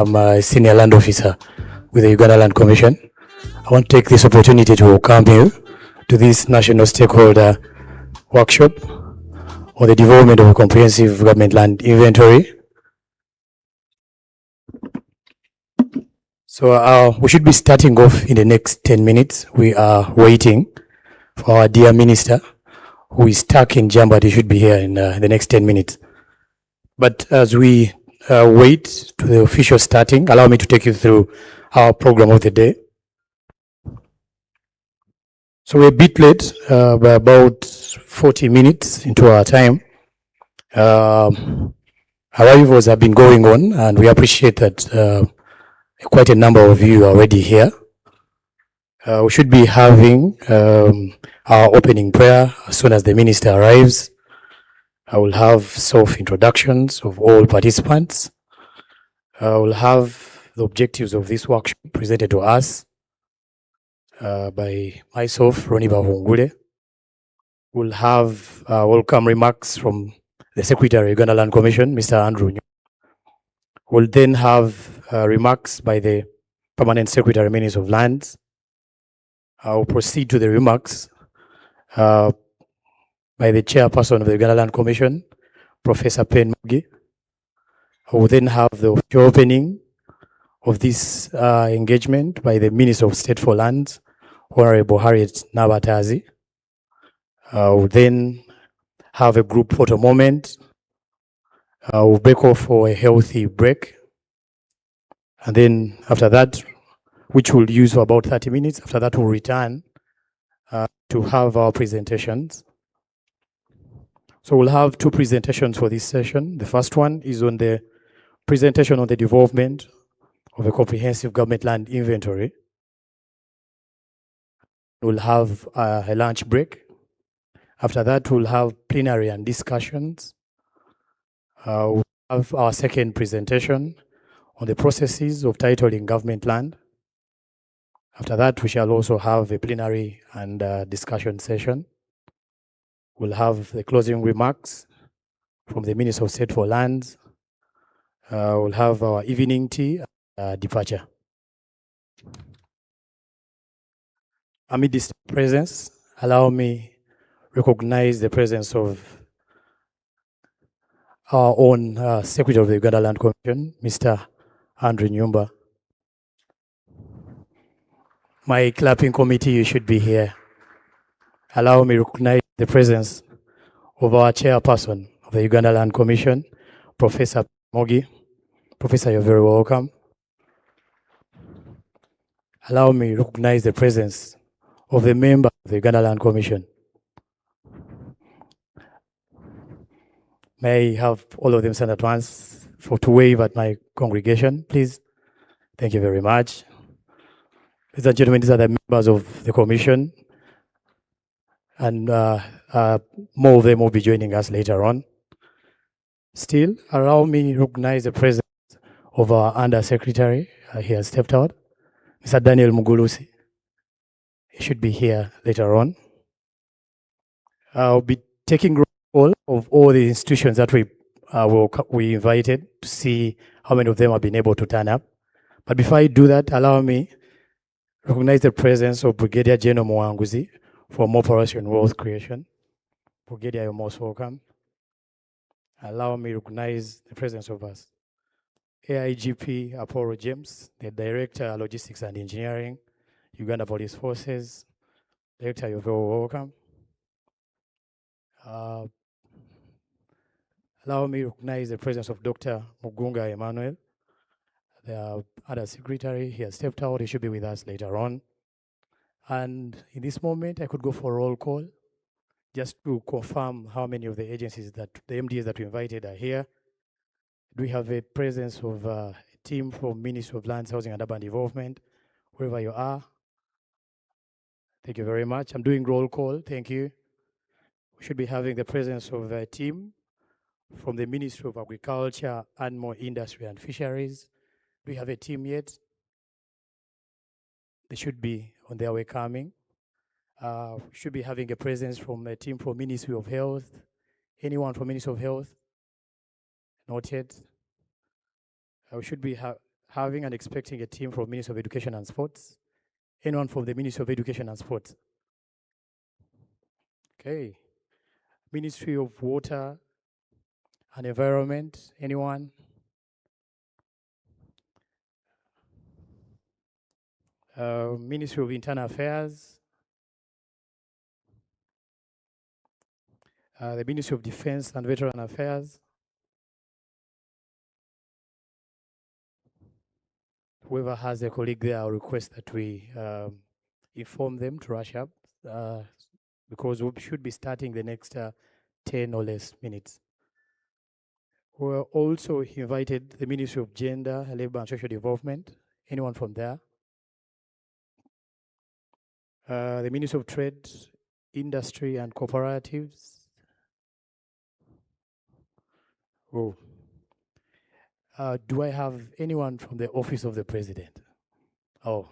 I'm a senior land officer with the Uganda Land Commission. I want to take this opportunity to welcome you to this national stakeholder workshop on the development of a comprehensive government land inventory. So we should be starting off in the next 10 minutes. We are waiting for our dear minister, who is stuck in Jam, but he should be here in the next 10 minutes. But as we wait to the official starting, allow me to take you through our program of the day. So we're a bit late, by about 40 minutes into our time. Arrivals have been going on, and we appreciate that quite a number of you are already here. We should be having our opening prayer as soon as the minister arrives. I will have self-introductions of all participants. I will have the objectives of this workshop presented to us by myself, Ronnie Bahungule. We'll have welcome remarks from the Secretary of Uganda Land Commission, Mr. Andrew. We'll then have remarks by the Permanent Secretary, Minister of Lands. I'll proceed to the remarks by the Chairperson of the Uganda Land Commission, Professor Pen Mugi. I will then have the official opening of this engagement by the Minister of State for Lands, Honorable Harriet Nabatazi. I will then have a group photo moment. I will break off for a healthy break. And then after that, which we'll use for about 30 minutes, after that we'll return to have our presentations. So we'll have two presentations for this session. The first one is on the presentation on the development of a comprehensive government land inventory. We'll have a lunch break. After that, we'll have plenary and discussions. We'll have our second presentation on the processes of titling government land. After that, we shall also have a plenary and discussion session. We'll have the closing remarks from the Minister of State for Lands. We'll have our evening tea departure. Amid this presence, allow me recognize the presence of our own Secretary of the Uganda Land Commission, Mr. Andrew Nyumba. My clapping committee, you should be here. Allow me recognize the presence of our chairperson of the Uganda Land Commission, Professor Mogi. Professor, you're very welcome. Allow me recognize the presence of the member of the Uganda Land Commission. May I have all of them stand at once to wave at my congregation, please? Thank you very much. Ladies and gentlemen, these are the members of the commission, and more of them will be joining us later on. Still, allow me to recognize the presence of our Undersecretary. He has stepped out, Mr. Daniel Mugulusi. He should be here later on. I'll be taking roll call of all the institutions that we invited to see how many of them have been able to turn up. But before I do that, allow me recognize the presence of Brigadier General Mwanguzi from Operation Wealth Creation. Brigadier, you're most welcome. Allow me to recognize the presence of us. AIGP Apollo James, the Director, Logistics and Engineering, Uganda Police Forces. Director, you're very welcome. Allow me to recognize the presence of Dr. Mugunga Emmanuel, the other secretary. He has stepped out. He should be with us later on. And in this moment, I could go for a roll call just to confirm how many of the agencies that the MDAs that we invited are here. Do we have a presence of a team from Ministry of Lands, Housing and Urban Development, wherever you are? Thank you very much. I'm doing roll call. Thank you. We should be having the presence of a team from the Ministry of Agriculture, Animal Industry and Fisheries. Do we have a team yet? They should be on their way coming. We should be having a presence from a team from Ministry of Health. Anyone from Ministry of Health? Not yet. We should be having and expecting a team from Ministry of Education and Sports. Anyone from the Ministry of Education and Sports? Okay. Ministry of Water and Environment, anyone? Ministry of Internal Affairs, the Ministry of Defense and Veteran Affairs. Whoever has a colleague there, I'll request that we inform them to rush up because we should be starting the next 10 or less minutes. We also invited the Ministry of Gender, Labor and Social Development. Anyone from there? The Ministry of Trade, Industry and Cooperatives. Oh. Do I have anyone from the Office of the President? Oh,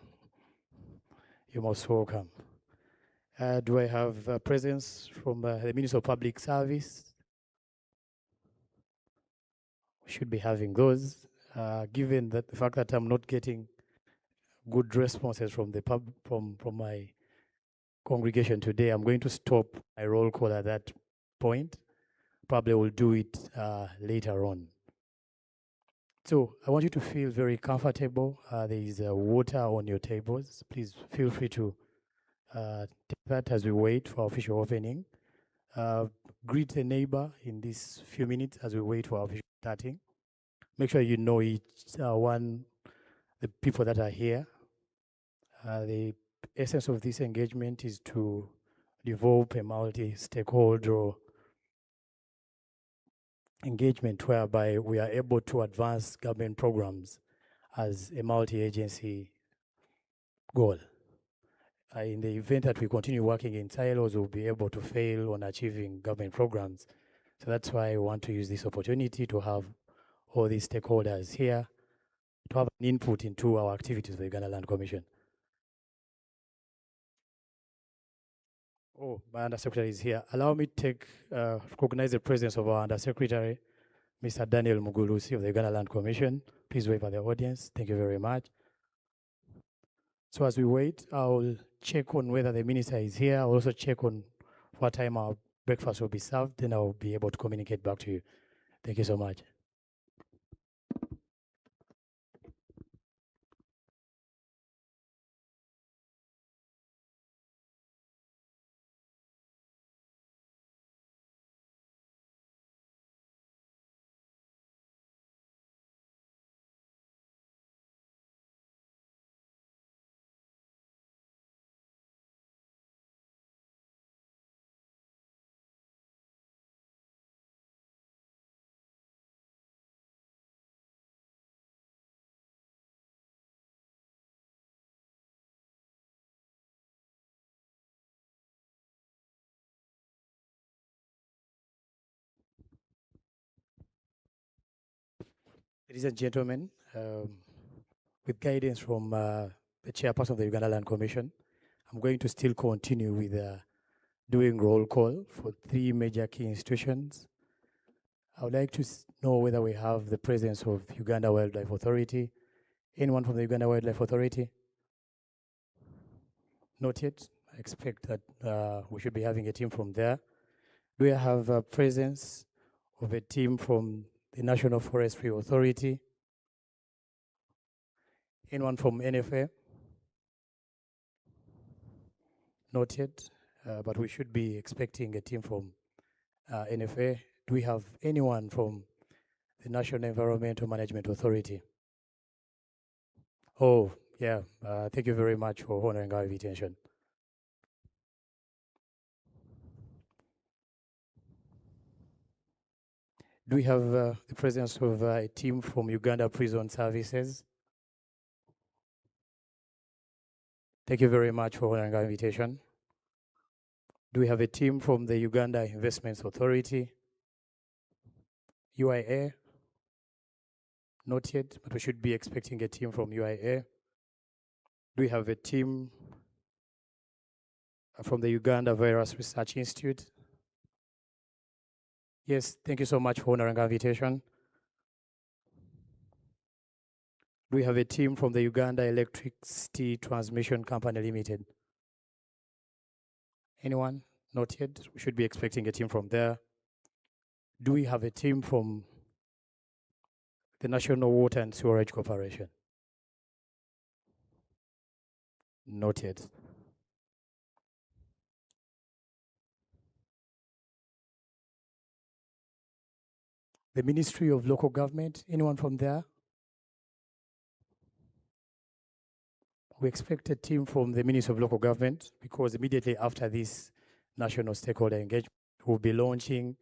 you're most welcome. Do I have presence from the Minister of Public Service? We should be having those. Given that the fact that I'm not getting good responses from the from my congregation today, I'm going to stop my roll call at that point. Probably will do it later on. So I want you to feel very comfortable. There is water on your tables. Please feel free to take that as we wait for official opening. Greet a neighbor in these few minutes as we wait for official starting. Make sure you know each one, the people that are here. The essence of this engagement is to develop a multi-stakeholder engagement whereby we are able to advance government programs as a multi-agency goal. In the event that we continue working in silos, we'll be able to fail on achieving government programs. So that's why I want to use this opportunity to have all these stakeholders here to have an input into our activities with the Uganda Land Commission. Oh, my Undersecretary is here. Allow me to recognize the presence of our Undersecretary, Mr. Daniel Mugulusi of the Uganda Land Commission. Please wave at the audience. Thank you very much. So as we wait, I'll check on whether the minister is here. I'll also check on what time our breakfast will be served. Then I'll be able to communicate back to you. Thank you so much. Ladies and gentlemen, with guidance from the chairperson of the Uganda Land Commission, I'm going to still continue with doing roll call for three major key institutions. I would like to know whether we have the presence of Uganda Wildlife Authority. Anyone from the Uganda Wildlife Authority? Not yet. I expect that we should be having a team from there. Do we have a presence of a team from the National Forestry Authority? Anyone from NFA? Not yet, but we should be expecting a team from NFA. Do we have anyone from the National Environmental Management Authority? Oh, yeah. Thank you very much for honoring our invitation. Do we have the presence of a team from Uganda Prison Services? Thank you very much for honoring our invitation. Do we have a team from the Uganda Investments Authority? UIA? Not yet, but we should be expecting a team from UIA. Do we have a team from the Uganda Virus Research Institute? Yes, thank you so much for honoring our invitation. Do we have a team from the Uganda Electricity Transmission Company Limited? Anyone? Not yet. We should be expecting a team from there. Do we have a team from the National Water and Sewerage Corporation? Not yet. The Ministry of Local Government, anyone from there? We expect a team from the Ministry of Local Government because immediately after this national stakeholder engagement, we'll be launching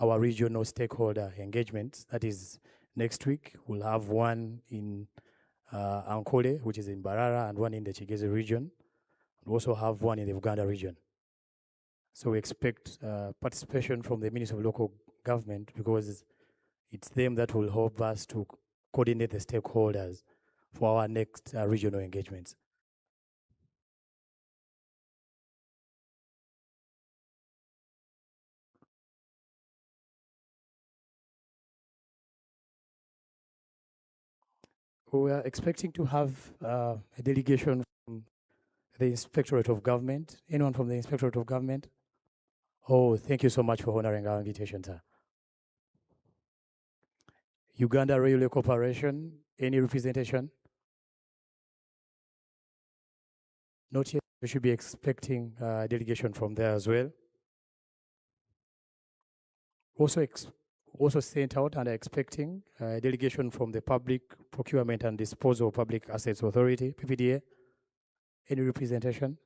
our regional stakeholder engagement. That is next week. We'll have one in Ankole, which is in Barara, and one in the Chigezi region. We'll also have one in the Uganda region. So we expect participation from the Ministry of Local Government because it's them that will help us to coordinate the stakeholders for our next regional engagements. We are expecting to have a delegation from the Inspectorate of Government. Anyone from the Inspectorate of Government? Oh, thank you so much for honoring our invitation, sir. Uganda Railway Corporation, any representation? Not yet. We should be expecting a delegation from there as well. Also sent out and are expecting a delegation from the Public Procurement and Disposal of Public Assets Authority, PPDA. Any representation?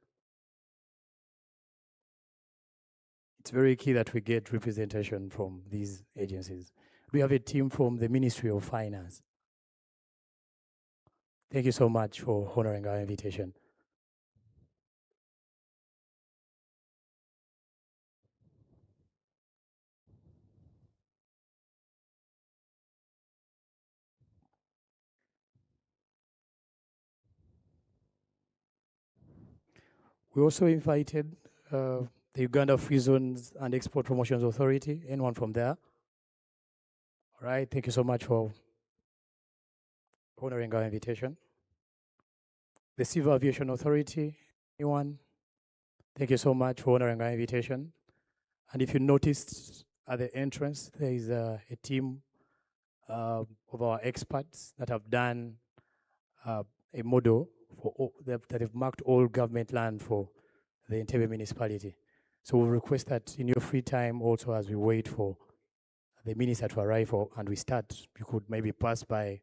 It's very key that we get representation from these agencies. We have a team from the Ministry of Finance. Thank you so much for honoring our invitation. We also invited the Uganda Free Zones and Export Promotions Authority. Anyone from there? All right, thank you so much for honoring our invitation. The Civil Aviation Authority, anyone? Thank you so much for honoring our invitation. And if you noticed at the entrance, there is a team of our experts that have done a model for that have marked all government land for the Entebbe municipality. So we request that in your free time, also as we wait for the minister to arrive and we start, you could maybe pass by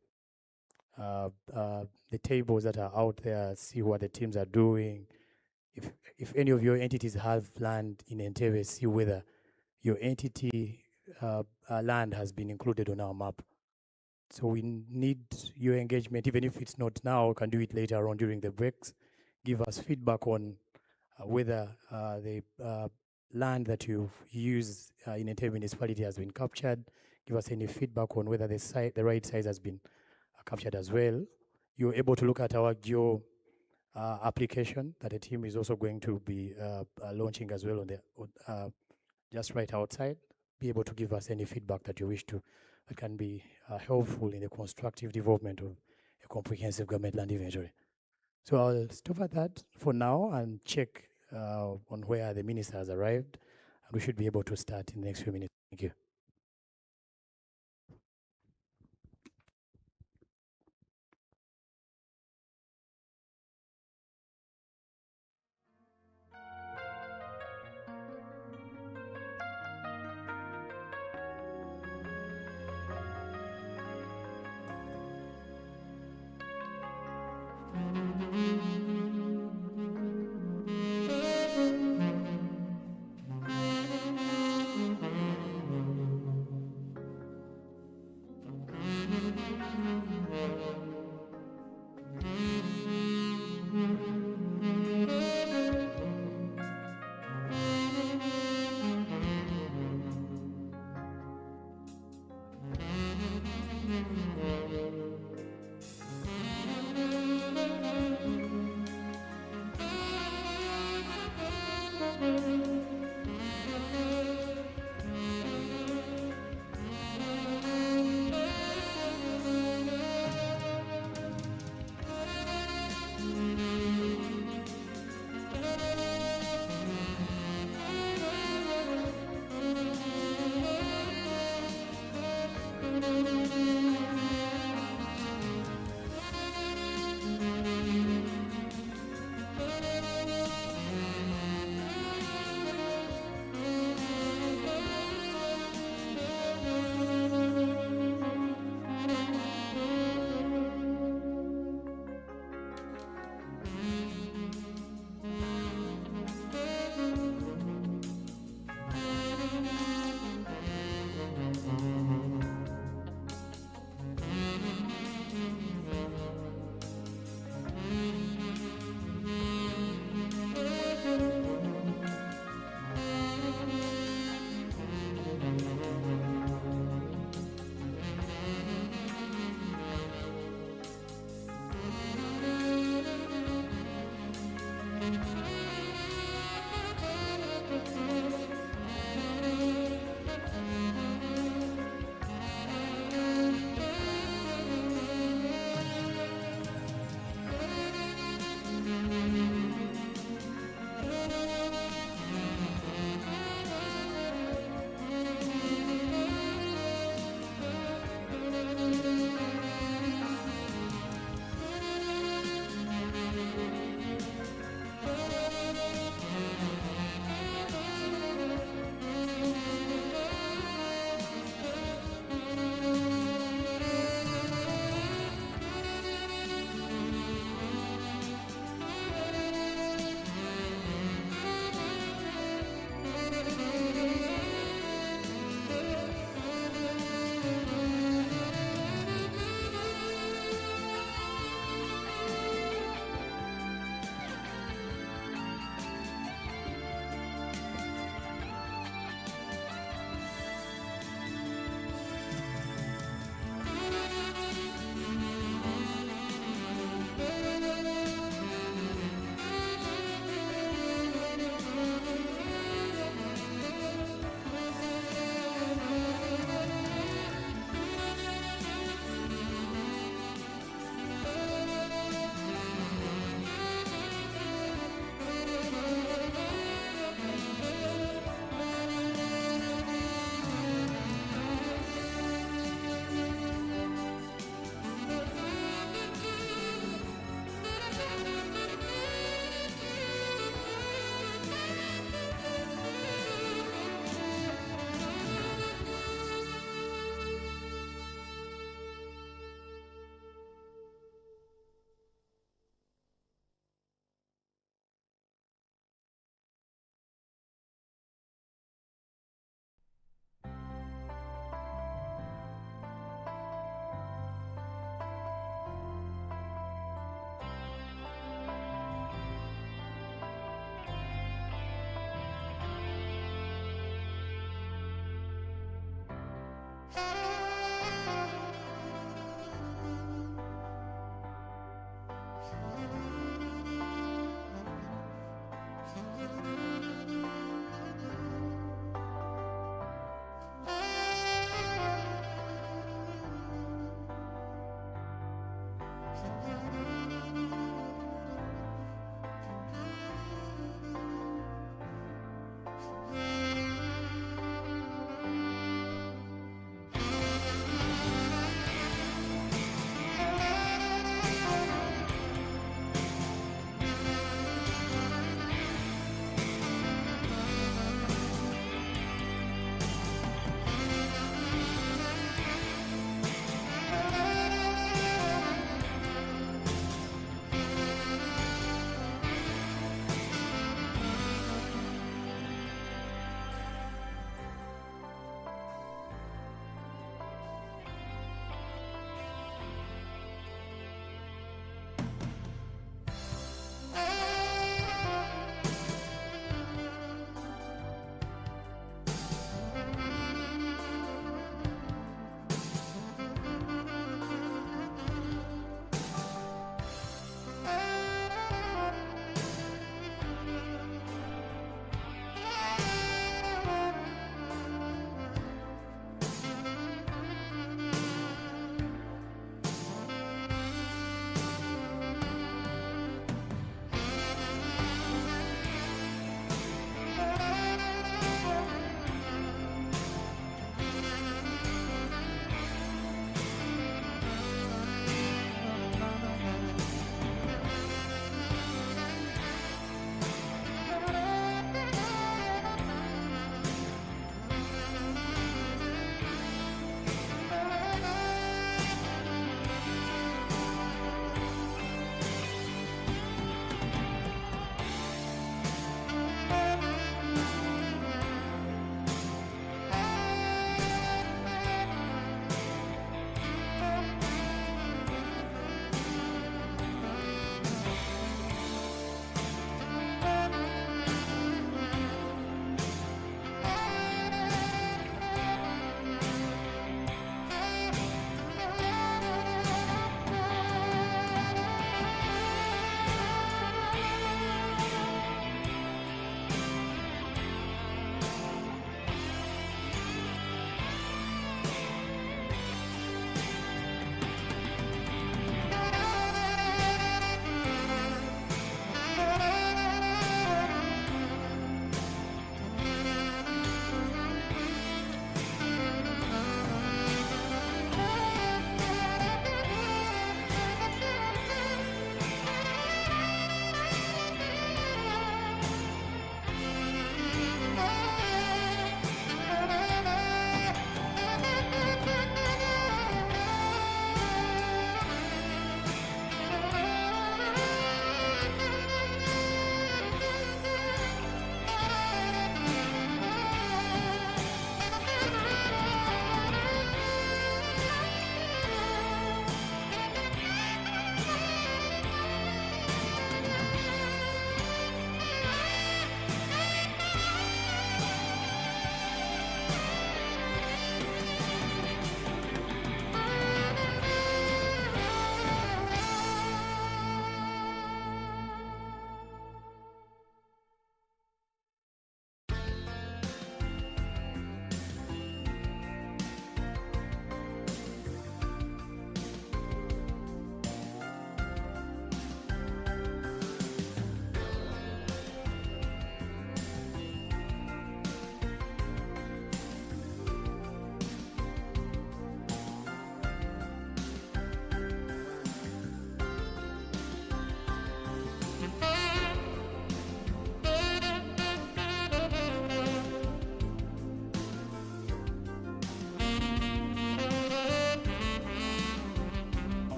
the tables that are out there, see what the teams are doing. If any of your entities have land in Entebbe, see whether your entity land has been included on our map. So we need your engagement, even if it's not now, can do it later on during the breaks. Give us feedback on whether the land that you've used in Entebbe municipality has been captured. Give us any feedback on whether the right size has been captured as well. You're able to look at our geo application that the team is also going to be launching as well on the just right outside. Be able to give us any feedback that you wish to that can be helpful in the constructive development of a comprehensive government land inventory. So I'll stop at that for now and check on where the minister has arrived, and we should be able to start in the next few minutes. Thank you.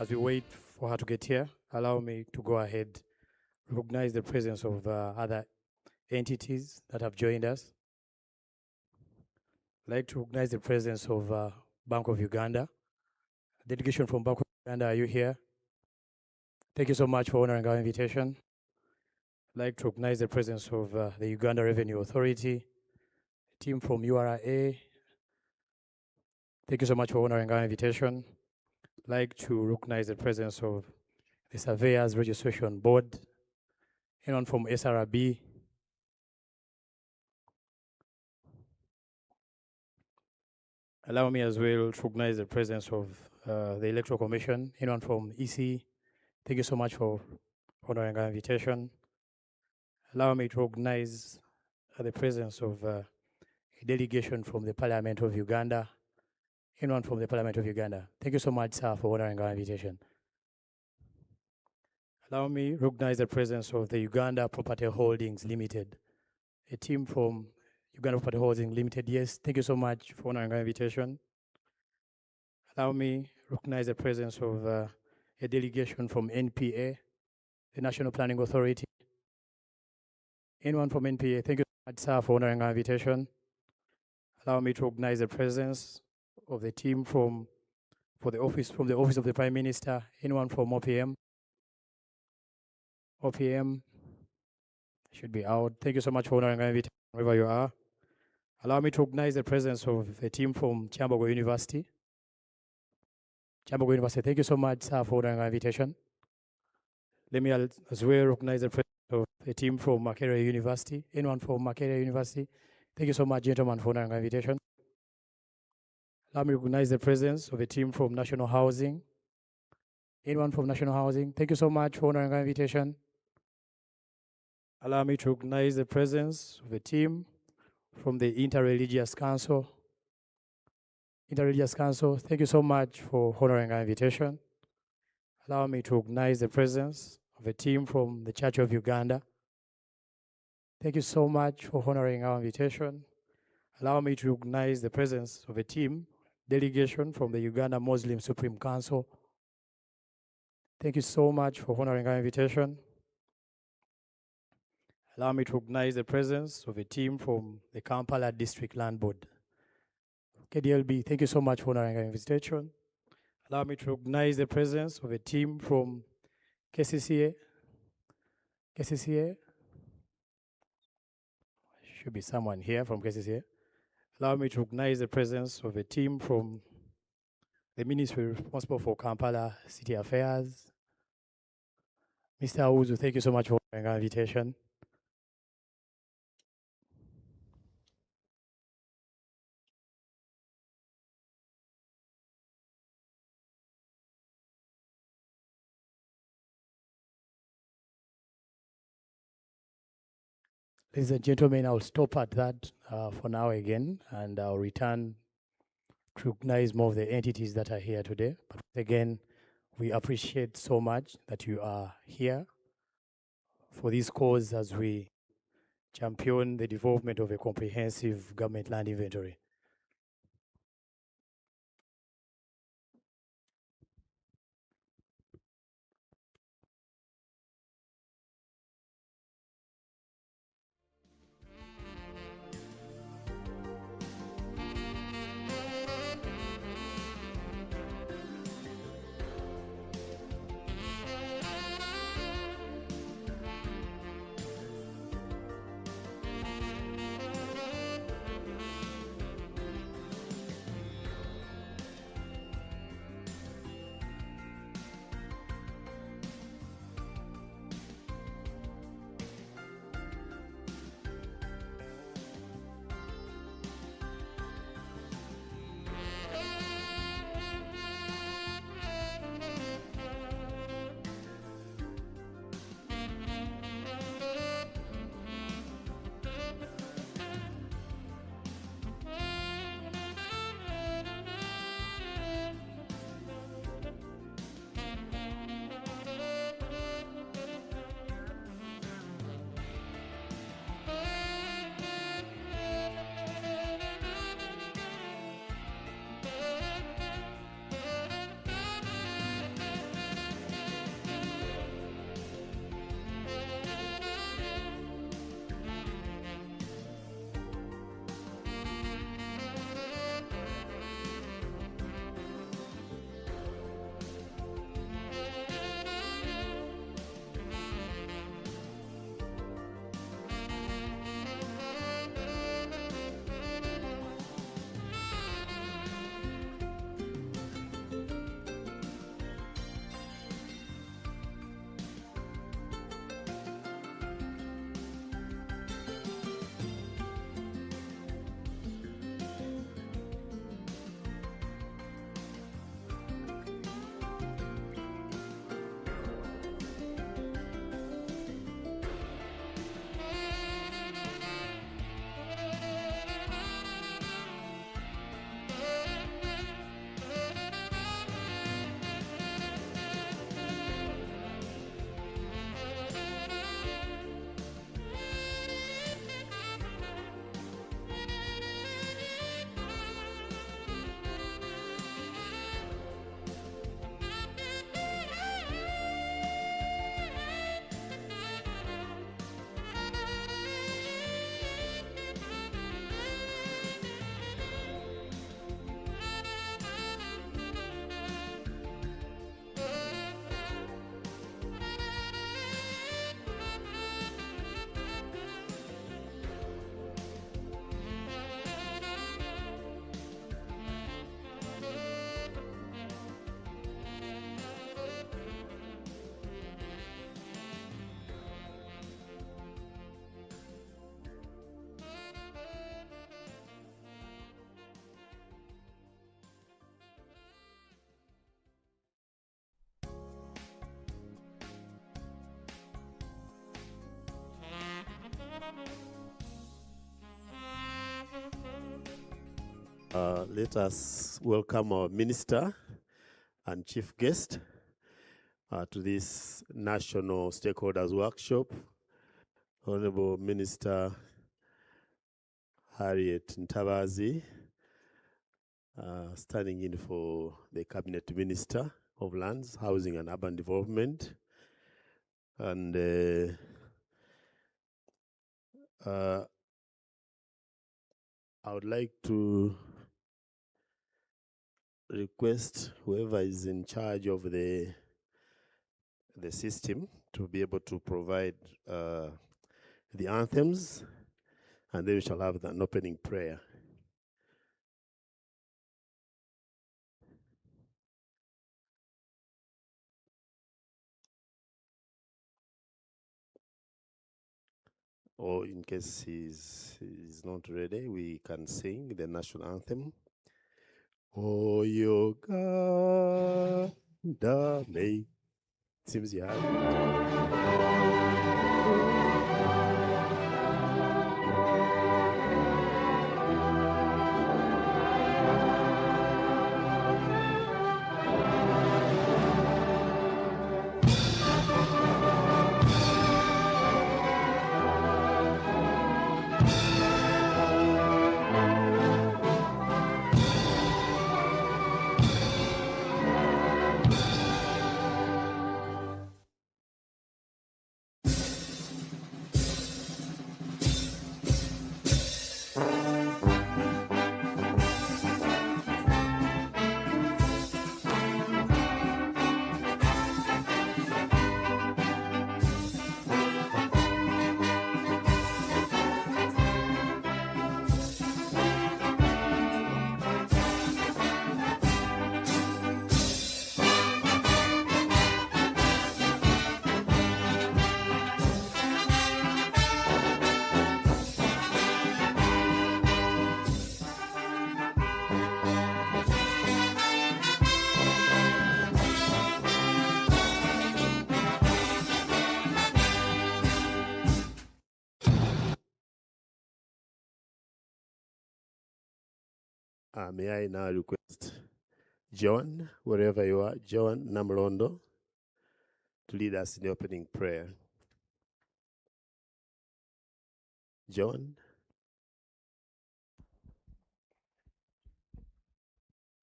As we wait for her to get here, allow me to go ahead, recognize the presence of other entities that have joined us. I'd like to recognize the presence of Bank of Uganda. Delegation from Bank of Uganda, are you here? Thank you so much for honoring our invitation. I'd like to recognize the presence of the Uganda Revenue Authority, team from URA. Thank you so much for honoring our invitation. I'd like to recognize the presence of the Surveyors Registration Board, anyone from SRB. Allow me as well to recognize the presence of the Electoral Commission, anyone from EC. Thank you so much for honoring our invitation. Allow me to recognize the presence of a delegation from the Parliament of Uganda, anyone from the Parliament of Uganda. Thank you so much, sir, for honoring our invitation. Allow me to recognize the presence of the Uganda Property Holdings Limited, a team from Uganda Property Holdings Limited. Yes, thank you so much for honoring our invitation. Allow me to recognize the presence of a delegation from NPA, the National Planning Authority. Anyone from NPA, thank you so much, sir, for honoring our invitation. Allow me to recognize the presence of the team from the office of the Prime Minister. Anyone from OPM? OPM should be out. Thank you so much for honoring our invitation, wherever you are. Allow me to recognize the presence of a team from Chambogo University. Chambogo University, thank you so much, sir, for honoring our invitation. Let me as well recognize the presence of a team from Makerere University. Anyone from Makerere University? Thank you so much, gentlemen, for honoring our invitation. Allow me to recognize the presence of a team from National Housing. Anyone from National Housing? Thank you so much for honoring our invitation. Allow me to recognize the presence of a team from the Interreligious Council. Interreligious Council, thank you so much for honoring our invitation. Allow me to recognize the presence of a team from the Church of Uganda. Thank you so much for honoring our invitation. Allow me to recognize the presence of a team, delegation from the Uganda Muslim Supreme Council. Thank you so much for honoring our invitation. Allow me to recognize the presence of a team from the Kampala District Land Board. KDLB, thank you so much for honoring our invitation. Allow me to recognize the presence of a team from KCCA. KCCA. Should be someone here from KCCA. Allow me to recognize the presence of a team from the ministry responsible for Kampala City Affairs. Mr. Awuzu, thank you so much for honoring our invitation. Ladies and gentlemen, I'll stop at that for now again, and I'll return to recognize more of the entities that are here today. But again, we appreciate so much that you are here for this cause as we champion the development of a comprehensive government land inventory. Let us welcome our minister and chief guest to this National Stakeholders Workshop, Honorable Minister Harriet Ntabazi, standing in for the Cabinet Minister of Lands, Housing and Urban Development. And I would like to request whoever is in charge of the system to be able to provide the anthems, and then we shall have an opening prayer. Or in case he's not ready, we can sing the national anthem. Oh, yoga, darling. Seems you have may I now request John, wherever you are, John Namlondo, to lead us in the opening prayer. John.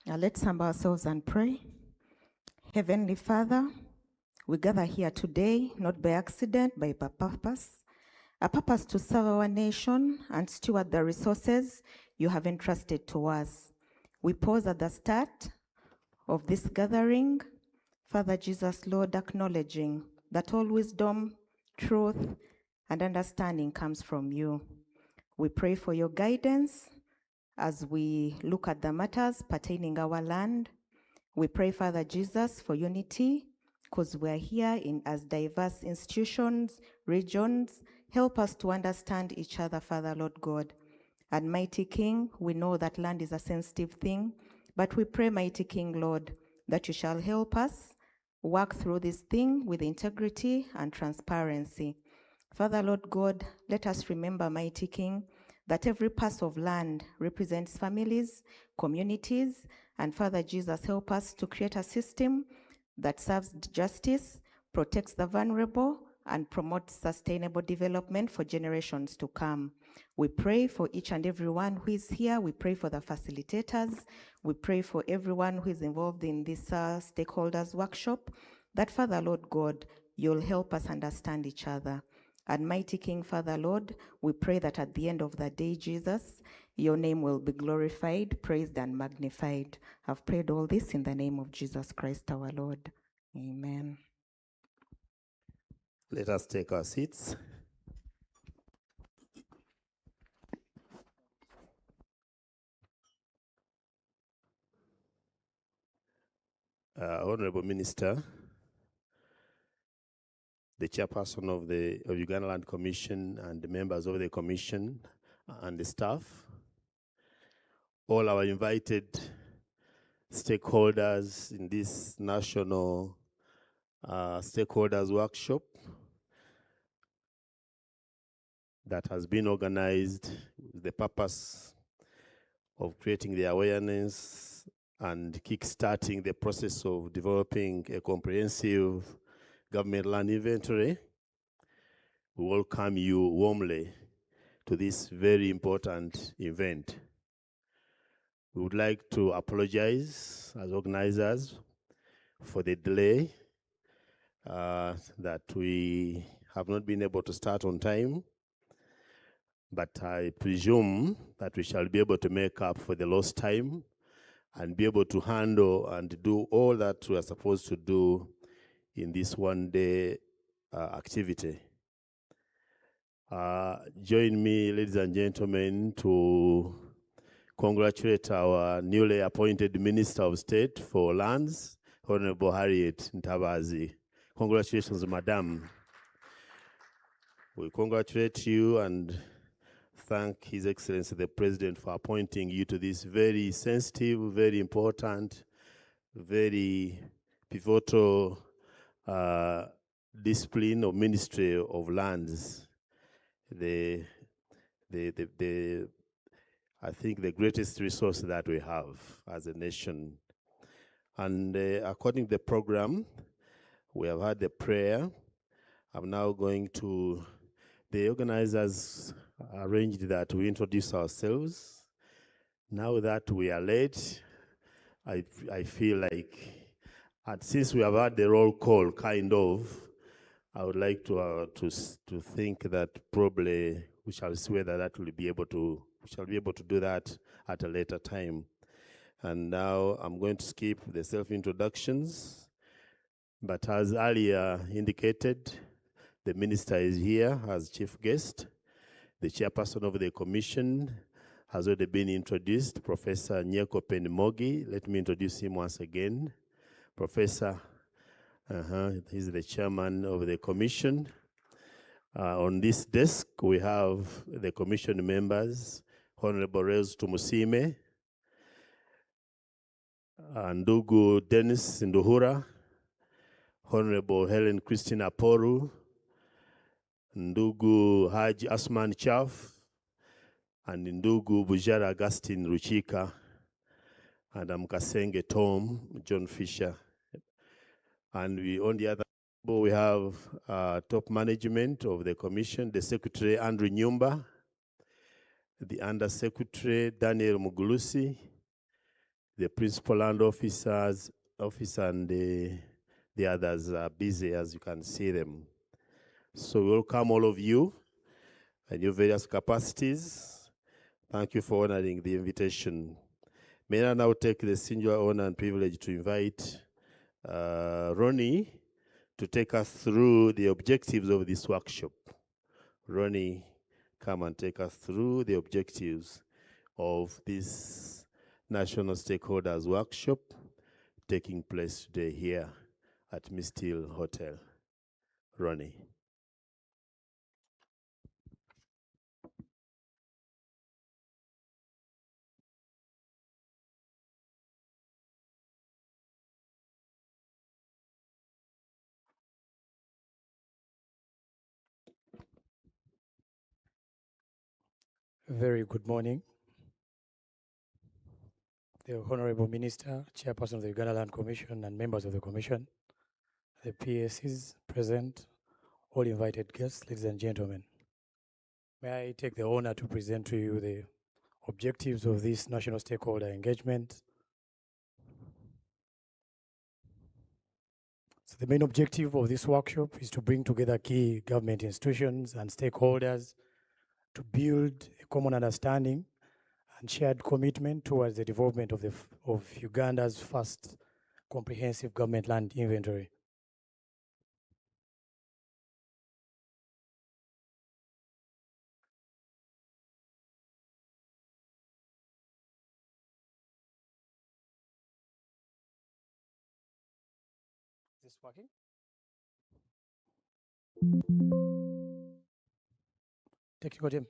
Now let's humble ourselves and pray. Heavenly Father, we gather here today, not by accident, but by purpose. A purpose to serve our nation and steward the resources you have entrusted to us. We pause at the start of this gathering, Father Jesus, Lord, acknowledging that all wisdom, truth, and understanding comes from you. We pray for your guidance as we look at the matters pertaining our land. We pray, Father Jesus, for unity, because we are here in as diverse institutions, regions. Help us to understand each other, Father, Lord God. And mighty King, we know that land is a sensitive thing, but we pray, mighty King, Lord, that you shall help us work through this thing with integrity and transparency. Father, Lord God, let us remember, mighty King, that every parcel of land represents families, communities, and Father Jesus, help us to create a system that serves justice, protects the vulnerable, and promotes sustainable development for generations to come. We pray for each and everyone who is here. We pray for the facilitators. We pray for everyone who is involved in this stakeholders workshop, that Father, Lord God, you'll help us understand each other. And mighty King, Father, Lord, we pray that at the end of the day, Jesus, your name will be glorified, praised, and magnified. I've prayed all this in the name of Jesus Christ, our Lord. Amen. Let us take our seats. Honorable Minister, the chairperson of the Uganda Land Commission and the members of the commission and the staff, all our invited stakeholders in this national stakeholders workshop that has been organized with the purpose of creating the awareness and kickstarting the process of developing a comprehensive government land inventory. We welcome you warmly to this very important event. We would like to apologize as organizers for the delay that we have not been able to start on time, but I presume that we shall be able to make up for the lost time and be able to handle and do all that we are supposed to do in this one-day activity. Join me, ladies and gentlemen, to congratulate our newly appointed Minister of State for Lands, Honorable Harriet Ntabazi. Congratulations, Madam. We congratulate you and thank His Excellency the President for appointing you to this very sensitive, very important, very pivotal discipline of Ministry of Lands. I think the greatest resource that we have as a nation. And according to the program, we have had the prayer. I'm now going to, the organizers arranged that we introduce ourselves. Now that we are late, I feel like, since we have had the roll call, kind of, I would like to think that probably we shall see whether that will be able to, we shall be able to do that at a later time. And now I'm going to skip the self-introductions, but as earlier indicated, the minister is here as chief guest. The chairperson of the commission has already been introduced, Professor Nyeko Penimogi. Let me introduce him once again. Professor, he's the chairman of the commission. On this desk, we have the commission members, Honorable Rose Tumusime, Ndugu Dennis Nduhura, Honorable Helen Christina Poru, Ndugu Haji Asman Chaf, and Ndugu Bujara Augustine Ruchika, and Mkasenge Tom, John Fisher. And we, on the other table, we have top management of the commission, the Secretary Andrew Nyumba, the Under Secretary Daniel Mugulusi, the Principal Land Officer and the others are busy, as you can see them. So we welcome all of you in your various capacities. Thank you for honoring the invitation. May I now take the singular honor and privilege to invite Ronnie to take us through the objectives of this workshop. Ronnie, come and take us through the objectives of this National Stakeholders Workshop taking place today here at Mist Hill Hotel. Ronnie. Very good morning. The Honorable Minister, Chairperson of the Uganda Land Commission, and members of the Commission, the PSCs present, all invited guests, ladies and gentlemen. May I take the honor to present to you the objectives of this national stakeholder engagement. So the main objective of this workshop is to bring together key government institutions and stakeholders to build a common understanding and shared commitment towards the development of Uganda's first comprehensive government land inventory. Is this working? Technical team.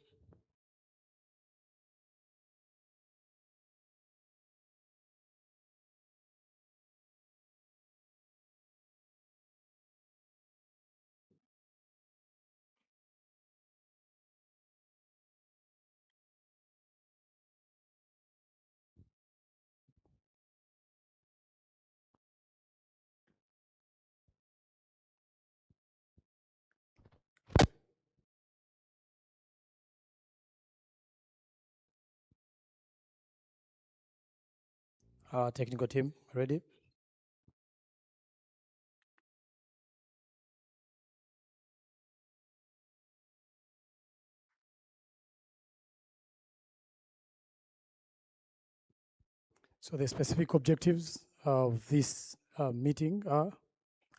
Our technical team, ready? So the specific objectives of this meeting are,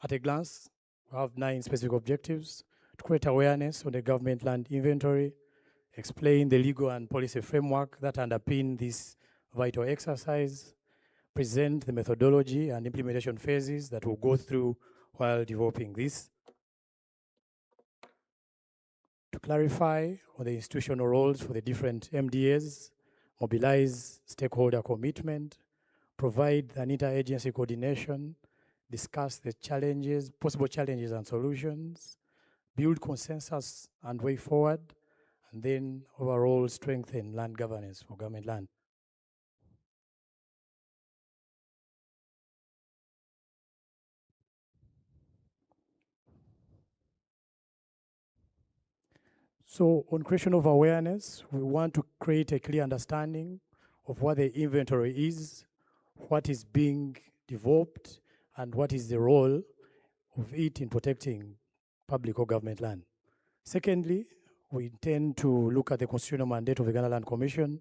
at a glance, we have 9 specific objectives: to create awareness on the government land inventory, explain the legal and policy framework that underpin this vital exercise, present the methodology and implementation phases that we'll go through while developing this, to clarify on the institutional roles for the different MDAs, mobilize stakeholder commitment, provide an interagency coordination, discuss the challenges, possible challenges and solutions, build consensus and way forward, and then overall strengthen land governance for government land. So on creation of awareness, we want to create a clear understanding of what the inventory is, what is being developed, and what is the role of it in protecting public or government land. Secondly, we intend to look at the constitutional mandate of the Ghana Land Commission.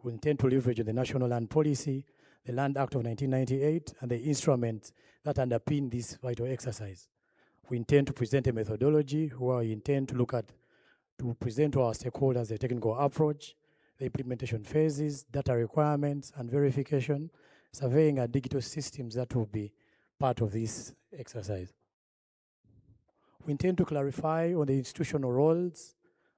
We intend to leverage the National Land Policy, the Land Act of 1998, and the instruments that underpin this vital exercise. We intend to present a methodology where we intend to look at, to present to our stakeholders the technical approach, the implementation phases, data requirements and verification, surveying and digital systems that will be part of this exercise. We intend to clarify on the institutional roles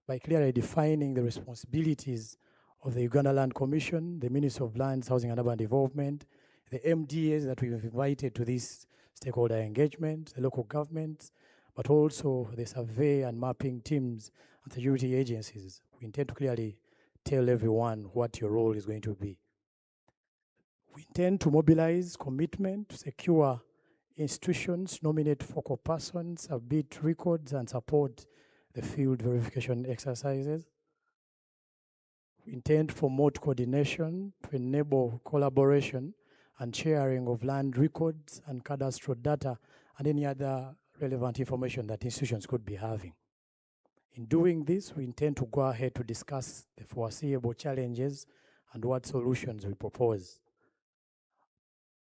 by clearly defining the responsibilities of the Uganda Land Commission, the Ministry of Lands, Housing and Urban Development, the MDAs that we've invited to this stakeholder engagement, the local governments, but also the survey and mapping teams and security agencies. We intend to clearly tell everyone what your role is going to be. We intend to mobilize commitment to secure institutions, nominate focal persons, submit records, and support the field verification exercises. We intend to promote coordination to enable collaboration and sharing of land records and cadastral data and any other relevant information that institutions could be having. In doing this, we intend to go ahead to discuss the foreseeable challenges and what solutions we propose.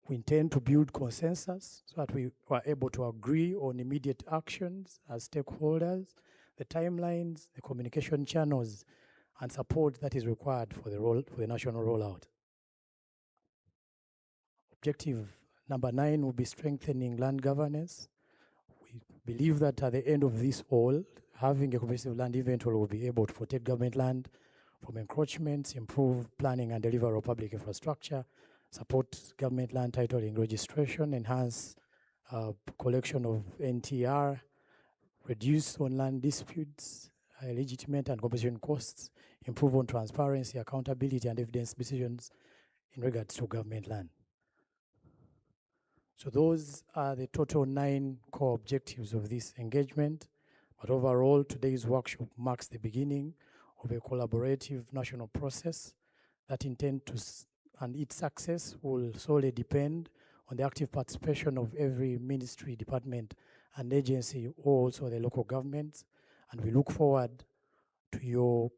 We intend to build consensus so that we are able to agree on immediate actions as stakeholders, the timelines, the communication channels, and support that is required for the national rollout. Objective number 9 will be strengthening land governance. We believe that at the end of this all, having a comprehensive land inventory will be able to protect government land from encroachments, improve planning and delivery of public infrastructure, support government land titling registration, enhance collection of NTR, reduce on land disputes, legitimate and compensation costs, improve on transparency, accountability, and evidence decisions in regards to government land. So those are the total 9 core objectives of this engagement. But overall, today's workshop marks the beginning of a collaborative national process that intend to, and its success will solely depend on the active participation of every ministry, department, and agency, also the local governments. And we look forward to your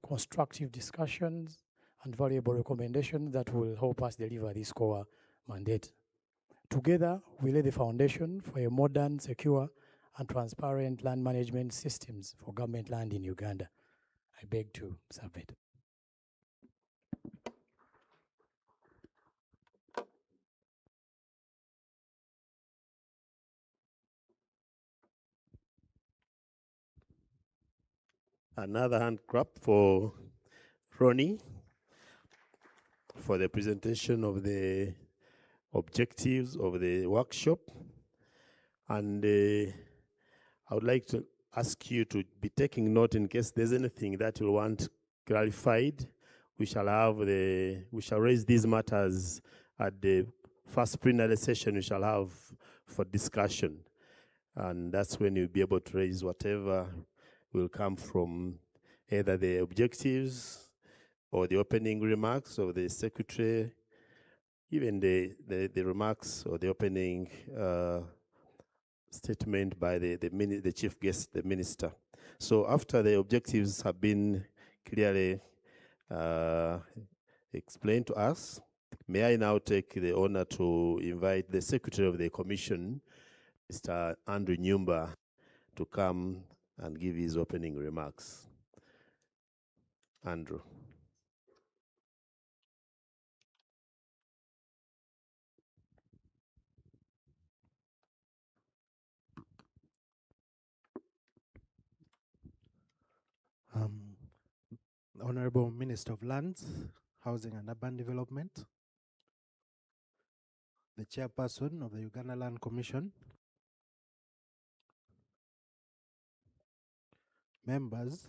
constructive discussions and valuable recommendations that will help us deliver this core mandate. Together, we lay the foundation for a modern, secure, and transparent land management systems for government land in Uganda. I beg to submit. Another hand clap for Ronnie for the presentation of the objectives of the workshop. And I would like to ask you to be taking note in case there's anything that you want clarified. We shall raise these matters at the first plenary session we shall have for discussion. And that's when you'll be able to raise whatever will come from either the objectives or the opening remarks of the secretary even the remarks or the opening statement by the chief guest, the minister. So after the objectives have been clearly explained to us, may I now take the honor to invite the Secretary of the Commission, Mr. Andrew Nyumba, to come and give his opening remarks. Andrew. Honorable Minister of Lands, Housing and Urban Development, the Chairperson of the Uganda Land Commission, members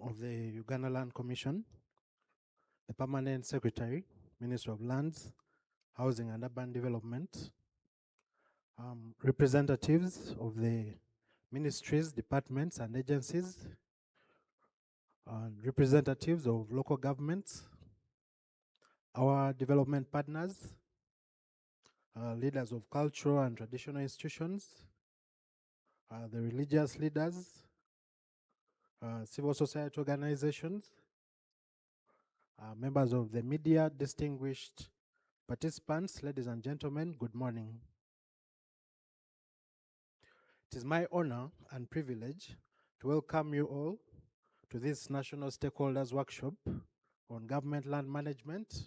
of the Uganda Land Commission, the Permanent Secretary, Minister of Lands, Housing and Urban Development, representatives of the ministries, departments and agencies, representatives of local governments, our development partners, leaders of cultural and traditional institutions, the religious leaders, civil society organizations, members of the media, distinguished participants, ladies and gentlemen, good morning. It is my honor and privilege to welcome you all to this National Stakeholders Workshop on Government Land Management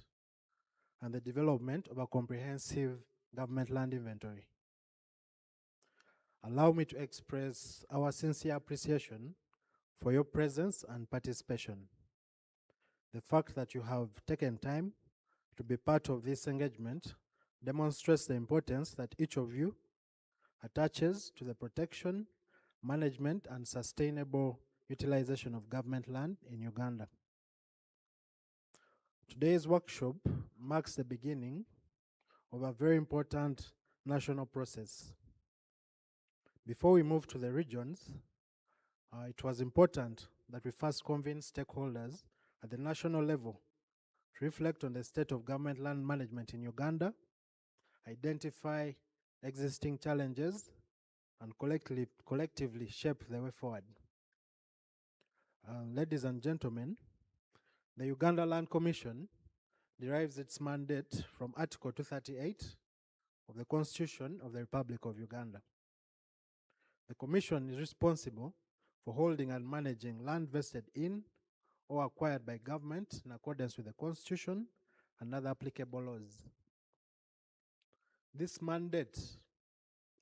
and the development of a comprehensive government land inventory. Allow me to express our sincere appreciation for your presence and participation. The fact that you have taken time to be part of this engagement demonstrates the importance that each of you attaches to the protection, management, and sustainable utilization of government land in Uganda. Today's workshop marks the beginning of a very important national process. Before we move to the regions, it was important that we first convene stakeholders at the national level to reflect on the state of government land management in Uganda, identify existing challenges, and collectively shape the way forward. Ladies and gentlemen, the Uganda Land Commission derives its mandate from Article 238 of the Constitution of the Republic of Uganda. The Commission is responsible for holding and managing land vested in or acquired by government in accordance with the Constitution and other applicable laws. This mandate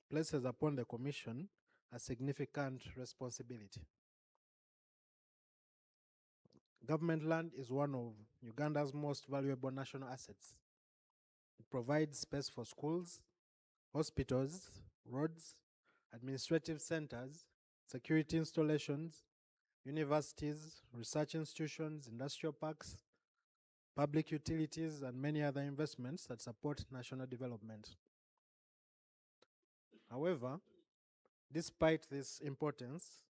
places upon the Commission a significant responsibility. Government land is one of Uganda's most valuable national assets. It provides space for schools, hospitals, roads, administrative centers, security installations, universities, research institutions, industrial parks, public utilities, and many other investments that support national development. However, despite this importance,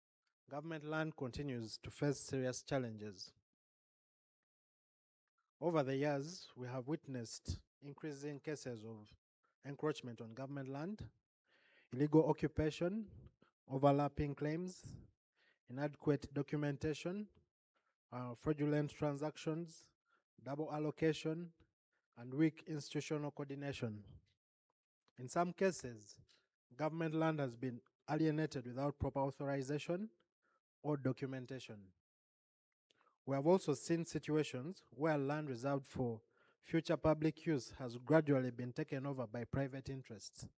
government land continues to face serious challenges. Over the years, we have witnessed increasing cases of encroachment on government land, illegal occupation, overlapping claims, inadequate documentation, fraudulent transactions, double allocation, and weak institutional coordination. In some cases, government land has been alienated without proper authorization or documentation. We have also seen situations where land reserved for future public use has gradually been taken over by private interests.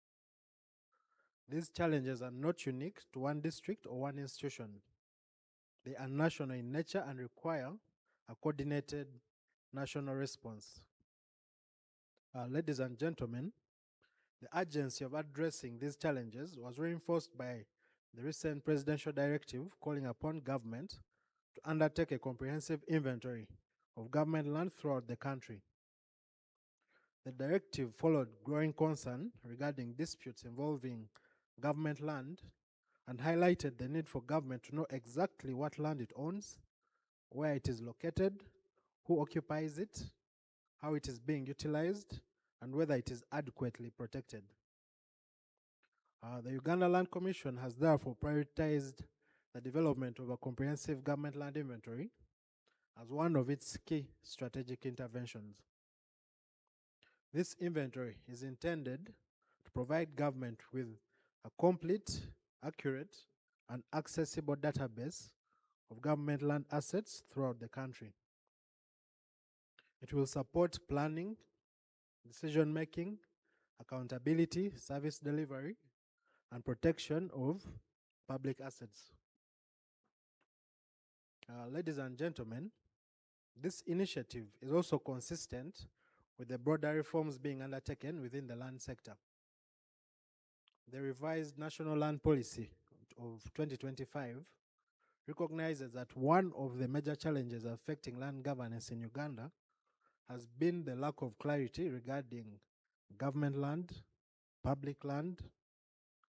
These challenges are not unique to one district or one institution. They are national in nature and require a coordinated national response. Ladies and gentlemen, the urgency of addressing these challenges was reinforced by the recent presidential directive calling upon government to undertake a comprehensive inventory of government land throughout the country. The directive followed growing concern regarding disputes involving government land and highlighted the need for government to know exactly what land it owns, where it is located, who occupies it, how it is being utilized, and whether it is adequately protected. The Uganda Land Commission has therefore prioritized the development of a comprehensive government land inventory as one of its key strategic interventions. This inventory is intended to provide government with a complete, accurate, and accessible database of government land assets throughout the country. It will support planning, decision-making, accountability, service delivery, and protection of public assets. Ladies and gentlemen, this initiative is also consistent with the broader reforms being undertaken within the land sector. The revised National Land Policy of 2025 recognizes that one of the major challenges affecting land governance in Uganda has been the lack of clarity regarding government land, public land,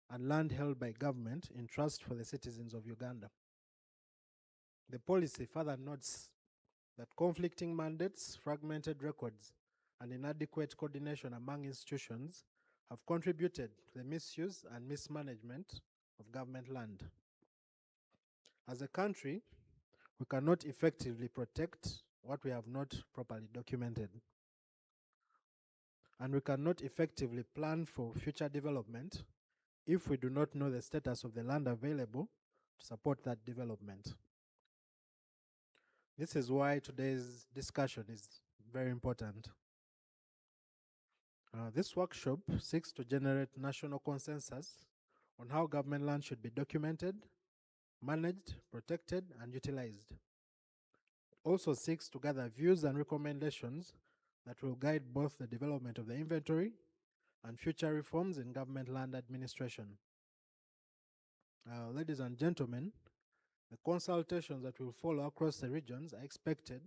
and land held by government in trust for the citizens of Uganda. The policy further notes that conflicting mandates, fragmented records, and inadequate coordination among institutions have contributed to the misuse and mismanagement of government land. As a country, we cannot effectively protect what we have not properly documented. And we cannot effectively plan for future development if we do not know the status of the land available to support that development. This is why today's discussion is very important. This workshop seeks to generate national consensus on how government land should be documented, managed, protected, and utilized. It also seeks to gather views and recommendations that will guide both the development of the inventory and future reforms in government land administration. Ladies and gentlemen, the consultations that will follow across the regions are expected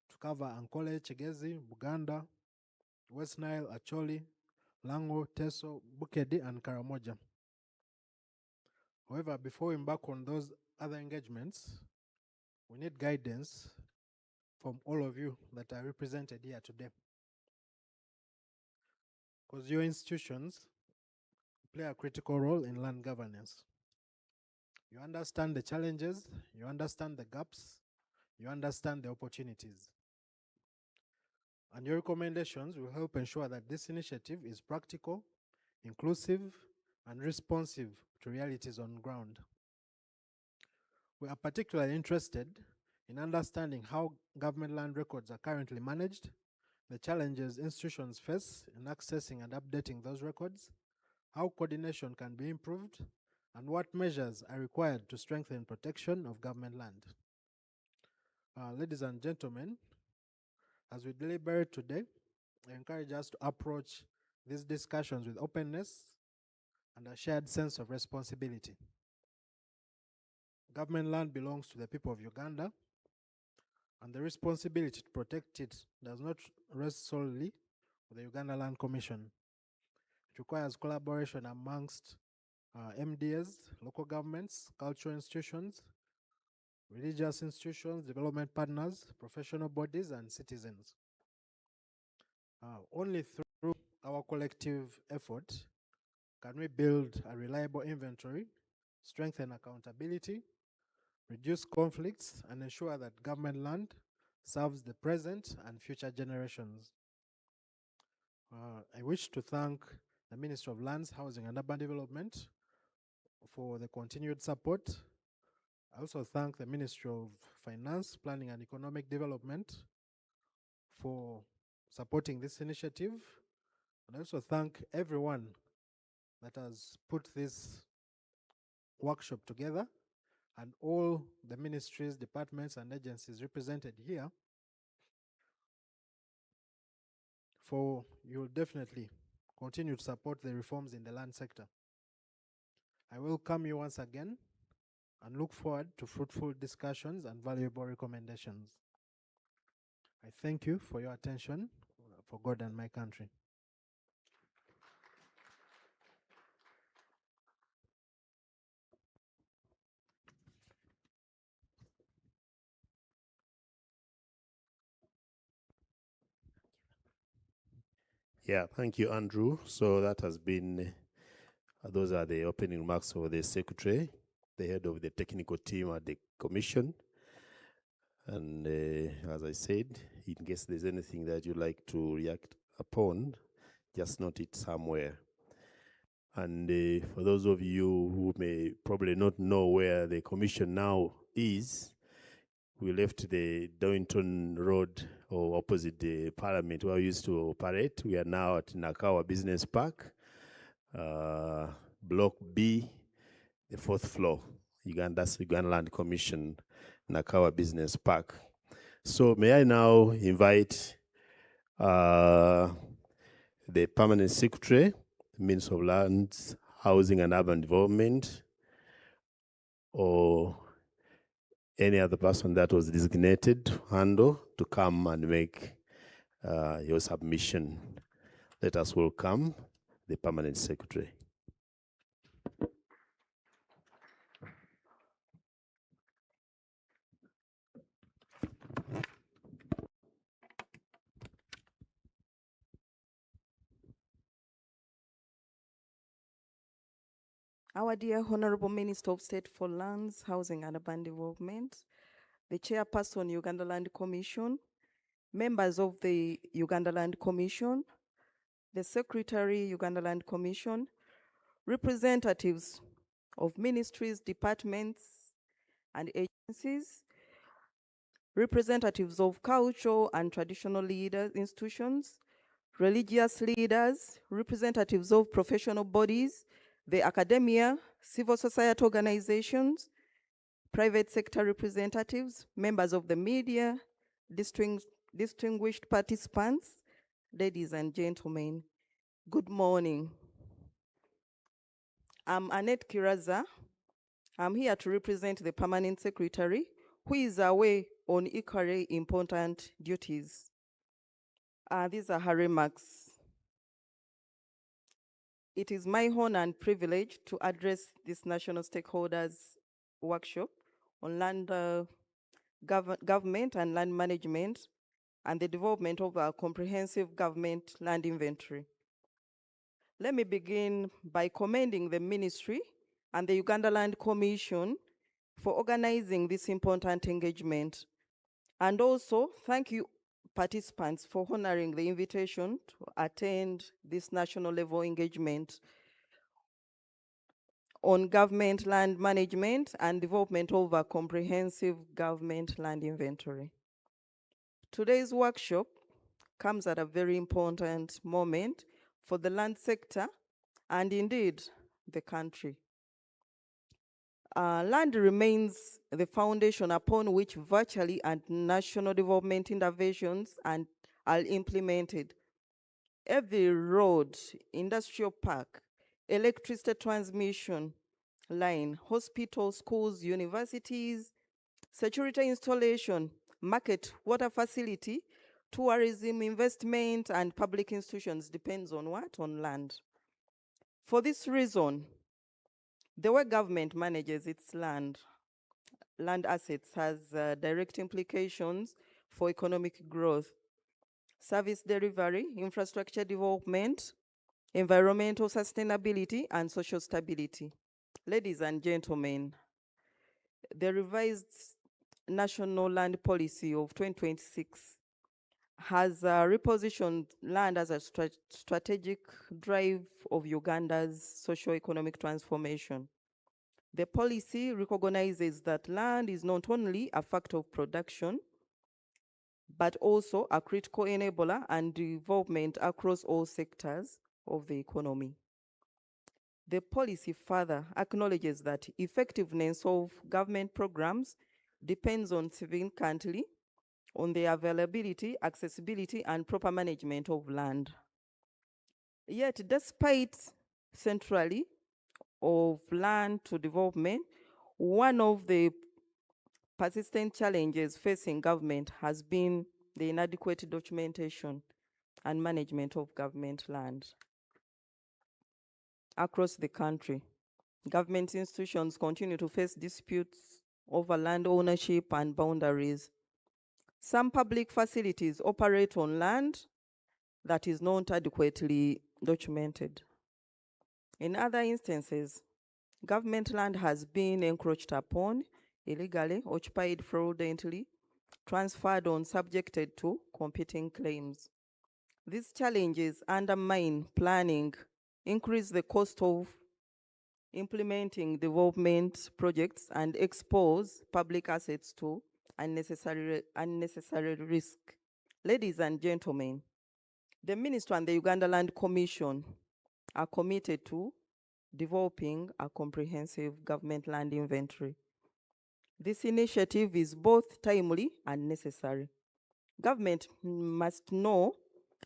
to cover Ankole, Chigezi, Buganda, West Nile, Acholi, Lango, Teso, Bukedi, and Karamoja. However, before we embark on those other engagements, we need guidance from all of you that are represented here today. Because your institutions play a critical role in land governance. You understand the challenges, you understand the gaps, you understand the opportunities. And your recommendations will help ensure that this initiative is practical, inclusive, and responsive to realities on ground. We are particularly interested in understanding how government land records are currently managed, the challenges institutions face in accessing and updating those records, how coordination can be improved, and what measures are required to strengthen protection of government land. Ladies and gentlemen, as we deliberate today, I encourage us to approach these discussions with openness and a shared sense of responsibility. Government land belongs to the people of Uganda, and the responsibility to protect it does not rest solely with the Uganda Land Commission. It requires collaboration amongst MDAs, local governments, cultural institutions, religious institutions, development partners, professional bodies, and citizens. Only through our collective effort can we build a reliable inventory, strengthen accountability, reduce conflicts, and ensure that government land serves the present and future generations. I wish to thank the Ministry of Lands, Housing and Urban Development for the continued support. I also thank the Ministry of Finance, Planning and Economic Development for supporting this initiative. And I also thank everyone that has put this workshop together and all the ministries, departments, and agencies represented here, for you will definitely continue to support the reforms in the land sector. I welcome you once again and look forward to fruitful discussions and valuable recommendations. I thank you for your attention, for God and my country. Yeah, thank you, Andrew. So that has been, those are the opening remarks of the Secretary, the head of the technical team at the Commission. And as I said, in case there's anything that you'd like to react upon, just note it somewhere. And for those of you who may probably not know where the Commission now is, we left the Downton Road or opposite the Parliament where we used to operate. We are now at Nakawa Business Park, Block B, the 4th floor, Uganda Land Commission, Nakawa Business Park. So may I now invite the Permanent Secretary, Minister of Lands, Housing and Urban Development, or any other person that was designated to handle to come and make your submission. Let us welcome the Permanent Secretary. Our dear Honorable Minister of State for Lands, Housing and Urban Development, the Chairperson, Uganda Land Commission, members of the Uganda Land Commission, the Secretary, Uganda Land Commission, representatives of ministries, departments, and agencies, representatives of cultural and traditional leaders, institutions, religious leaders, representatives of professional bodies, the academia, civil society organizations, private sector representatives, members of the media, distinguished participants, ladies and gentlemen, good morning. I'm Annette Kiraza. I'm here to represent the Permanent Secretary, who is away on equally important duties. These are her remarks. It is my honor and privilege to address this National Stakeholders Workshop on land government and land management and the development of a comprehensive government land inventory. Let me begin by commending the Ministry and the Uganda Land Commission for organizing this important engagement. And also, thank you participants for honoring the invitation to attend this national level engagement on government land management and development of a comprehensive government land inventory. Today's workshop comes at a very important moment for the land sector and indeed the country. Land remains the foundation upon which virtually and national development interventions are implemented. Every road, industrial park, electricity transmission line, hospitals, schools, universities, security installation, market, water facility, tourism, investment, and public institutions depends on what? On land. For this reason, the way government manages its land assets has direct implications for economic growth, service delivery, infrastructure development, environmental sustainability, and social stability. Ladies and gentlemen, the revised National Land Policy of 2026 has repositioned land as a strategic drive of Uganda's socio-economic transformation. The policy recognizes that land is not only a factor of production, but also a critical enabler and development across all sectors of the economy. The policy further acknowledges that effectiveness of government programs depends on significantly on the availability, accessibility, and proper management of land. Yet, despite centrally of land to development, one of the persistent challenges facing government has been the inadequate documentation and management of government land. Across the country, government institutions continue to face disputes over land ownership and boundaries. Some public facilities operate on land that is not adequately documented. In other instances, government land has been encroached upon illegally, occupied fraudulently, transferred or subjected to competing claims. These challenges undermine planning, increase the cost of implementing development projects, and expose public assets to unnecessary risk. Ladies and gentlemen, the Ministry and the Uganda Land Commission are committed to developing a comprehensive government land inventory. This initiative is both timely and necessary. Government must know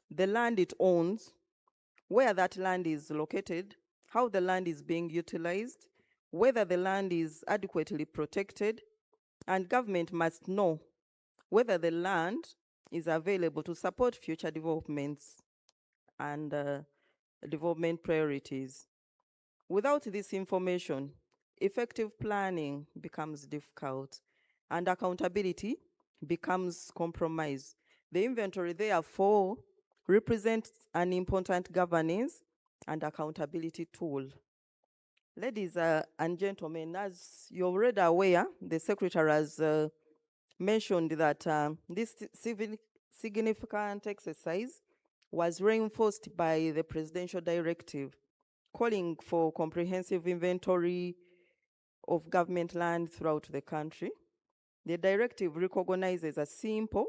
the land it owns, where that land is located, how the land is being utilized, whether the land is adequately protected, and government must know whether the land is available to support future developments and development priorities. Without this information, effective planning becomes difficult and accountability becomes compromised. The inventory, therefore, represents an important governance and accountability tool. Ladies and gentlemen, as you're already aware, the Secretary has mentioned that this significant exercise was reinforced by the presidential directive calling for comprehensive inventory of government land throughout the country. The directive recognizes a simple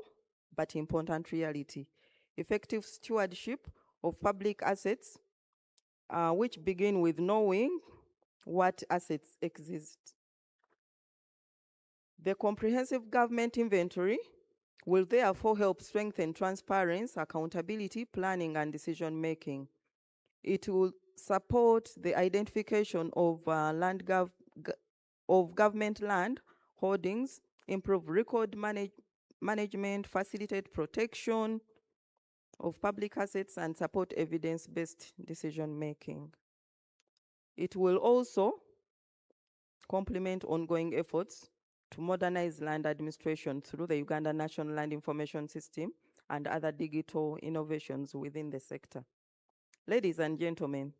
but important reality: effective stewardship of public assets, which begin with knowing what assets exist. The comprehensive government inventory will therefore help strengthen transparency, accountability, planning, and decision-making. It will support the identification of government land holdings, improve record management, facilitate protection of public assets, and support evidence-based decision-making. It will also complement ongoing efforts to modernize land administration through the Uganda National Land Information System and other digital innovations within the sector. Ladies and gentlemen,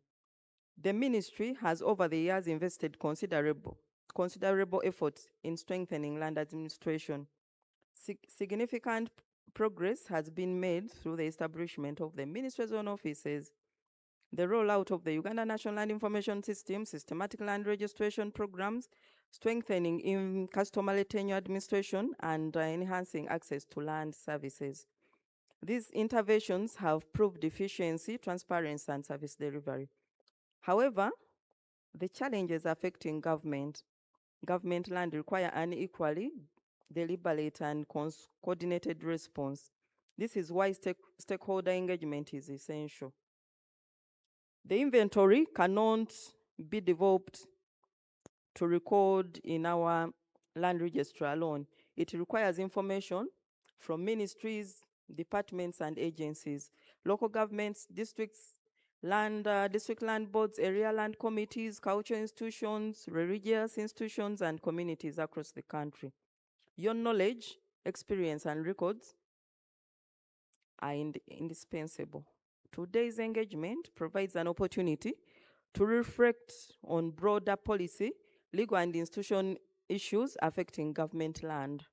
the ministry has over the years invested considerable efforts in strengthening land administration. Significant progress has been made through the establishment of the ministry's own offices, the rollout of the Uganda National Land Information System, systematic land registration programs, strengthening in customary tenure administration, and enhancing access to land services. These interventions have proved efficiency, transparency, and service delivery. However, the challenges affecting government land require an equally deliberate and coordinated response. This is why stakeholder engagement is essential. The inventory cannot be developed to record in our land register alone. It requires information from ministries, departments, and agencies, local governments, district land boards, area land committees, cultural institutions, religious institutions, and communities across the country. Your knowledge, experience, and records are indispensable. Today's engagement provides an opportunity to reflect on broader policy, legal, and institutional issues affecting government land.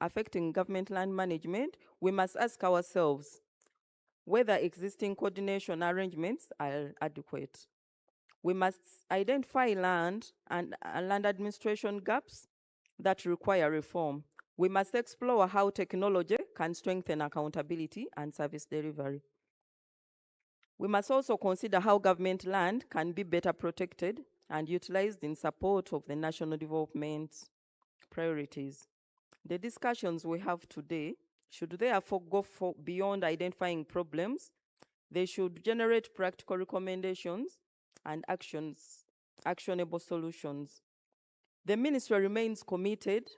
Affecting government land management, we must ask ourselves whether existing coordination arrangements are adequate. We must identify land and land administration gaps that require reform. We must explore how technology can strengthen accountability and service delivery. We must also consider how government land can be better protected and utilized in support of the national development priorities. The discussions we have today should therefore go beyond identifying problems. They should generate practical recommendations and actionable solutions. The ministry remains committed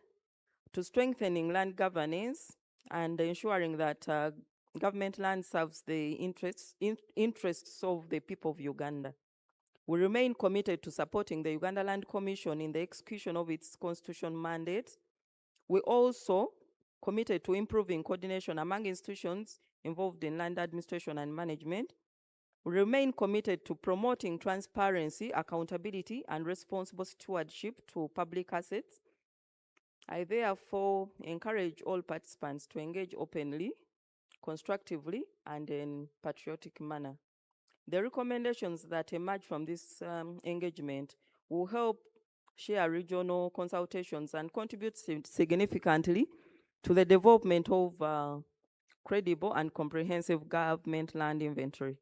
to strengthening land governance and ensuring that government land serves the interests of the people of Uganda. We remain committed to supporting the Uganda Land Commission in the execution of its constitutional mandate. We also committed to improving coordination among institutions involved in land administration and management. We remain committed to promoting transparency, accountability, and responsible stewardship to public assets. I therefore encourage all participants to engage openly, constructively, and in patriotic manner. The recommendations that emerge from this engagement will help share regional consultations and contribute significantly to the development of credible and comprehensive government land inventory.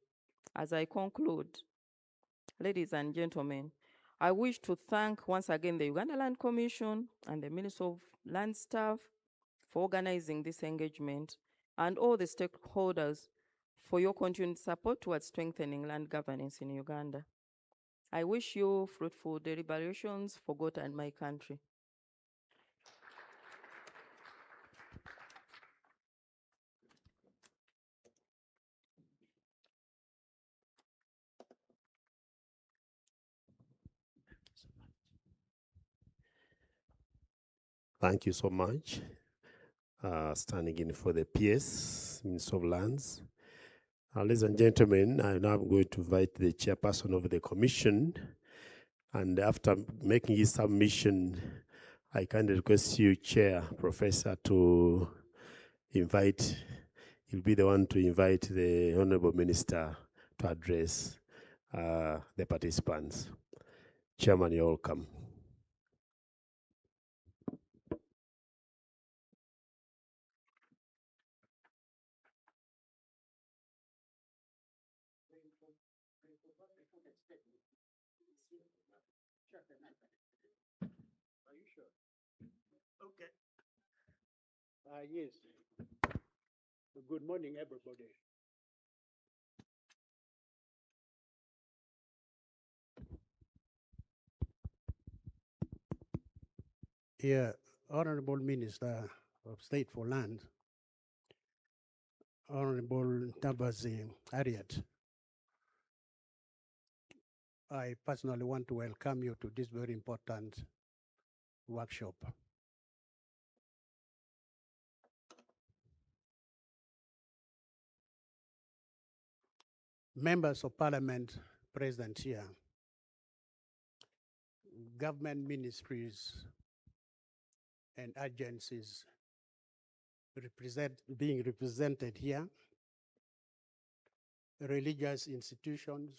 As I conclude, ladies and gentlemen, I wish to thank once again the Uganda Land Commission and the Ministry of Land Staff for organizing this engagement and all the stakeholders for your continued support towards strengthening land governance in Uganda. I wish you fruitful deliberations for God and my country. Thank you so much. Standing in for the PS, Minister of Lands. Ladies and gentlemen, I now am going to invite the chairperson of the commission. And after making his submission, I kindly request you, Chair, Professor, to invite, he'll be the one to invite the Honorable Minister to address the participants. Chairman, you're welcome. Are you sure? Okay. Yes. Good morning, everybody. Yeah, Honorable Minister of State for Land, Honorable Tabazi Harriet, I personally want to welcome you to this very important workshop. Members of Parliament present here, government ministries and agencies being represented here, religious institutions,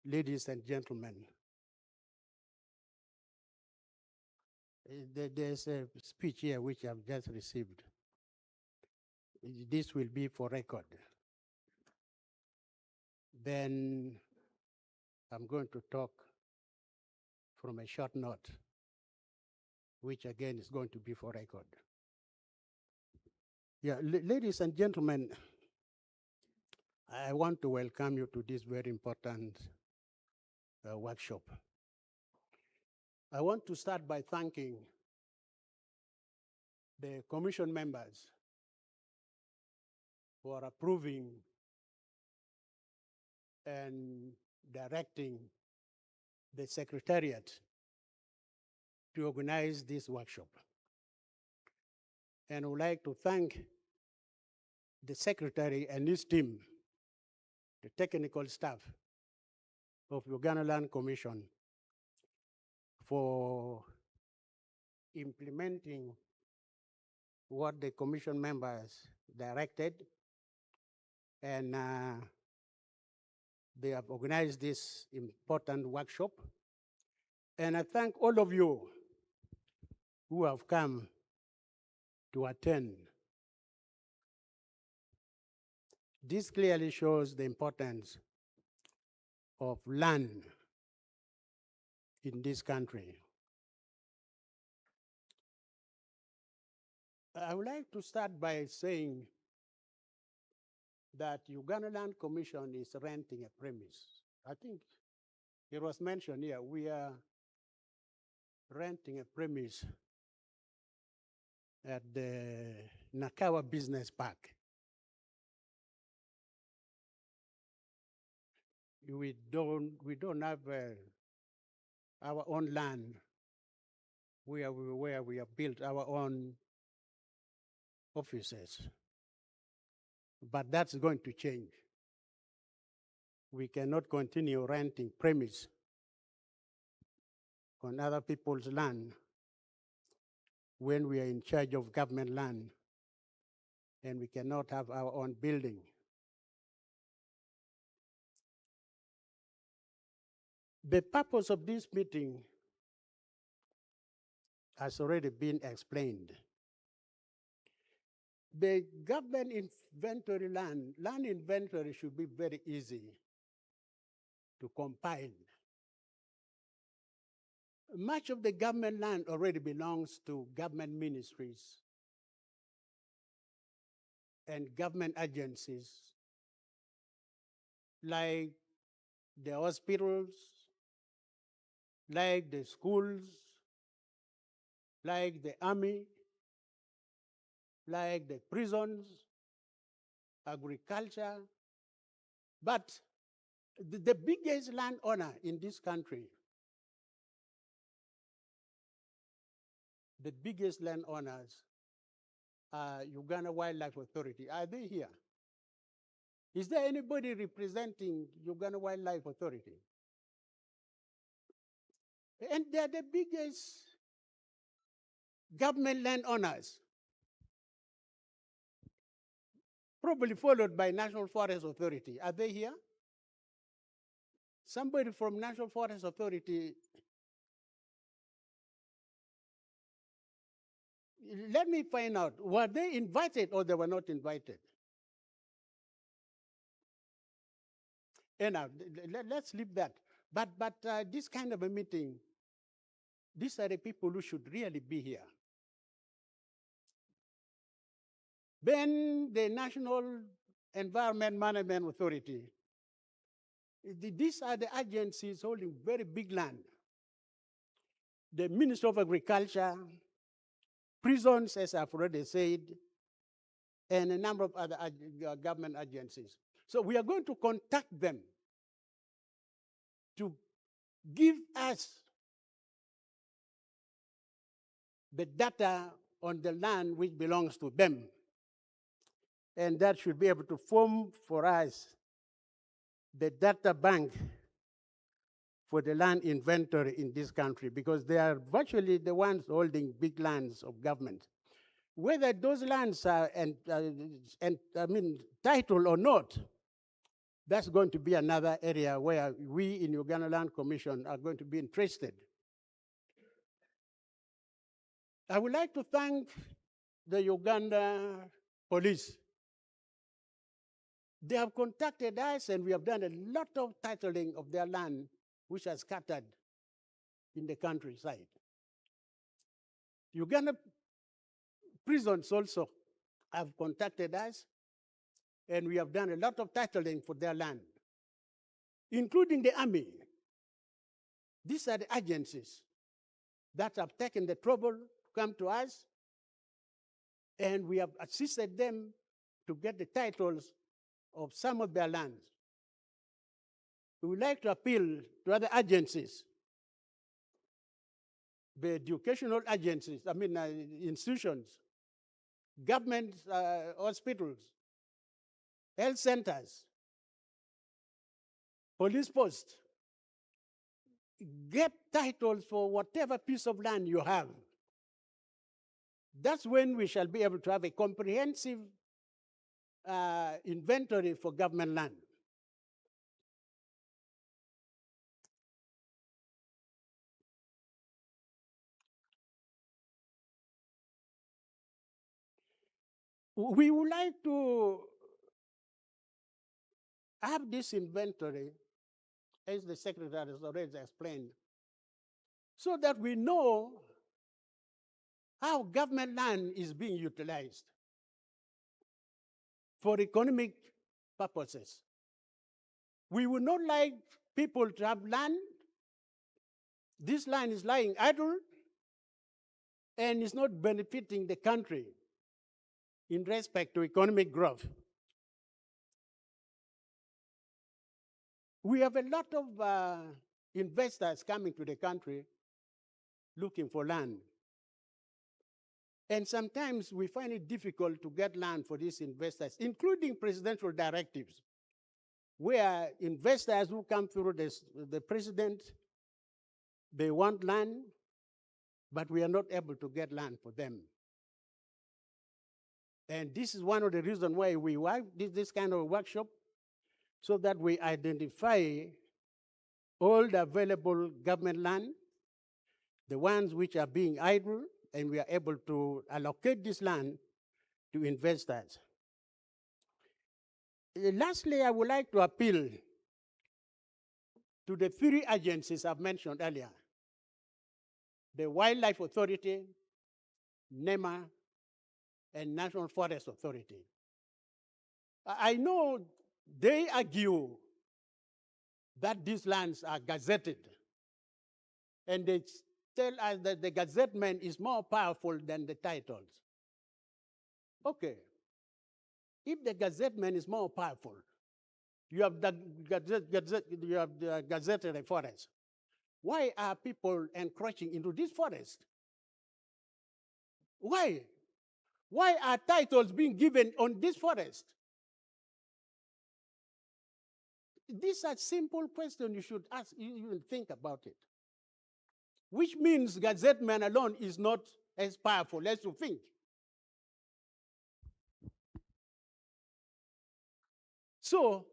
ladies and gentlemen. There's a speech here which I've just received. This will be for record. Then I'm going to talk from a short note, which again is going to be for record. Yeah, ladies and gentlemen, I want to welcome you to this very important workshop. I want to start by thanking the commission members for approving and directing the Secretariat to organize this workshop. And I would like to thank the Secretary and his team, the technical staff of Uganda Land Commission, for implementing what the commission members directed, and they have organized this important workshop. And I thank all of you who have come to attend. This clearly shows the importance of land in this country. I would like to start by saying that Uganda Land Commission is renting a premise. I think it was mentioned here, we are renting a premise at the Nakawa Business Park. We don't have our own land where we have built our own officers. But that's going to change. We cannot continue renting premise on other people's land when we are in charge of government land and we cannot have our own building. The purpose of this meeting has already been explained. The government inventory land inventory should be very easy to compile. Much of the government land already belongs to government ministries and government agencies like the hospitals, like the schools, like the army, like the prisons, agriculture. But the biggest landowner in this country, the biggest landowners are Uganda Wildlife Authority. Are they here? Is there anybody representing Uganda Wildlife Authority? And they're the biggest government landowners, probably followed by National Forest Authority. Are they here? Somebody from National Forest Authority, let me find out, were they invited or they were not invited? Enough, let's leave that. But this kind of a meeting, these are the people who should really be here. Then the National Environment Management Authority. These are the agencies holding very big land. The Ministry of Agriculture, prisons, as I've already said, and a number of other government agencies. So we are going to contact them to give us the data on the land which belongs to them. And that should be able to form for us the data bank for the land inventory in this country, because they are virtually the ones holding big lands of government. Whether those lands are titled or not, that's going to be another area where we in Uganda Land Commission are going to be interested. I would like to thank the Uganda police. They have contacted us and we have done a lot of titling of their land which are scattered in the countryside. Uganda prisons also have contacted us and we have done a lot of titling for their land, including the army. These are the agencies that have taken the trouble to come to us, and we have assisted them to get the titles of some of their lands. We would like to appeal to other agencies, the educational agencies, institutions, government hospitals, health centers, police posts. Get titles for whatever piece of land you have. That's when we shall be able to have a comprehensive inventory for government land. We would like to have this inventory, as the secretary has already explained, so that we know how government land is being utilized for economic purposes. We would not like people to have land. This land is lying idle and is not benefiting the country in respect to economic growth. We have a lot of investors coming to the country looking for land. And sometimes we find it difficult to get land for these investors, including presidential directives, where investors who come through the president, they want land, but we are not able to get land for them. And this is one of the reasons why we have this kind of workshop, so that we identify all the available government land, the ones which are being idle, and we are able to allocate this land to investors. Lastly, I would like to appeal to the three agencies I've mentioned earlier: the Wildlife Authority, NEMA, and National Forest Authority. I know they argue that these lands are gazetted, and they tell us that the gazettement is more powerful than the titles. Okay, if the gazettement is more powerful, you have gazetted a forest. Why are people encroaching into this forest? Why? Why are titles being given on this forest? These are simple questions you should ask, you think about it. Which means gazettement alone is not as powerful as you think. So,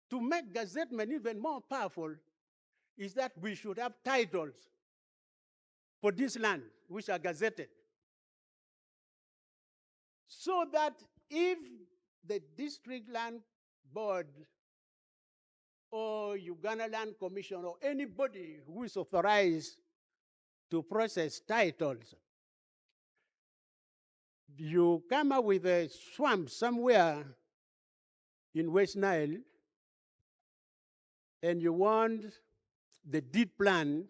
to make gazettement even more powerful is that we should have titles for this land which are gazetted, so that if the district land board or Uganda Land Commission or anybody who is authorized to process titles, you come up with a swamp somewhere in West Nile and you want the deed plan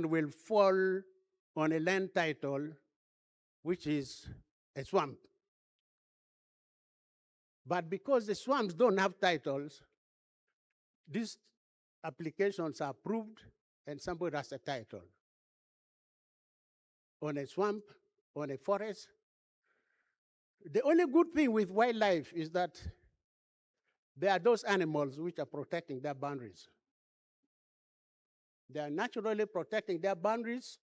will fall on a land title which is a swamp. But because the swamps don't have titles, these applications are approved and somebody has a title on a swamp, on a forest. The only good thing with wildlife is that there are those animals which are protecting their boundaries. They are naturally protecting their boundaries,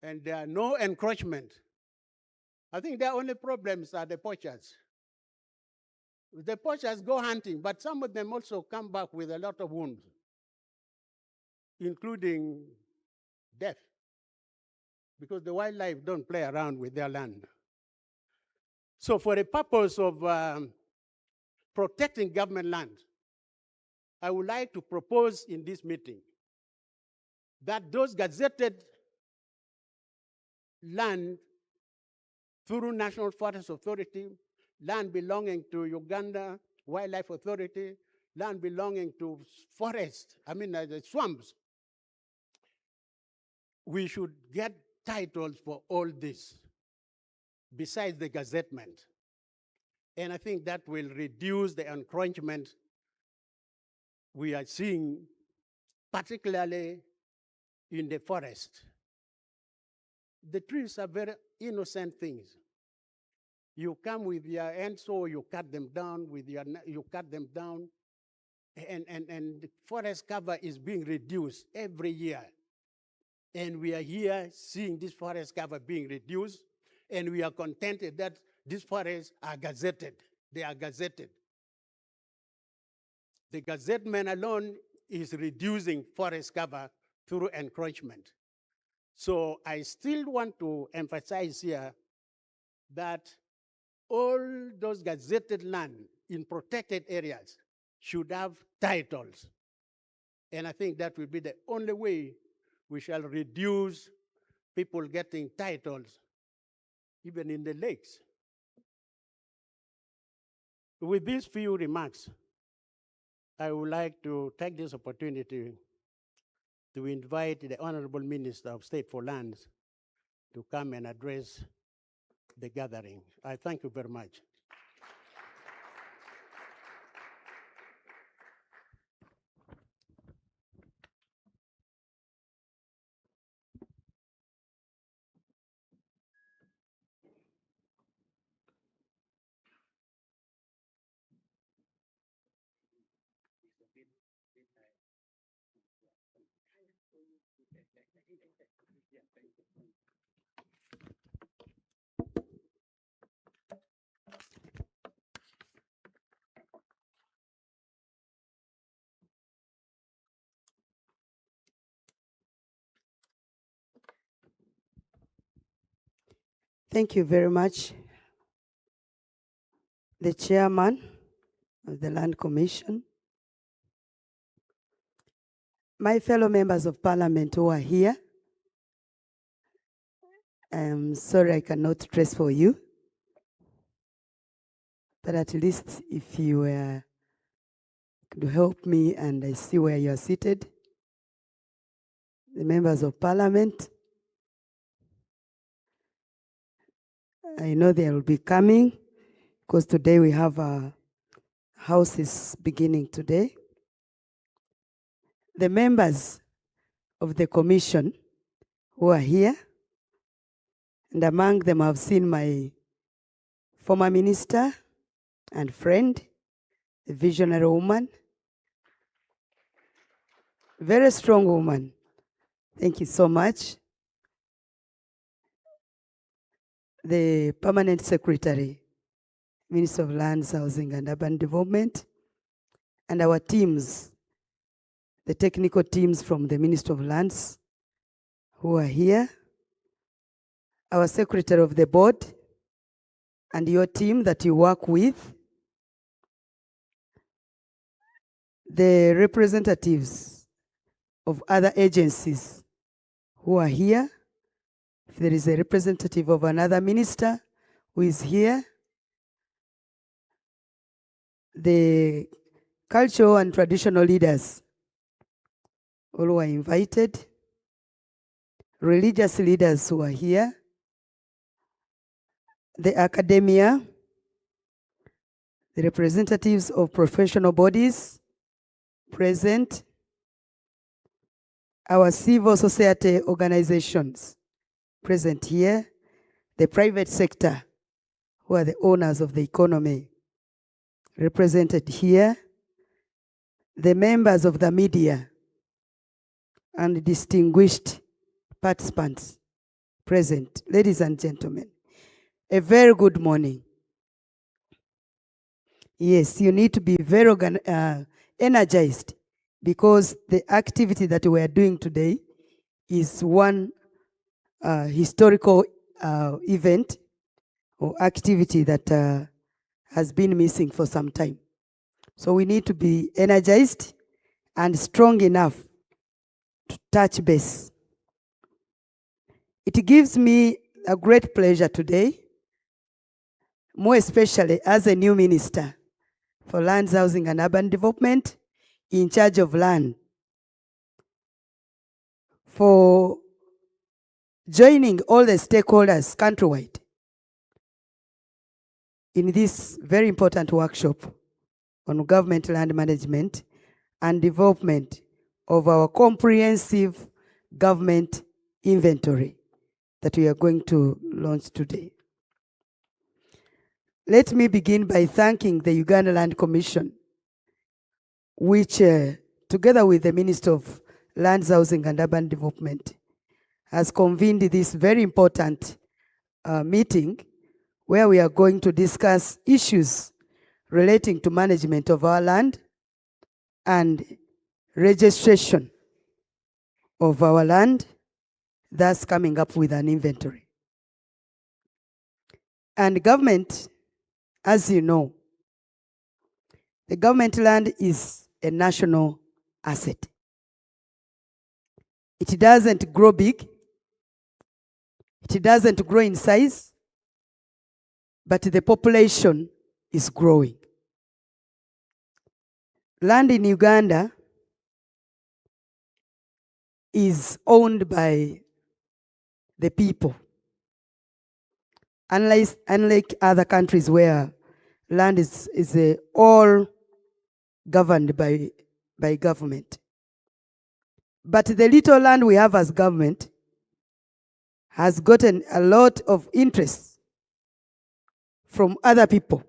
and there are no encroachment. I think their only problems are the poachers. The poachers go hunting, but some of them also come back with a lot of wounds, including death, because the wildlife don't play around with their land. So for the purpose of protecting government land, I would like to propose in this meeting that those gazetted land through National Forest Authority, land belonging to Uganda Wildlife Authority, land belonging to the swamps, we should get titles for all this, besides the gazettement. And I think that will reduce the encroachment we are seeing, particularly in the forest. The trees are very innocent things. You come with your handsaw, you cut them down, and the forest cover is being reduced every year. And we are here seeing this forest cover being reduced, and we are contented that these forests are gazetted. They are gazetted. The gazettement alone is reducing forest cover through encroachment. So I still want to emphasize here that all those gazetted land in protected areas should have titles. And I think that will be the only way we shall reduce people getting titles, even in the lakes. With these few remarks, I would like to take this opportunity to invite the Honorable Minister of State for Lands to come and address the gathering. I thank you very much. Thank you very much, the chairman of the Land Commission, my fellow members of parliament who are here. I'm sorry I cannot trace for you, but at least if you could help me and I see where you are seated. The members of parliament, I know they will be coming because today we have a house is beginning today. The members of the commission who are here, and among them I've seen my former minister and friend, a visionary woman, very strong woman. Thank you so much. The permanent secretary, Minister of Lands, Housing and Urban Development, and our teams, the technical teams from the Ministry of Lands who are here, our secretary of the board, and your team that you work with, the representatives of other agencies who are here. If there is a representative of another minister who is here, the cultural and traditional leaders all who are invited, religious leaders who are here, the academia, the representatives of professional bodies present, our civil society organizations present here, the private sector, who are the owners of the economy, represented here, the members of the media, and distinguished participants present. Ladies and gentlemen, a very good morning. Yes, you need to be very energized because the activity that we are doing today is one historical event or activity that has been missing for some time. So we need to be energized and strong enough to touch base. It gives me a great pleasure today, more especially as a new minister for Lands, Housing and Urban Development in charge of land, for joining all the stakeholders countrywide in this very important workshop on government land management and development of our comprehensive government inventory that we are going to launch today. Let me begin by thanking the Uganda Land Commission, which together with the Minister of Lands, Housing and Urban Development has convened this very important meeting where we are going to discuss issues relating to management of our land and registration of our land, thus coming up with an inventory. And government, as you know, the government land is a national asset. It doesn't grow big, it doesn't grow in size, but the population is growing. Land in Uganda is owned by the people. Unlike other countries where land is all governed by government. But the little land we have as government has gotten a lot of interest from other people.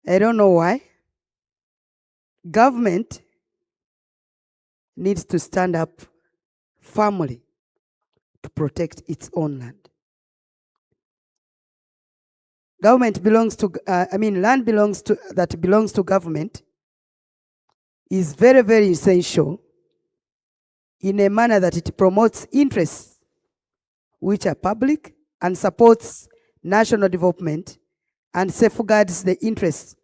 I don't know why. Government needs to stand up firmly to protect its own land. Government belongs to, land that belongs to government is very, very essential in a manner that it promotes interests which are public and supports national development and safeguards the interests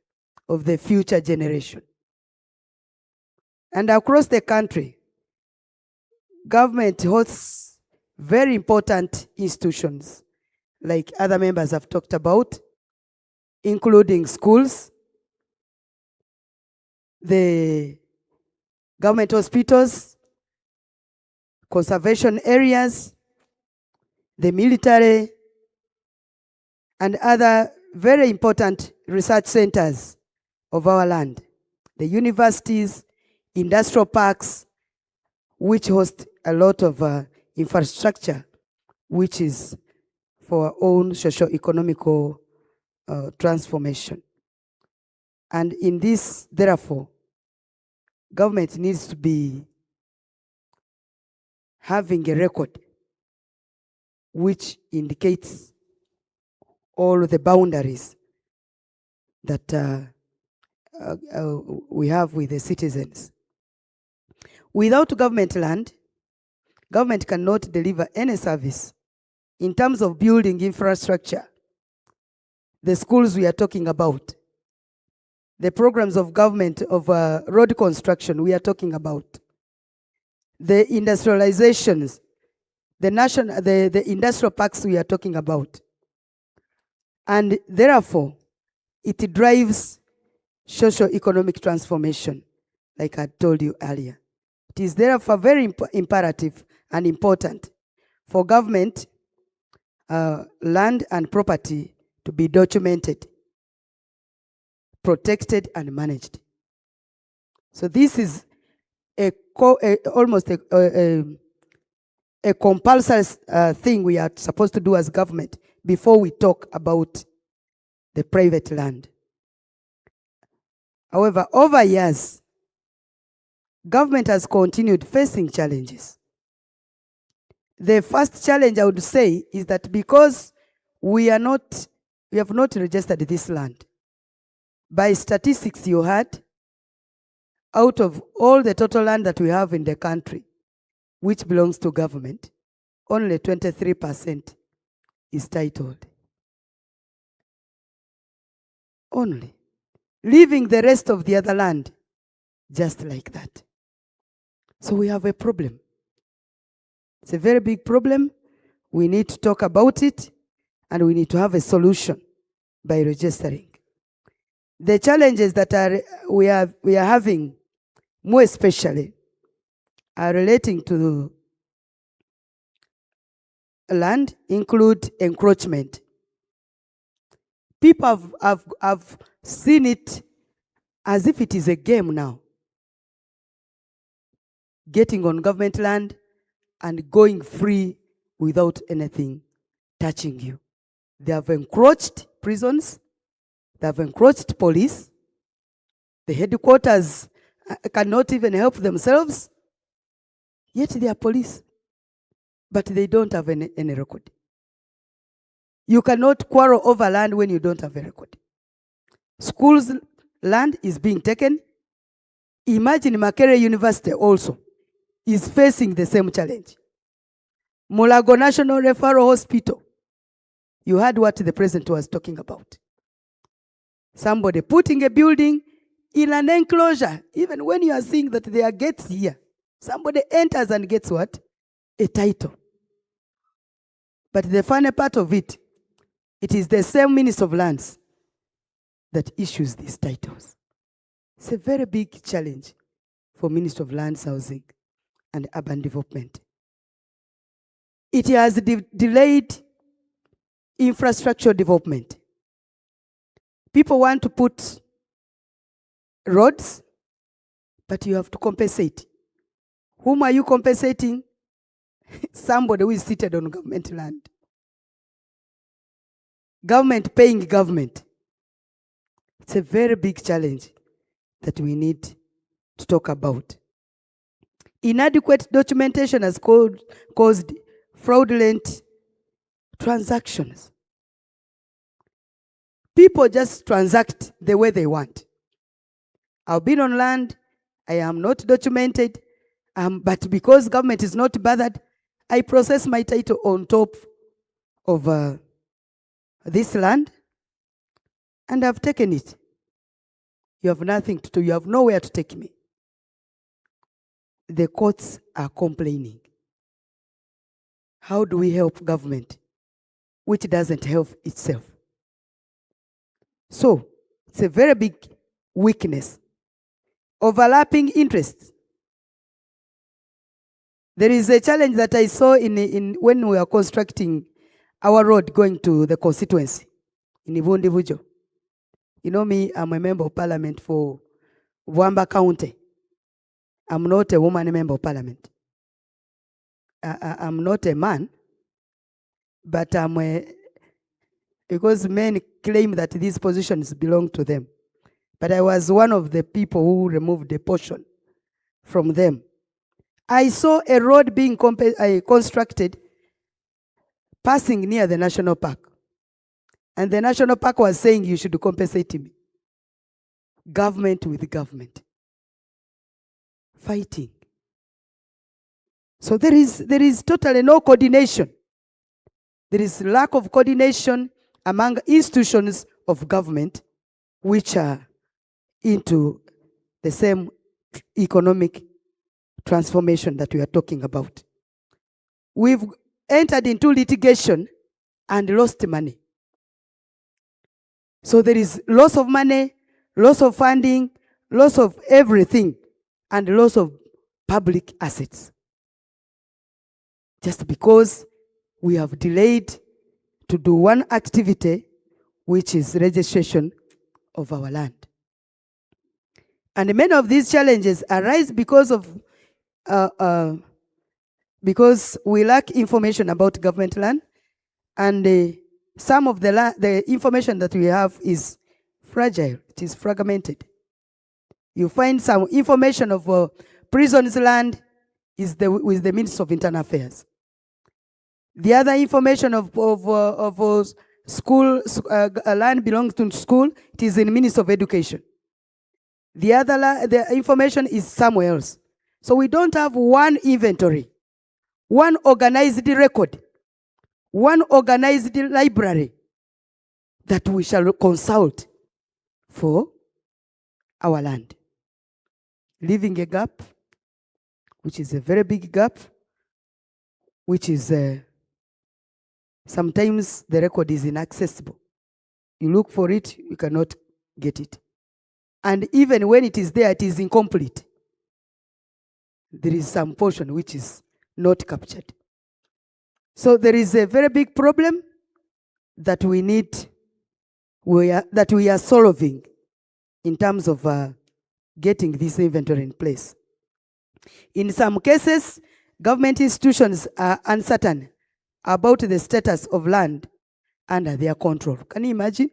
of the future generation. And across the country, government hosts very important institutions, like other members have talked about, including schools, the government hospitals, conservation areas, the military, and other very important research centers of our land, the universities, industrial parks, which host a lot of infrastructure, which is for our own socio-economical transformation. And in this, therefore, government needs to be having a record which indicates all the boundaries that we have with the citizens. Without government land, government cannot deliver any service in terms of building infrastructure. The schools we are talking about, the programs of government of road construction we are talking about, the industrializations, the industrial parks we are talking about. And therefore, it drives socio-economic transformation, like I told you earlier. It is therefore very imperative and important for government land and property to be documented, protected, and managed. So this is almost a compulsory thing we are supposed to do as government before we talk about the private land. However, over years, government has continued facing challenges. The first challenge I would say is that because we have not registered this land. By statistics you had, out of all the total land that we have in the country, which belongs to government, only 23% is titled. Only. Leaving the rest of the other land just like that. So we have a problem. It's a very big problem. We need to talk about it, and we need to have a solution by registering. The challenges that we are having, more especially, are relating to land, include encroachment. People have seen it as if it is a game now. Getting on government land and going free without anything touching you. They have encroached prisons. They have encroached police. The headquarters cannot even help themselves. Yet they are police. But they don't have any record. You cannot quarrel over land when you don't have a record. Schools' land is being taken. Imagine Makerere University also is facing the same challenge. Mulago National Referral Hospital. You heard what the president was talking about. Somebody putting a building in an enclosure, even when you are seeing that there are gates here. Somebody enters and gets what? A title. But the funny part of it, it is the same Minister of Lands that issues these titles. It's a very big challenge for Minister of Lands, Housing, and Urban Development. It has delayed infrastructure development. People want to put roads, but you have to compensate. Whom are you compensating? Somebody who is seated on government land. Government paying government. It's a very big challenge that we need to talk about. Inadequate documentation has caused fraudulent transactions. People just transact the way they want. I've been on land, I am not documented, but because government is not bothered, I process my title on top of this land, and I've taken it. You have nothing to do, you have nowhere to take me. The courts are complaining. How do we help government, which doesn't help itself? So, it's a very big weakness. Overlapping interests. There is a challenge that I saw in when we were constructing our road going to the constituency in Ivundivujo. You know me, I'm a member of parliament for Wamba County. I'm not a woman member of parliament. I'm not a man, but because men claim that these positions belong to them. But I was one of the people who removed a portion from them. I saw a road being constructed passing near the national park. And the national park was saying you should compensate me. Government with government. Fighting. So there is totally no coordination. There is lack of coordination among institutions of government which are into the same economic transformation that we are talking about. We've entered into litigation and lost money. So there is loss of money, loss of funding, loss of everything, and loss of public assets. Just because we have delayed to do one activity, which is registration of our land. And many of these challenges arise because we lack information about government land, and some of the information that we have is fragile, it is fragmented. You find some information of prisons land is with the Ministry of Internal Affairs. The other information of school land belongs to school, it is in the Ministry of Education. The information is somewhere else. So we don't have one inventory, one organized record, one organized library that we shall consult for our land. Leaving a gap, which is a very big gap, which is sometimes the record is inaccessible. You look for it, you cannot get it. And even when it is there, it is incomplete. There is some portion which is not captured. So there is a very big problem that we are solving in terms of getting this inventory in place. In some cases, government institutions are uncertain about the status of land under their control. Can you imagine?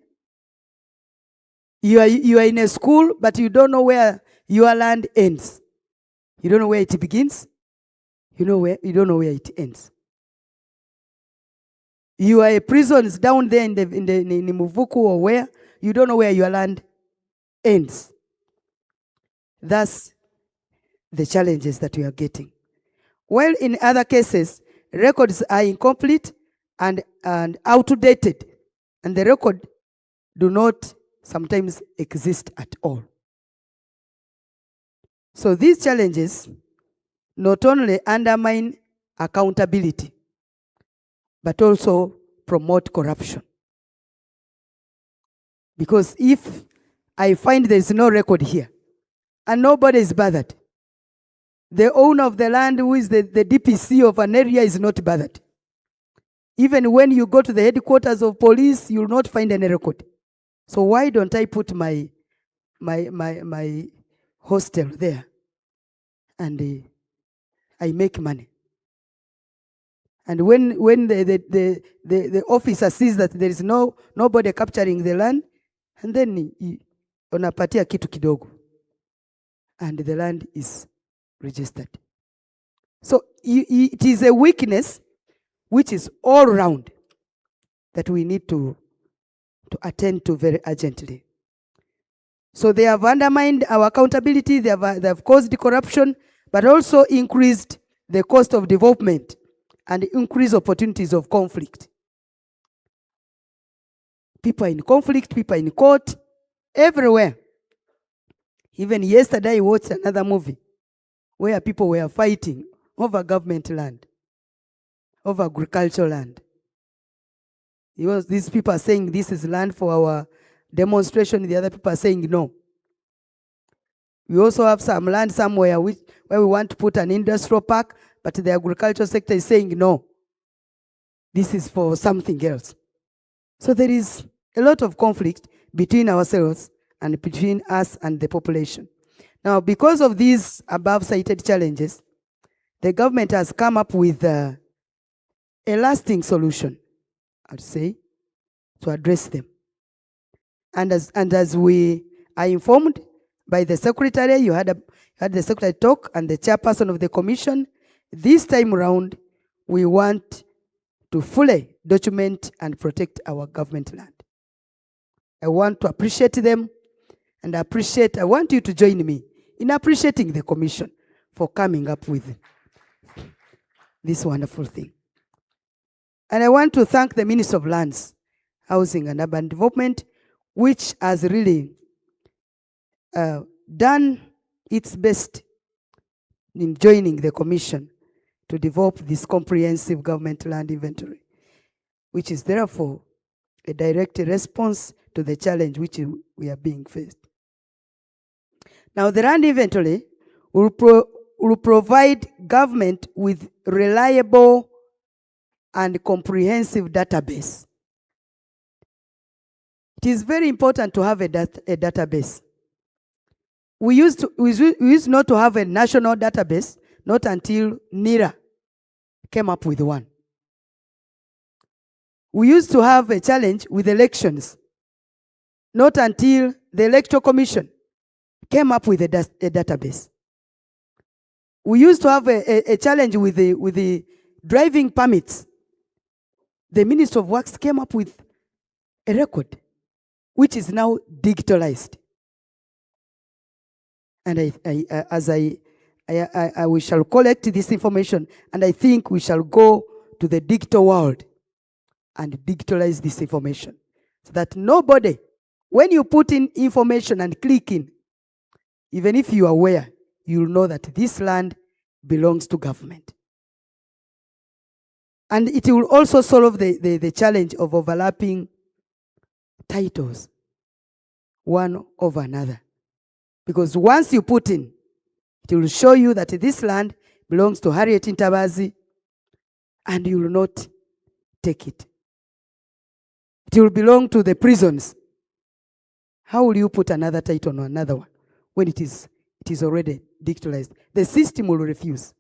You are in a school, but you don't know where your land ends. You don't know where it begins. You don't know where it ends. You are a prisons down there in Muvuku or where, you don't know where your land ends. That's the challenges that we are getting. While in other cases, records are incomplete and outdated, and the record do not sometimes exist at all. So these challenges not only undermine accountability, but also promote corruption. Because if I find there is no record here, and nobody is bothered, the owner of the land, who is the DPC of an area, is not bothered. Even when you go to the headquarters of police, you will not find any record. So why don't I put my hostel there and I make money? And when the officer sees that there is nobody capturing the land, and then unapatia kitu kidogo, and the land is registered. So it is a weakness which is all round that we need to attend to very urgently. So they have undermined our accountability, they have caused corruption, but also increased the cost of development and increased opportunities of conflict. People are in conflict, people are in court, everywhere. Even yesterday I watched another movie where people were fighting over government land, over agricultural land. These people are saying this is land for our demonstration, the other people are saying no. We also have some land somewhere where we want to put an industrial park, but the agricultural sector is saying no. This is for something else. So there is a lot of conflict between ourselves and between us and the population. Now, because of these above cited challenges, the government has come up with a lasting solution, I'd say, to address them. And as we are informed by the secretary, you had the secretary talk and the chairperson of the commission. This time around, we want to fully document and protect our government land. I want to appreciate them, and I want you to join me in appreciating the commission for coming up with this wonderful thing. And I want to thank the Minister of Lands, Housing and Urban Development, which has really done its best in joining the commission to develop this comprehensive government land inventory, which is therefore a direct response to the challenge which we are being faced. Now, the land inventory will provide government with reliable and comprehensive database. It is very important to have a database. We used not to have a national database, not until NIRA came up with one. We used to have a challenge with elections, not until the Electoral Commission came up with a database. We used to have a challenge with the driving permits. The Ministry of Works came up with a record, which is now digitalized. And we shall collect this information, and I think we shall go to the digital world and digitalize this information, so that nobody, when you put in information and click in, even if you are aware, you'll know that this land belongs to government. And it will also solve the challenge of overlapping titles, one over another. Because once you put in, it will show you that this land belongs to Harriet Intabazi, and you will not take it. It will belong to the prisons. How will you put another title on another one when it is already digitalized? The system will refuse.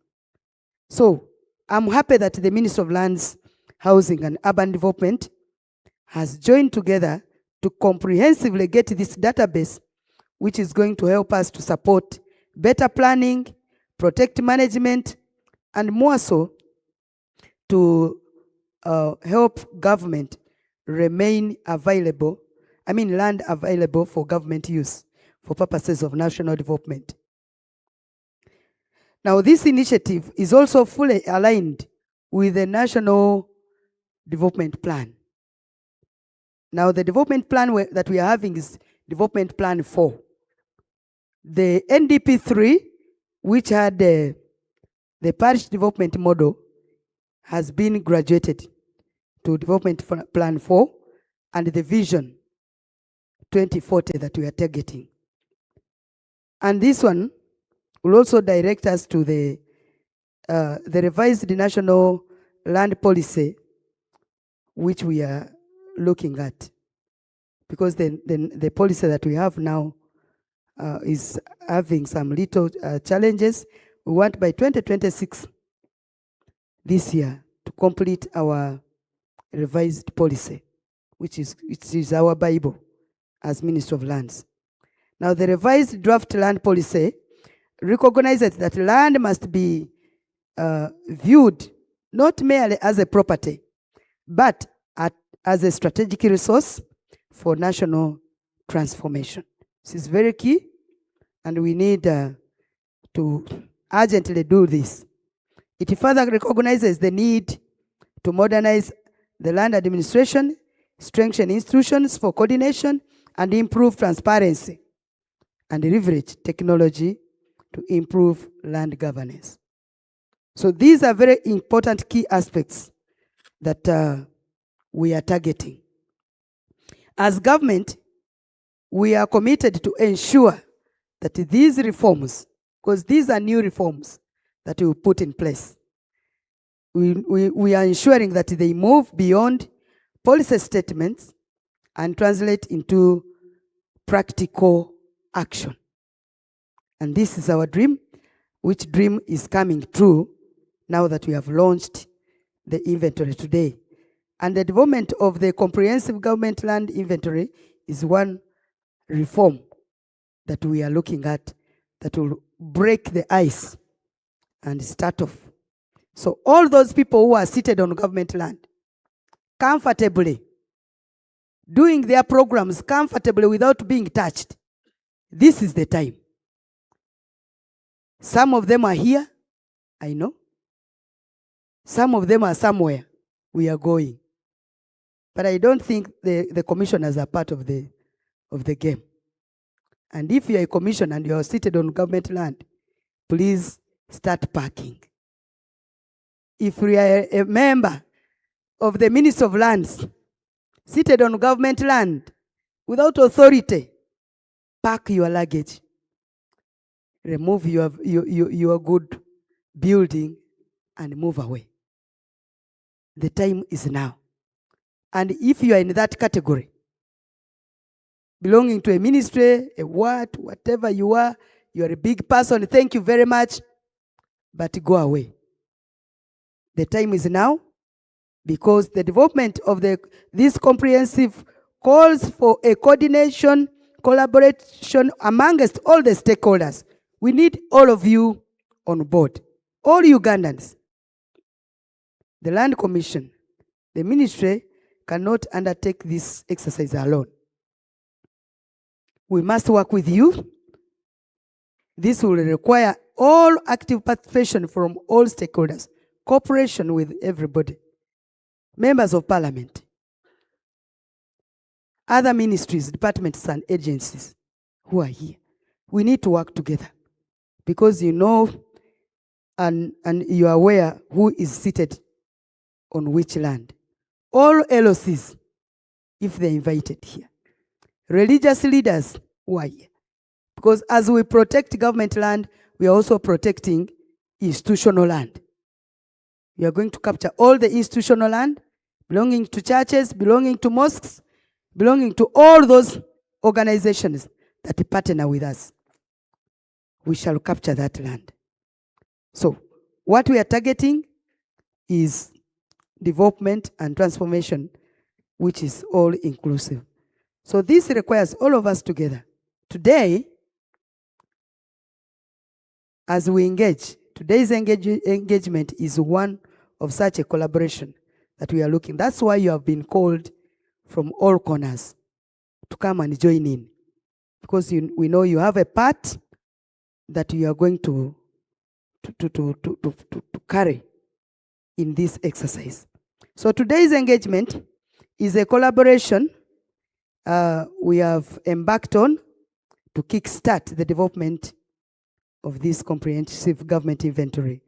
So I'm happy that the Ministry of Lands, Housing and Urban Development has joined together to comprehensively get this database, which is going to help us to support better planning, protect management, and more so to help government remain available, land available for government use for purposes of national development. Now, this initiative is also fully aligned with the National Development Plan. Now, the development plan that we are having is Development Plan 4. The NDP 3, which had the parish development model, has been graduated to Development Plan 4 and the Vision 2040 that we are targeting. And this one will also direct us to the revised national land policy, which we are looking at. Because the policy that we have now is having some little challenges. We want by 2026, this year, to complete our revised policy, which is our Bible as Minister of Lands. Now, the revised draft land policy recognizes that land must be viewed not merely as a property, but as a strategic resource for national transformation. This is very key, and we need to urgently do this. It further recognizes the need to modernize the land administration, strengthen institutions for coordination, and improve transparency, and leverage technology to improve land governance. So these are very important key aspects that we are targeting. As government, we are committed to ensure that these reforms, because these are new reforms that we put in place, we are ensuring that they move beyond policy statements and translate into practical action. And this is our dream, which dream is coming true now that we have launched the inventory today. And the development of the comprehensive government land inventory is one reform that we are looking at that will break the ice and start off. So all those people who are seated on government land, comfortably, doing their programs comfortably without being touched, this is the time. Some of them are here, I know. Some of them are somewhere we are going. But I don't think the commissioners are part of the game. And if you are a commissioner and you are seated on government land, please start packing. If we are a member of the Ministry of Lands, seated on government land, without authority, pack your luggage. Remove your good building and move away. The time is now. And if you are in that category, belonging to a ministry, a whatever you are a big person, thank you very much, but go away. The time is now, because the development of this comprehensive calls for a coordination, collaboration amongst all the stakeholders. We need all of you on board, all Ugandans. The Land Commission, the ministry cannot undertake this exercise alone. We must work with you. This will require all active participation from all stakeholders, cooperation with everybody, members of parliament, other ministries, departments, and agencies who are here. We need to work together, because you know and you are aware who is seated on which land. All LOCs, if they're invited here. Religious leaders who are here. Because as we protect government land, we are also protecting institutional land. We are going to capture all the institutional land belonging to churches, belonging to mosques, belonging to all those organizations that partner with us. We shall capture that land. So what we are targeting is development and transformation, which is all inclusive. So this requires all of us together. Today, as we engage, today's engagement is one of such a collaboration that we are looking. That's why you have been called from all corners to come and join in. Because we know you have a part that you are going to carry in this exercise. So today's engagement is a collaboration we have embarked on to kickstart the development of this comprehensive government inventory.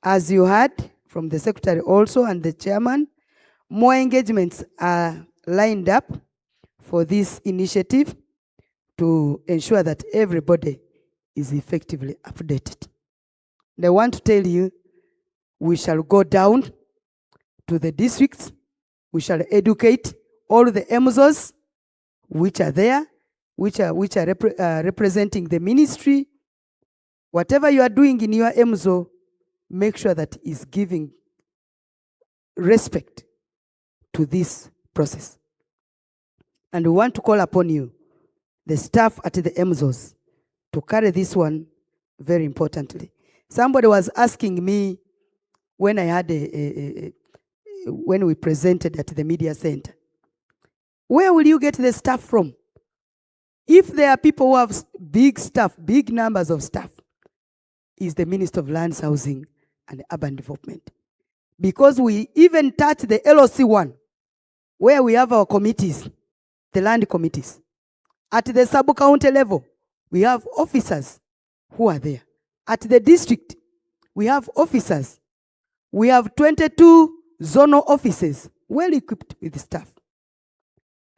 As you heard from the secretary also and the chairman, more engagements are lined up for this initiative to ensure that everybody is effectively updated. And I want to tell you, we shall go down to the districts, we shall educate all the MZOs which are there, which are representing the ministry. Whatever you are doing in your MZO, make sure that is giving respect to this process. And we want to call upon you, the staff at the MZOs, to carry this one very importantly. Somebody was asking me when I had when we presented at the media center. Where will you get the staff from? If there are people who have big staff, big numbers of staff, is the Minister of Lands, Housing and Urban Development. Because we even touch the LOC1, where we have our committees, the land committees. At the sub-county level, we have officers who are there. At the district, we have officers. We have 22 zonal offices, well equipped with staff.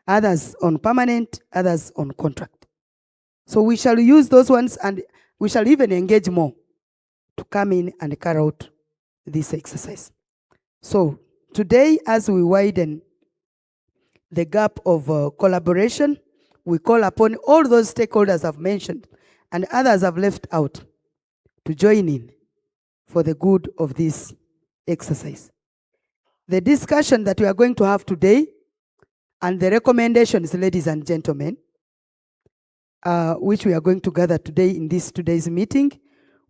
Others on permanent, others on contract. So we shall use those ones, and we shall even engage more to come in and carry out this exercise. So today, as we widen the gap of collaboration, we call upon all those stakeholders I've mentioned and others I've left out to join in for the good of this exercise. The discussion that we are going to have today and the recommendations, ladies and gentlemen, which we are going to gather today in today's meeting,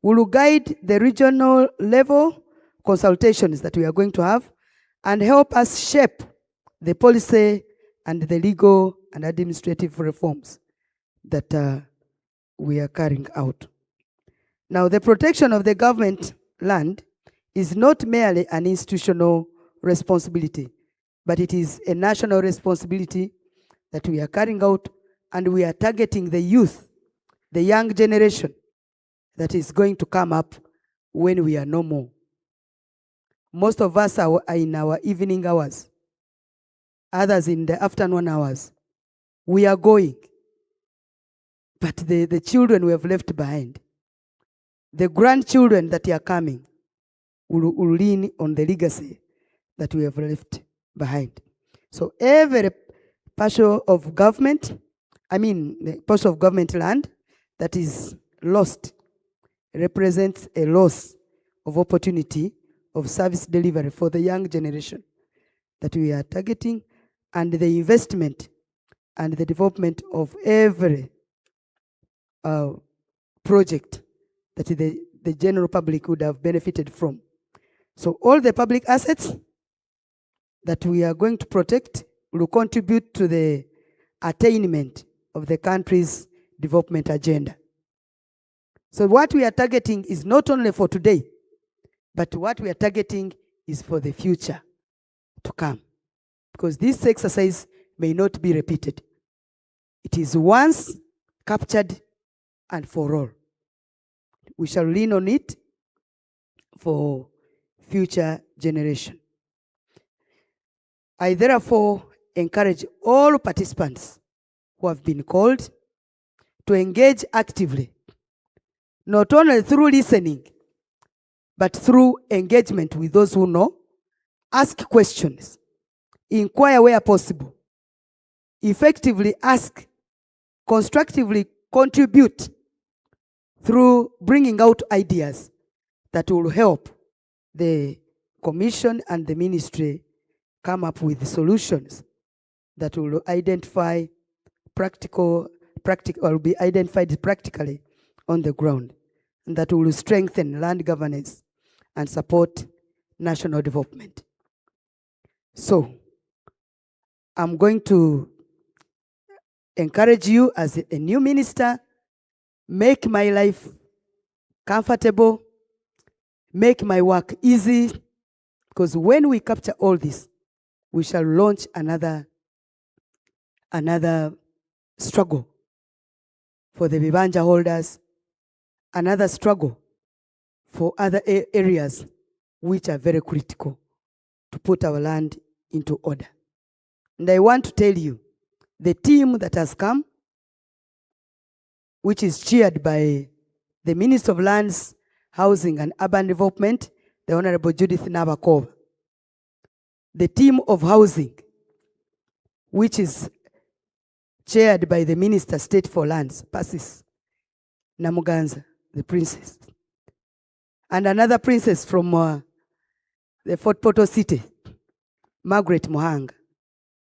will guide the regional level consultations that we are going to have and help us shape the policy and the legal and administrative reforms that we are carrying out. Now, the protection of the government land is not merely an institutional responsibility, but it is a national responsibility that we are carrying out, and we are targeting the youth, the young generation that is going to come up when we are no more. Most of us are in our evening hours, others in the afternoon hours. We are going, but the children we have left behind, the grandchildren that are coming, will lean on the legacy that we have left behind. So every parcel of government, the parcel of government land that is lost represents a loss of opportunity of service delivery for the young generation that we are targeting, and the investment and the development of every project that the general public would have benefited from. So all the public assets that we are going to protect will contribute to the attainment of the country's development agenda. So what we are targeting is not only for today, but what we are targeting is for the future to come. Because this exercise may not be repeated. It is once captured and for all. We shall lean on it for future generation. I therefore encourage all participants who have been called to engage actively, not only through listening, but through engagement with those who know, ask questions, inquire where possible, effectively ask, constructively contribute through bringing out ideas that will help the commission and the ministry come up with solutions that will identify will be identified practically on the ground, and that will strengthen land governance and support national development. So, I'm going to encourage you as a new minister, make my life comfortable, make my work easy, because when we capture all this, we shall launch another struggle for the Vibanja holders, another struggle for other areas which are very critical to put our land into order. And I want to tell you, the team that has come, which is chaired by the Minister of Lands, Housing and Urban Development, the Honorable Judith Nabakov, the team of housing, which is chaired by the Minister State for Lands, Persis Namuganza, the princess, and another princess from the Fort Portal City, Margaret Mohanga,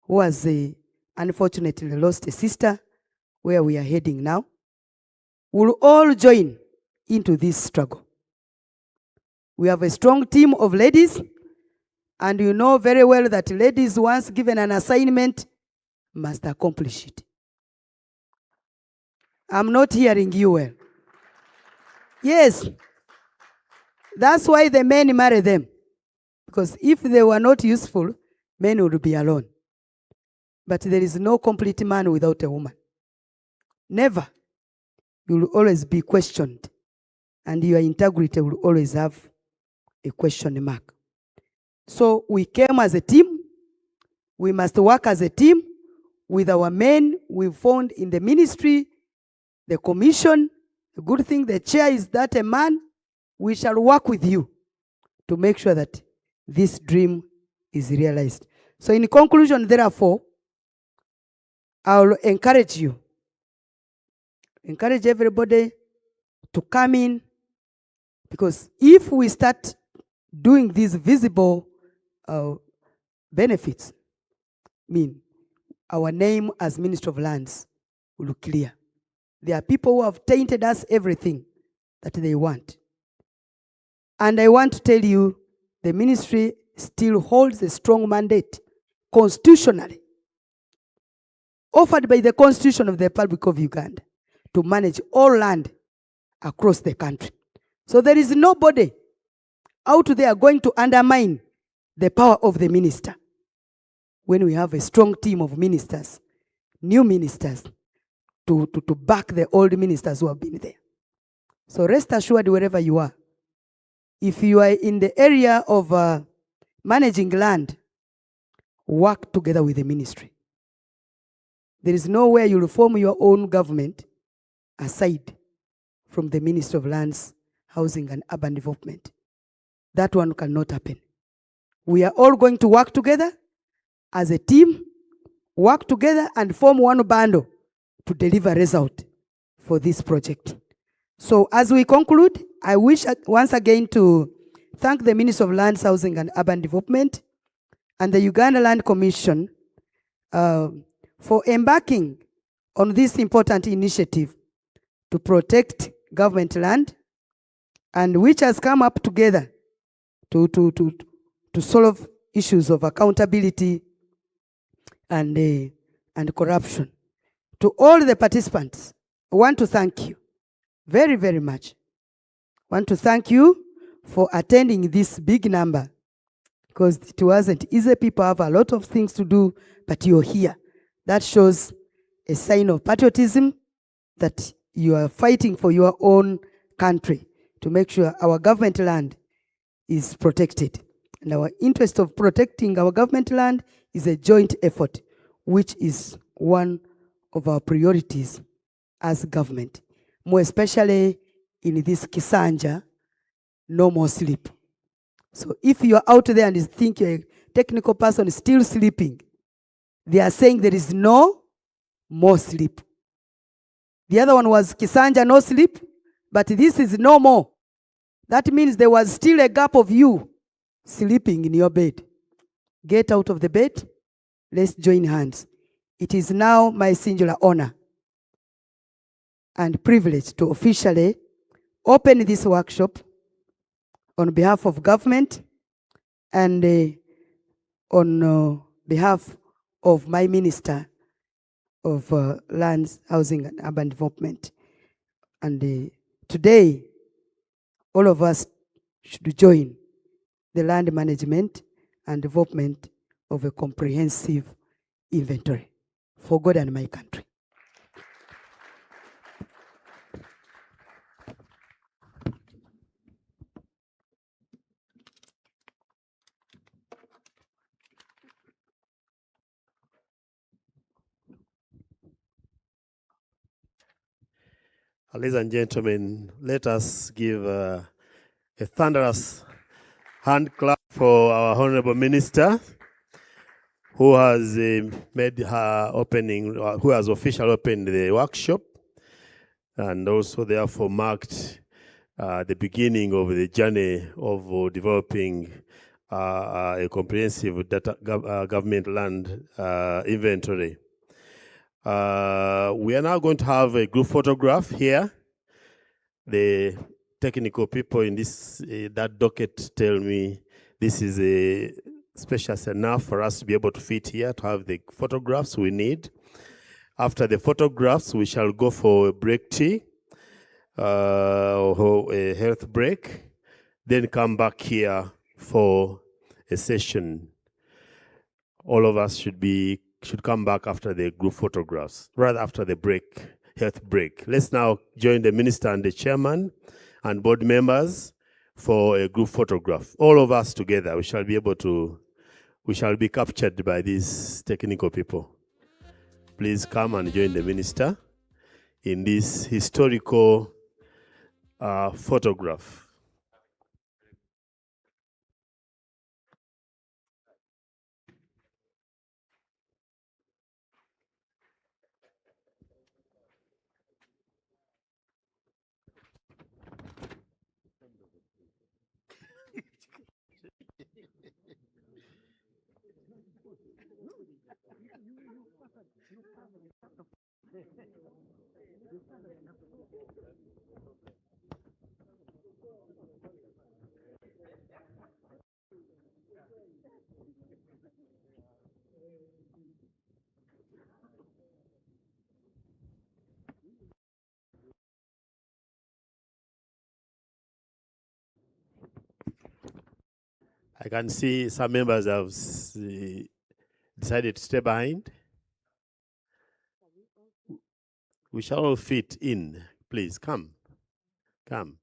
who has unfortunately lost a sister, where we are heading now, will all join into this struggle. We have a strong team of ladies, and you know very well that ladies, once given an assignment, must accomplish it. I'm not hearing you well. Yes. That's why the men marry them. Because if they were not useful, men would be alone. But there is no complete man without a woman. Never. You will always be questioned. And your integrity will always have a question mark. So we came as a team. We must work as a team with our men we found in the ministry, the commission. The good thing, the chair is that a man. We shall work with you to make sure that this dream is realized. So in conclusion, therefore, I'll encourage you, encourage everybody to come in, because if we start doing these visible benefits, our name as Minister of Lands will look clear. There are people who have tainted us everything that they want. And I want to tell you, the ministry still holds a strong mandate constitutionally, offered by the Constitution of the Republic of Uganda, to manage all land across the country. So there is nobody out there going to undermine the power of the minister when we have a strong team of ministers, new ministers, to back the old ministers who have been there. So rest assured, wherever you are, if you are in the area of managing land, work together with the ministry. There is nowhere you'll form your own government aside from the Ministry of Lands, Housing and Urban Development. That one cannot happen. We are all going to work together as a team, work together and form one bundle to deliver result for this project. So as we conclude, I wish once again to thank the Ministry of Lands, Housing and Urban Development and the Uganda Land Commission for embarking on this important initiative to protect government land, and which has come up together to solve issues of accountability and corruption. To all the participants, I want to thank you very, very much. I want to thank you for attending this big number, because it wasn't easy. People have a lot of things to do, but you're here. That shows a sign of patriotism, that you are fighting for your own country to make sure our government land is protected. And our interest of protecting our government land is a joint effort, which is one of our priorities as government. More especially in this Kisanja, no more sleep. So if you are out there and you think you're a technical person still sleeping, they are saying there is no more sleep. The other one was Kisanja, no sleep, but this is no more. That means there was still a gap of you sleeping in your bed. Get out of the bed. Let's join hands. It is now my singular honor and privilege to officially open this workshop on behalf of government and on behalf of my Minister of Lands, Housing and Urban Development. And today, all of us should join the land management and development of a comprehensive inventory for God and my country. Ladies and gentlemen, let us give a thunderous hand clap for our Honorable Minister, who has made her opening, who has officially opened the workshop, and also therefore marked the beginning of the journey of developing a comprehensive government land inventory. We are now going to have a group photograph here. The technical people in this that docket tell me this is spacious enough for us to be able to fit here to have the photographs we need. After the photographs, we shall go for a break tea, or a health break, then come back here for a session. All of us should come back after the group photographs, rather after the break, health break. Let's now join the minister and the chairman and board members for a group photograph. All of us together, we shall be captured by these technical people. Please come and join the minister in this historical photograph. I can see some members have decided to stay behind. We shall all fit in. Please come. And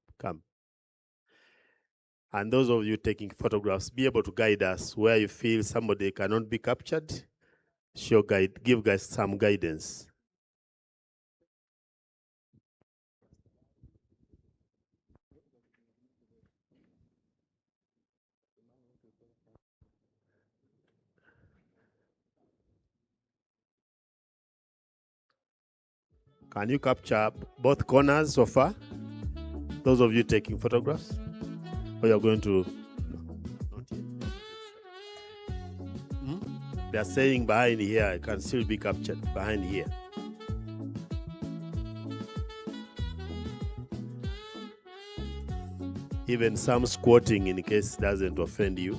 those of you taking photographs, be able to guide us where you feel somebody cannot be captured. Give guys some guidance. Can you capture both corners so far? Those of you taking photographs? Or you're going to... No, not yet. They're saying behind here, it can still be captured behind here. Even some squatting in case it doesn't offend you.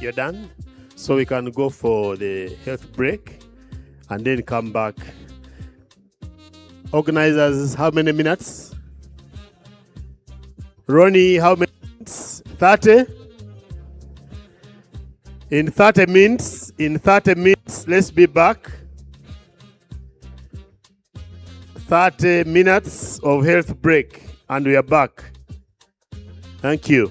You're done? So we can go for the health break and then come back. Organizers, how many minutes? Ronnie, how many minutes? 30? In 30 minutes, let's be back. 30 minutes of health break and we are back. Thank you.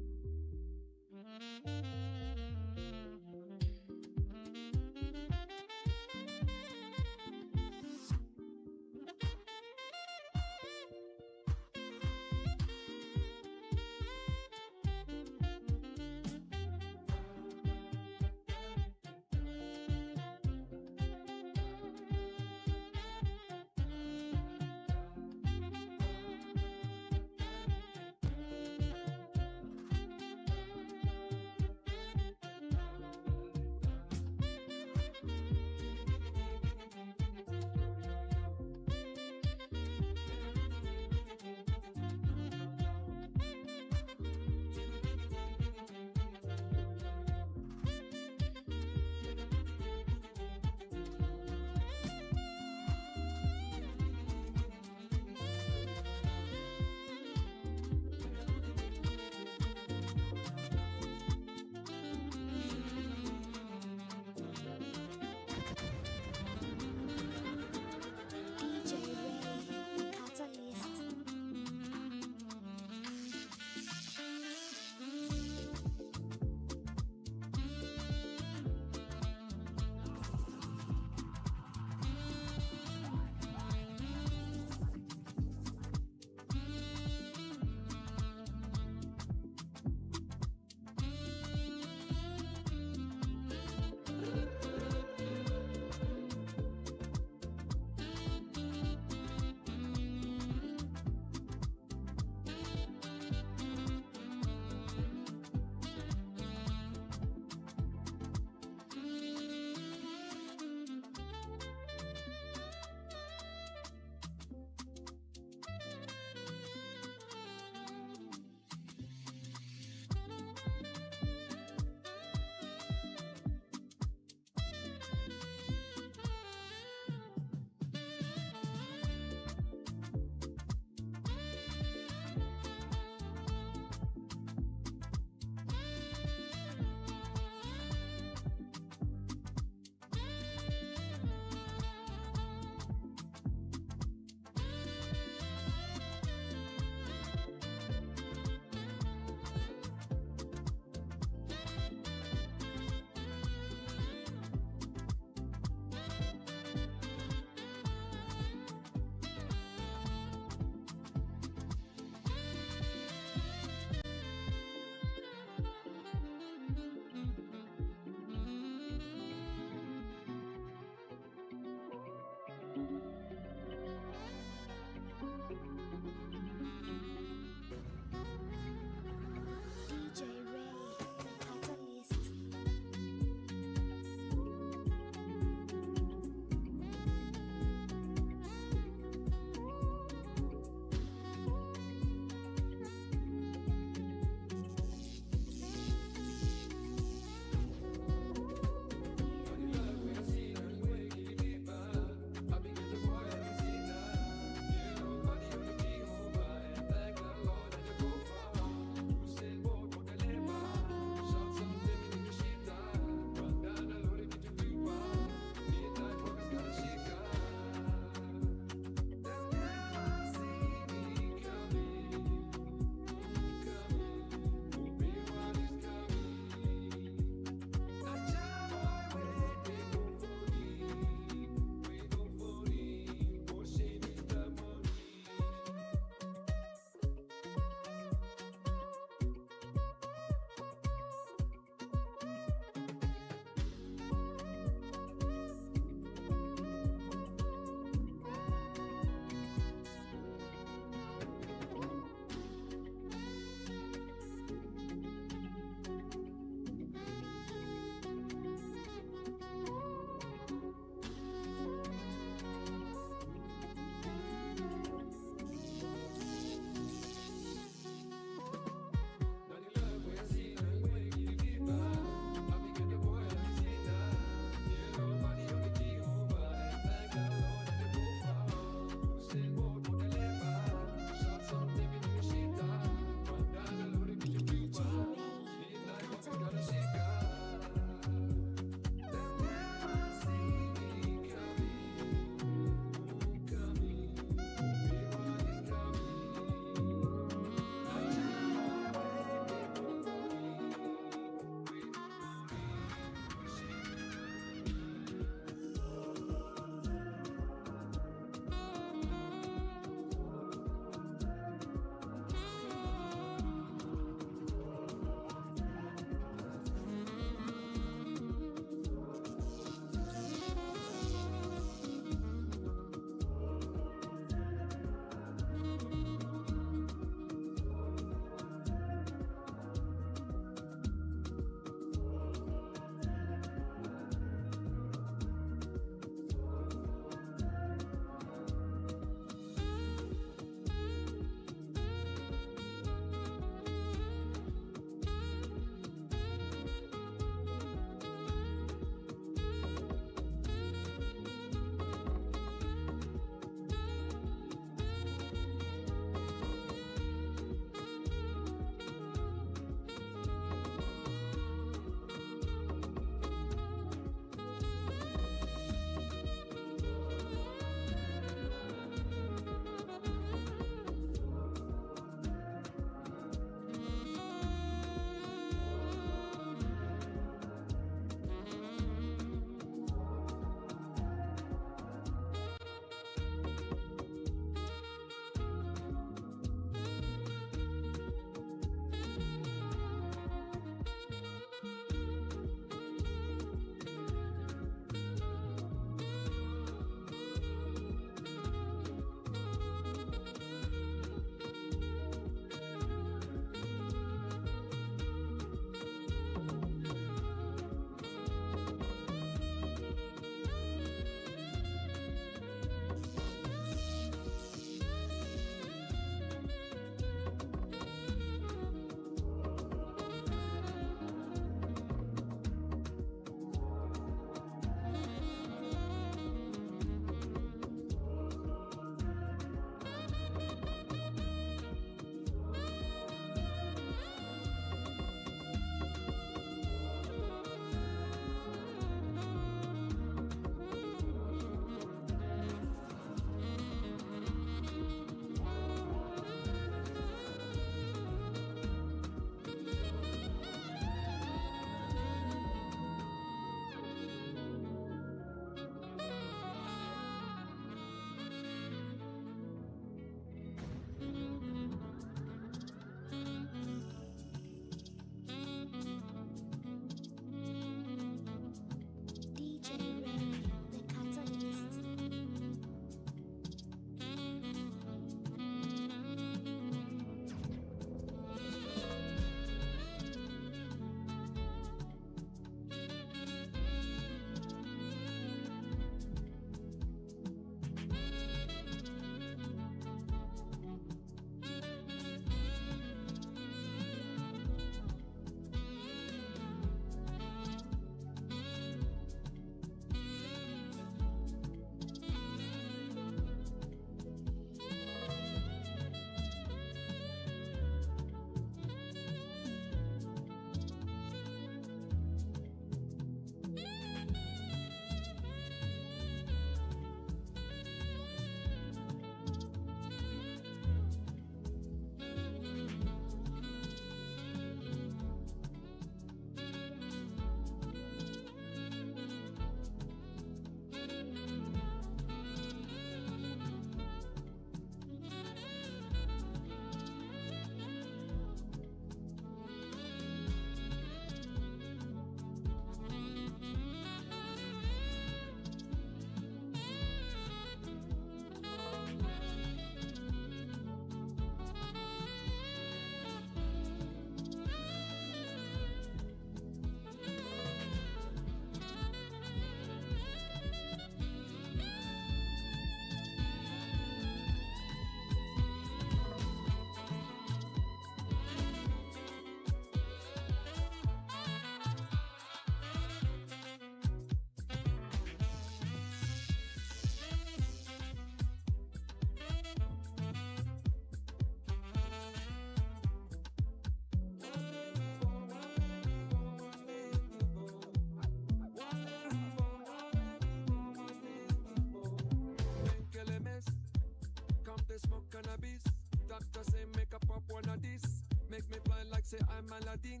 fi smoke cannabis. Doctor say make a pop one of this. Make me fly like say I'm Aladdin.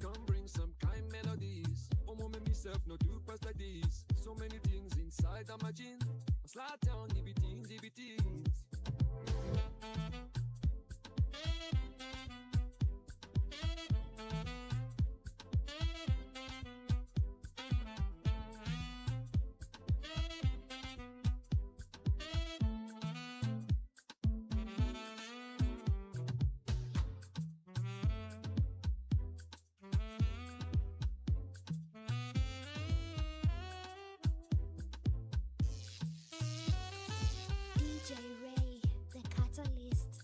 Come bring some kind melodies. Oh, mommy, myself no do past like this. So many things inside of my jeans. I slide down, DBTs, DBTs. DJ Ray, the catalyst.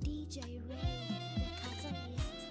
DJ Ray, the catalyst.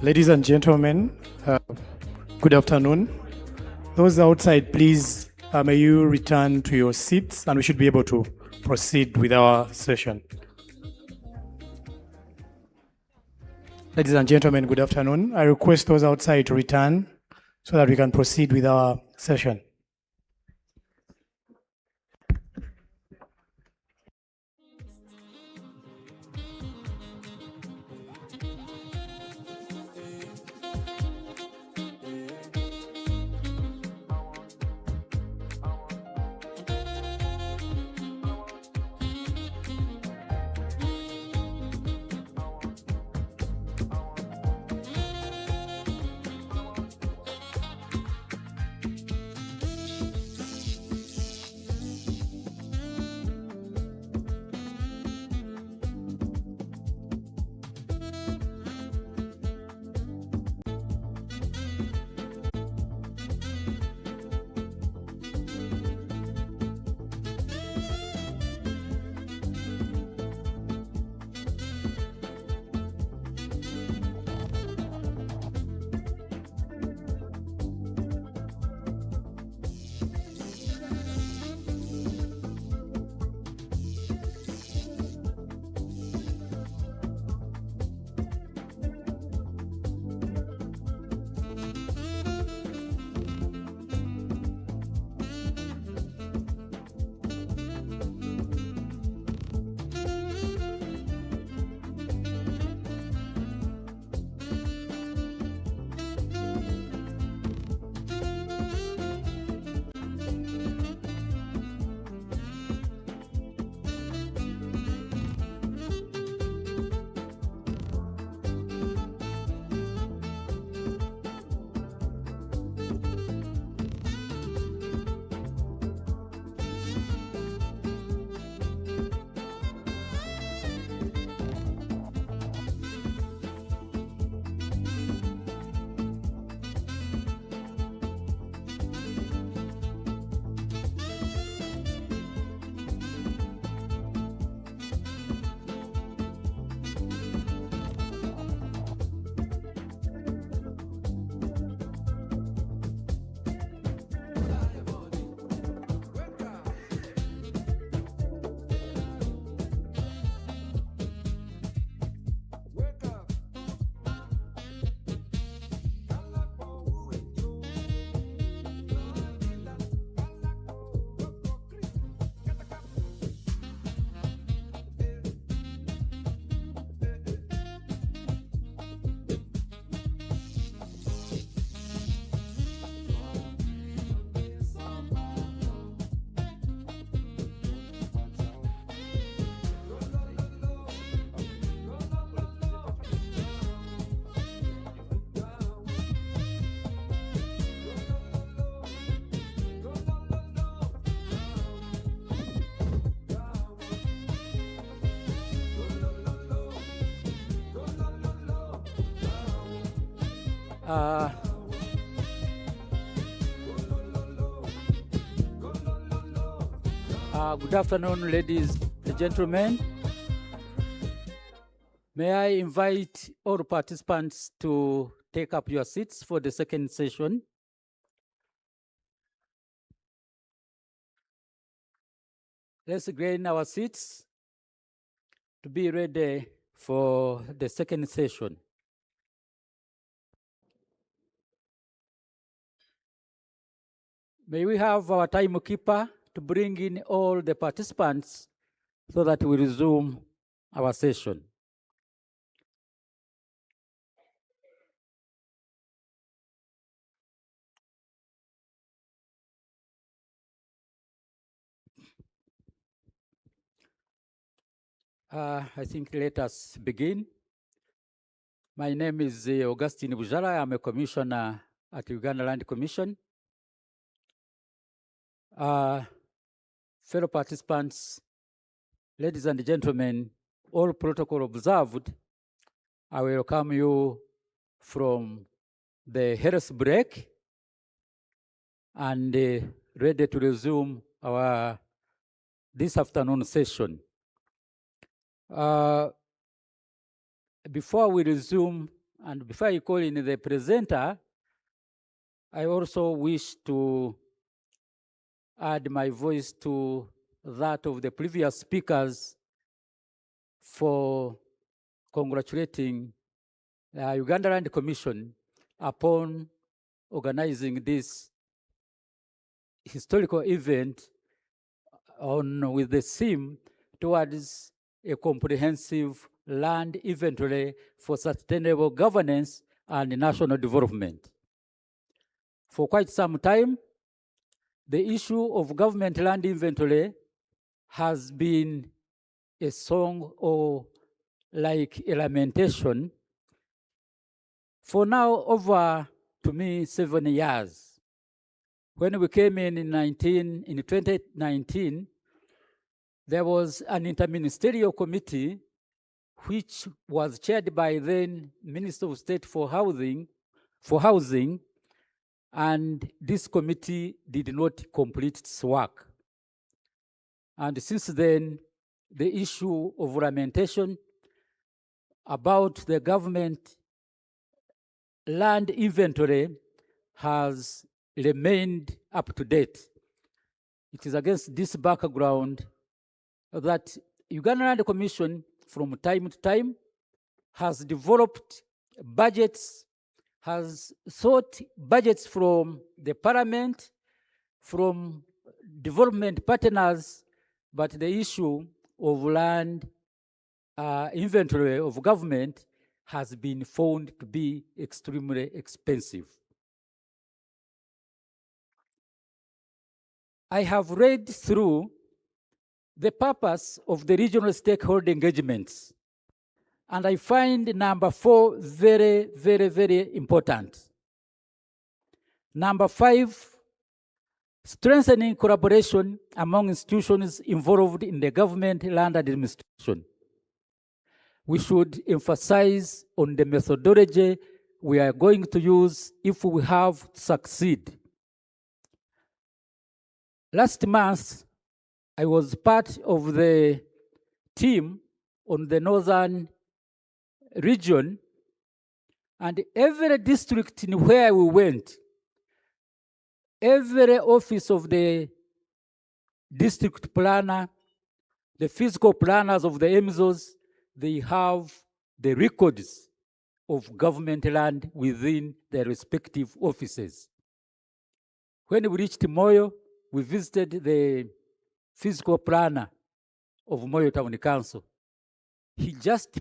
Ladies and gentlemen, good afternoon. Those outside, please, may you return to your seats and we should be able to proceed with our session. Ladies and gentlemen, good afternoon. I request those outside to return so that we can proceed with our session. Good afternoon, ladies and gentlemen. May I invite all participants to take up your seats for the second session. Let's gain our seats to be ready for the second session. May we have our timekeeper to bring in all the participants so that we resume our session. I think let us begin. My name is Augustine Bujara. I'm a commissioner at Uganda Land Commission. Fellow participants, ladies and gentlemen, all protocol observed, I welcome you from the health break and ready to resume our this afternoon session. Before we resume And before I call in the presenter, I also wish to add my voice to that of the previous speakers for congratulating the Uganda Land Commission upon organizing this historical event with the theme towards a comprehensive land inventory for sustainable governance and national development. For quite some time, the issue of government land inventory has been a song or like a lamentation for now over, to me, 7 years. When we came in 2019, there was an interministerial committee which was chaired by then Minister of State for Housing, and this committee did not complete its work. And since then, the issue of lamentation about the government land inventory has remained up to date. It is against this background that Uganda Land Commission from time to time has developed budgets, has sought budgets from the parliament, from development partners, but the issue of land inventory of government has been found to be extremely expensive. I have read through the purpose of the regional stakeholder engagements, and I find number 4 very, very, very important. Number 5, strengthening collaboration among institutions involved in the government land administration. We should emphasize on the methodology we are going to use if we have to succeed. Last month, I was part of the team on the northern region, and every district in where we went, every office of the district planner, the physical planners of the MZOs, they have the records of government land within their respective offices. When we reached Moyo, we visited the physical planner of Moyo Town Council. He just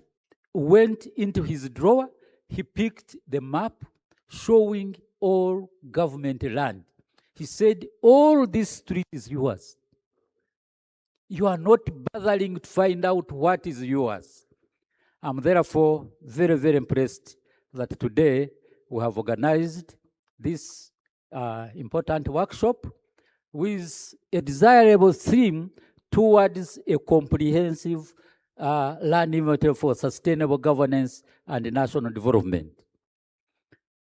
went into his drawer, he picked the map showing all government land. He said, all this street is yours. You are not bothering to find out what is yours. I'm therefore very, very impressed that today we have organized this important workshop with a desirable theme towards a comprehensive land inventory for sustainable governance and national development.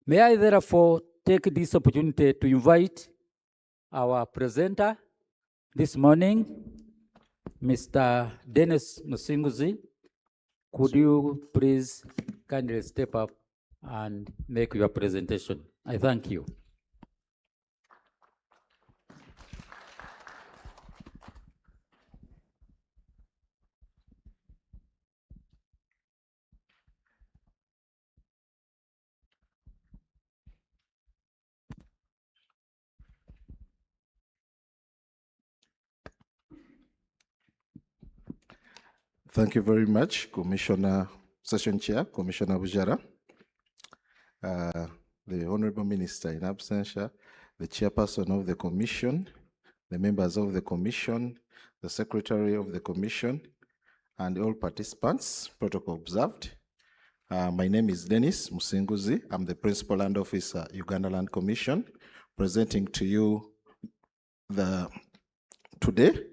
May I therefore take this opportunity to invite our presenter this morning, Mr. Dennis Musinguzi. Could you please kindly step up and make your presentation? I thank you. Thank you very much, Commissioner, Session Chair, Commissioner Bujara, the Honorable Minister in absentia, the Chairperson of the Commission, the members of the Commission, the Secretary of the Commission, and all participants, protocol observed. My name is Dennis Musinguzi. I'm the Principal Land Officer, Uganda Land Commission, presenting to you today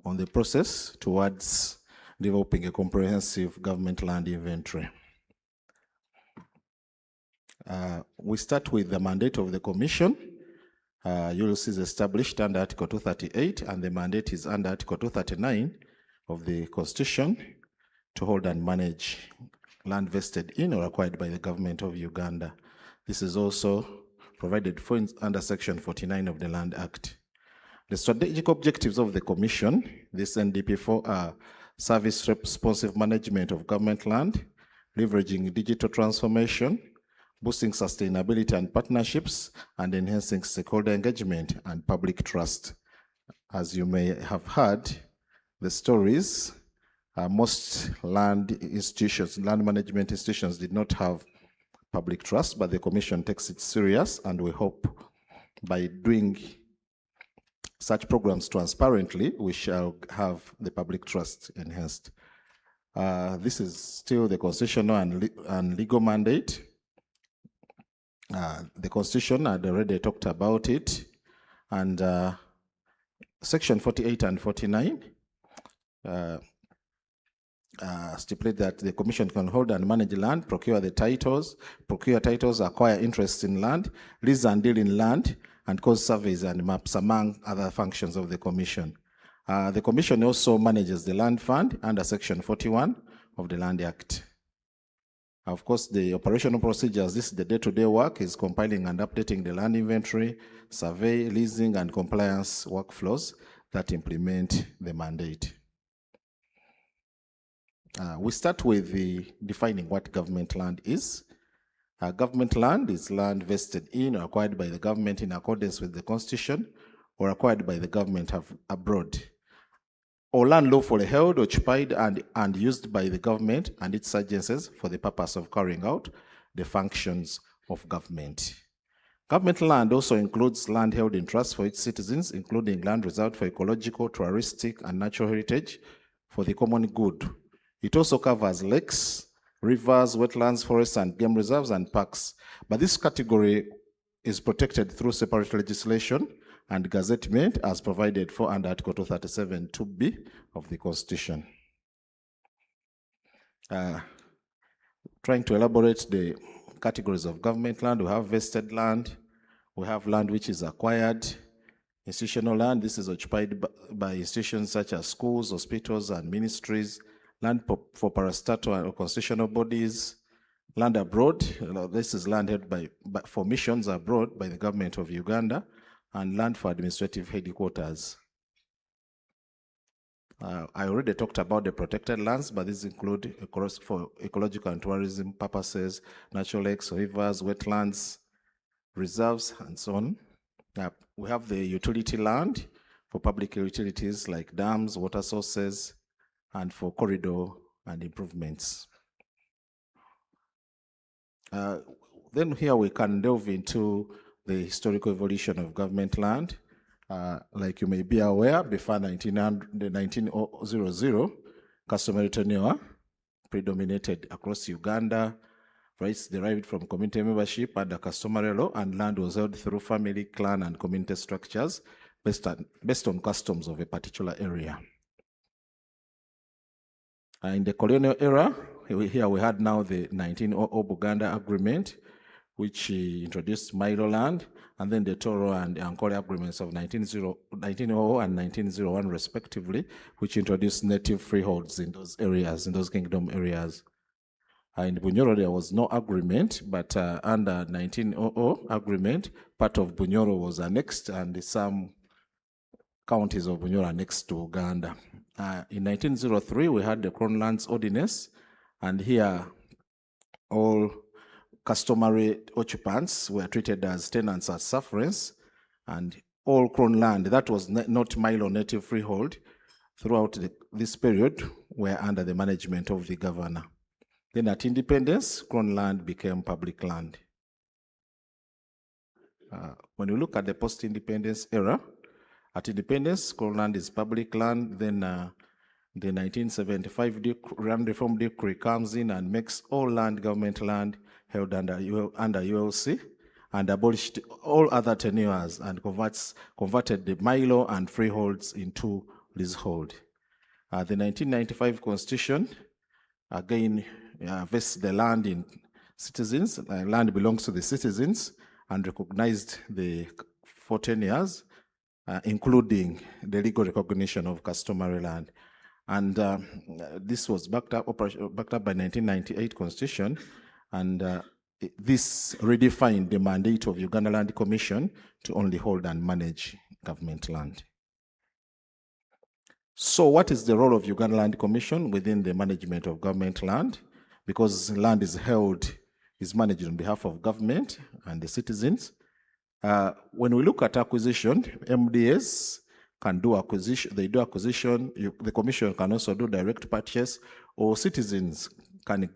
on the process towards developing a comprehensive government land inventory. We start with the mandate of the Commission. ULC is established under Article 238, and the mandate is under Article 239 of the Constitution to hold and manage land vested in or acquired by the government of Uganda. This is also provided for under Section 49 of the Land Act. The strategic objectives of the Commission, this NDP4, are service responsive management of government land, leveraging digital transformation, boosting sustainability and partnerships, and enhancing stakeholder engagement and public trust. As you may have heard, the stories, most land institutions, land management institutions did not have public trust, but the Commission takes it serious, and we hope by doing such programs transparently, we shall have the public trust enhanced. This is still the constitutional and legal mandate. The Constitution, I'd already talked about it, and Section 48 and 49 stipulate that the Commission can hold and manage land, procure titles, acquire interests in land, lease and deal in land, and cause surveys and maps, among other functions of the Commission. The Commission also manages the Land Fund under Section 41 of the Land Act. Of course, the operational procedures, this is the day-to-day work, is compiling and updating the land inventory, survey, leasing, and compliance workflows that implement the mandate. We start with defining what government land is. Government land is land vested in or acquired by the government in accordance with the Constitution or acquired by the government abroad, or land lawfully held, occupied, and used by the government and its agencies for the purpose of carrying out the functions of government. Government land also includes land held in trust for its citizens, including land reserved for ecological, touristic, and natural heritage for the common good. It also covers lakes, rivers, wetlands, forests, and game reserves and parks. But this category is protected through separate legislation and gazettement as provided for under Article 237 2B of the Constitution. Trying to elaborate the categories of government land, we have vested land, we have land which is acquired, institutional land, this is occupied by institutions such as schools, hospitals, and ministries, land for parastatal or constitutional bodies, land abroad, this is land held for missions abroad by the government of Uganda, and land for administrative headquarters. I already talked about the protected lands, but these include for ecological and tourism purposes, natural lakes, rivers, wetlands, reserves, and so on. We have the utility land for public utilities like dams, water sources, and for corridor and improvements. Then here we can delve into the historical evolution of government land. Like you may be aware, before 1900, customary tenure predominated across Uganda. Rights derived from community membership under customary law, and land was held through family, clan, and community structures based on customs of a particular area. In the colonial era, here we had now the 1900 Buganda Agreement, which introduced Milo land, and then the Toro and Ankole agreements of 1900 and 1901 respectively, which introduced native freeholds in those areas, in those kingdom areas. In Bunyoro, there was no agreement, but under 1900 agreement, part of Bunyoro was annexed, and some counties of Bunyoro annexed to Uganda. In 1903, we had the Crown Lands Ordinance, and here all customary occupants were treated as tenants at sufferance, and all Crown land that was not Milo native freehold throughout this period were under the management of the governor. Then at independence, Crown land became public land. When you look at the post-independence era, at independence, Crown land is public land. Then the 1975 Land Reform Decree comes in and makes all land government land held under ULC, and abolished all other tenures and converted the Milo and freeholds into leasehold. The 1995 Constitution again vests the land in citizens. Land belongs to the citizens, and recognized the 4 tenures, including the legal recognition of customary land. And this was backed up by 1998 Constitution, and this redefined the mandate of Uganda Land Commission to only hold and manage government land. So what is the role of Uganda Land Commission within the management of government land? Because land is managed on behalf of government and the citizens. When we look at acquisition, MDAs can do acquisition, the commission can also do direct purchase, or citizens can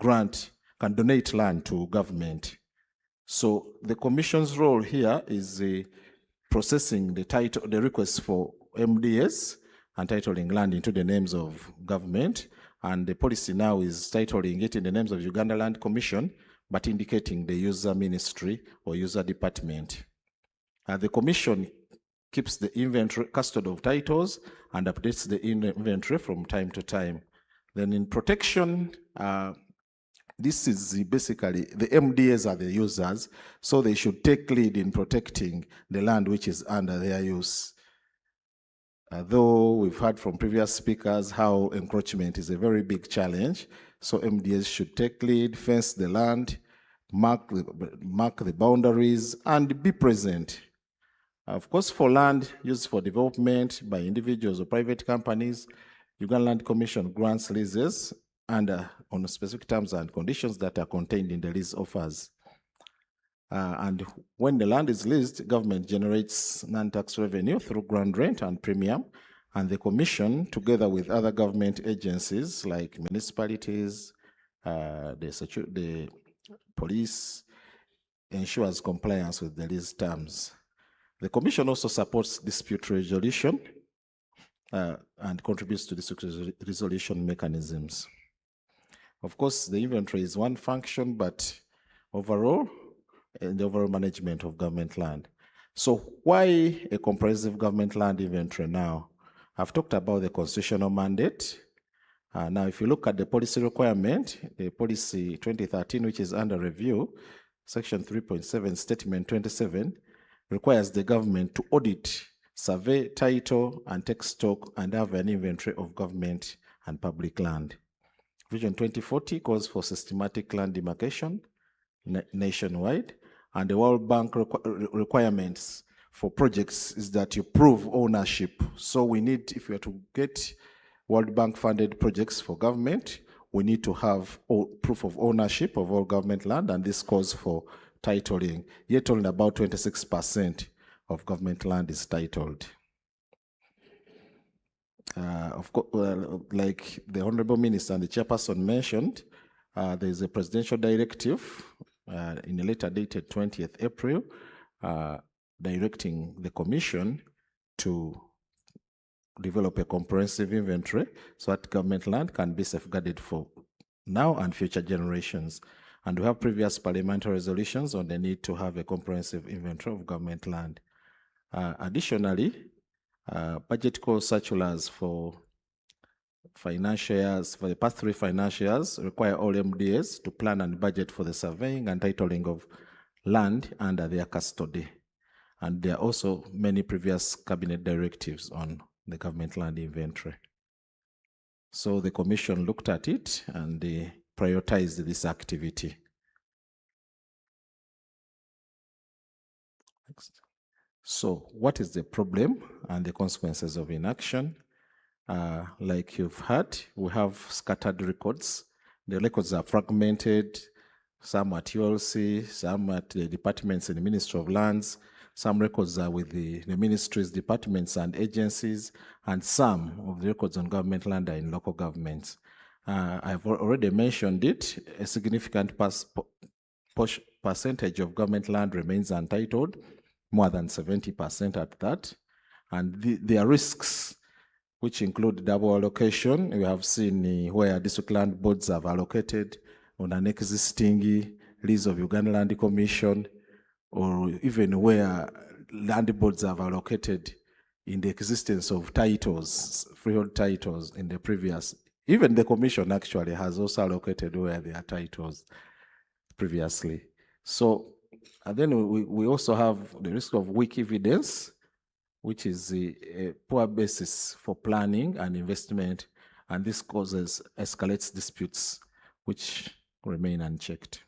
donate land to government. So the commission's role here is processing the requests for MDAs and titling land into the names of government. And the policy now is titling it in the names of Uganda Land Commission, but indicating the user ministry or user department. The commission keeps the inventory, custody of titles, and updates the inventory from time to time. Then in protection, this is basically, the MDAs are the users, so they should take lead in protecting the land which is under their use. Though we've heard from previous speakers how encroachment is a very big challenge, so MDAs should take lead, fence the land, mark the boundaries, and be present. Of course, for land used for development by individuals or private companies, Uganda Land Commission grants leases and on specific terms and conditions that are contained in the lease offers. And when the land is leased, government generates non-tax revenue through ground rent and premium, and the commission, together with other government agencies like municipalities, the police, ensures compliance with the lease terms. The commission also supports dispute resolution and contributes to dispute resolution mechanisms. Of course, the inventory is one function, but overall, in the overall management of government land. So why a comprehensive government land inventory now? I've talked about the constitutional mandate. Now, if you look at the policy requirement, the policy 2013, which is under review, section 3.7, statement 27, requires the government to audit, survey, title, and take stock and have an inventory of government and public land. Vision 2040 calls for systematic land demarcation nationwide, and the World Bank requirements for projects is that you prove ownership. So we need, if we are to get World Bank funded projects for government, we need to have proof of ownership of all government land, and this calls for titling. Yet only about 26% of government land is titled. Of course, like the Honorable Minister and the Chairperson mentioned, there is a presidential directive in a letter dated 20th April, directing the Commission to develop a comprehensive inventory so that government land can be safeguarded for now and future generations. And we have previous parliamentary resolutions on the need to have a comprehensive inventory of government land. Additionally, budget call circulars for financial years, for the past 3 financial years, require all MDAs to plan and budget for the surveying and titling of land under their custody. And there are also many previous cabinet directives on the government land inventory. So the commission looked at it and they prioritized this activity. Next. So what is the problem and the consequences of inaction? Like you've heard, we have scattered records. The records are fragmented, some at ULC, some at the departments in the Ministry of Lands, some records are with the ministries, departments, and agencies, and some of the records on government land are in local governments. I've already mentioned it, a significant percentage of government land remains untitled, more than 70% at that, and there are risks which include double allocation. We have seen where district land boards have allocated on an existing lease of Uganda Land Commission, or even where land boards have allocated in the existence of titles, freehold titles in the previous. Even the commission actually has also allocated where there are titles previously. So, and then we also have the risk of weak evidence, which is a poor basis for planning and investment and this escalates disputes which remain unchecked.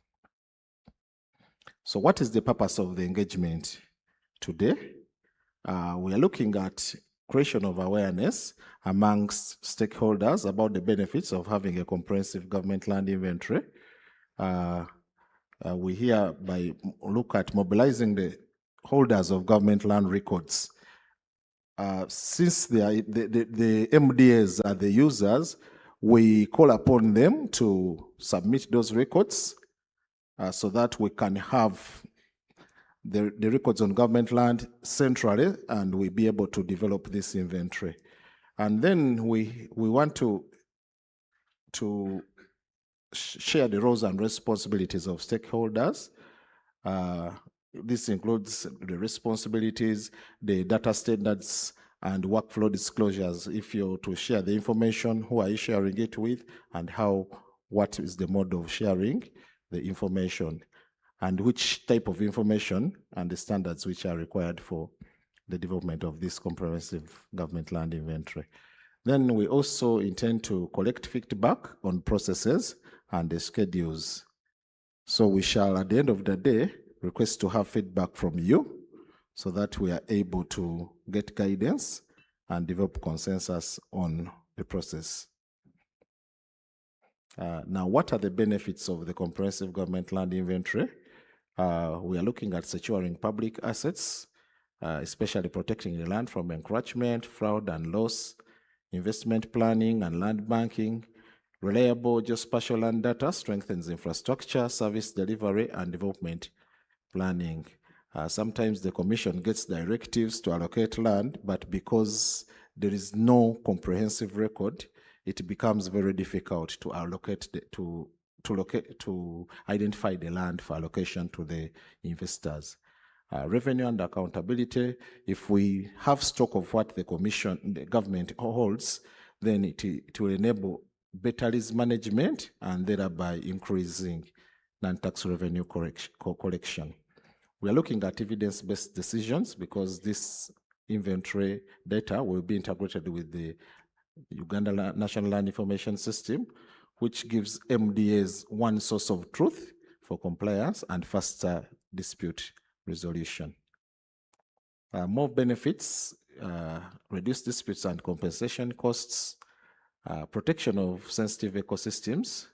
So what is the purpose of the engagement today? We are looking at creation of awareness amongst stakeholders about the benefits of having a comprehensive government land inventory. We hereby look at mobilizing the holders of government land records. Since the MDAs are the users, we call upon them to submit those records so that we can have the records on government land centrally, and we be able to develop this inventory. And then we want to share the roles and responsibilities of stakeholders. This includes the responsibilities, the data standards, and workflow disclosures. If you're to share the information, who are you sharing it with, and what is the mode of sharing the information, and which type of information and the standards which are required for the development of this comprehensive government land inventory. Then we also intend to collect feedback on processes and the schedules. So we shall, at the end of the day, request to have feedback from you so that we are able to get guidance and develop consensus on the process. Now, what are the benefits of the comprehensive government land inventory? We are looking at securing public assets, especially protecting the land from encroachment, fraud, and loss, investment planning and land banking. Reliable geospatial land data strengthens infrastructure, service delivery, and development planning. Sometimes the Commission gets directives to allocate land, but because there is no comprehensive record, it becomes very difficult to allocate to identify the land for allocation to the investors. Revenue and accountability, if we have stock of what the government holds, then it will enable better risk management and thereby increasing non-tax revenue collection. We are looking at evidence-based decisions because this inventory data will be integrated with the Uganda National Land Information System, which gives MDAs one source of truth for compliance and faster dispute resolution. More benefits, reduce disputes and compensation costs, protection of sensitive ecosystems,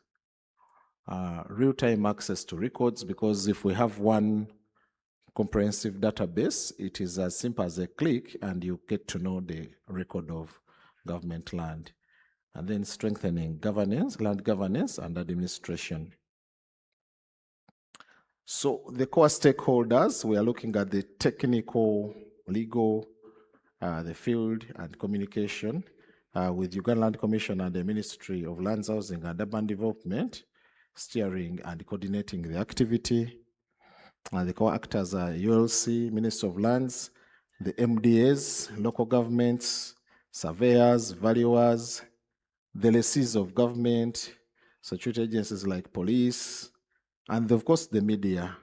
real-time access to records, because if we have one comprehensive database, it is as simple as a click and you get to know the record of government land. And then strengthening governance, land governance and administration. So the core stakeholders, we are looking at the technical, legal, the field and communication with Uganda Land Commission and the Ministry of Lands, Housing and Urban Development, steering and coordinating the activity. The core actors are ULC, Ministry of Lands, the MDAs, local governments, surveyors, valuers, the lessees of government, security agencies like police, and of course the media.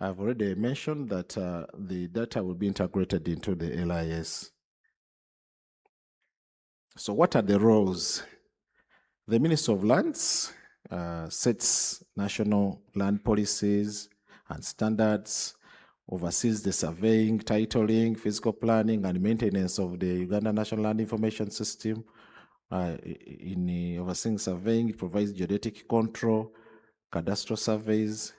I've already mentioned that the data will be integrated into the LIS. So what are the roles? The Minister of Lands sets national land policies and standards, oversees the surveying, titling, physical planning, and maintenance of the Uganda National Land Information System. In overseeing surveying, it provides geodetic control, cadastral surveys,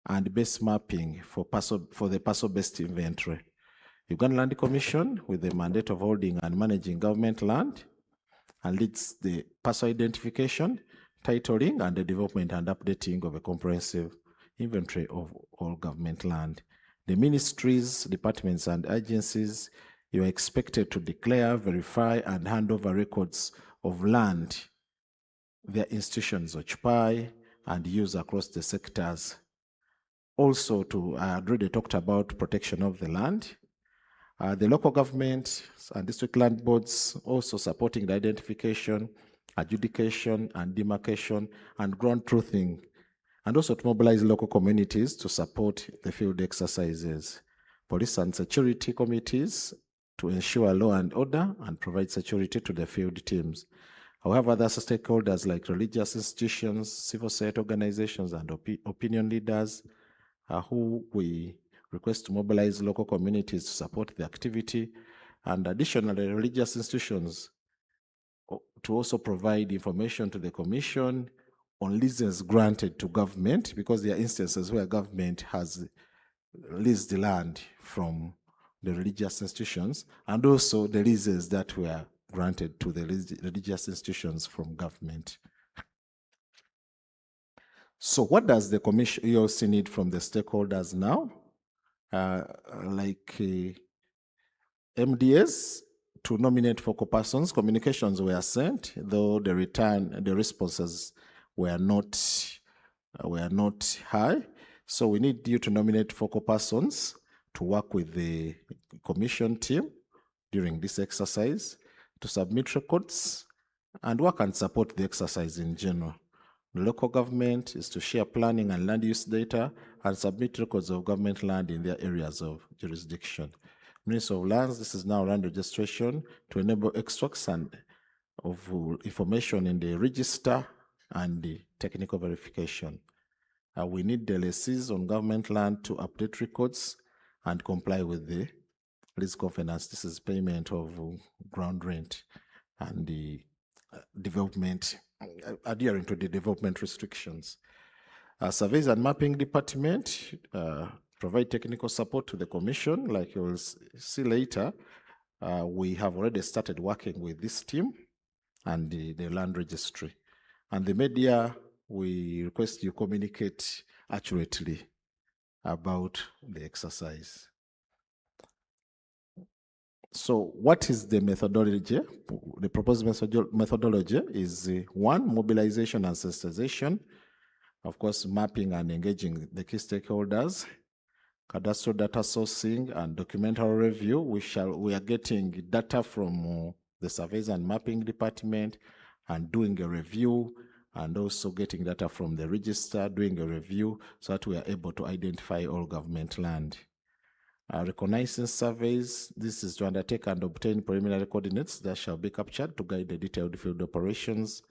and base mapping for the parcel-based inventory. Uganda Land Commission, with the mandate of holding and managing government land, and leads the parcel identification, titling, and the development and updating of a comprehensive inventory of all government land. The ministries, departments, and agencies, you are expected to declare, verify, and hand over records of land their institutions occupy and use across the sectors. Also, I already talked about protection of the land. The local government and district land boards also supporting the identification, adjudication, and demarcation, and ground truthing, and also to mobilize local communities to support the field exercises. Police and security committees to ensure law and order and provide security to the field teams. However, other stakeholders like religious institutions, civil society organizations, and opinion leaders who we request to mobilize local communities to support the activity, and additionally, religious institutions to also provide information to the Commission on leases granted to government, because there are instances where government has leased the land from the religious institutions, and also the leases that were granted to the religious institutions from government. So what does the Commission EOC need from the stakeholders now? MDS to nominate focal persons. Communications were sent, though the responses were not high. So we need you to nominate focal persons to work with the Commission team during this exercise, to submit records and work and support the exercise in general. The local government is to share planning and land use data and submit records of government land in their areas of jurisdiction. Ministry of Lands, this is now land registration to enable extracts and of information in the register and the technical verification. We need the lessees on government land to update records and comply with the lease covenants. This is payment of ground rent and the development, adhering to the development restrictions. Surveys and Mapping Department provide technical support to the Commission. Like you will see later, we have already started working with this team and the land registry. And the media, we request you communicate accurately about the exercise. So what is the methodology? The proposed methodology is one, mobilization and sensitization. Of course, mapping and engaging the key stakeholders, cadastral data sourcing and documentary review. We are getting data from the Surveys and Mapping Department and doing a review, and also getting data from the register, doing a review, so that we are able to identify all government land. Reconnaissance surveys, this is to undertake and obtain preliminary coordinates that shall be captured to guide the detailed field operations.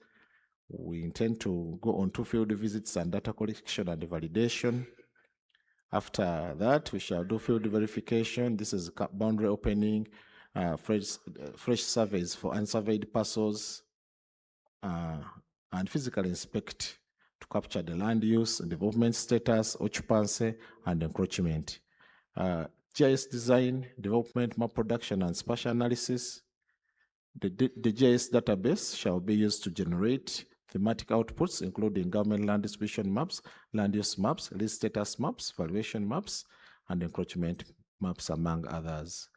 We intend to go on 2 field visits and data collection and validation. After that, we shall do field verification. This is boundary opening, fresh surveys for unsurveyed parcels, and physically inspect to capture the land use, development status, occupancy, and encroachment. GIS design, development, map production, and spatial analysis. The GIS database shall be used to generate thematic outputs, including government land distribution maps, land use maps, lease status maps, valuation maps, and encroachment maps, among others.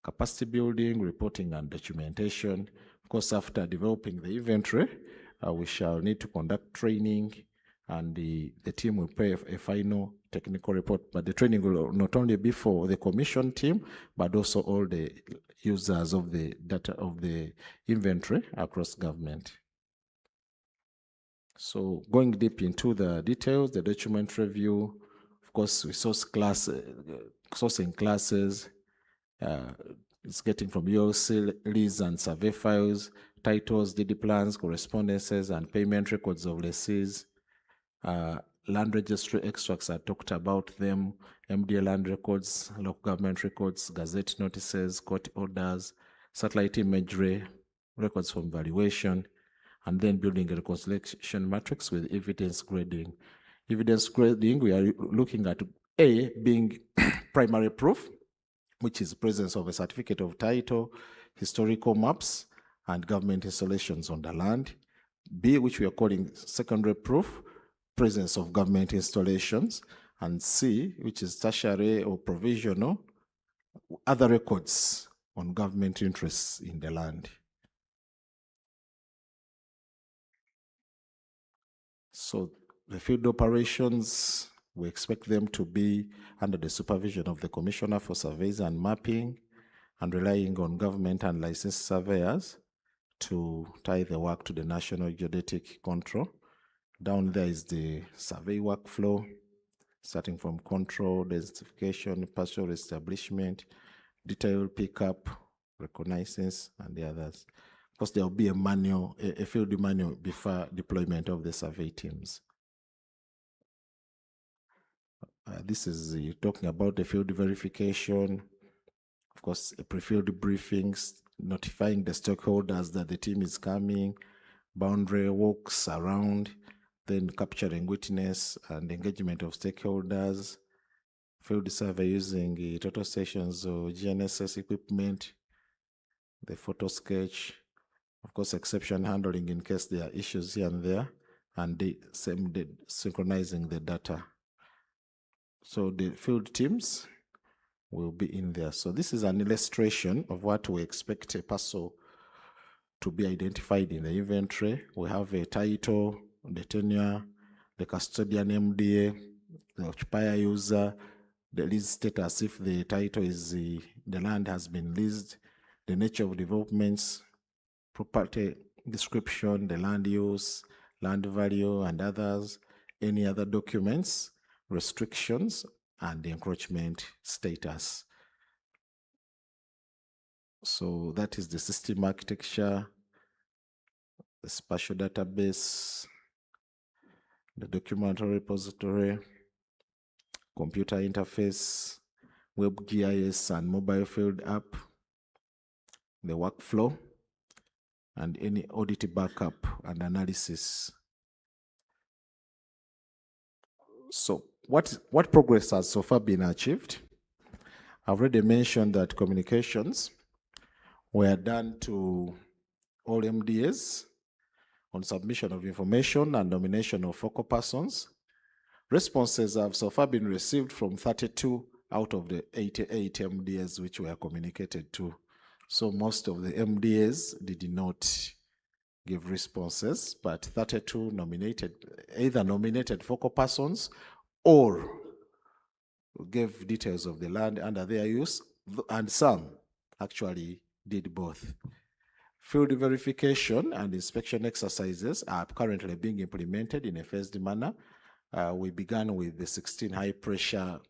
Capacity building, reporting, and documentation. Of course, after developing the inventory, we shall need to conduct training, and the team will prepare a final technical report. But the training will not only be for the Commission team, but also all the users of the data of the inventory across government. So going deep into the details, the document review, of course, we sourcing classes, it's getting from EOC lease and survey files, titles, DD plans, correspondences, and payment records of lessees. Land registry extracts, I talked about them, MDA land records, local government records, gazette notices, court orders, satellite imagery, records from valuation, and then building a reconciliation matrix with evidence grading. Evidence grading, we are looking at A, being primary proof, which is presence of a certificate of title, historical maps, and government installations on the land. B, which we are calling secondary proof, presence of government installations. And C, which is tertiary or provisional, other records on government interests in the land. So the field operations, we expect them to be under the supervision of the Commissioner for Surveys and Mapping, and relying on government and licensed surveyors to tie the work to the National Geodetic Control. Down there is the survey workflow, starting from control, densification, partial establishment, detailed pickup, reconnaissance, and the others. course, there will be a manual, a field manual before deployment of the survey teams. This is talking about the field verification, of course, pre-field briefings, notifying the stakeholders that the team is coming, boundary walks around, then capturing witness and engagement of stakeholders, field survey using total stations or GNSS equipment, the photo sketch, of course, exception handling in case there are issues here and there, and the same day synchronizing the data. So the field teams will be in there. So this is an illustration of what we expect a parcel to be identified in the inventory. We have a title, the tenure, the custodian MDA, the occupier user, the lease status if the title is the land has been leased, the nature of developments, property description, the land use, land value, and others, any other documents, restrictions, and the encroachment status. So that is the system architecture, the spatial database, the document repository, computer interface, web GIS and mobile field app, the workflow, and any audit backup and analysis. So what progress has so far been achieved? I've already mentioned that communications were done to all MDAs on submission of information and nomination of focal persons. Responses have so far been received from 32 out of the 88 MDAs which were communicated to. So most of the MDAs did not give responses, but 32 either nominated focal persons or gave details of the land under their use, and some actually did both. Field verification and inspection exercises are currently being implemented in a phased manner. We began with the 16 high-pressure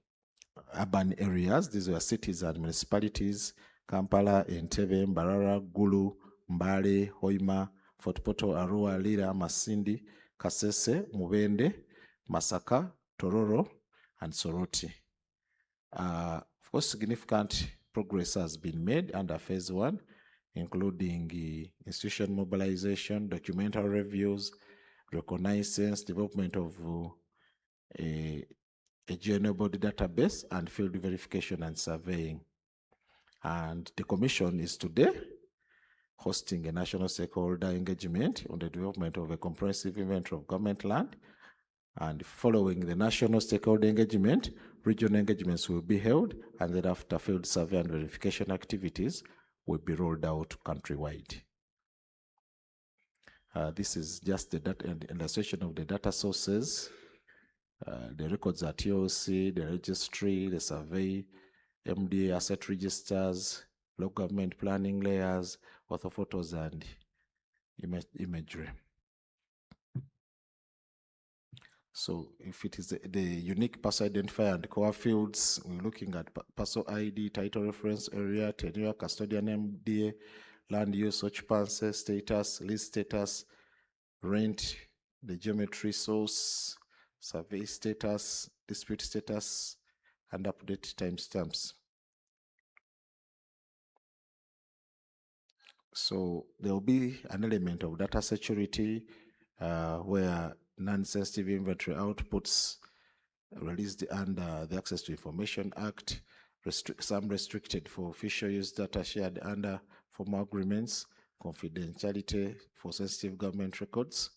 urban areas. These were cities and municipalities: Kampala, Entebbe, Mbarara, Gulu, Mbale, Hoima, Fort Portal, Arua, Lira, Masindi, Kasese, Mubende, Masaka, Tororo, and Soroti. Of course, significant progress has been made under phase 1, including institution mobilization, documental reviews, reconnaissance, development of a geo-enabled database, and field verification and surveying. And the Commission is today hosting a national stakeholder engagement on the development of a comprehensive inventory of government land. And following the national stakeholder engagement, regional engagements will be held, and thereafter field survey and verification activities will be rolled out countrywide. This is just the illustration of the data sources, the records at TOC, the registry, the survey, MDA asset registers, local government planning layers, orthophotos, and imagery. So if it is the unique parcel identifier and core fields, we're looking at parcel ID, title reference area, tenure, custodian MDA, land use, occupancy status, lease status, rent, the geometry source, survey status, dispute status, and update timestamps. So there will be an element of data security where non-sensitive inventory outputs released under the Access to Information Act, some restricted for official use data shared under formal agreements, confidentiality for sensitive government records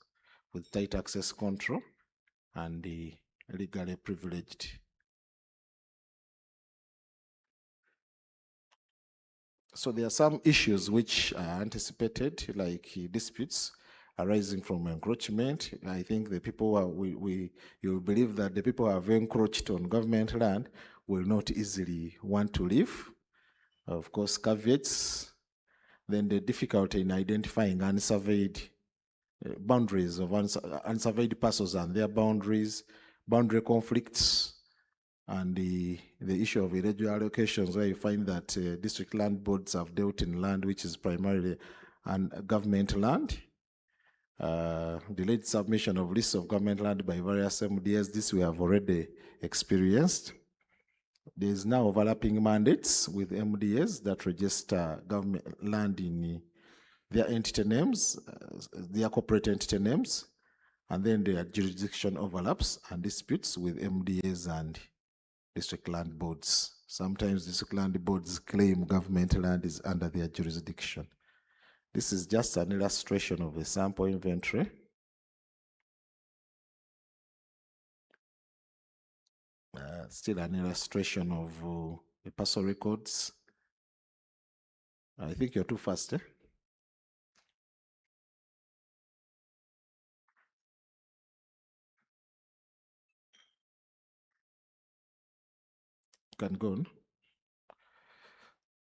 with tight access control, and the legally privileged. So there are some issues which are anticipated, like disputes arising from encroachment. I think the people you believe that the people who have encroached on government land will not easily want to leave. Of course, caveats, then the difficulty in identifying unsurveyed boundaries of unsurveyed parcels and their boundaries, boundary conflicts, and the issue of irregular allocations, where you find that district land boards have dealt in land which is primarily and government land. Delayed submission of lists of government land by various MDAs. This we have already experienced. There is now overlapping mandates with MDAs that register government land in their entity names, their corporate entity names, and then their jurisdiction overlaps and disputes with MDAs and district land boards. Sometimes district land boards claim government land is under their jurisdiction. This is just an illustration of a sample inventory. Still an illustration of the parcel records. I think you're too fast, eh? Can go on.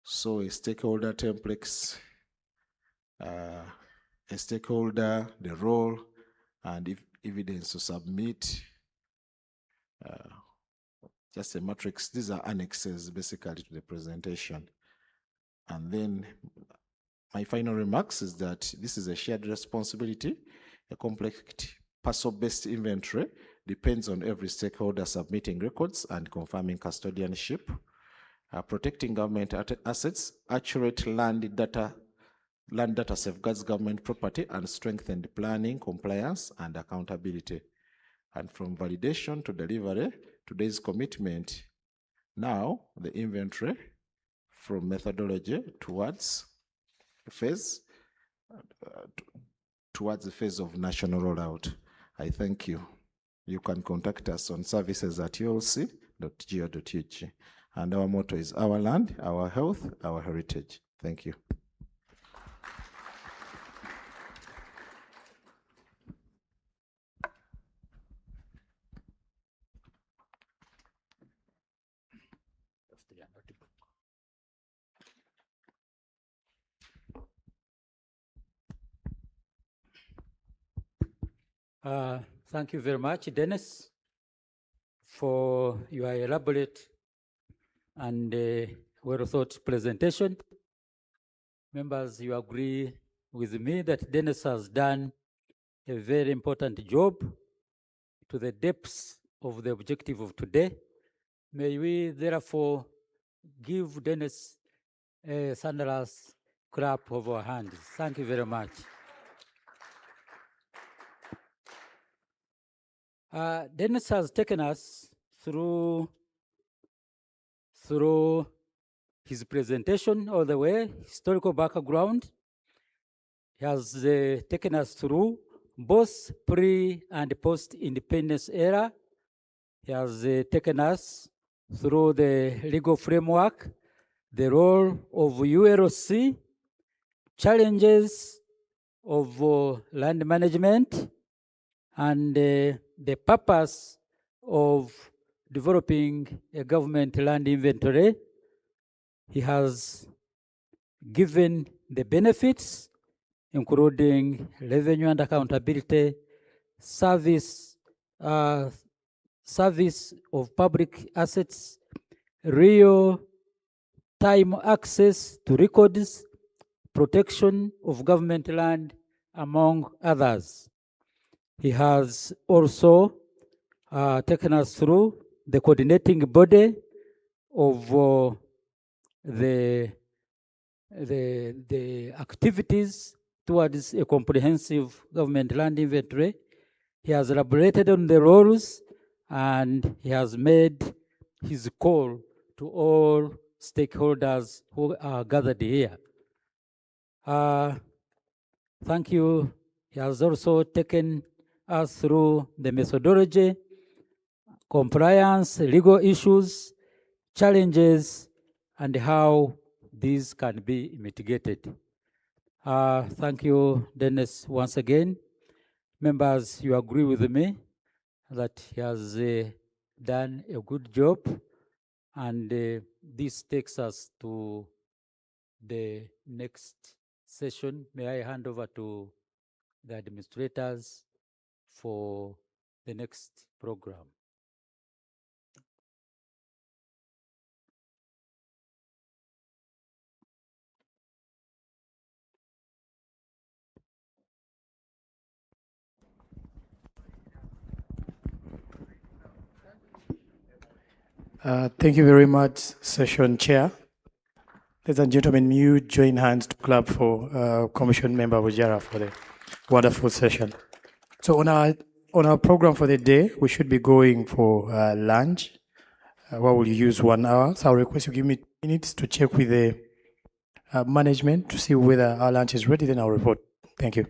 So a stakeholder templates, a stakeholder, the role, and if evidence to submit. Just a matrix. These are annexes basically to the presentation. And then my final remarks is that this is a shared responsibility. A complex parcel-based inventory depends on every stakeholder submitting records and confirming custodianship. Protecting government assets, accurate land data safeguards government property and strengthened planning, compliance, and accountability. And from validation to delivery, today's commitment, now the inventory from methodology towards the phase, towards the phase of national rollout. I thank you. You can contact us on services@ulc.go.ug. And our motto is our land, our health, our heritage. Thank you. Thank you very much, Dennis, for your elaborate and well-thought presentation. Members, you agree with me that Dennis has done a very important job to the depths of the objective of today. May we therefore give Dennis a thunderous clap of our hands. Thank you very much. Dennis has taken us through his presentation all the way, historical background. He has taken us through both pre and post-independence era. He has taken us through the legal framework, the role of ULC, challenges of land management, and the purpose of developing a government land inventory. He has given the benefits, including revenue and accountability, service of public assets, real-time access to records, protection of government land, among others. He has also taken us through the coordinating body of the activities towards a comprehensive government land inventory. He has elaborated on the roles, and he has made his call to all stakeholders who are gathered here. Thank you. He has also taken us through the methodology, compliance, legal issues, challenges, and how these can be mitigated. Thank you, Dennis, once again. Members, you agree with me that he has done a good job, and this takes us to the next session. May I hand over to the administrators for the next program. Thank you very much, Session Chair. Ladies and gentlemen, may you join hands to clap for Commission Member Wajara for the wonderful session. So on our program for the day, we should be going for lunch. Where will you use 1 hour? So I'll request you give me minutes to check with the management to see whether our lunch is ready, then I'll report. Thank you.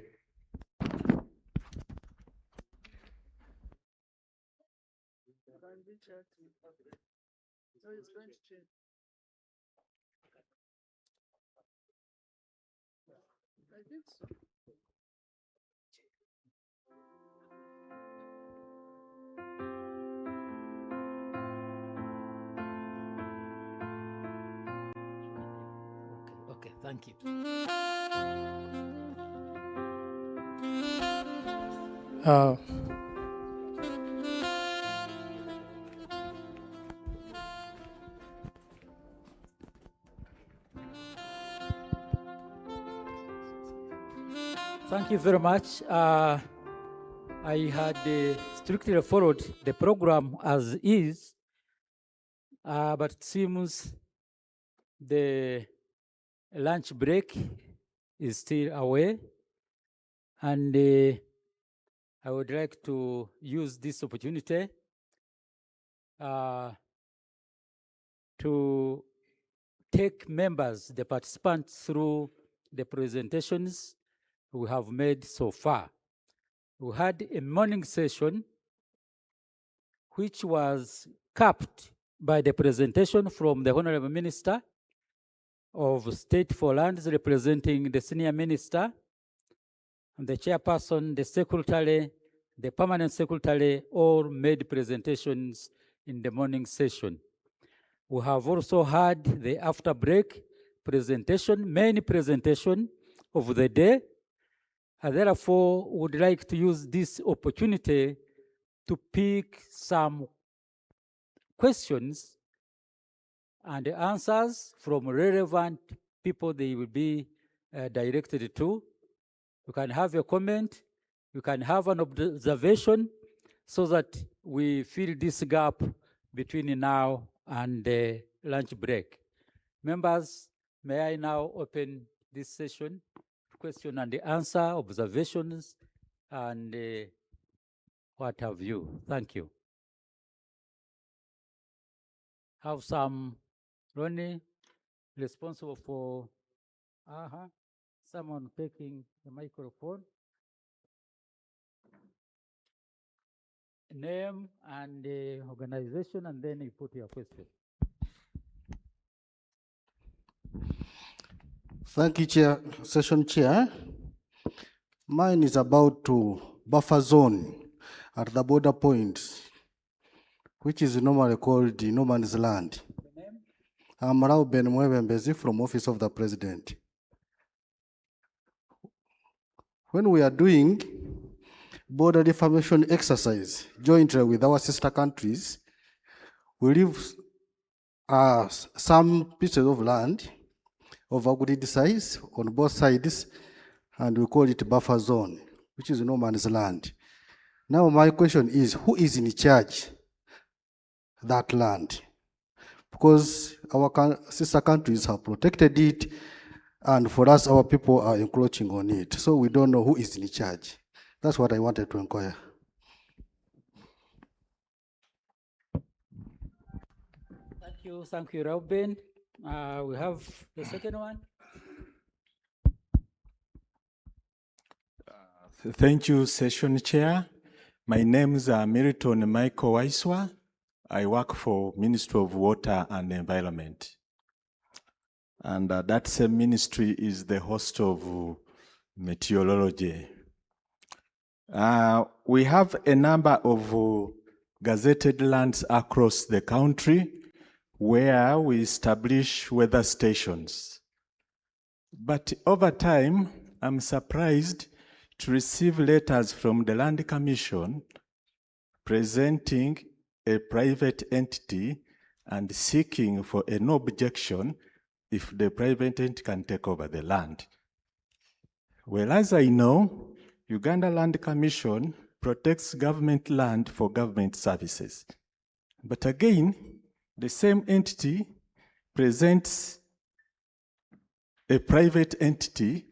Okay, thank you. Uh, Thank you very much. I had strictly followed the program as is, but it seems the lunch break is still away, and I would like to use this opportunity to take members, the participants, through the presentations we have made so far. We had a morning session which was capped by the presentation from the Honorable Minister of State for Lands representing the Senior Minister, and the Chairperson, the Secretary, the Permanent Secretary, all made presentations in the morning session. We have also had the after break presentation, main presentation of the day. And therefore, would like to use this opportunity to pick some questions and answers from relevant people they will be directed to. You can have a comment, you can have an observation, so that we fill this gap between now and the lunch break. Members, may I now open this session, question and answer, observations, and what have you. Thank you. Have some, Ronnie, responsible for, someone taking the microphone. Name and organization, and then you put your question. Thank you, Chair, Session Chair. Mine is about to buffer zone at the border points, which is normally called the no man's land. I'm Rao Ben Mwebembezi from Office of the President. When we are doing border reformation exercise jointly with our sister countries, we leave some pieces of land of a good size on both sides, and we call it buffer zone, which is no man's land. Now my question is, who is in charge of that land? Because our sister countries have protected it, and for us, our people are encroaching on it. So we don't know who is in charge. That's what I wanted to inquire. Thank you, Robin. We have the second one. Thank you, Session Chair. My name is Milton Michael Waiswa. I work for Ministry of Water and Environment. And that same ministry is the host of meteorology. We have a number of gazetted lands across the country where we establish weather stations. But over time, I'm surprised to receive letters from the Land Commission presenting a private entity and seeking for a no objection if the private entity can take over the land. Well, as I know, Uganda Land Commission protects government land for government services. But again, the same entity presents a private entity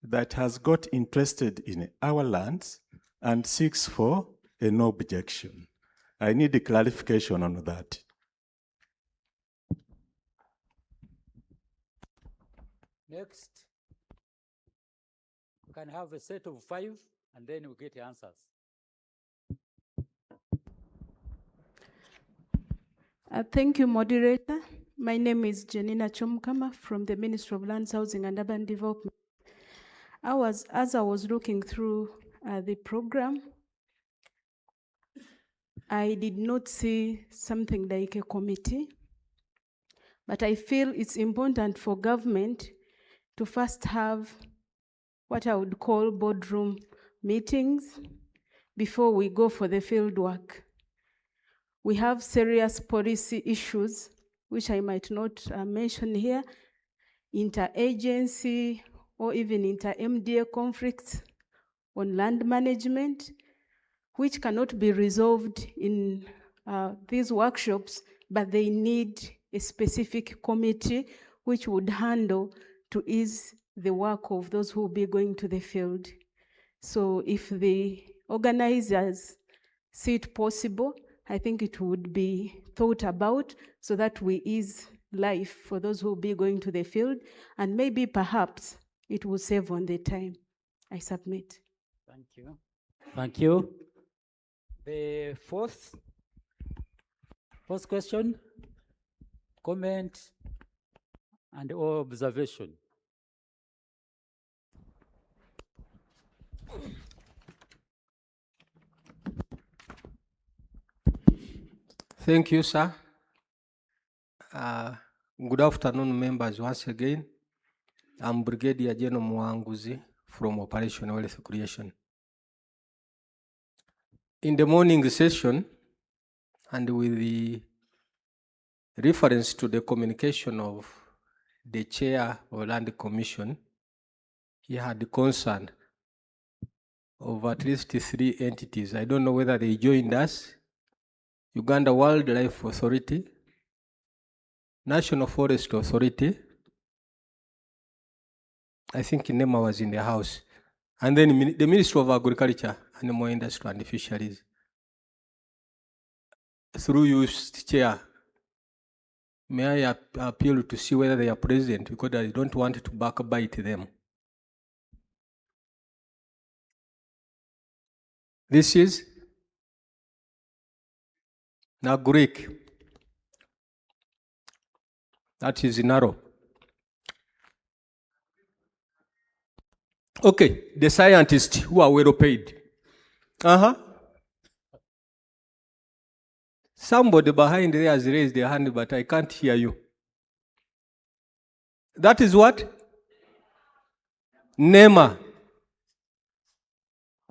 that has got interested in our lands and seeks for a no objection. I need a clarification on that. Next, we can have a set of 5 and then we get answers. Thank you, moderator. My name is Janina Chomkama from the Ministry of Lands, Housing and Urban Development. As I was looking through the program, I did not see something like a committee, but I feel it's important for government to first have what I would call boardroom meetings before we go for the field work. We have serious policy issues, which I might not mention here, interagency or even inter-MDA conflicts on land management, which cannot be resolved in these workshops, but they need a specific committee which would handle to ease the work of those who will be going to the field. So if the organizers see it possible, I think it would be thought about so that we ease life for those who will be going to the field, and maybe perhaps it will save on the time. I submit. Thank you. Thank you. The fourth question, comment and or observation. Thank you, sir. Good afternoon, members, once again. I'm Brigadier General Mwanguzi from Operation Wealth Creation. In the morning session, and with the reference to the communication of the Chair of Land Commission, he had concern of at least 3 entities. I don't know whether they joined us: Uganda Wildlife Authority, National Forest Authority, I think Nema was in the house, and then the Ministry of Agriculture, Animal Industry and Fisheries. Through you, Chair, may I appeal to see whether they are present, because I don't want to backbite them. This is Greek. That is narrow. Okay, the scientists who are well paid. Somebody behind there has raised their hand, but I can't hear you. That is what? NEMA.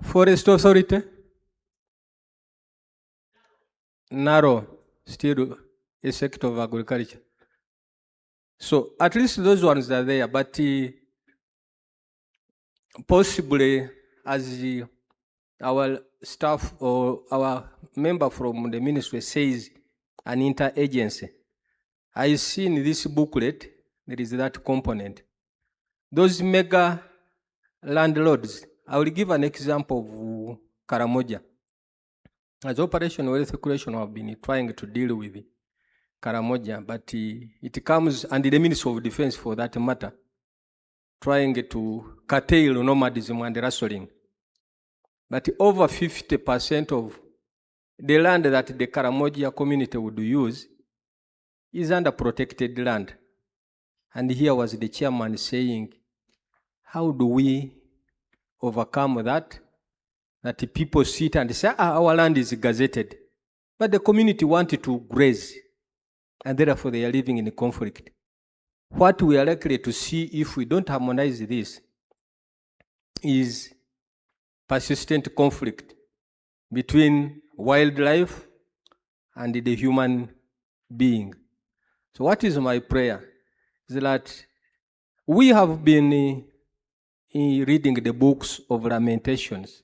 Forest Authority. Narrow, still a sector of agriculture. So at least those ones are there, but possibly as our staff or our member from the ministry says, an interagency. I see in this booklet, there is that component. Those mega landlords, I will give an example of Karamoja. As Operation Wealth Creation, have been trying to deal with Karamoja, but it comes under the Ministry of Defense, for that matter, trying to curtail nomadism and rustling. But over 50% of the land that the Karamoja community would use is under protected land. And here was the chairman saying, how do we overcome that? That people sit and say, our land is gazetted, but the community wanted to graze, and therefore they are living in conflict. What we are likely to see if we don't harmonize this is persistent conflict between wildlife and the human being. So what is my prayer? Is that we have been reading the books of Lamentations.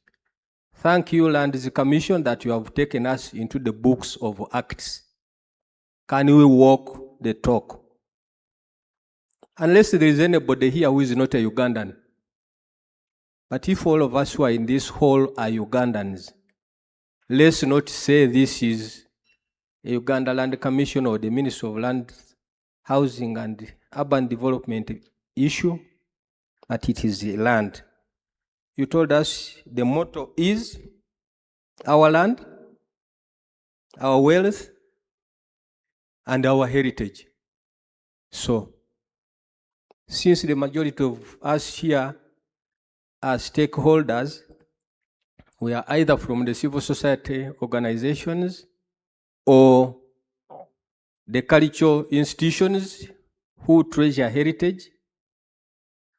Thank you, Lands Commission, that you have taken us into the books of Acts. Can we walk the talk? Unless there is anybody here who is not a Ugandan. But if all of us who are in this hall are Ugandans, let's not say this is a Uganda Land Commission or the Ministry of Land, Housing and Urban Development issue, but it is the land. You told us the motto is our land, our wealth, and our heritage. So, since the majority of us here are stakeholders, we are either from the civil society organizations or the cultural institutions who treasure heritage.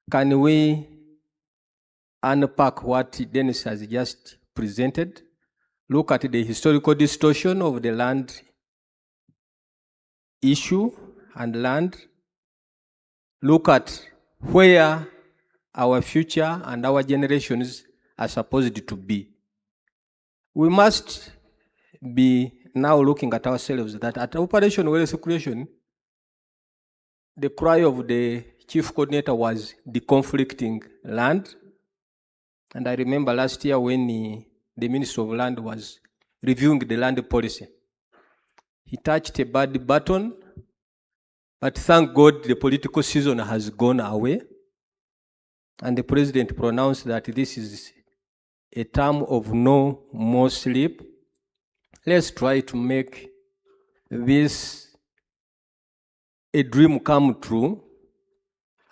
Can we unpack what Dennis has just presented? Look at the historical distortion of the land issue and land. Look at where our future and our generations are supposed to be. We must be now looking at ourselves that at Operation Wealth Creation, the cry of the chief coordinator was deconflicting land. And I remember last year when the Minister of Land was reviewing the land policy, he touched a bad button, but thank God the political season has gone away. And the president pronounced that this is a term of no more sleep. Let's try to make this a dream come true,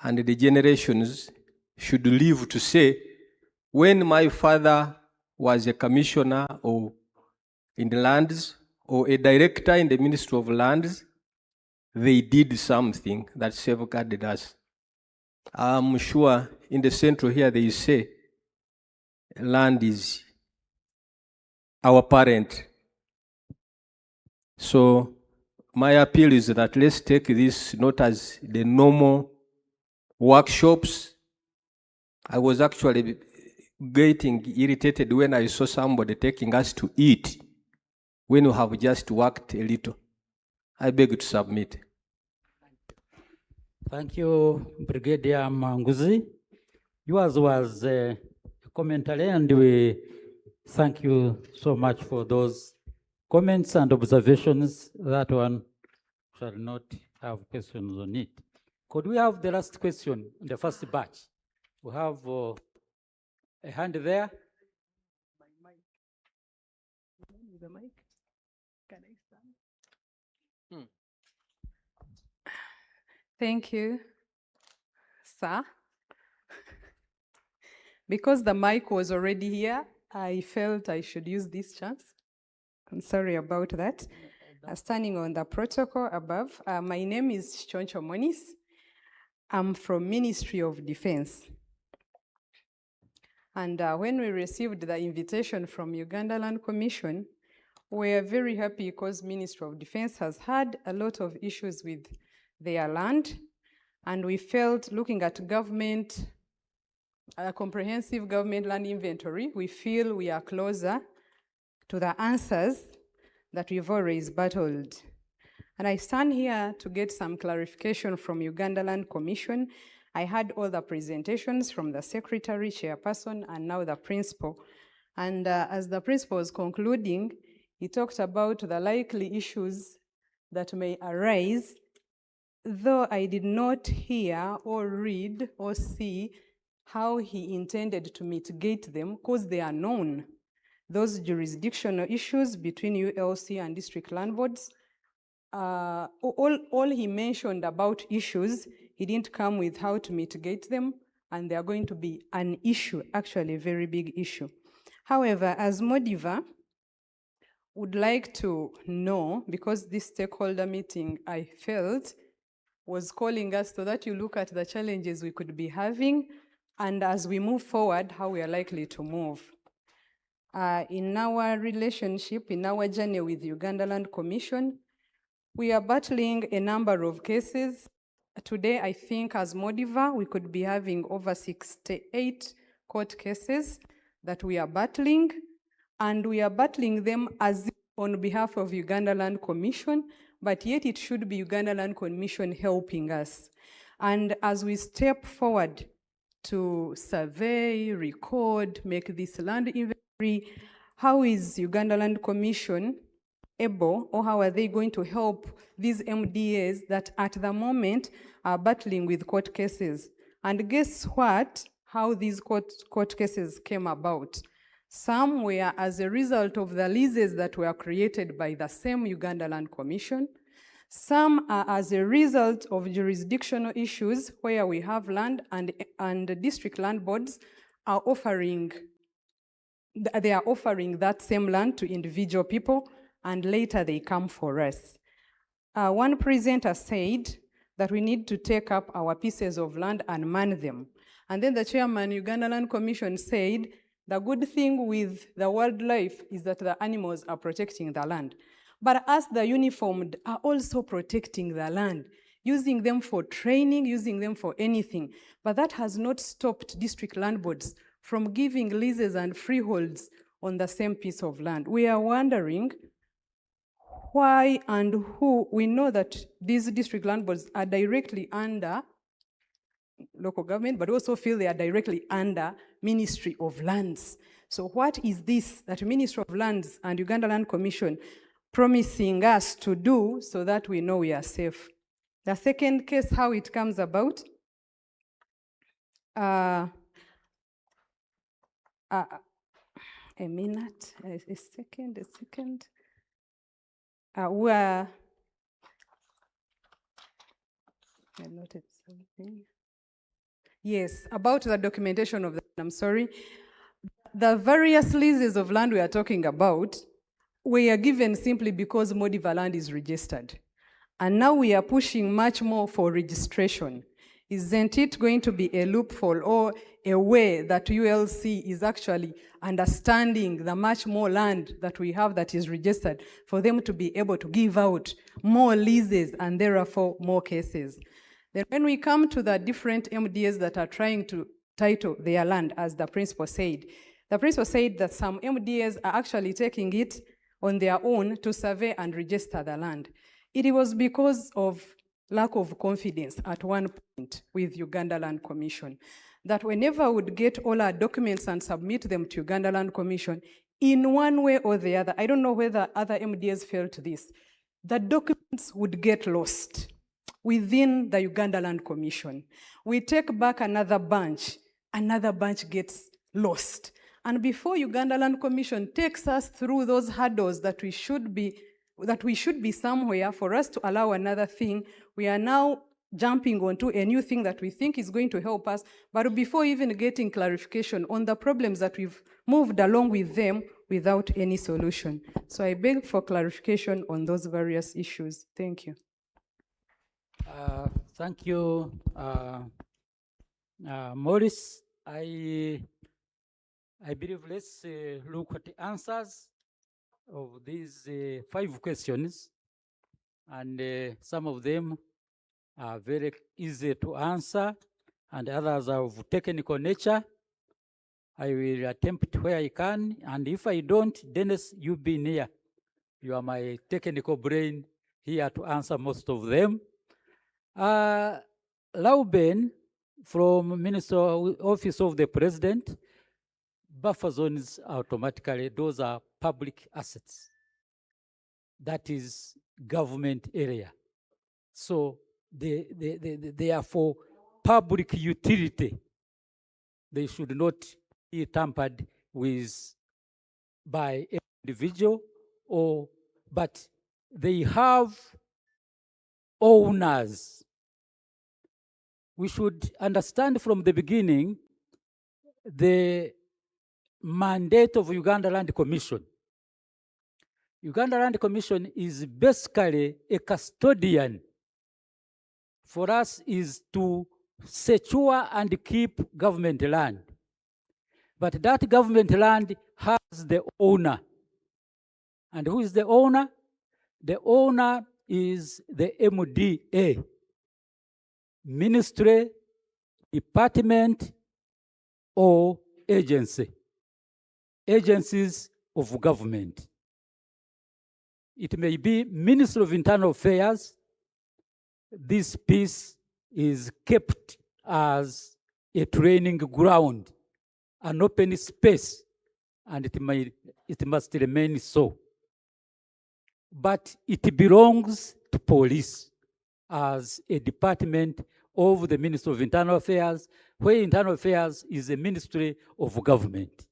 and the generations should live to say, when my father was a commissioner or in the lands or a director in the Ministry of Lands, they did something that safeguarded us. I'm sure in the central here they say land is our parent. So my appeal is that let's take this not as the normal workshops. I was actually getting irritated when I saw somebody taking us to eat when we have just worked a little. I beg to submit. Thank you, Brigadier Manguzi. Yours was a commentary, and we thank you so much for those comments and observations. That one shall not have questions on it. Could we have the last question, the first batch? We have a hand there. The mic. Can I stand? Thank you, sir. Because the mic was already here, I felt I should use this chance. I'm sorry about that. Standing on the protocol above, my name is Choncho Monis. I'm from Ministry of Defense. And when we received the invitation from Uganda Land Commission, we are very happy because Ministry of Defense has had a lot of issues with their land. And we felt looking at government, a comprehensive government land inventory, we feel we are closer to the answers that we've always battled. And I stand here to get some clarification from Uganda Land Commission. I had all the presentations from the secretary, chairperson, and now the principal. And as the principal was concluding, he talked about the likely issues that may arise, though I did not hear or read or see how he intended to mitigate them, because they are known. Those jurisdictional issues between ULC and district land boards, all he mentioned about issues, he didn't come with how to mitigate them, and they are going to be an issue, actually a very big issue. However, as Modiva, would like to know, because this stakeholder meeting I felt was calling us so that you look at the challenges we could be having, and as we move forward, how we are likely to move. In our relationship, in our journey with Uganda Land Commission, we are battling a number of cases. Today, I think as Modiva, we could be having over 68 court cases that we are battling, and we are battling them as on behalf of Uganda Land Commission, but yet it should be Uganda Land Commission helping us. And as we step forward to survey, record, make this land inventory, how is Uganda Land Commission able, or how are they going to help these MDAs that at the moment are battling with court cases? And guess what? How these court cases came about. Some were as a result of the leases that were created by the same Uganda Land Commission. Some are as a result of jurisdictional issues where we have land and district land boards are offering that same land to individual people, and later they come for us. One presenter said that we need to take up our pieces of land and man them. And then the chairman, Uganda Land Commission, said the good thing with the wildlife is that the animals are protecting the land. But us, the uniformed, are also protecting the land, using them for training, using them for anything. But that has not stopped district land boards from giving leases and freeholds on the same piece of land. We are wondering why and who. We know that these district land boards are directly under local government, but also feel they are directly under Ministry of Lands. So what is this that Ministry of Lands and Uganda Land Commission promising us to do so that we know we are safe? The second case, how it comes about, a minute, a second. Where I noted something. Yes, about the documentation of the, I'm sorry. The various leases of land we are talking about were given simply because Modiva land is registered. And now we are pushing much more for registration. Isn't it going to be a loophole or a way that ULC is actually understanding the much more land that we have that is registered for them to be able to give out more leases and therefore more cases? Then when we come to the different MDAs that are trying to title their land, as the principal said that some MDAs are actually taking it on their own to survey and register the land. It was because of lack of confidence at one point with Uganda Land Commission, that whenever we would get all our documents and submit them to Uganda Land Commission, in one way or the other, I don't know whether other MDAs felt this, the documents would get lost within the Uganda Land Commission. We take back another bunch gets lost. And before Uganda Land Commission takes us through those hurdles that we should be somewhere for us to allow another thing, we are now jumping onto a new thing that we think is going to help us, but before even getting clarification on the problems that we've moved along with them without any solution. So I beg for clarification on those various issues. Thank you. Thank you, Maurice. I believe let's look at the answers of these 5 questions, and some of them are very easy to answer, and others are of technical nature. I will attempt where I can, and if I don't, Dennis, you've been here. You are my technical brain here to answer most of them. Lauben, from Minister Office of the President, buffer zones automatically, those are public assets. That is government area. So they are for public utility. They should not be tampered with by an individual, but they have owners. We should understand from the beginning the mandate of Uganda Land Commission. Uganda Land Commission is basically a custodian. For us is to secure and keep government land. But that government land has the owner. And who is the owner? The owner is the MDA, ministry, department, or agency. Agencies of government. It may be Ministry of Internal Affairs. This piece is kept as a training ground, an open space, and it must remain so. But it belongs to police as a department of the Ministry of Internal Affairs, where Internal Affairs is a ministry of government.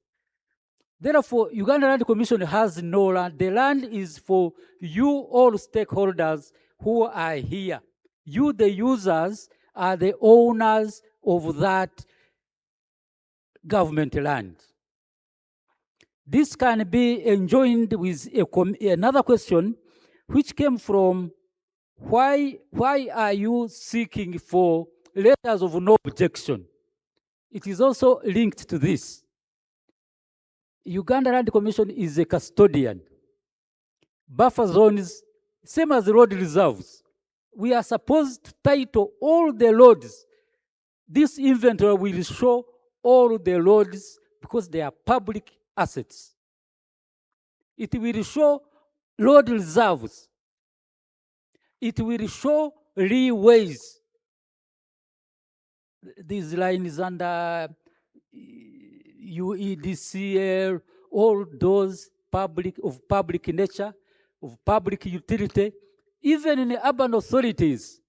Therefore, Uganda Land Commission has no land. The land is for you, all stakeholders who are here. You, the users, are the owners of that government land. This can be enjoined with another question, which came from why are you seeking for letters of no objection? It is also linked to this. Uganda Land Commission is a custodian. Buffer zones, same as road reserves. We are supposed to title all the roads. This inventory will show all the roads because they are public assets. It will show road reserves. It will show leeways. These lines under UEDCL, all those of public nature, of public utility, even in the urban authorities,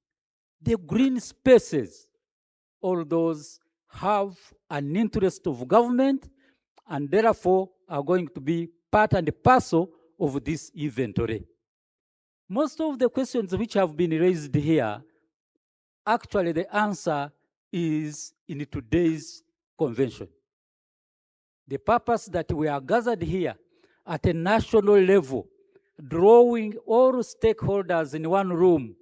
the green spaces, all those have an interest of government and therefore are going to be part and parcel of this inventory. Most of the questions which have been raised here, actually the answer is in today's convention. The purpose that we are gathered here at a national level, drawing all stakeholders in one room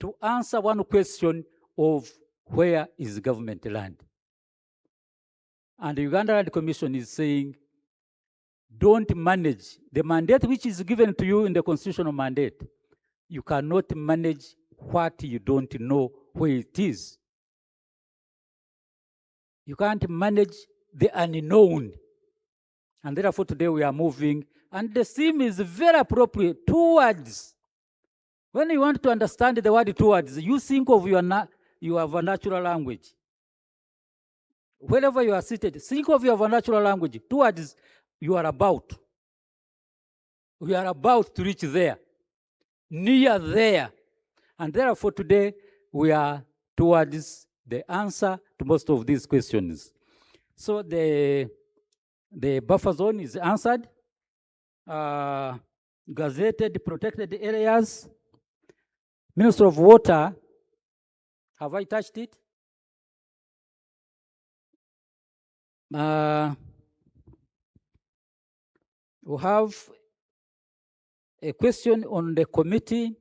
to answer one question of where is government land. And the Uganda Land Commission is saying, don't manage the mandate which is given to you in the constitutional mandate. You cannot manage what you don't know where it is. You can't manage the unknown. And therefore today we are moving, and the theme is very appropriate, towards. When you want to understand the word towards, you think of your vernacular language. Wherever you are seated, think of your vernacular language. Towards, you are about. We are about to reach there, near there. And therefore today, we are towards the answer to most of these questions. So the buffer zone is answered. Gazetted, protected areas. Minister of Water, have I touched it? We have a question on the committee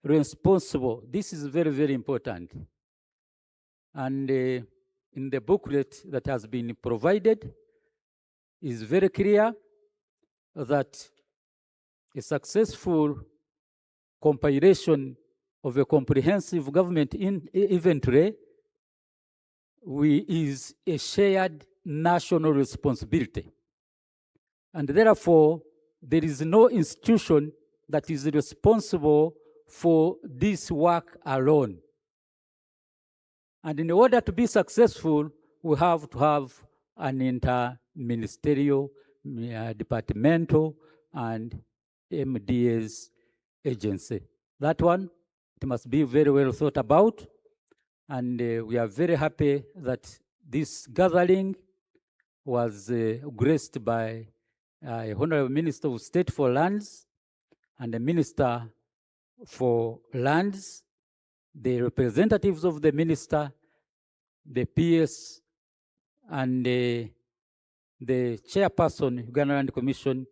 responsible. This is very, very important. And in the booklet that has been provided, is very clear that a successful compilation of a comprehensive government inventory is a shared national responsibility. And therefore, there is no institution that is responsible for this work alone. And in order to be successful, we have to have an interministerial, departmental, and MDA's agency. That one, it must be very well thought about. And we are very happy that this gathering was graced by Honorable Minister of State for Lands and the Minister for Lands, the representatives of the Minister, the PS, and the chairperson, Uganda Land Commission,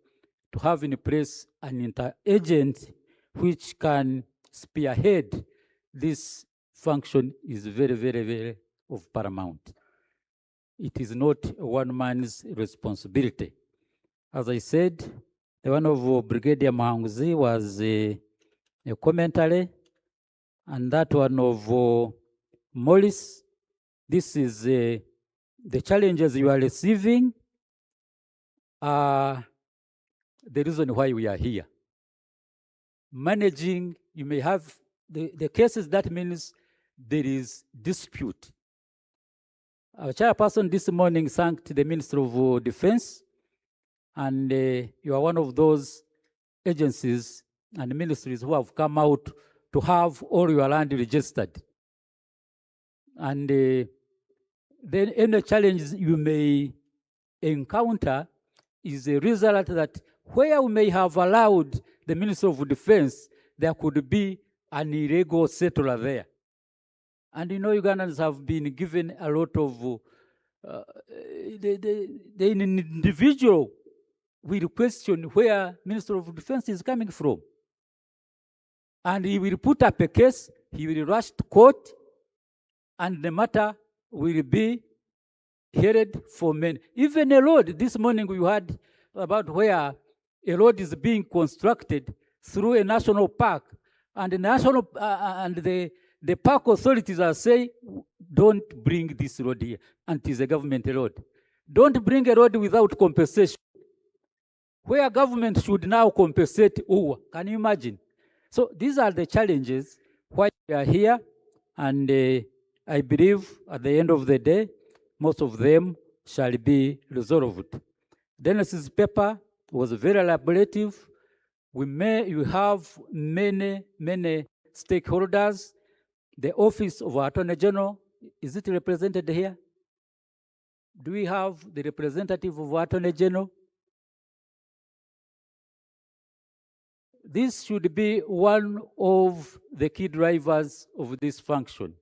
to have in place an inter-agent which can spearhead this function is very, very, very of paramount. It is not one man's responsibility. As I said, the one of Brigadier Mahanguzi was a commentary, and that one of Morris, this is the challenges you are receiving are the reason why we are here. managing, you may have the cases that means there is dispute. Our chairperson this morning thanked the Minister of Defense, and you are one of those agencies and ministries who have come out to have all your land registered. And then any challenges you may encounter is a result that where we may have allowed the Minister of Defense, there could be an illegal settler there. And you know, Ugandans have been given a lot of, the individual will question where Minister of Defense is coming from. And he will put up a case, he will rush to court, and the matter will be heard for men. Even a road, this morning we heard about where a road is being constructed through a national park, and the park authorities are saying, don't bring this road here, and it is a government road. Don't bring a road without compensation. Where government should now compensate UWA. Can you imagine? So these are the challenges why we are here, and I believe at the end of the day, most of them shall be resolved. Dennis's paper was very elaborative. You have many stakeholders. The Office of Attorney General, is it represented here? Do we have the representative of Attorney General? This should be one of the key drivers of this function,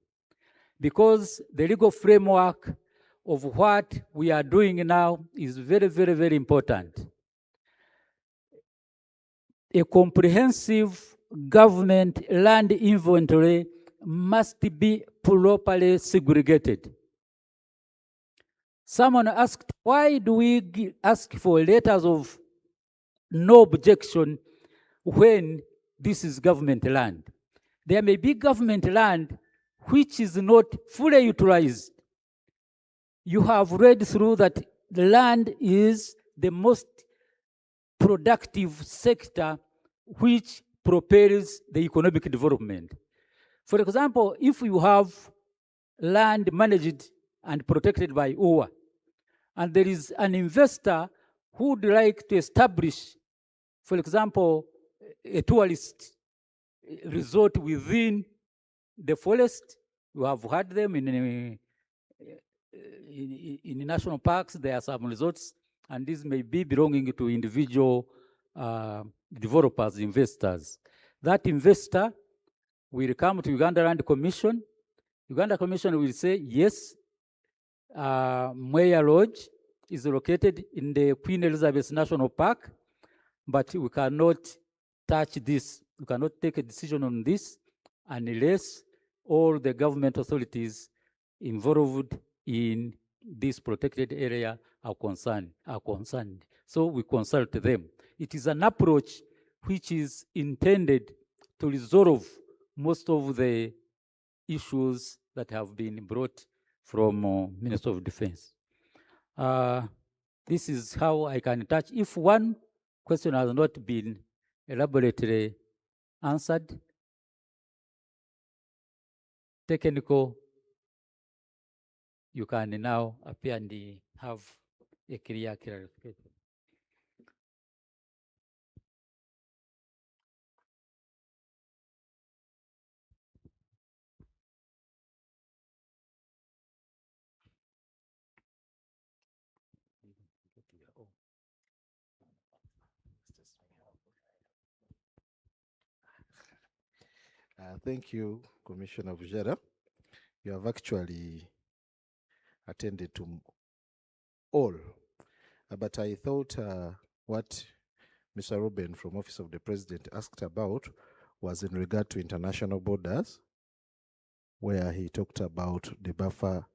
because the legal framework of what we are doing now is very important. A comprehensive government land inventory must be properly segregated. Someone asked, why do we ask for letters of no objection when this is government land? There may be government land which is not fully utilized. You have read through that the land is the most productive sector which propels the economic development. For example, if you have land managed and protected by UWA, and there is an investor who would like to establish, for example, a tourist resort within the forest, you have had them in national parks. There are some resorts, and these may be belonging to individual developers, investors. That investor will come to Uganda Land Commission. Uganda Commission will say, yes, Mwea Lodge is located in the Queen Elizabeth National Park, but we cannot touch this. We cannot take a decision on this unless all the government authorities involved in this protected area are concerned. So we consult them. It is an approach which is intended to resolve most of the issues that have been brought from Minister of Defense. This is how I can touch. If one question has not been elaborately answered, technical, you can now appear and have a clear clarification. Thank you, Commissioner Vujara. You have actually attended to all, but I thought what Mr. Ruben from Office of the President asked about was in regard to international borders, where he talked about the buffer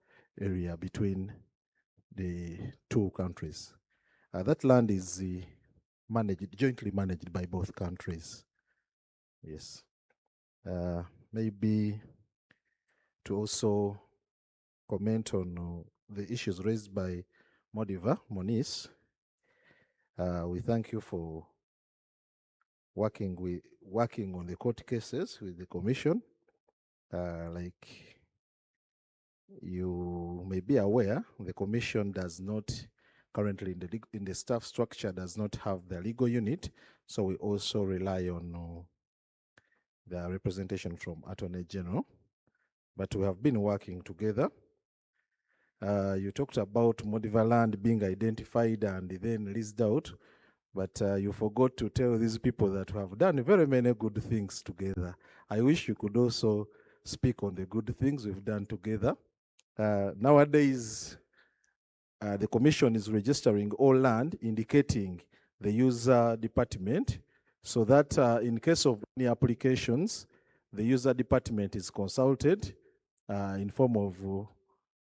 area between the two countries. That land is jointly managed by both countries. Yes. Maybe to also comment on the issues raised by Moniz. We thank you for working on the court cases with the commission. Like you may be aware, the commission does not currently in the staff structure does not have the legal unit, so we also rely on the representation from Attorney General. But we have been working together. You talked about Modiva land being identified and then leased out, but you forgot to tell these people that we have done very many good things together. I wish you could also speak on the good things we've done together. Nowadays, the commission is registering all land, indicating the user department, so that in case of any applications, the user department is consulted in form of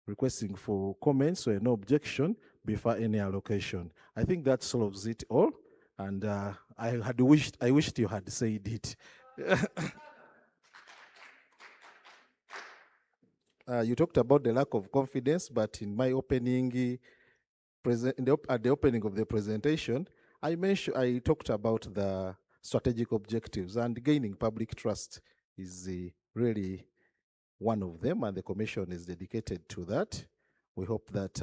requesting for comments or no objection before any allocation. I think that solves it all, and I wished you had said it. You talked about the lack of confidence, but in my opening, at the opening of the presentation, I talked about the strategic objectives, and gaining public trust is really one of them, and the commission is dedicated to that. We hope that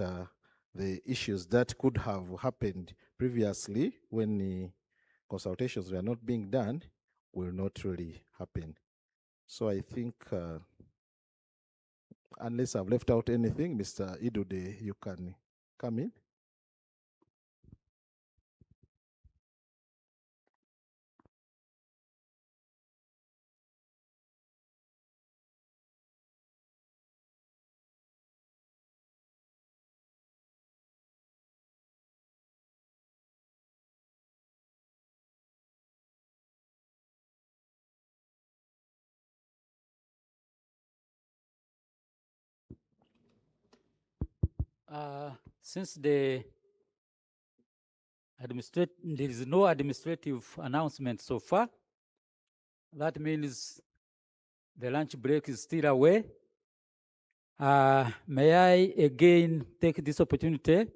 the issues that could have happened previously when the consultations were not being done will not really happen. So I think, unless I've left out anything, Mr. Idude, you can come in. Since there is no administrative announcement so far, that means the lunch break is still away. May I again take this opportunity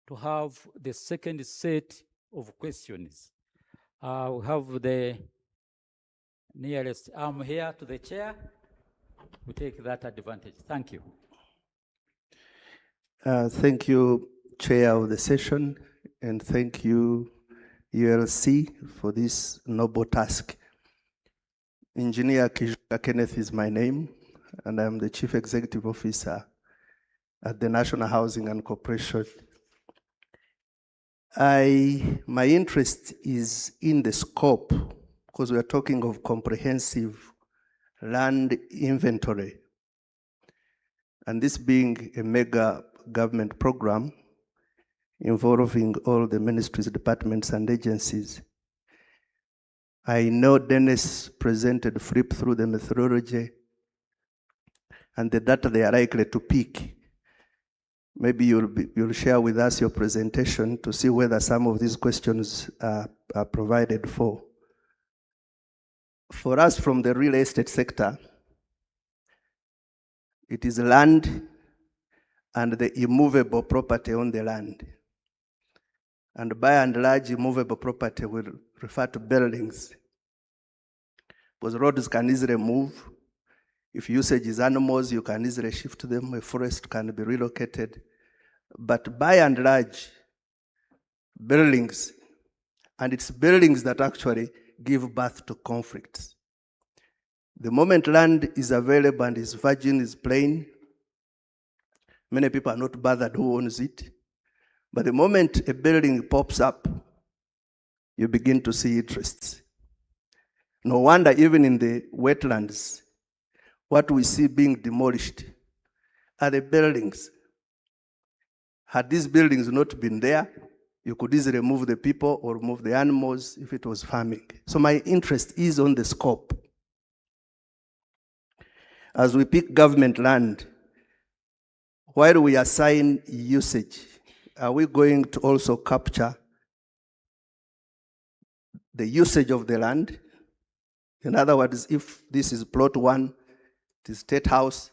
to have the second set of questions. We have the nearest arm here to the chair. We take that advantage. Thank you. Thank you, Chair of the session, and thank you, ULC, for this noble task. Engineer Kijuka Kenneth is my name, and I'm the Chief Executive Officer at the National Housing and Corporation. My interest is in the scope, because we are talking of comprehensive land inventory, and this being a mega government program involving all the ministries, departments, and agencies. I know Dennis presented flip through the methodology and the data they are likely to pick. Maybe you'll share with us your presentation to see whether some of these questions are provided for. For us from the real estate sector, it is land and the immovable property on the land. And by and large, immovable property will refer to buildings, because roads can easily move. If usage is animals, you can easily shift them. A forest can be relocated. But by and large, buildings, and it's buildings that actually give birth to conflicts. The moment land is available and is virgin, is plain, many people are not bothered who owns it. But the moment a building pops up, you begin to see interests. No wonder even in the wetlands, what we see being demolished are the buildings. Had these buildings not been there, you could easily move the people or move the animals if it was farming. So my interest is on the scope. As we pick government land, while we assign usage, are we going to also capture the usage of the land? In other words, if this is plot 1, it is State House,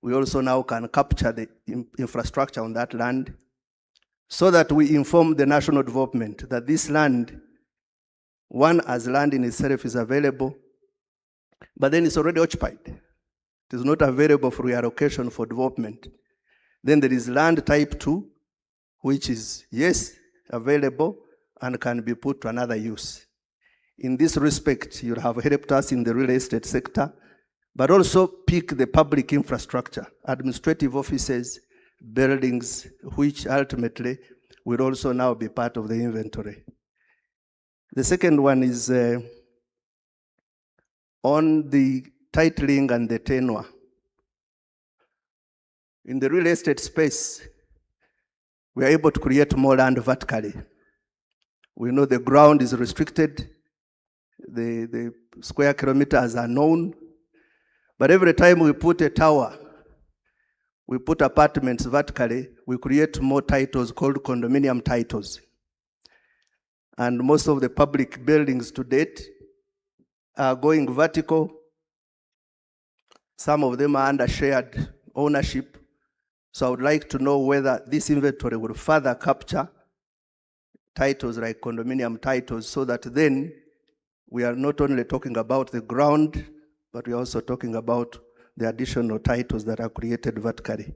we also now can capture the infrastructure on that land so that we inform the national development that this land One, as land in itself is available, but then it's already occupied. It is not available for reallocation for development. Then there is land type 2, which is, yes, available and can be put to another use. In this respect, you have helped us in the real estate sector, but also pick the public infrastructure, administrative offices, buildings, which ultimately will also now be part of the inventory. The second one is on the titling and the tenure. In the real estate space, we are able to create more land vertically. We know the ground is restricted, the square kilometers are known, but every time we put a tower, we put apartments vertically, we create more titles called condominium titles. And most of the public buildings to date are going vertical. Some of them are under shared ownership. So I would like to know whether this inventory will further capture titles like condominium titles, so that then we are not only talking about the ground, but we are also talking about the additional titles that are created vertically.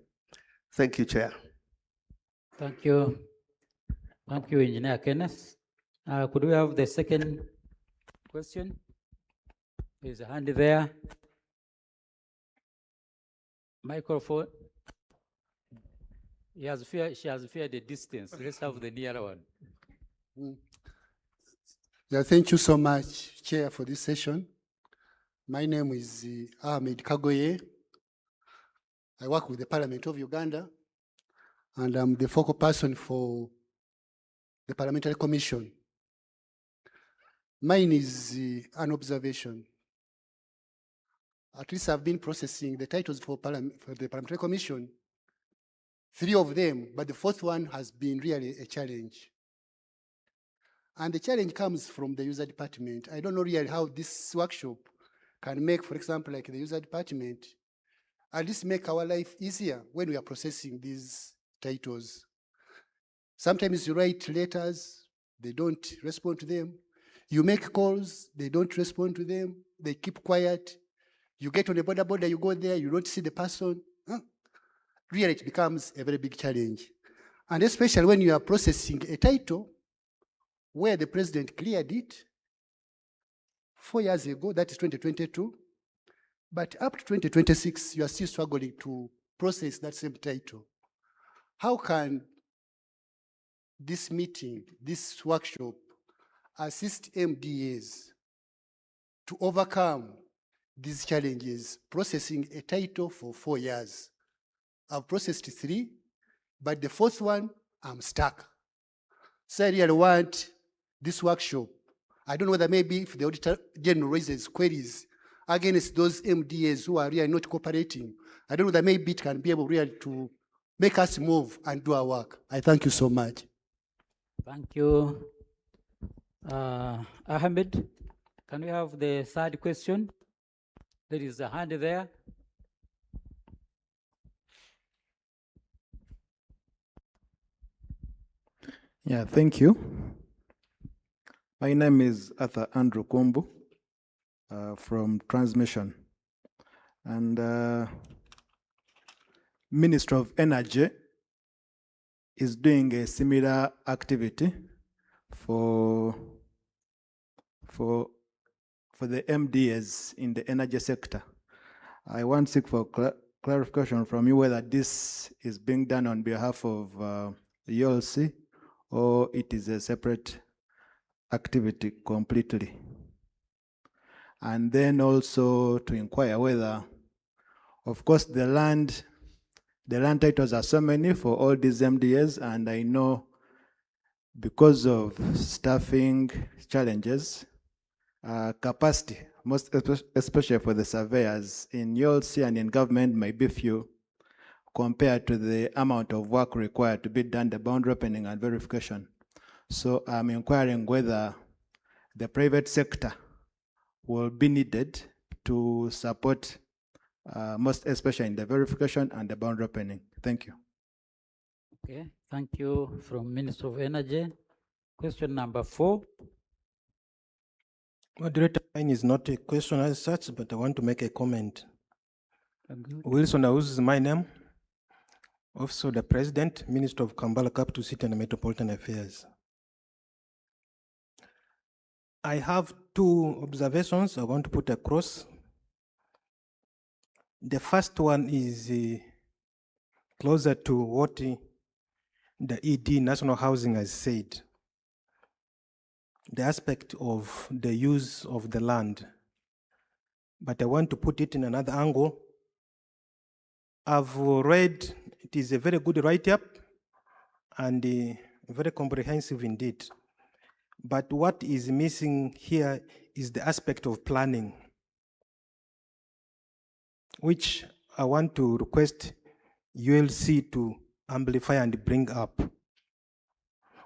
Thank you, Chair. Thank you. Thank you, Engineer Kenneth. Could we have the second question? There's a hand there. Microphone. She has feared the distance. Let's have the nearer one. Yeah, thank you so much, Chair, for this session. My name is Ahmed Kagoye. I work with the Parliament of Uganda, and I'm the focal person for the Parliamentary Commission. Mine is an observation. At least I've been processing the titles for the Parliamentary Commission, 3 of them, but the 4th one has been really a challenge. And the challenge comes from the user department. I don't know really how this workshop can make, for example, like the user department, at least make our life easier when we are processing these titles. Sometimes you write letters, they don't respond to them. You make calls, they don't respond to them. They keep quiet. You get on the border, you go there, you don't see the person. Really, it becomes a very big challenge. And especially when you are processing a title where the president cleared it 4 years ago, that is 2022, but up to 2026, you are still struggling to process that same title. How can this meeting, this workshop, assist MDAs to overcome these challenges, processing a title for 4 years? I've processed 3, but the 4th one, I'm stuck. So I really want this workshop. I don't know whether maybe if the Auditor General raises queries against those MDAs who are really not cooperating, I don't know whether maybe it can be able really to make us move and do our work. I thank you so much. Thank you. Ahmed, can we have the 3rd question? There is a hand there. Yeah, thank you. My name is Arthur Andrew Kombu from Transmission. And Minister of Energy is doing a similar activity for the MDAs in the energy sector. I want to seek for clarification from you whether this is being done on behalf of the ULC or it is a separate activity completely. And then also to inquire whether, of course, the land titles are so many for all these MDAs, and I know because of staffing challenges, capacity, most especially for the surveyors in ULC and in government, may be few compared to the amount of work required to be done, the boundary opening and verification. So I'm inquiring whether the private sector will be needed to support, most especially in the verification and the boundary opening. Thank you. Okay, thank you from Minister of Energy. Question number 4. Moderator, mine is not a question as such, but I want to make a comment. Wilson Awuzu is my name. Office of the President, Minister of Kampala Capital City and Metropolitan Affairs. I have two observations I want to put across. The first one is closer to what the ED National Housing has said. The aspect of the use of the land. But I want to put it in another angle. I've read, it is a very good write-up and very comprehensive indeed. But what is missing here is the aspect of planning, which I want to request ULC to amplify and bring up.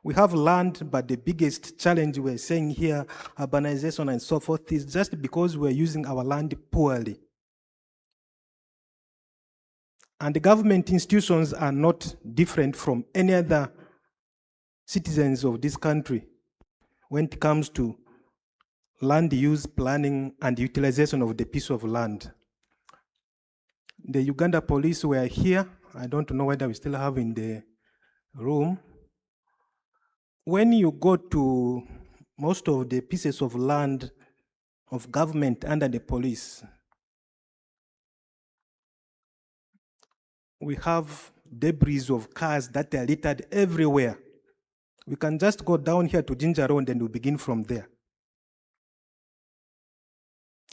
We have land, but the biggest challenge we're saying here, urbanization and so forth, is just because we're using our land poorly. And the government institutions are not different from any other citizens of this country when it comes to land use, planning, and utilization of the piece of land. The Uganda police were here. I don't know whether we still have in the room. When you go to most of the pieces of land of government under the police, we have debris of cars that are littered everywhere. We can just go down here to Ginger Road and we begin from there.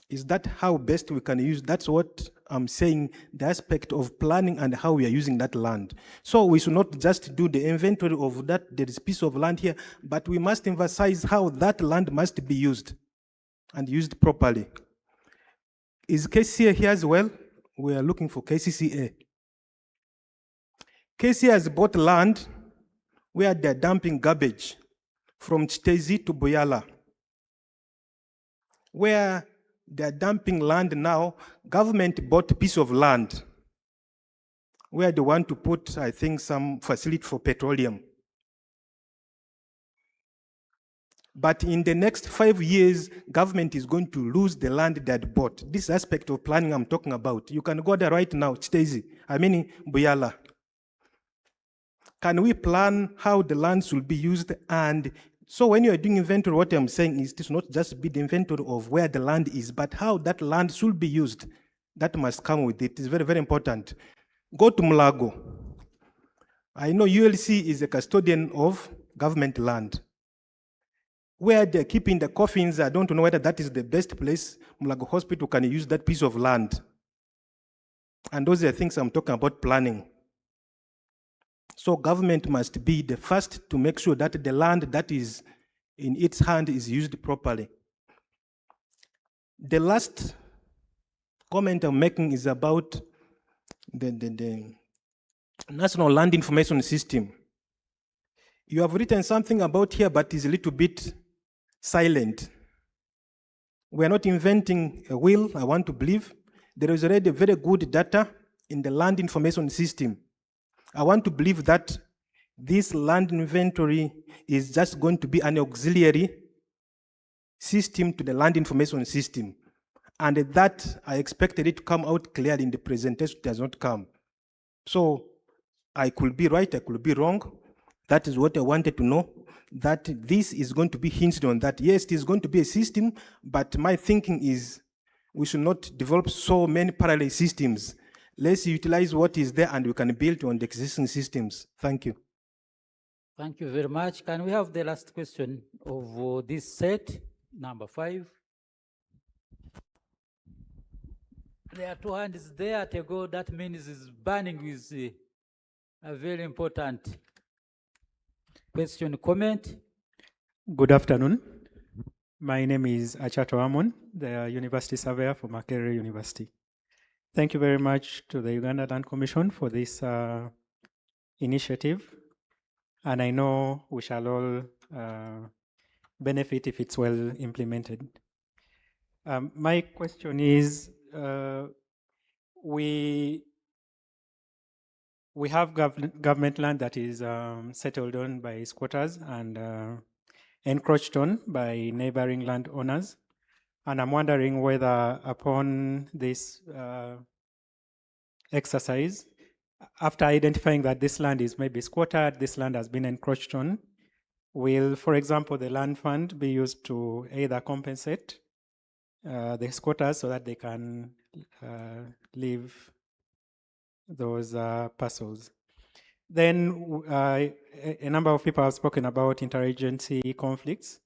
Is that how best we can use? That's what I'm saying, the aspect of planning and how we are using that land. So we should not just do the inventory of that, there is a piece of land here, but we must emphasize how that land must be used and used properly. Is KCA here as well? We are looking for KCCA. KCA has bought land where they're dumping garbage from Chitezi to Boyala. Where they're dumping land now, government bought a piece of land where they want to put, I think, some facility for petroleum. But in the next 5 years, government is going to lose the land that bought. This aspect of planning I'm talking about. You can go there right now, Chitezi, Boyala. Can we plan how the lands will be used? And so when you are doing inventory, what I'm saying is this not just be the inventory of where the land is, but how that land should be used. That must come with it. It's very, very important. Go to Mulago. I know ULC is a custodian of government land. Where they're keeping the coffins, I don't know whether that is the best place. Mulago Hospital can use that piece of land. And those are things I'm talking about planning. So government must be the first to make sure that the land that is in its hand is used properly. The last comment I'm making is about the National Land Information System. You have written something about here, but it's a little bit silent. We're not inventing a wheel, I want to believe. There is already very good data in the land information system. I want to believe that this land inventory is just going to be an auxiliary system to the land information system. And that I expected it to come out clearly in the presentation, it does not come. So I could be right, I could be wrong. That is what I wanted to know, that this is going to be hinged on that. Yes, it is going to be a system, but my thinking is we should not develop so many parallel systems. Let's utilize what is there and we can build on the existing systems. Thank you. Thank you very much. Can we have the last question of this set, number 5? There are 2 hands there to go. That means it's burning with a very important question, comment. Good afternoon. My name is Achato Amon, the University Surveyor for Makerere University. Thank you very much to the Uganda Land Commission for this initiative. And I know we shall all benefit if it's well implemented. My question is, we have government land that is settled on by squatters and encroached on by neighboring landowners. And I'm wondering whether upon this exercise, after identifying that this land is maybe squatted, this land has been encroached on, will, for example, the land fund be used to either compensate the squatters so that they can leave those parcels? Then a number of people have spoken about interagency conflicts.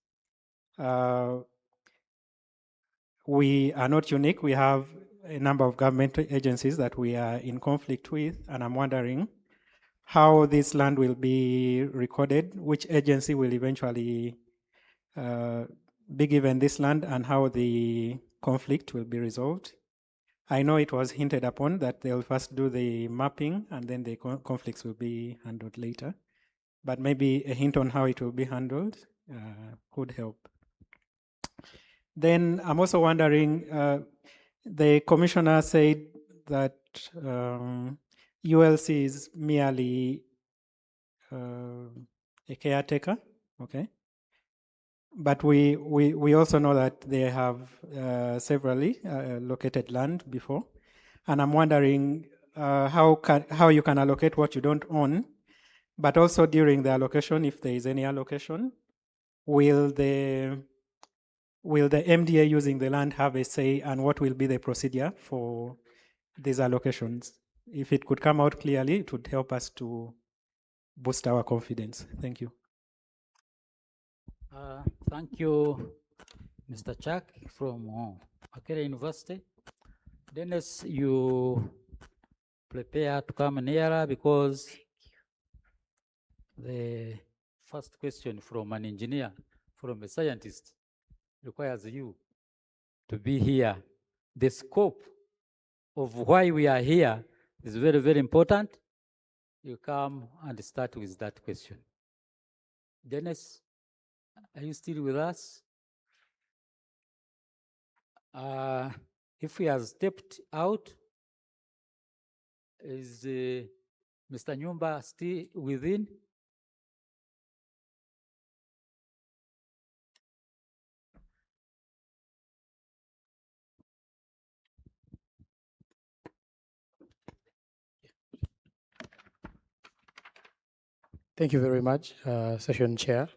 We are not unique. We have a number of government agencies that we are in conflict with, and I'm wondering how this land will be recorded, which agency will eventually be given this land, and how the conflict will be resolved. I know it was hinted upon that they'll first do the mapping and then the conflicts will be handled later. But maybe a hint on how it will be handled could help. Then I'm also wondering, the commissioner said that ULC is merely a caretaker, okay? But we also know that they have severally located land before. And I'm wondering how you can allocate what you don't own, but also during the allocation, if there is any allocation, will the MDA using the land have a say, and what will be the procedure for these allocations? If it could come out clearly, it would help us to boost our confidence. Thank you. Thank you, Mr. Chuck from Makerere University. Dennis, you prepare to come nearer because the first question from an engineer, from a scientist, requires you to be here. The scope of why we are here is very, very important. You come and start with that question. Dennis, are you still with us? If he has stepped out, is Mr. Nyumba still within? Thank you very much, Session Chair,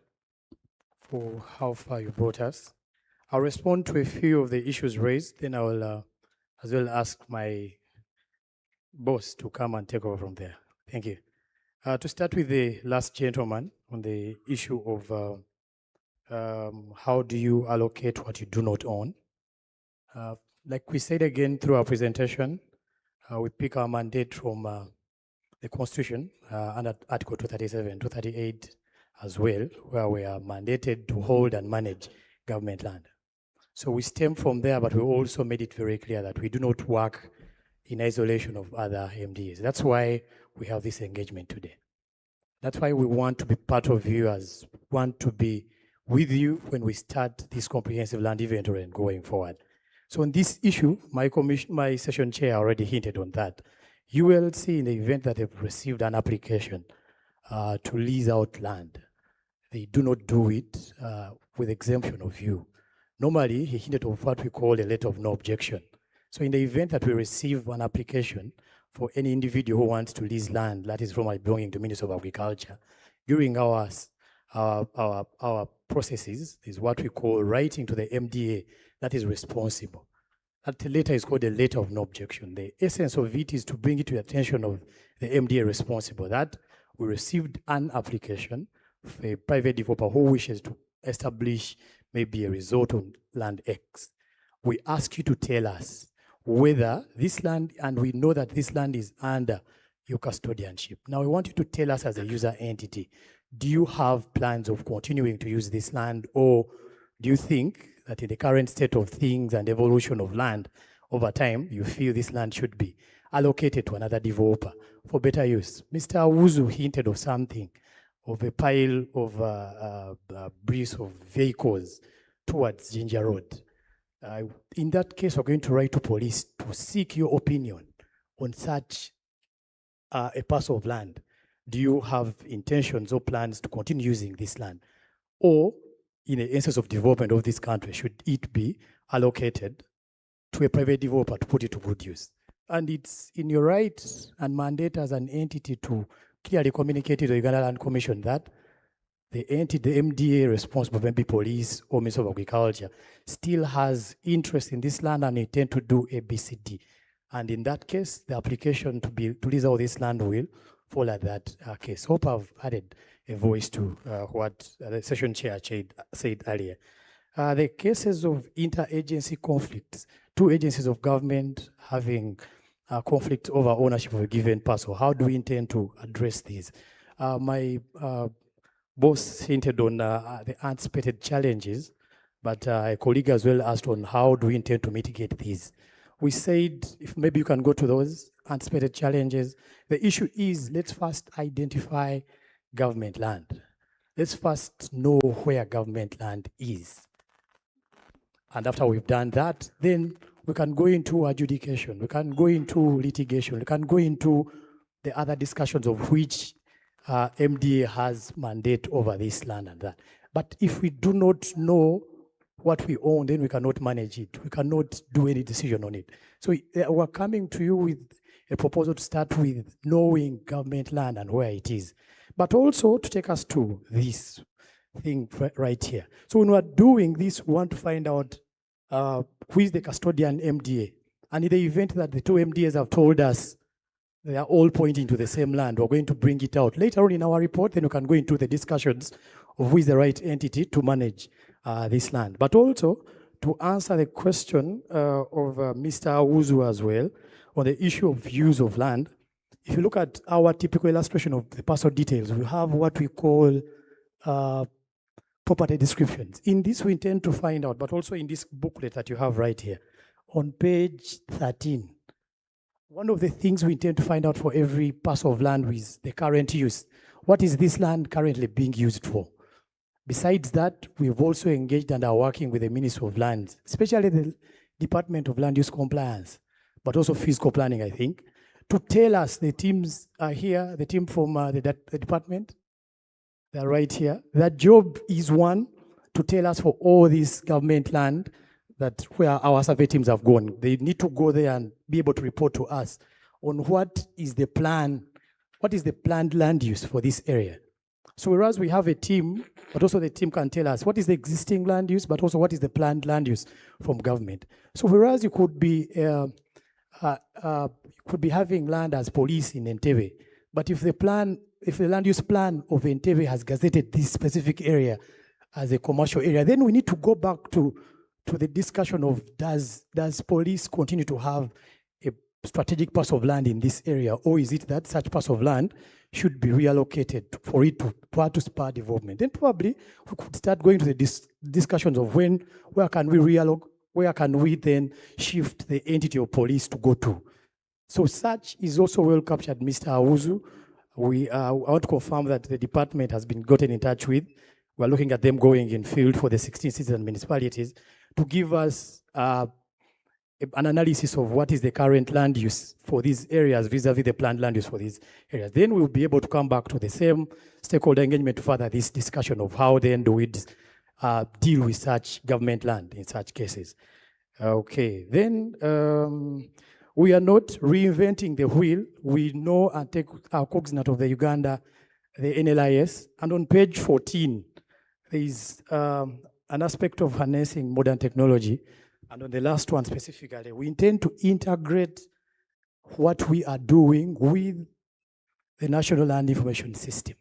for how far you brought us. I'll respond to a few of the issues raised, then I will as well ask my boss to come and take over from there. Thank you. To start with the last gentleman on the issue of how do you allocate what you do not own. Like we said again through our presentation, we pick our mandate from the Constitution under Article 237, 238 as well, where we are mandated to hold and manage government land. So we stem from there, but we also made it very clear that we do not work in isolation of other MDAs. That's why we have this engagement today. That's why we want to be part of you, as want to be with you when we start this comprehensive land inventory and going forward. So on this issue, my session chair already hinted on that. You will see in the event that they've received an application to lease out land, they do not do it with exemption of you. Normally, he hinted of what we call a letter of no objection. So in the event that we receive an application for any individual who wants to lease land that is formally belonging to Ministry of Agriculture, during our processes is what we call writing to the MDA that is responsible. That letter is called a letter of no objection. The essence of it is to bring it to the attention of the MDA responsible that we received an application for a private developer who wishes to establish maybe a resort on land X. We ask you to tell us whether this land, and we know that this land is under your custodianship. Now we want you to tell us as a user entity, do you have plans of continuing to use this land, or do you think that in the current state of things and evolution of land over time, you feel this land should be allocated to another developer for better use? Mr. Awuzu hinted of something, of a pile of breeze of vehicles towards Ginger Road. In that case, we're going to write to police to seek your opinion on such a parcel of land. Do you have intentions or plans to continue using this land? Or in the instance of development of this country, should it be allocated to a private developer to put it to good use? And it's in your right and mandate as an entity to clearly communicate to the Uganda Land Commission that the entity, the MDA responsible, maybe police or Minister of Agriculture, still has interest in this land and intend to do a BCD. And in that case, the application to lease out this land will follow that case. Hope I've added a voice to what the session chair said earlier. The cases of interagency conflicts, two agencies of government having conflict over ownership of a given parcel, how do we intend to address these? My boss hinted on the anticipated challenges, but a colleague as well asked on how do we intend to mitigate these. We said, if maybe you can go to those anticipated challenges. The issue is, let's first identify government land. Let's first know where government land is. And after we've done that, then we can go into adjudication, we can go into litigation, we can go into the other discussions of which MDA has mandate over this land and that. But if we do not know what we own, then we cannot manage it. We cannot do any decision on it. So we're coming to you with a proposal to start with knowing government land and where it is, but also to take us to this thing right here. So when we're doing this, we want to find out who is the custodian MDA. And in the event that the two MDAs have told us they are all pointing to the same land, we're going to bring it out later on in our report, then we can go into the discussions of who is the right entity to manage this land. But also to answer the question of Mr. Awuzu as well on the issue of use of land. If you look at our typical illustration of the parcel details, we have what we call property descriptions. In this, we intend to find out, but also in this booklet that you have right here, on page 13, one of the things we intend to find out for every parcel of land is the current use. What is this land currently being used for? Besides that, we've also engaged and are working with the Ministry of Lands, especially the Department of Land Use Compliance, but also Fiscal Planning, I think, to tell us, the teams are here, the team from the department, they're right here. Their job is one, to tell us for all this government land that where our survey teams have gone. They need to go there and be able to report to us on what is the plan, what is the planned land use for this area. So whereas we have a team, but also the team can tell us what is the existing land use, but also what is the planned land use from government. So whereas you could be having land as police in Entebbe, but if the land use plan of Entebbe has gazetted this specific area as a commercial area, then we need to go back to the discussion of does police continue to have a strategic parcel of land in this area, or is it that such parcel of land should be reallocated for it to spur development? Then probably we could start going to the discussions of where can we reallocate, where can we then shift the entity of police to go to. So such is also well captured, Mr. Awuzu. I want to confirm that the department has been gotten in touch with. We're looking at them going in field for the 16 cities and municipalities to give us an analysis of what is the current land use for these areas vis-a-vis the planned land use for these areas. Then we'll be able to come back to the same stakeholder engagement to further this discussion of how then do we deal with such government land in such cases. Okay, then we are not reinventing the wheel. We know and take our cognizance of the Uganda, the NLIS, and on page 14, there is an aspect of harnessing modern technology. And on the last one specifically, we intend to integrate what we are doing with the National Land Information System.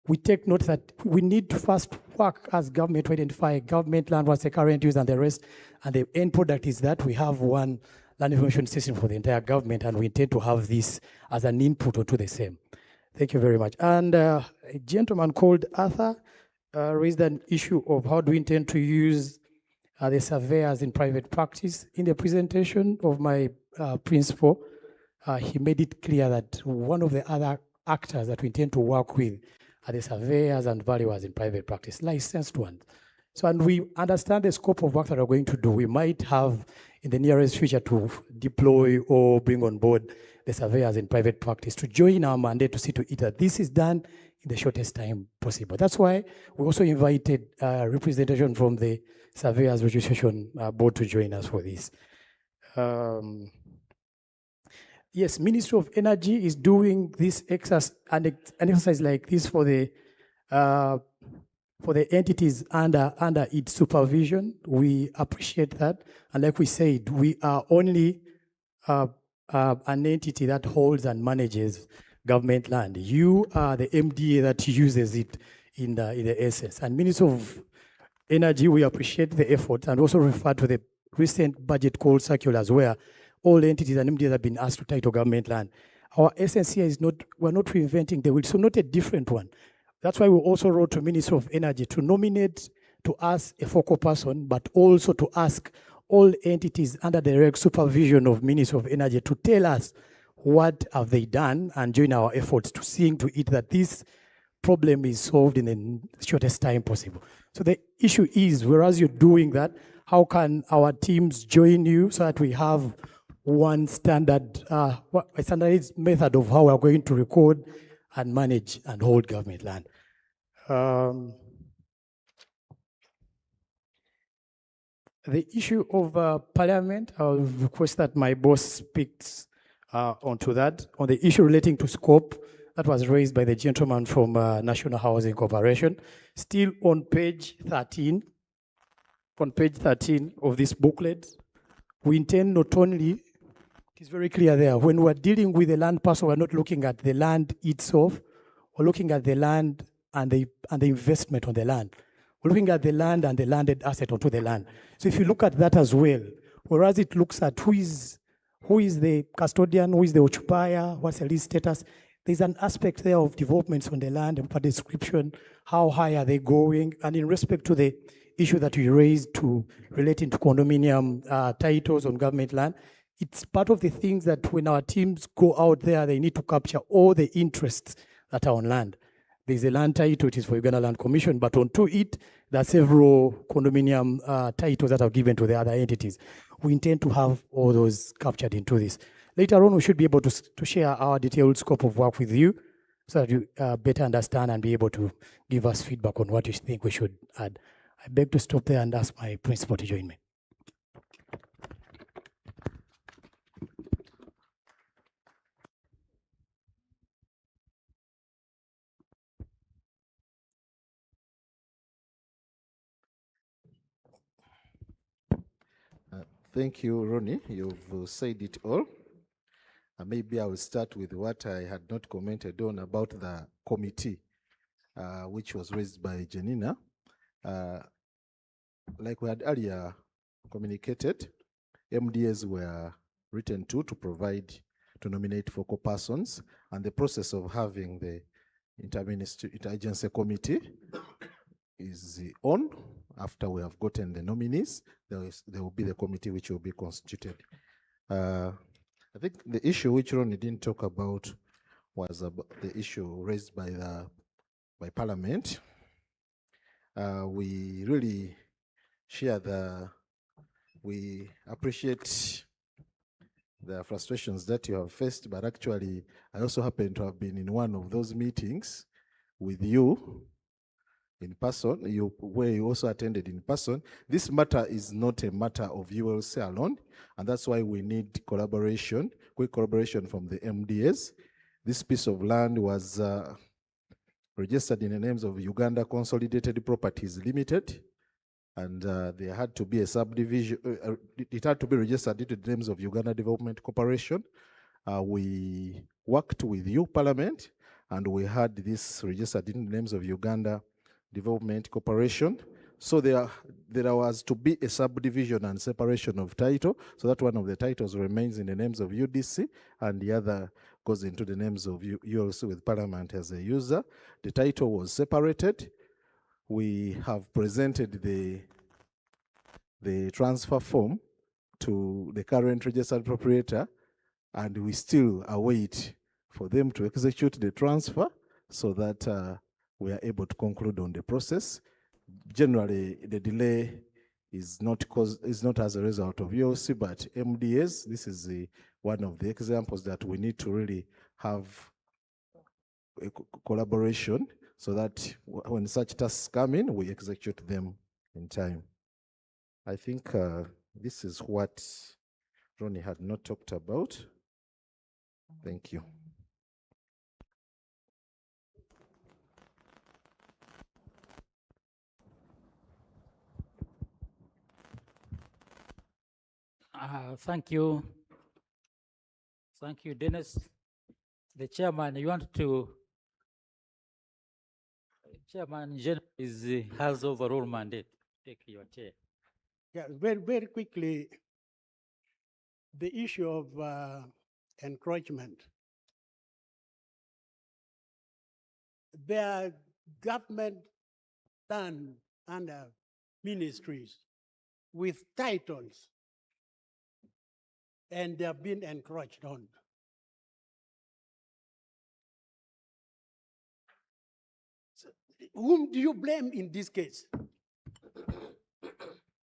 We take note that we need to first work as government to identify government land, what's the current use and the rest, and the end product is that we have one land information system for the entire government, and we intend to have this as an input onto the same. Thank you very much. And a gentleman called Arthur raised an issue of how do we intend to use the surveyors in private practice. In the presentation of my principal, he made it clear that one of the other actors that we intend to work with are the surveyors and valuers in private practice, licensed ones. So, and we understand the scope of work that we're going to do. We might have in the nearest future to deploy or bring on board the surveyors in private practice to join our mandate to see to it that this is done in the shortest time possible. That's why we also invited representation from the Surveyors Registration Board to join us for this. Yes, Ministry of Energy is doing this exercise, an exercise like this for the entities under its supervision. We appreciate that, and like we said, we are only an entity that holds and manages government land. You are the MDA that uses it in the essence. And Ministry of Energy, we appreciate the effort and also refer to the recent budget call circulars where all entities and MDAs have been asked to title government land. Our essence here is not, we're not reinventing the wheel, so not a different one. That's why we also wrote to Ministry of Energy to nominate to us a focal person, but also to ask all entities under the direct supervision of Ministry of Energy to tell us what have they done and join our efforts to seeing to it that this problem is solved in the shortest time possible. So the issue is, whereas you're doing that, how can our teams join you so that we have one standard, a standardized method of how we're going to record and manage and hold government land. The issue of parliament, I'll request that my boss speaks onto that. On the issue relating to scope, that was raised by the gentleman from National Housing Corporation. Still on page 13, of this booklet, we intend not only, it is very clear there, when we're dealing with the land parcel, we're not looking at the land itself, we're looking at the land and the investment on the land. We're looking at the land and the landed asset onto the land. So if you look at that as well, whereas it looks at who is the custodian, who is the occupier, what's the lease status, there's an aspect there of developments on the land, and description, how high are they going, and in respect to the issue that we raised relating to condominium titles on government land, it's part of the things that when our teams go out there, they need to capture all the interests that are on land. There's a land title, it is for Uganda Land Commission, but onto it, there are several condominium titles that are given to the other entities. We intend to have all those captured into this. Later on, we should be able to share our detailed scope of work with you so that you better understand and be able to give us feedback on what you think we should add. I beg to stop there and ask my principal to join me. Thank you, Ronnie. You've said it all. Maybe I will start with what I had not commented on about the committee, which was raised by Janina. Like we had earlier communicated, MDAs were written to nominate focal persons, and the process of having the interagency committee is on. After we have gotten the nominees, there will be the committee which will be constituted. I think the issue which Ronnie didn't talk about was about the issue raised by Parliament. We really we appreciate the frustrations that you have faced, but actually I also happen to have been in one of those meetings with you in person, where you also attended in person. This matter is not a matter of ULC alone, and that's why we need quick collaboration from the MDAs. This piece of land was registered in the names of Uganda Consolidated Properties Limited, and there had to be a subdivision, it had to be registered into the names of Uganda Development Corporation. We worked with you, Parliament, and we had this registered in the names of Uganda Development Corporation. So there was to be a subdivision and separation of title, so that one of the titles remains in the names of UDC and the other goes into the names of ULC with Parliament as a user. The title was separated. We have presented the transfer form to the current registered proprietor, and we still await for them to execute the transfer so that we are able to conclude on the process. Generally, the delay is not as a result of ULC, but MDAs. This is one of the examples that we need to really have collaboration so that when such tasks come in, we execute them in time. I think this is what Ronnie had not talked about. Thank you. Thank you. Thank you, Dennis. The chairman, you want to? Chairman has overall mandate. Take your chair. Yeah, very quickly, the issue of encroachment. There are government done under ministries with titles, and they have been encroached on. So, whom do you blame in this case?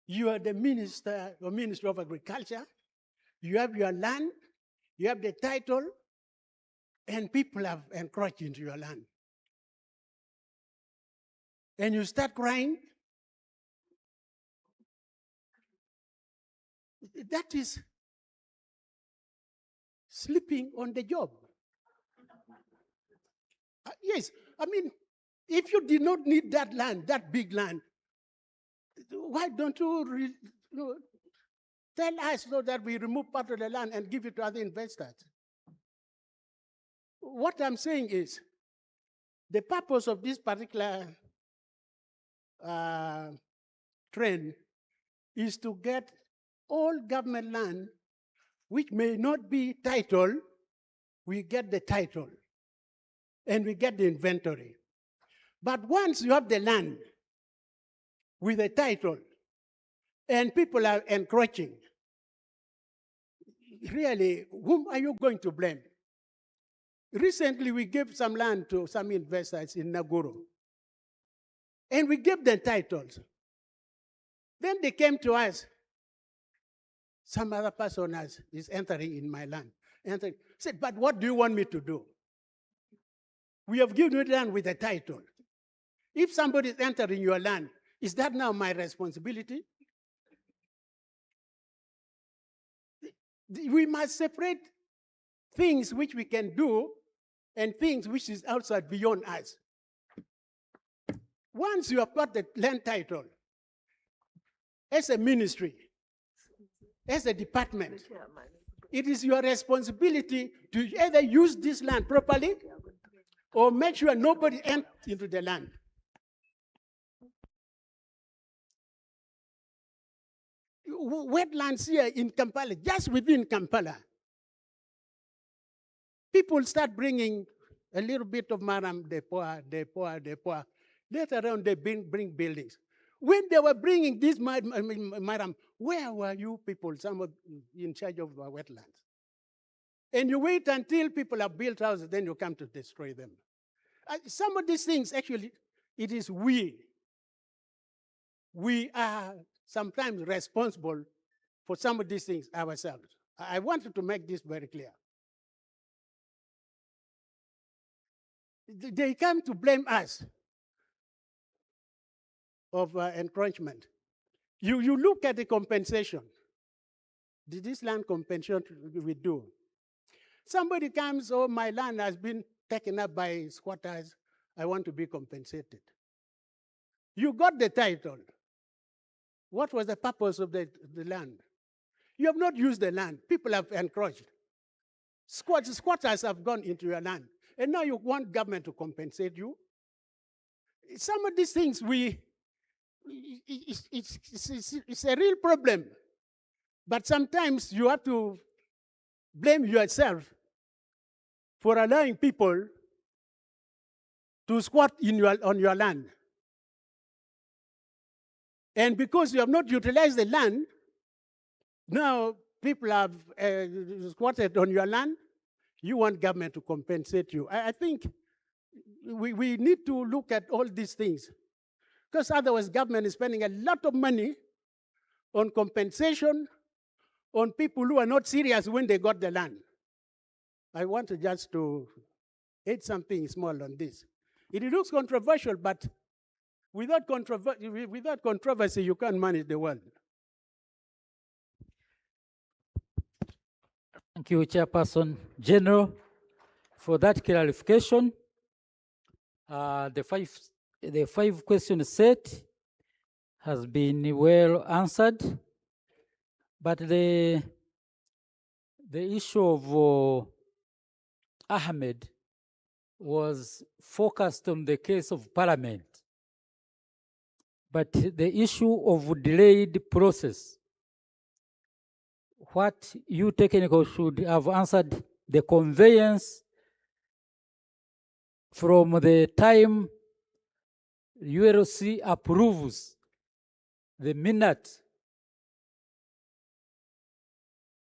You are the minister or Minister of Agriculture, you have your land, you have the title, and people have encroached into your land. And you start crying. That is sleeping on the job. Yes, I mean, if you did not need that land, that big land, why don't you, tell us so that we remove part of the land and give it to other investors? What I'm saying is, the purpose of this particular trend is to get all government land which may not be titled, we get the title and we get the inventory. But once you have the land with a title and people are encroaching, really, whom are you going to blame? Recently, we gave some land to some investors in Naguru, and we gave them titles. Then they came to us. Some other person is entering in my land. Said, but what do you want me to do? We have given you land with a title. If somebody is entering your land, is that now my responsibility? We must separate things which we can do and things which is outside beyond us. Once you have got the land title, as a ministry, as a department, it is your responsibility to either use this land properly or make sure nobody enters into the land. Wetlands here in Kampala, just within Kampala, people start bringing a little bit of maram, they pour. Later on, they bring buildings. When they were bringing this maram, where were you people, some of in charge of the wetlands? And you wait until people have built houses, then you come to destroy them. Some of these things, actually, it is we. We are sometimes responsible for some of these things ourselves. I wanted to make this very clear. They come to blame us of encroachment. You look at the compensation. Did this land compensation we do? Somebody comes, oh, my land has been taken up by squatters, I want to be compensated. You got the title. What was the purpose of the land? You have not used the land. People have encroached. Squatters have gone into your land. And now you want government to compensate you? Some of these things, it's a real problem. But sometimes you have to blame yourself for allowing people to squat on your land. And because you have not utilized the land, now people have squatted on your land, you want government to compensate you. I think we need to look at all these things, because otherwise government is spending a lot of money on compensation on people who are not serious when they got the land. I want just to add something small on this. It looks controversial, but without controversy, you can't manage the world. Thank you, Chairperson General, for that clarification. The five question set has been well answered, but the issue of Ahmed was focused on the case of Parliament. But the issue of delayed process, what you technical should have answered the conveyance from the time ULC approves the minute,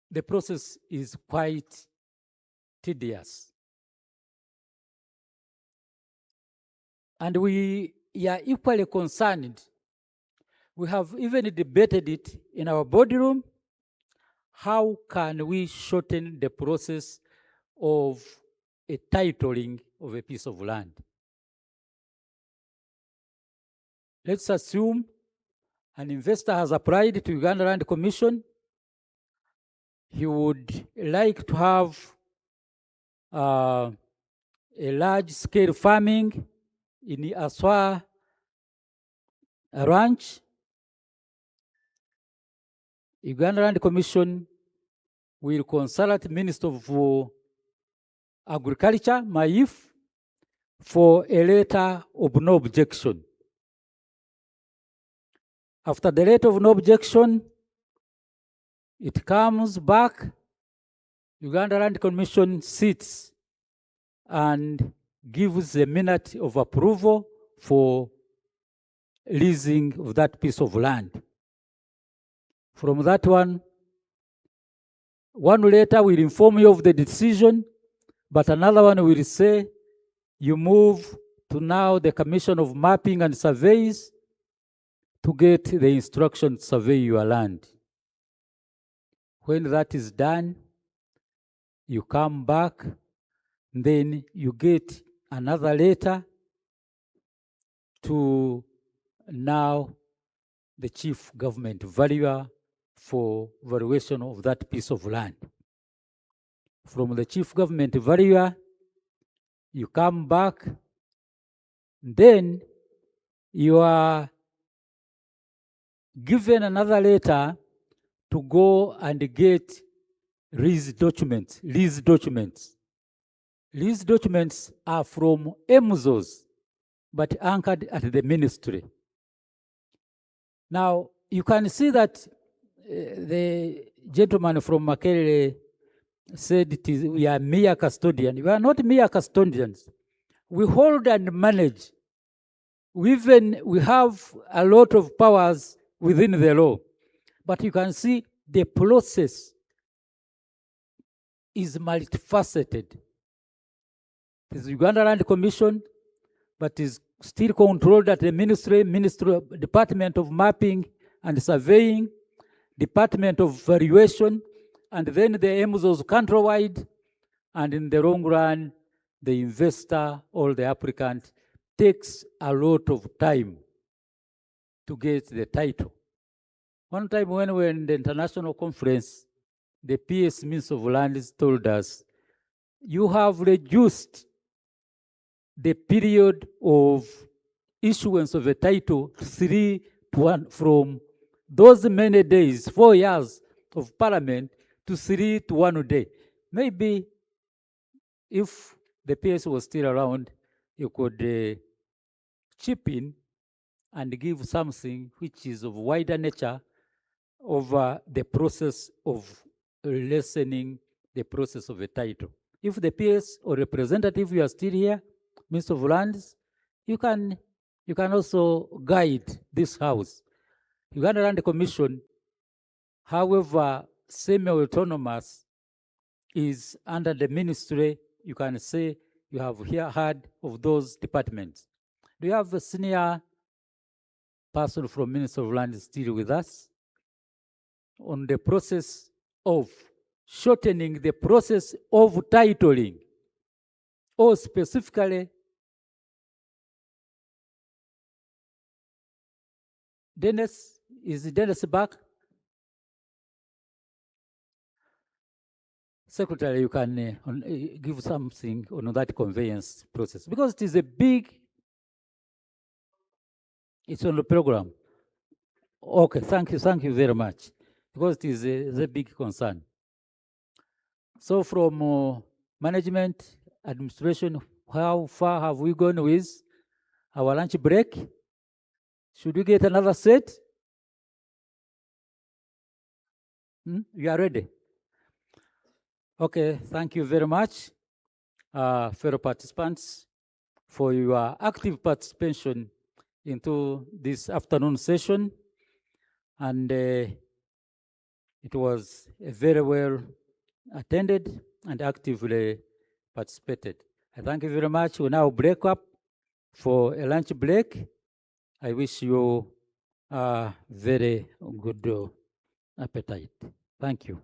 the process is quite tedious. And we are equally concerned. We have even debated it in our boardroom. How can we shorten the process of a titling of a piece of land? Let's assume an investor has applied to Uganda Land Commission. He would like to have a large-scale farming in the Aswa ranch. Uganda Land Commission will consult Minister of Agriculture, Maif, for a letter of no objection. After the letter of no objection, it comes back, Uganda Land Commission sits and gives a minute of approval for leasing of that piece of land. From that one letter will inform you of the decision, but another one will say you move to now the Commission of Mapping and Surveys to get the instruction to survey your land. When that is done, you come back, then you get another letter to now the chief government valuer for valuation of that piece of land. From the chief government valuer, you come back, then you are given another letter to go and get lease documents. Lease documents are from EMZOs, but anchored at the ministry. Now, you can see that the gentleman from Makerere said we are mere custodians. We are not mere custodians. We hold and manage. We have a lot of powers within the law. But you can see the process is multifaceted. It is Uganda Land Commission, but is still controlled at the Ministry Department of Mapping and Surveying, Department of Valuation, and then the EMZOs countrywide, and in the long run, the investor or the applicant takes a lot of time to get the title. One time when we were in the international conference, the PS Minister of Lands told us, you have reduced the period of issuance of a title to 3 to 1, from those many days, 4 years of parliament, to 3 to 1 day. Maybe if the PS was still around, you could chip in and give something which is of wider nature over the process of lessening the process of a title. If the PS or representative, you are still here, Minister of Lands, you can also guide this house. Uganda Land Commission, however semi-autonomous, is under the ministry. You can say you have here heard of those departments. Do you have a senior person from Minister of Land still with us on the process of shortening the process of titling? or specifically Dennis? Is Dennis back? Secretary, you can give something on that conveyance process because it is a big, it's on the program. Okay, thank you very much because it is a big concern. So from management, administration, how far have we gone with our lunch break? Should we get another set? You are ready? Okay, thank you very much, fellow participants, for your active participation into this afternoon session. And it was very well attended and actively participated. I thank you very much. We now break up for a lunch break. I wish you a very good appetite. Thank you.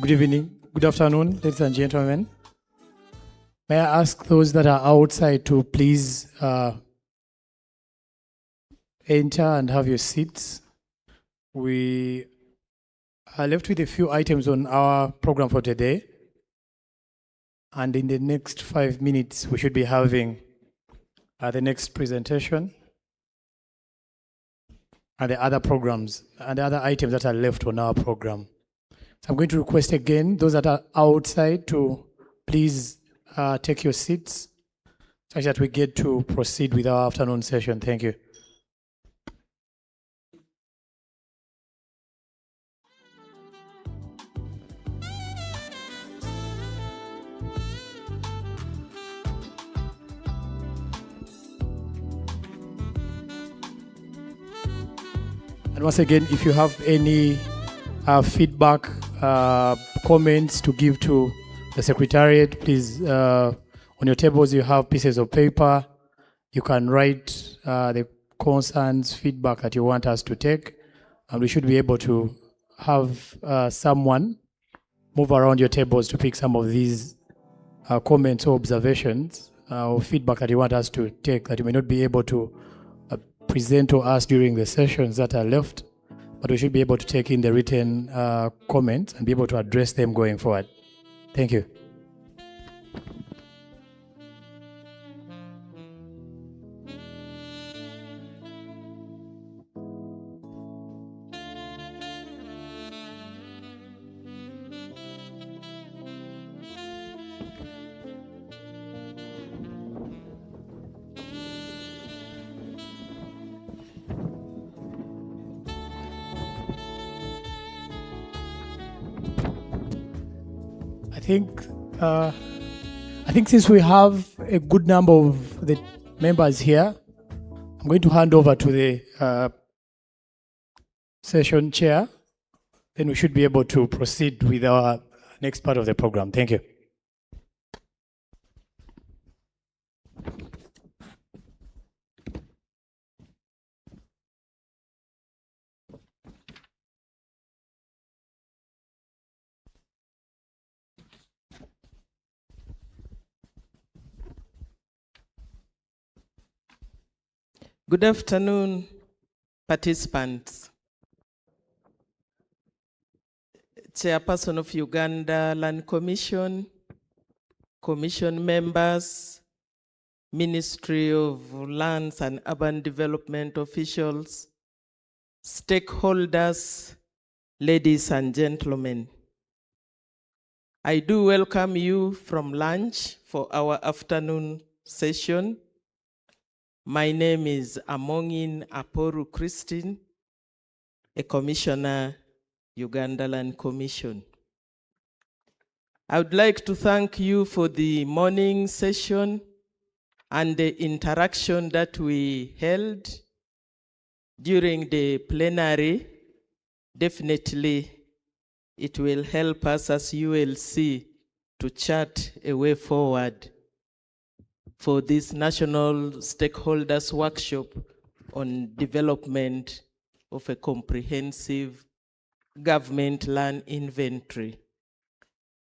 Good evening, good afternoon, ladies and gentlemen. May I ask those that are outside to please enter and have your seats. We are left with a few items on our program for today. And in the next 5 minutes, we should be having the next presentation and the other programs and the other items that are left on our program. So I'm going to request again, those that are outside to please take your seats such that we get to proceed with our afternoon session. Thank you. And once again, if you have any feedback, comments to give to the Secretariat, please, on your tables you have pieces of paper. You can write the concerns, feedback that you want us to take, and we should be able to have someone move around your tables to pick some of these comments or observations or feedback that you want us to take that you may not be able to present to us during the sessions that are left, but we should be able to take in the written comments and be able to address them going forward. Thank you. I think since we have a good number of the members here, I'm going to hand over to the session chair. Then we should be able to proceed with our next part of the program. Thank you. Good afternoon, participants. Chairperson of Uganda Land Commission, Commission members, Ministry of Lands and Urban Development officials, stakeholders, ladies and gentlemen. I do welcome you from lunch for our afternoon session. My name is Amongin Aporu Christine, a commissioner, Uganda Land Commission. I would like to thank you for the morning session and the interaction that we held during the plenary. Definitely, it will help us as ULC to chart a way forward for this National Stakeholders Workshop on development of a comprehensive government land inventory.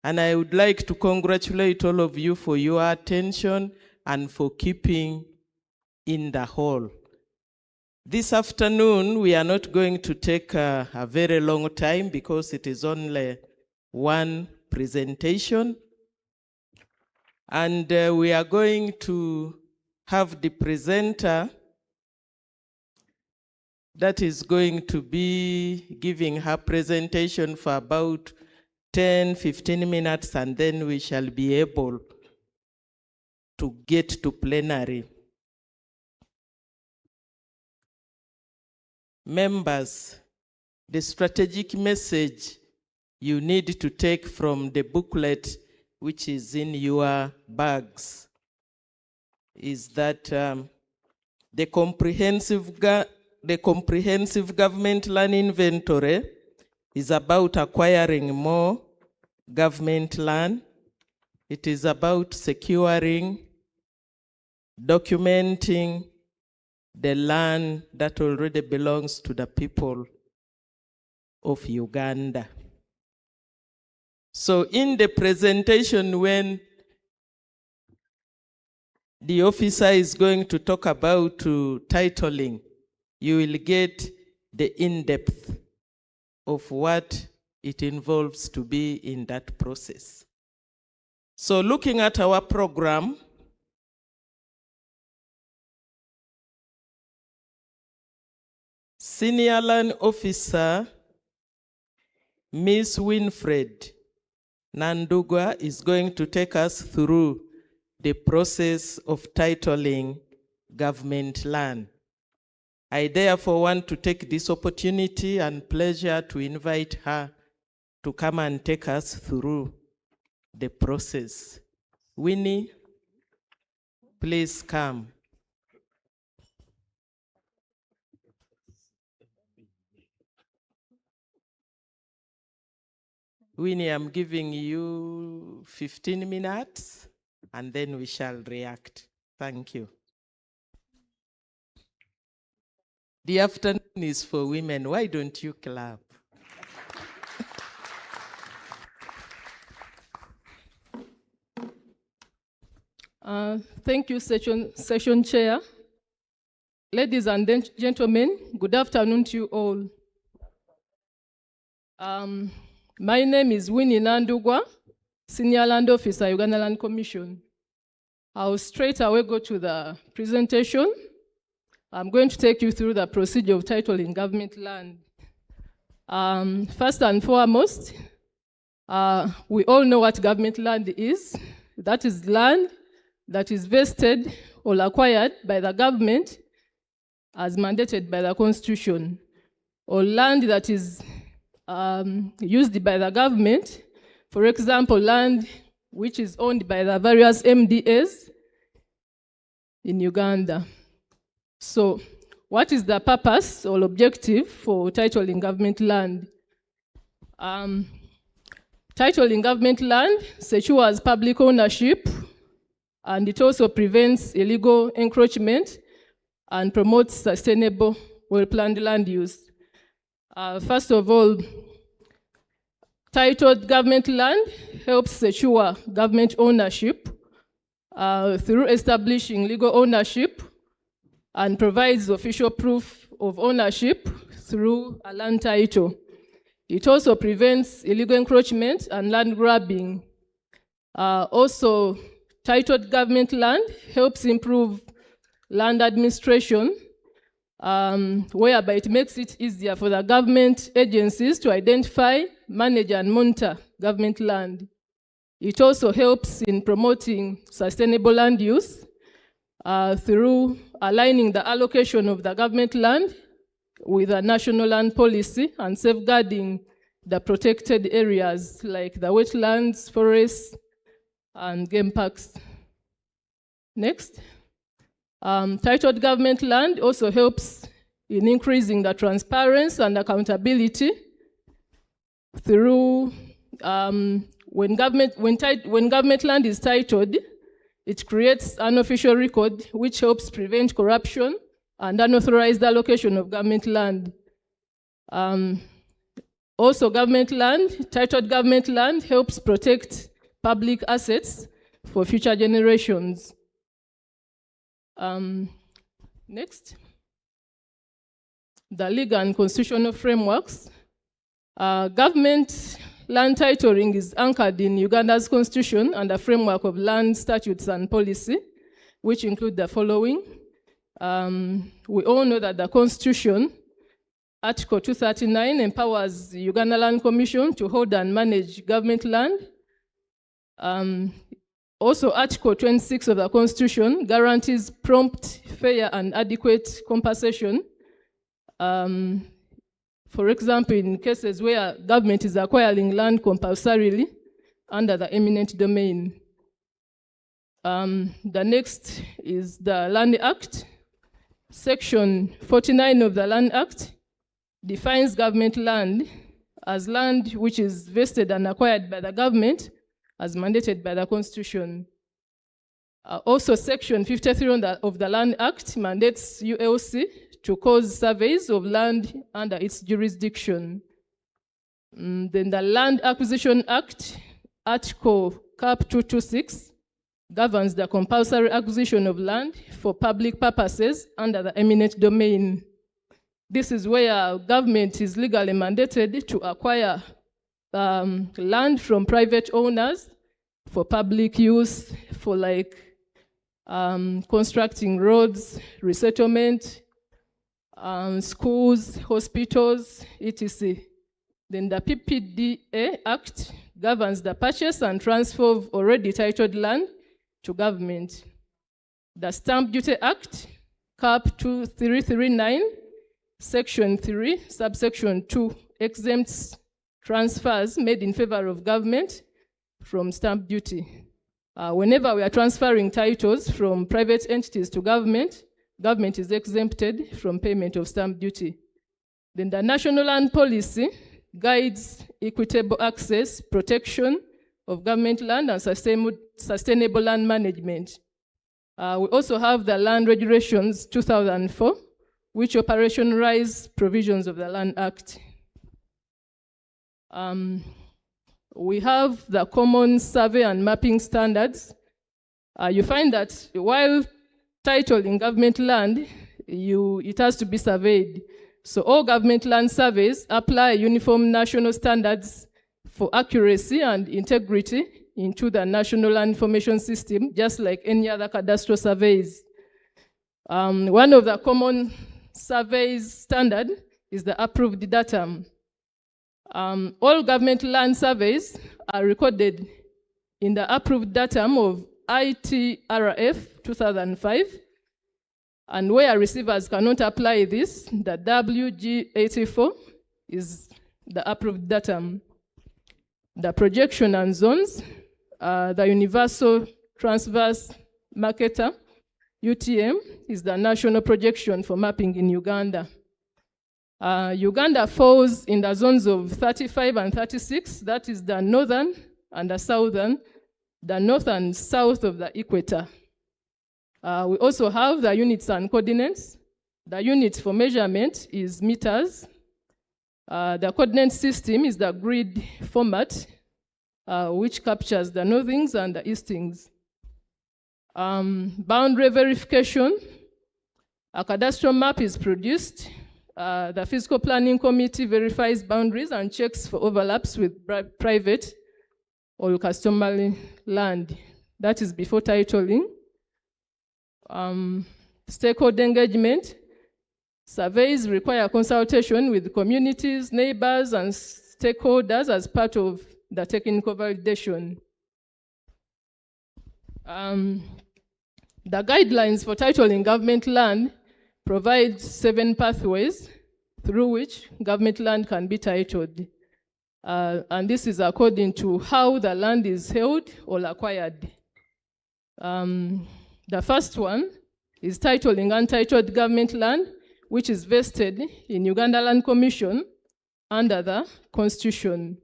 And I would like to congratulate all of you for your attention and for keeping in the hall. This afternoon, we are not going to take a very long time because it is only one presentation. And we are going to have the presenter that is going to be giving her presentation for about 10-15 minutes, and then we shall be able to get to plenary. Members, the strategic message you need to take from the booklet which is in your bags is that the comprehensive government land inventory is about acquiring more government land. It is about securing, documenting the land that already belongs to the people of Uganda. So in the presentation, when the officer is going to talk about titling, you will get the in-depth of what it involves to be in that process. So looking at our program, Senior Land Officer Ms. Winfred Nandugwa is going to take us through the process of titling government land. I therefore want to take this opportunity and pleasure to invite her to come and take us through the process. Winnie, please come. Winnie, I'm giving you 15 minutes and then we shall react. Thank you. The afternoon is for women. Why don't you clap? Thank you, session chair. Ladies and gentlemen, good afternoon to you all. My name is Winnie Nandugwa, Senior Land Officer, Uganda Land Commission. I'll straight away go to the presentation. I'm going to take you through the procedure of titling government land. First and foremost, we all know what government land is. That is land that is vested or acquired by the government as mandated by the Constitution, or land that is used by the government. For example, land which is owned by the various MDAs in Uganda. So, what is the purpose or objective for titling government land? Titling government land secures public ownership, and it also prevents illegal encroachment and promotes sustainable, well-planned land use. First of all, titled government land helps secure government ownership through establishing legal ownership, and provides official proof of ownership through a land title. It also prevents illegal encroachment and land grabbing. Also, titled government land helps improve land administration, whereby it makes it easier for the government agencies to identify, manage, and monitor government land. It also helps in promoting sustainable land use through aligning the allocation of the government land with a national land policy and safeguarding the protected areas like the wetlands, forests, and game parks. Next. Titled government land also helps in increasing the transparency and accountability through when government land is titled, it creates an official record which helps prevent corruption and unauthorized allocation of government land. Also, titled government land helps protect public assets for future generations. Next. The legal and constitutional frameworks. Government land titling is anchored in Uganda's constitution and a framework of land statutes and policy, which include the following. We all know that the Constitution, Article 239, empowers the Uganda Land Commission to hold and manage government land. Also, Article 26 of the Constitution guarantees prompt, fair, and adequate compensation. For example, in cases where government is acquiring land compulsorily under the eminent domain. The next is the Land Act. Section 49 of the Land Act defines government land as land which is vested and acquired by the government as mandated by the Constitution. Also, Section 53 of the Land Act mandates ULC to cause surveys of land under its jurisdiction. Then the Land Acquisition Act, Article Cap 226, governs the compulsory acquisition of land for public purposes under the eminent domain. This is where government is legally mandated to acquire land from private owners for public use, for like constructing roads, resettlement, schools, hospitals, etc. Then the PPDA Act governs the purchase and transfer of already titled land to government. The Stamp Duty Act, Cap 2339, Section 3, Subsection 2, exempts transfers made in favor of government from stamp duty. Whenever we are transferring titles from private entities to government, government is exempted from payment of stamp duty. Then the National Land Policy guides equitable access, protection of government land, and sustainable land management. We also have the Land Regulations 2004, which operationalize provisions of the Land Act. We have the Common Survey and Mapping Standards. You find that while titling government land, it has to be surveyed. So all government land surveys apply uniform national standards for accuracy and integrity into the National Land Information System, just like any other cadastral surveys. One of the common surveys standard is the approved datum. All government land surveys are recorded in the approved datum of ITRF 2005, and where receivers cannot apply this, the WG84 is the approved datum. The projection and zones, the Universal Transverse Marketer, UTM, is the national projection for mapping in Uganda. Uganda falls in the zones of 35 and 36, that is the northern and the southern, the north and south of the equator. We also have the units and coordinates. The units for measurement is meters. The coordinate system is the grid format, which captures the northings and the eastings. Boundary verification. A cadastral map is produced. The Physical Planning Committee verifies boundaries and checks for overlaps with private or customary land. That is before titling. Stakeholder engagement. Surveys require consultation with communities, neighbors, and stakeholders as part of the technical validation. The guidelines for titling government land provide 7 pathways through which government land can be titled. And this is according to how the land is held or acquired. The first one is titling untitled government land, which is vested in Uganda Land Commission under the Constitution.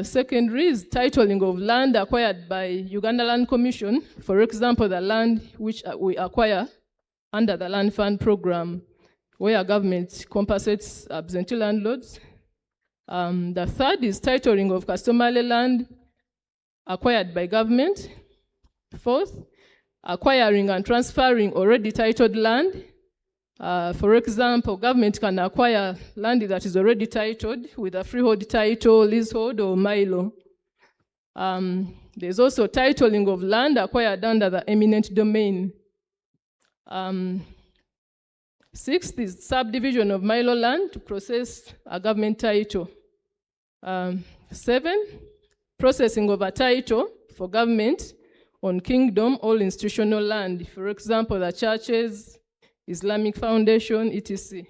Secondary is titling of land acquired by Uganda Land Commission, for example, the land which we acquire under the Land Fund Program, where government compensates absentee landlords. The third is titling of customary land acquired by government. Fourth, acquiring and transferring already titled land. For example, government can acquire land that is already titled with a freehold title, leasehold, or milo. There's also titling of land acquired under the eminent domain. Sixth is subdivision of milo land to process a government title. 7, processing of a title for government on kingdom or institutional land. For example, the churches, Islamic Foundation, etc.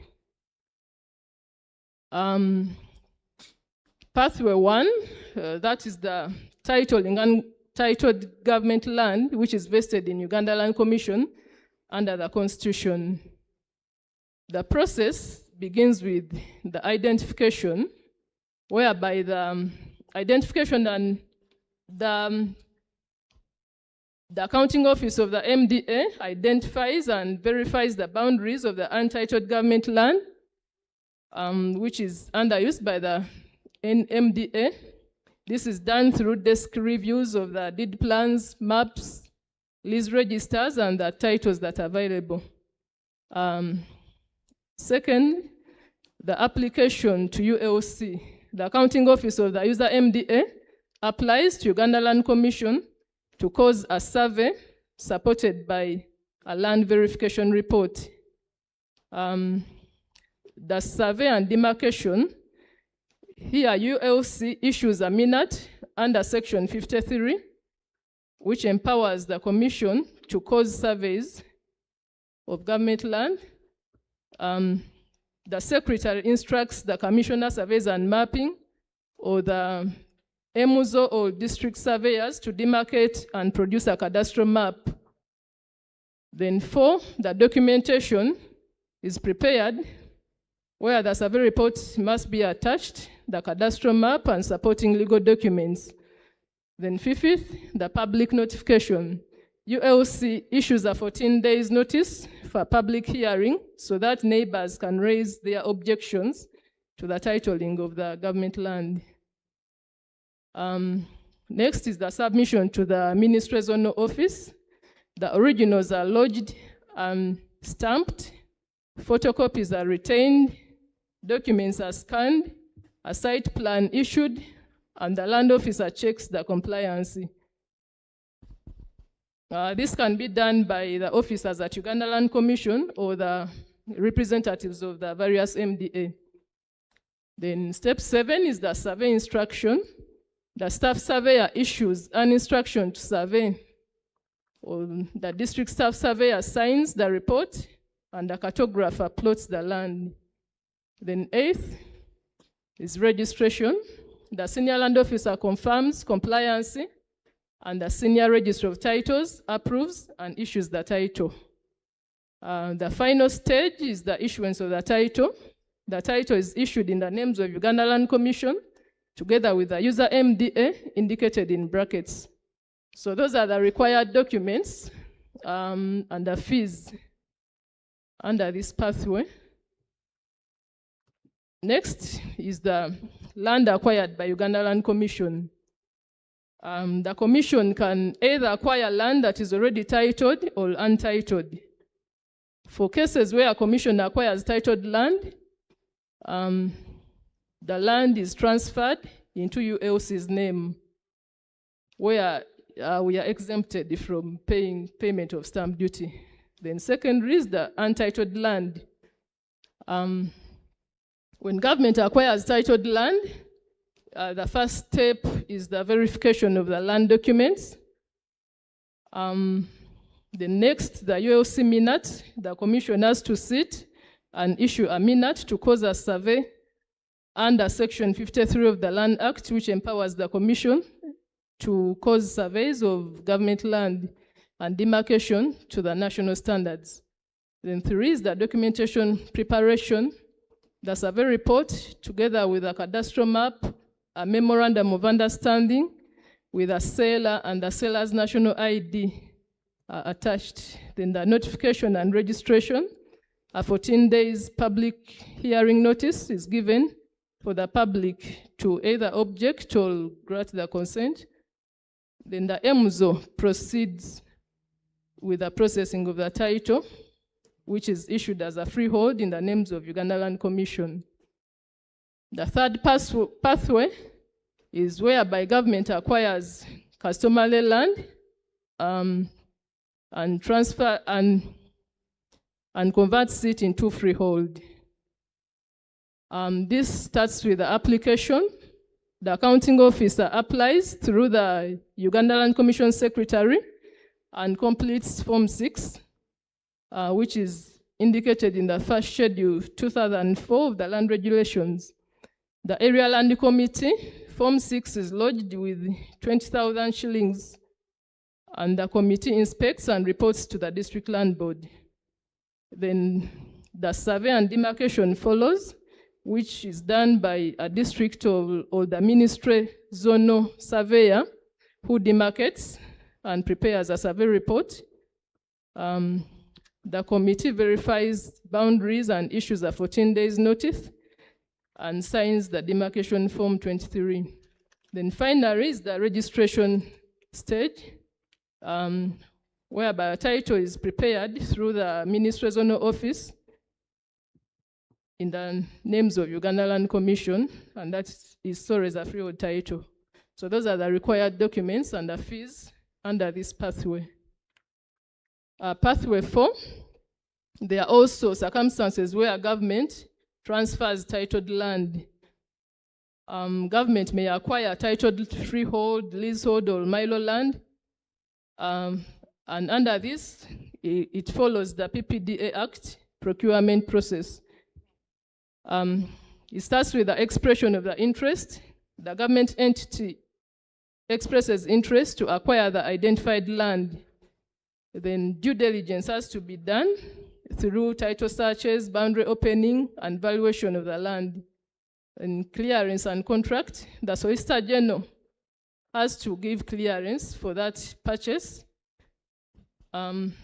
Pathway 1, that is the titling untitled government land, which is vested in Uganda Land Commission under the Constitution. The process begins with the identification, whereby the identification and the accounting office of the MDA identifies and verifies the boundaries of the untitled government land, which is under use by the MDA. This is done through desk reviews of the deed plans, maps, lease registers, and the titles that are available. Second, the application to ULC. The accounting office of the user MDA applies to Uganda Land Commission to cause a survey supported by a land verification report. The survey and demarcation, here ULC issues a minute under section 53, which empowers the commission to cause surveys of government land. The secretary instructs the commissioner surveys and mapping, or the EMUZO or district surveyors to demarcate and produce a cadastral map. Then 4, the documentation is prepared, where the survey report must be attached, the cadastral map and supporting legal documents. Then 5th, the public notification. ULC issues a 14 days notice for public hearing so that neighbors can raise their objections to the titling of the government land. Next is the submission to the Ministry Zonal Office. The originals are lodged and stamped, photocopies are retained, documents are scanned, a site plan issued, and the land officer checks the compliance. This can be done by the officers at Uganda Land Commission or the representatives of the various MDA. Then step 7 is the survey instruction. The staff surveyor issues an instruction to survey, or the district staff surveyor signs the report, and the cartographer plots the land. Then 8th is registration. The senior land officer confirms compliance, and the senior register of titles approves and issues the title. The final stage is the issuance of the title. The title is issued in the names of Uganda Land Commission, together with the user MDA indicated in brackets. So those are the required documents and the fees under this pathway. Next is the land acquired by Uganda Land Commission. The commission can either acquire land that is already titled or untitled. For cases where a commission acquires titled land, the land is transferred into ULC's name, where we are exempted from paying payment of stamp duty. Then secondary is the untitled land. When government acquires titled land, the first step is the verification of the land documents. The next, the ULC minute, the commission has to sit and issue a minute to cause a survey under section 53 of the Land Act, which empowers the commission to cause surveys of government land and demarcation to the national standards. Then 3 is the documentation preparation, the survey report together with a cadastral map, a memorandum of understanding with a seller and the seller's national ID attached. Then the notification and registration, a 14 days public hearing notice is given for the public to either object or grant the consent. Then the EMUZO proceeds with the processing of the title, which is issued as a freehold in the names of Uganda Land Commission. The third pathway is whereby government acquires customary land and transfer and converts it into freehold. This starts with the application. The accounting officer applies through the Uganda Land Commission Secretary and completes Form 6, which is indicated in the first schedule 2004 of the land regulations. The Area Land Committee, Form 6 is lodged with 20,000 shillings, and the committee inspects and reports to the District Land Board. Then the survey and demarcation follows, which is done by a district or the ministry zonal surveyor who demarcates and prepares a survey report. The committee verifies boundaries and issues a 14 days notice. and signs the demarcation form 23. Then finally is the registration stage, whereby a title is prepared through the Ministry Zonal Office in the names of Uganda Land Commission, and that is sold as a freehold title. So those are the required documents and the fees under this pathway. Pathway 4, there are also circumstances where government transfers titled land. Government may acquire titled freehold, leasehold, or milo land. And under this, it follows the PPDA Act procurement process. It starts with the expression of the interest. The government entity expresses interest to acquire the identified land. Then due diligence has to be done through title searches, boundary opening, and valuation of the land. And clearance and contract, the Solicitor General has to give clearance for that purchase. Then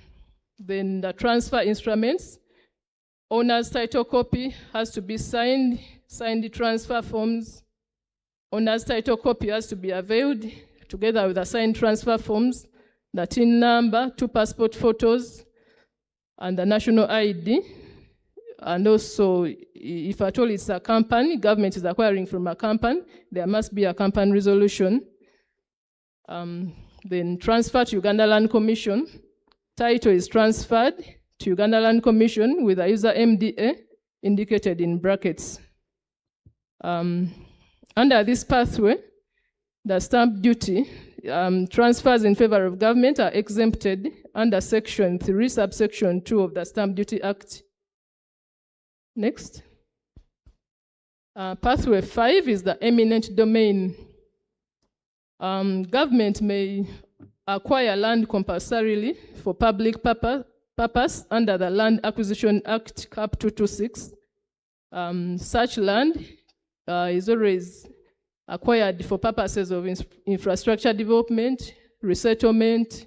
the transfer instruments, owner's title copy has to be signed the transfer forms. Owner's title copy has to be availed together with the signed transfer forms, the TIN number, 2 passport photos, and the national ID. And also, if at all it's a company, government is acquiring from a company, there must be a company resolution. Then transfer to Uganda Land Commission. Title is transferred to Uganda Land Commission with a user MDA indicated in brackets. Under this pathway, the stamp duty transfers in favor of government are exempted under Section 3, subsection 2 of the Stamp Duty Act. Next. Pathway 5 is the eminent domain. Government may acquire land compulsorily for public purpose under the Land Acquisition Act, Cap 226. Such land is always acquired for purposes of infrastructure development, resettlement,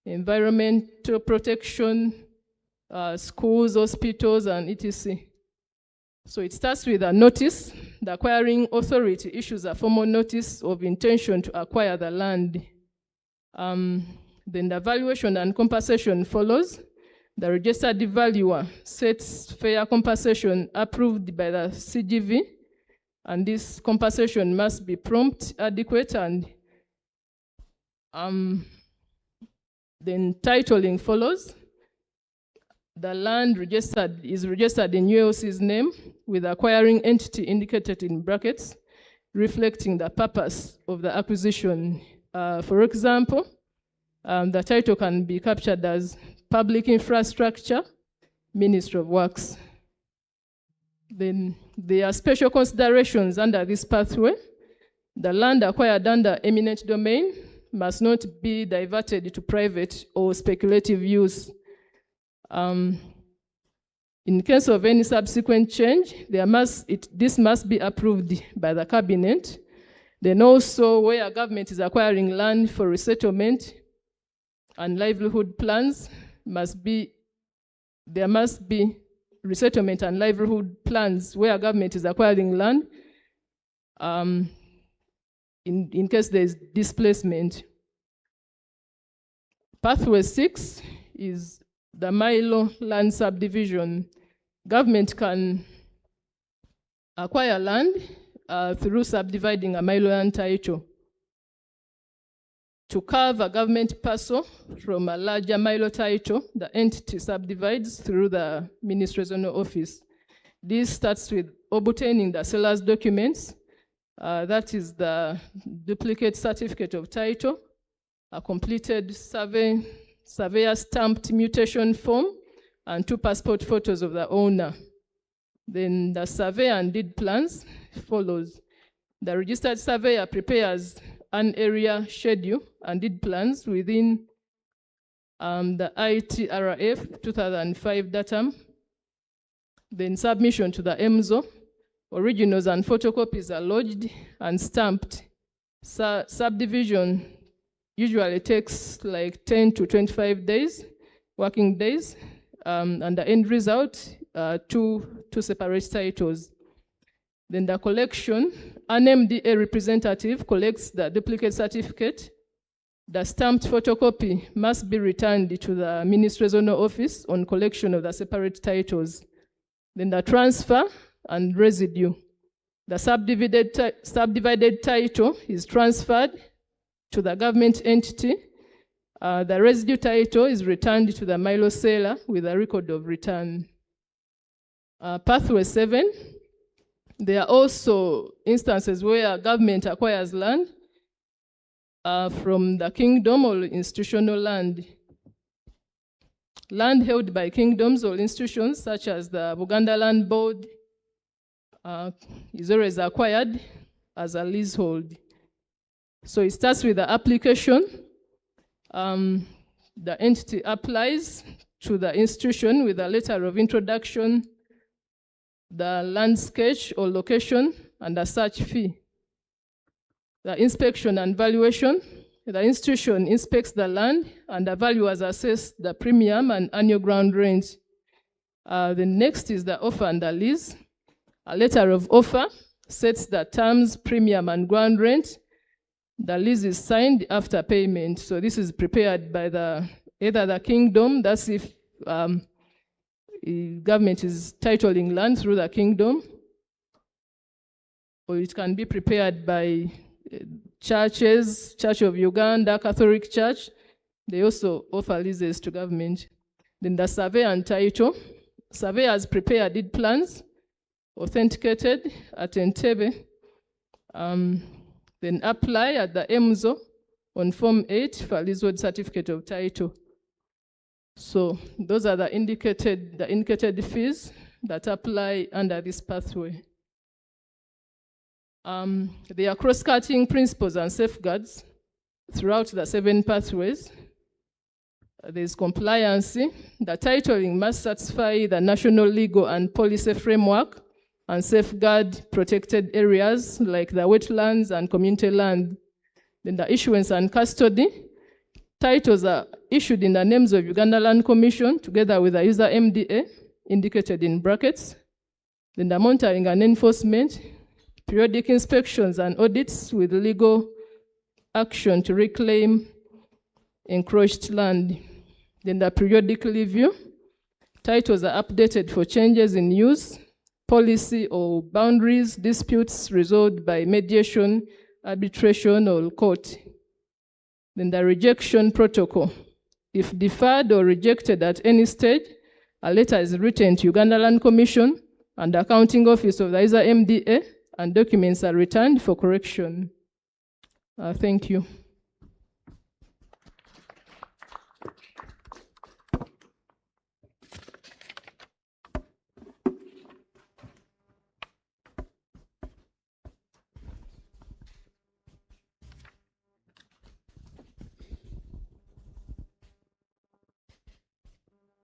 environmental protection, schools, hospitals, and etc. So it starts with a notice. The acquiring authority issues a formal notice of intention to acquire the land. Then the valuation and compensation follows. The registered valuer sets fair compensation approved by the CGV, and this compensation must be prompt, adequate, and then titling follows. The land is registered in ULC's name with the acquiring entity indicated in brackets, reflecting the purpose of the acquisition. For example, the title can be captured as Public Infrastructure, Ministry of Works. Then there are special considerations under this pathway. The land acquired under eminent domain must not be diverted to private or speculative use. In case of any subsequent change, this must be approved by the cabinet. Then also, where government is acquiring land for resettlement and livelihood plans, there must be resettlement and livelihood plans where government is acquiring land in case there is displacement. Pathway 6 is the Milo land subdivision. Government can acquire land through subdividing a Milo land title. To carve a government parcel from a larger Milo title, the entity subdivides through the Ministry Zonal Office. This starts with obtaining the seller's documents. That is the duplicate certificate of title, a completed surveyor stamped mutation form, and 2 passport photos of the owner. Then the survey and deed plans follows. The registered surveyor prepares an area schedule and deed plans within the ITRF 2005 datum. Then submission to the EMZO. Originals and photocopies are lodged and stamped. Subdivision usually takes like 10 to 25 days, working days, and the end result, two separate titles. Then the collection, an MDA representative collects the duplicate certificate. The stamped photocopy must be returned to the Ministry Zonal Office on collection of the separate titles. Then the transfer and residue. The subdivided title is transferred to the government entity. The residue title is returned to the Milo seller with a record of return. Pathway 7, there are also instances where government acquires land from the kingdom or institutional land. Land held by kingdoms or institutions such as the Buganda Land Board is always acquired as a leasehold. So it starts with the application. The entity applies to the institution with a letter of introduction, the land sketch or location, and a search fee. The inspection and valuation. The institution inspects the land and the valuers assess the premium and annual ground rent. The next is the offer and the lease. A letter of offer sets the terms, premium, and ground rent. The lease is signed after payment. So this is prepared by either the kingdom, that's if government is titling land through the kingdom, or it can be prepared by churches, Church of Uganda, Catholic Church. They also offer leases to government. Then the survey and title. Surveyors prepare deed plans, authenticated at Entebbe. Then apply at the EMZO on Form 8 for leasehold certificate of title. So those are the indicated fees that apply under this pathway. There are cross-cutting principles and safeguards throughout the 7 pathways. There's compliance. The titling must satisfy the national legal and policy framework and safeguard protected areas like the wetlands and community land. Then the issuance and custody. Titles are issued in the names of Uganda Land Commission together with the user MDA, indicated in brackets. Then the monitoring and enforcement, periodic inspections and audits with legal action to reclaim encroached land. Then the periodic review. Titles are updated for changes in use, policy or boundaries, disputes resolved by mediation, arbitration, or court. Then the rejection protocol. If deferred or rejected at any stage, a letter is written to Uganda Land Commission and the accounting office of the user MDA, and documents are returned for correction. Thank you.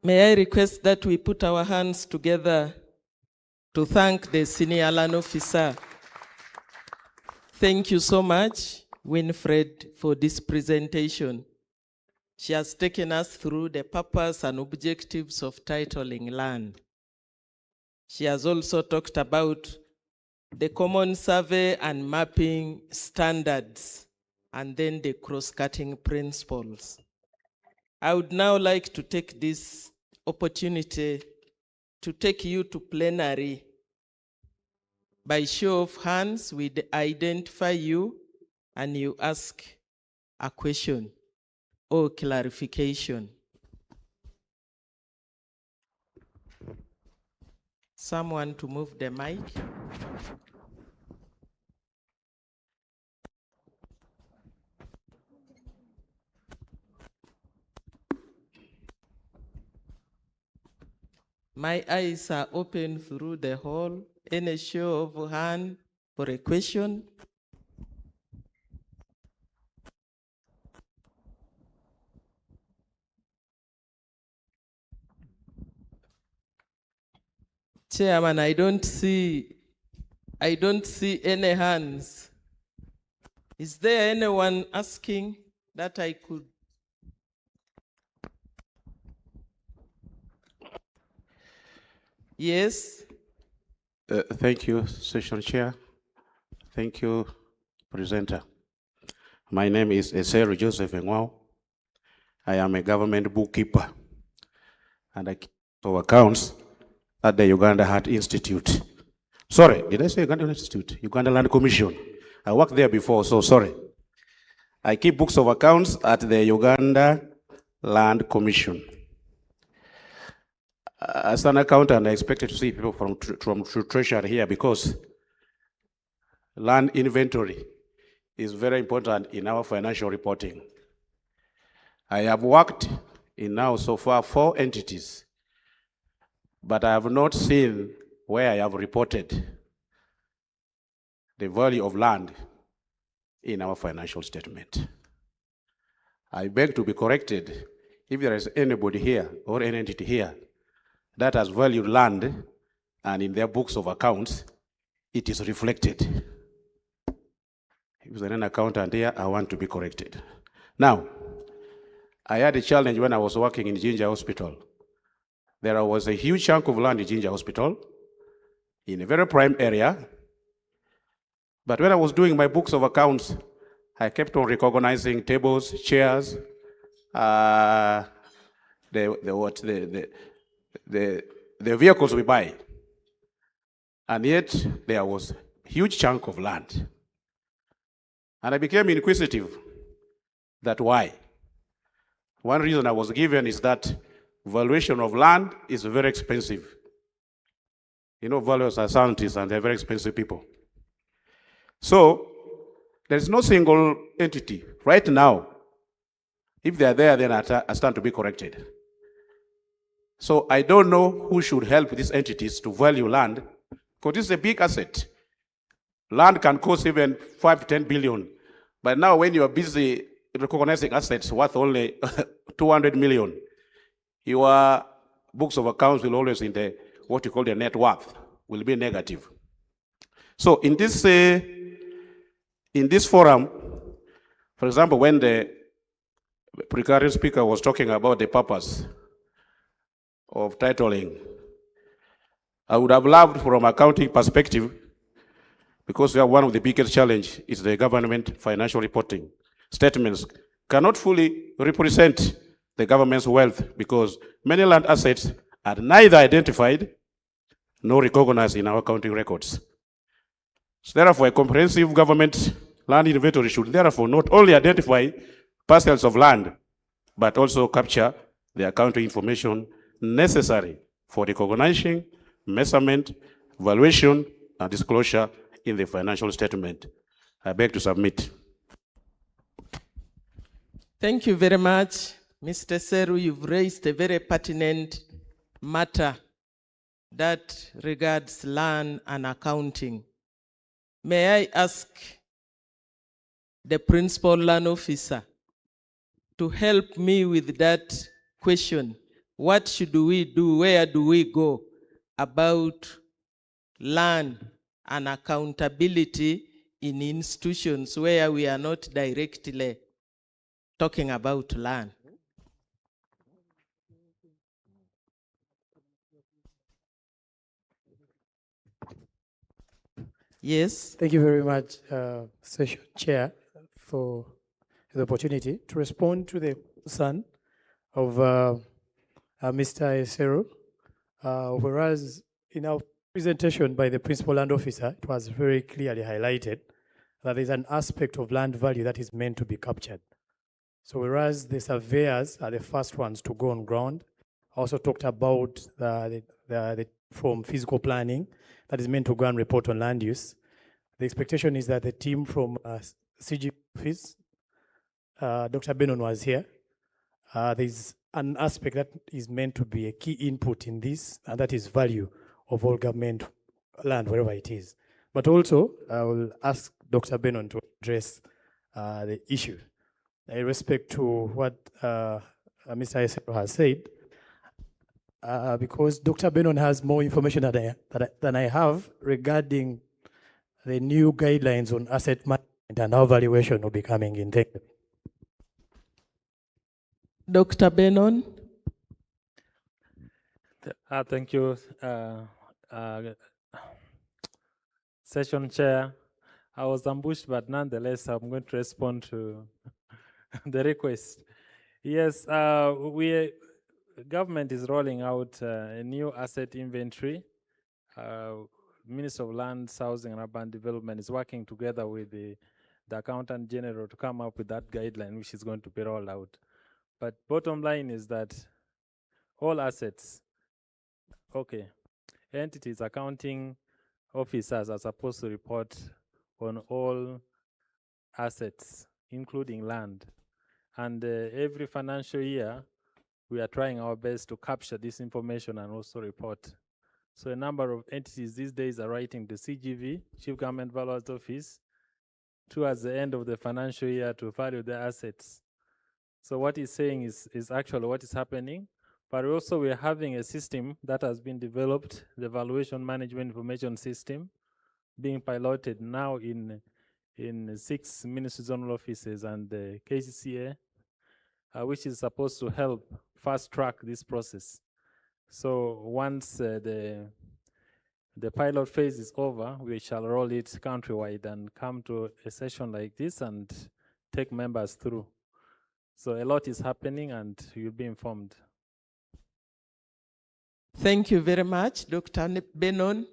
May I request that we put our hands together to thank the senior land officer. Thank you so much, Winfred, for this presentation. She has taken us through the purpose and objectives of titling land. She has also talked about the common survey and mapping standards, and then the cross-cutting principles. I would now like to take this opportunity to take you to plenary. By show of hands, we identify you and you ask a question or clarification. Someone to move the mic. My eyes are open through the hall. Any show of hand for a question? Chairman, I don't see any hands. Is there anyone asking that I could? Yes. Thank you, Session Chair. Thank you, Presenter. My name is Eseru Joseph Engwao. I am a government bookkeeper and I keep accounts at the Uganda Heart Institute. Sorry, did I say Uganda Institute? Uganda Land Commission. I worked there before, so sorry. I keep books of accounts at the Uganda Land Commission. As an accountant, I expected to see people from Treasury here because land inventory is very important in our financial reporting. I have worked in now so far 4 entities, but I have not seen where I have reported the value of land in our financial statement. I beg to be corrected if there is anybody here or any entity here that has valued land and in their books of accounts, it is reflected. If there's an accountant here, I want to be corrected. Now, I had a challenge when I was working in Jinja Hospital. There was a huge chunk of land in Jinja Hospital in a very prime area. But when I was doing my books of accounts, I kept on recognizing tables, chairs, the vehicles we buy. And yet there was a huge chunk of land. And I became inquisitive that why? One reason I was given is that valuation of land is very expensive. You know, valuers are scientists and they're very expensive people. So there's no single entity right now. If they're there, then I stand to be corrected. So I don't know who should help these entities to value land, because this is a big asset. Land can cost even 5 to 10 billion. But now when you're busy recognizing assets worth only 200 million, your books of accounts will always in the, what you call the net worth, will be negative. So in this forum, for example, when the precarious speaker was talking about the purpose of titling, I would have loved from accounting perspective, because we have one of the biggest challenge is the government financial reporting. Statements cannot fully represent the government's wealth because many land assets are neither identified nor recognized in our accounting records. So therefore, a comprehensive government land inventory should therefore not only identify parcels of land, but also capture the accounting information necessary for recognition, measurement, valuation, and disclosure in the financial statement. I beg to submit. Thank you very much, Mr. Seru. You've raised a very pertinent matter that regards land and accounting. May I ask the principal land officer to help me with that question? What should we do? Where do we go about land and accountability in institutions where we are not directly talking about land? Yes. Thank you very much, Session Chair, for the opportunity to respond to the concern of Mr. Esero. Whereas in our presentation by the Principal Land Officer, it was very clearly highlighted that there's an aspect of land value that is meant to be captured. So whereas the surveyors are the first ones to go on ground, also talked about the from physical planning that is meant to go and report on land use. The expectation is that the team from CG office, Dr. Benon was here. There's an aspect that is meant to be a key input in this, and that is value of all government land, wherever it is. But also, I will ask Dr. Benon to address the issue. In respect to what Mr. Esero has said, because Dr. Benon has more information than I have regarding the new guidelines on asset management and how valuation will be coming in. Thank you. Dr. Benon. Thank you, Session Chair. I was ambushed, but nonetheless, I'm going to respond to the request. Yes, government is rolling out a new asset inventory. Minister of Lands, Housing and Urban Development is working together with the Accountant General to come up with that guideline, which is going to be rolled out. But bottom line is that all assets, entities, accounting officers are supposed to report on all assets, including land. And every financial year, we are trying our best to capture this information and also report. So a number of entities these days are writing the CGV, Chief Government Valuer's Office, towards the end of the financial year to value their assets. So what he's saying is actually what is happening. But also we're having a system that has been developed, the Valuation Management Information System, being piloted now in 6 ministry zonal offices and the KCCA, which is supposed to help fast track this process. So once the pilot phase is over, we shall roll it countrywide and come to a session like this and take members through. So a lot is happening and you'll be informed. Thank you very much, Dr. Benon.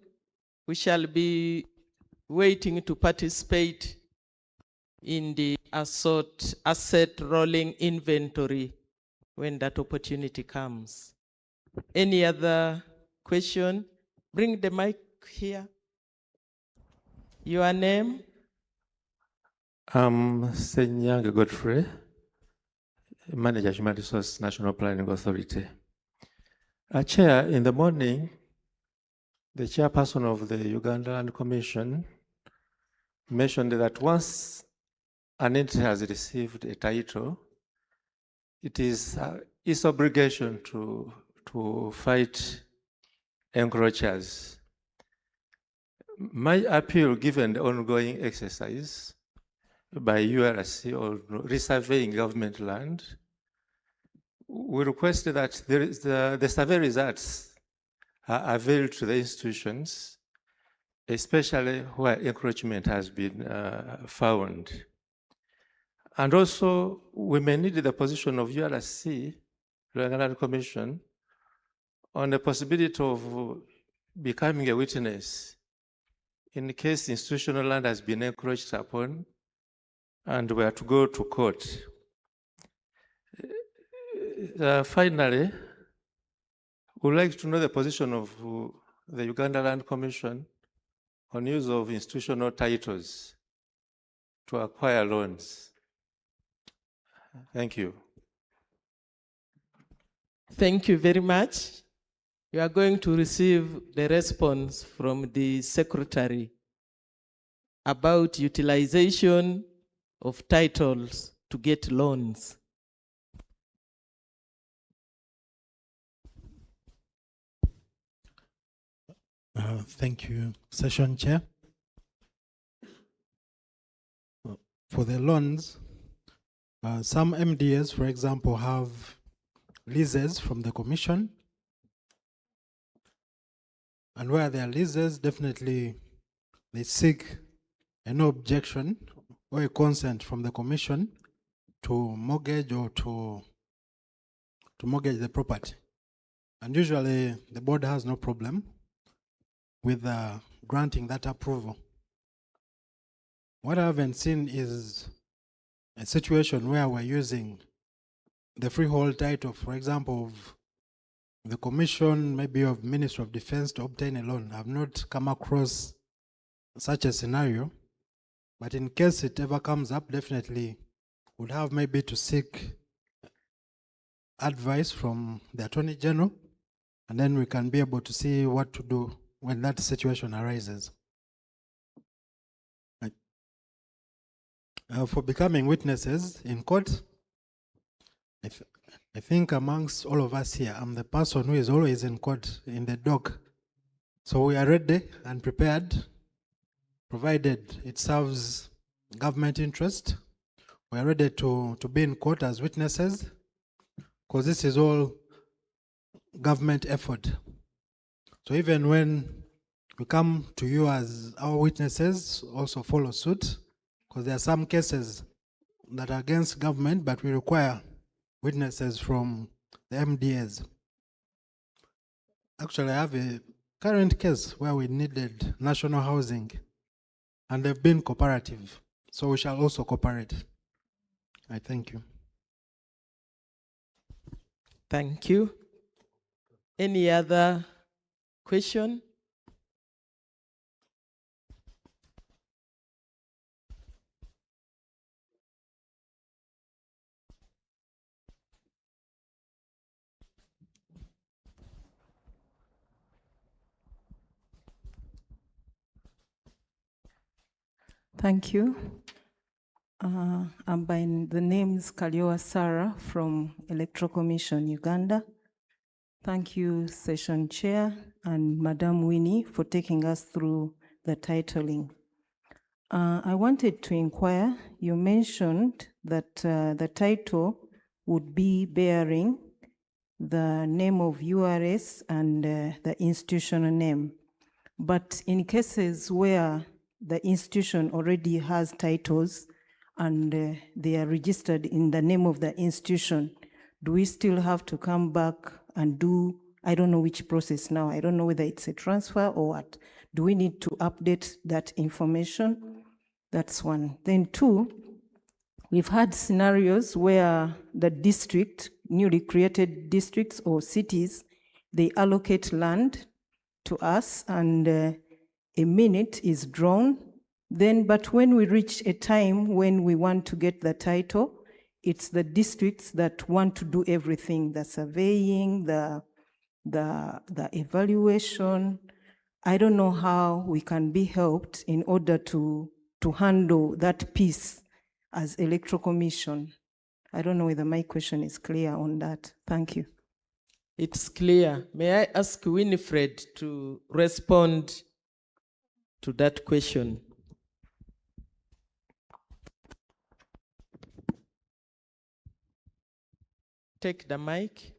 We shall be waiting to participate in the asset rolling inventory when that opportunity comes. Any other question? Bring the mic here. Your name? I'm Senyang Godfrey, Manager Human Resource National Planning Authority. Chair, in the morning, the chairperson of the Uganda Land Commission mentioned that once an entity has received a title, it is its obligation to fight encroachers. My appeal, given the ongoing exercise by URC or resurveying government land, we request that the survey results are available to the institutions, especially where encroachment has been found. And also, we may need the position of URC, Uganda Land Commission, on the possibility of becoming a witness in case institutional land has been encroached upon and we are to go to court. Finally, we'd like to know the position of the Uganda Land Commission on use of institutional titles to acquire loans. Thank you. Thank you very much. You are going to receive the response from the Secretary about utilization of titles to get loans. Thank you, Session Chair. For the loans, some MDAs, for example, have leases from the Commission. And where there are leases, definitely they seek a no objection or a consent from the Commission to mortgage or to mortgage the property. And usually the board has no problem with granting that approval. What I haven't seen is a situation where we're using the freehold title, for example, of the Commission, maybe of Ministry of Defense to obtain a loan. I've not come across such a scenario, but in case it ever comes up, definitely would have maybe to seek advice from the Attorney General, and then we can be able to see what to do when that situation arises. For becoming witnesses in court, I think amongst all of us here, I'm the person who is always in court in the dock. So we are ready and prepared, provided it serves government interest. We are ready to be in court as witnesses, because this is all government effort. So even when we come to you as our witnesses, also follow suit, because there are some cases that are against government, but we require witnesses from the MDAs. Actually, I have a current case where we needed national housing, and they've been cooperative, so we shall also cooperate. I thank you. Thank you. Any other question? Thank you. I'm by the name's Kalioa Sarah from Electoral Commission, Uganda. Thank you, Session Chair and Madam Winnie, for taking us through the titling. I wanted to inquire, you mentioned that the title would be bearing the name of URS and the institutional name. But in cases where the institution already has titles and they are registered in the name of the institution, do we still have to come back and do, I don't know which process now, I don't know whether it's a transfer or what. Do we need to update that information? That's one. Then two, we've had scenarios where the district, newly created districts or cities, they allocate land to us and a minute is drawn. Then, but when we reach a time when we want to get the title, it's the districts that want to do everything, the surveying, the evaluation. I don't know how we can be helped in order to handle that piece as Electoral Commission. I don't know whether my question is clear on that. Thank you. It's clear. May I ask Winifred to respond to that question? Take the mic.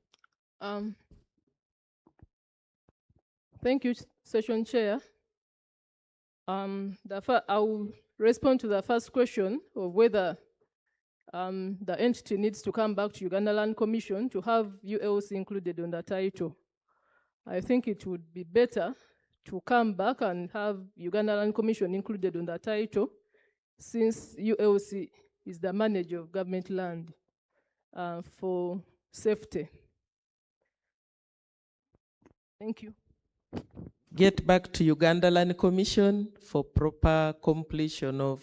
Thank you, Session Chair. I will respond to the first question of whether the entity needs to come back to Uganda Land Commission to have ULC included on the title. I think it would be better to come back and have Uganda Land Commission included on the title, since ULC is the manager of government land for safety. Thank you. Get back to Uganda Land Commission for proper completion of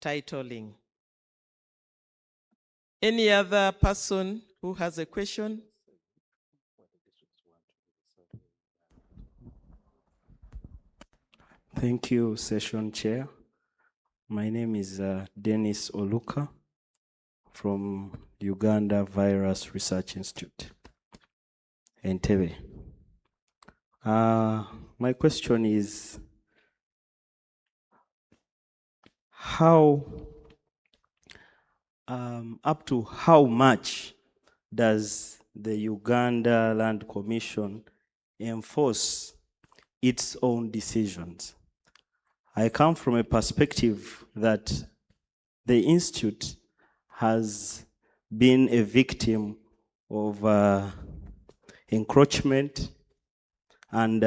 titling. Any other person who has a question? Thank you, Session Chair. My name is Dennis Oluka from Uganda Virus Research Institute, Entebbe. My question is, how, up to how much does the Uganda Land Commission enforce its own decisions? I come from a perspective that the Institute has been a victim of encroachment and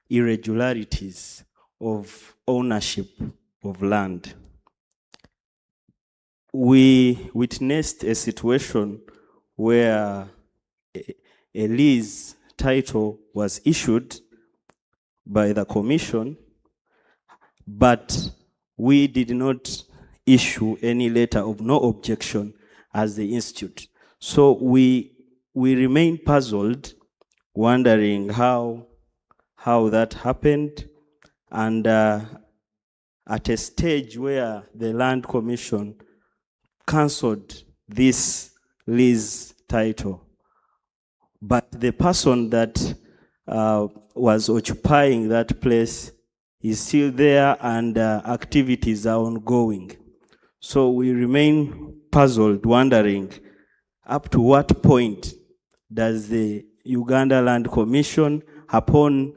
irregularities of ownership of land. We witnessed a situation where a lease title was issued by the Commission, but we did not issue any letter of no objection as the Institute. So we remain puzzled, wondering how that happened, and at a stage where the Land Commission cancelled this lease title, but the person that was occupying that place is still there, and activities are ongoing. So we remain puzzled, wondering up to what point does the Uganda Land Commission, upon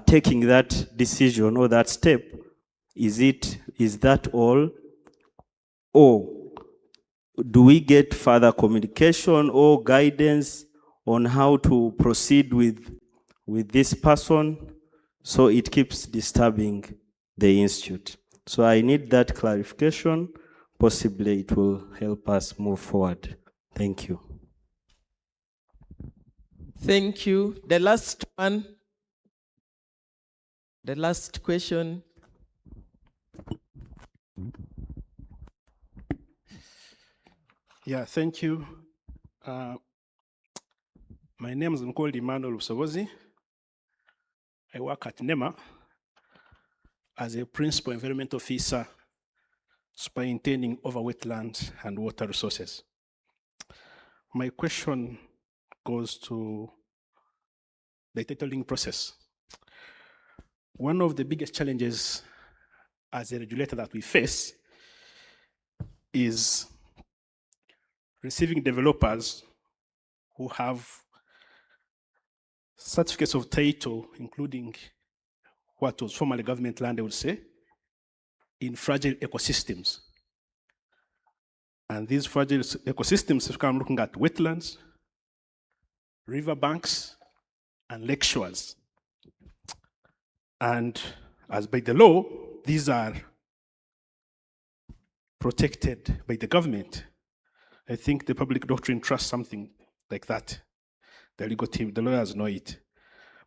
taking that decision or that step? Is that all? Or do we get further communication or guidance on how to proceed with this person? So it keeps disturbing the institute. So I need that clarification. Possibly it will help us move forward. Thank you. Thank you. The last one. The last question. Yeah, thank you. My name is called Emmanuel Usogozi. I work at NEMA as a principal environment officer superintending over wetlands and water resources. My question goes to the titling process. One of the biggest challenges as a regulator that we face is receiving developers who have certificates of title, including what was formerly government land, I would say, in fragile ecosystems. And these fragile ecosystems, if I'm looking at wetlands, riverbanks, and lake shores. And as by the law, these are protected by the government. I think the public doctrine trusts something like that. The legal team, the lawyers know it.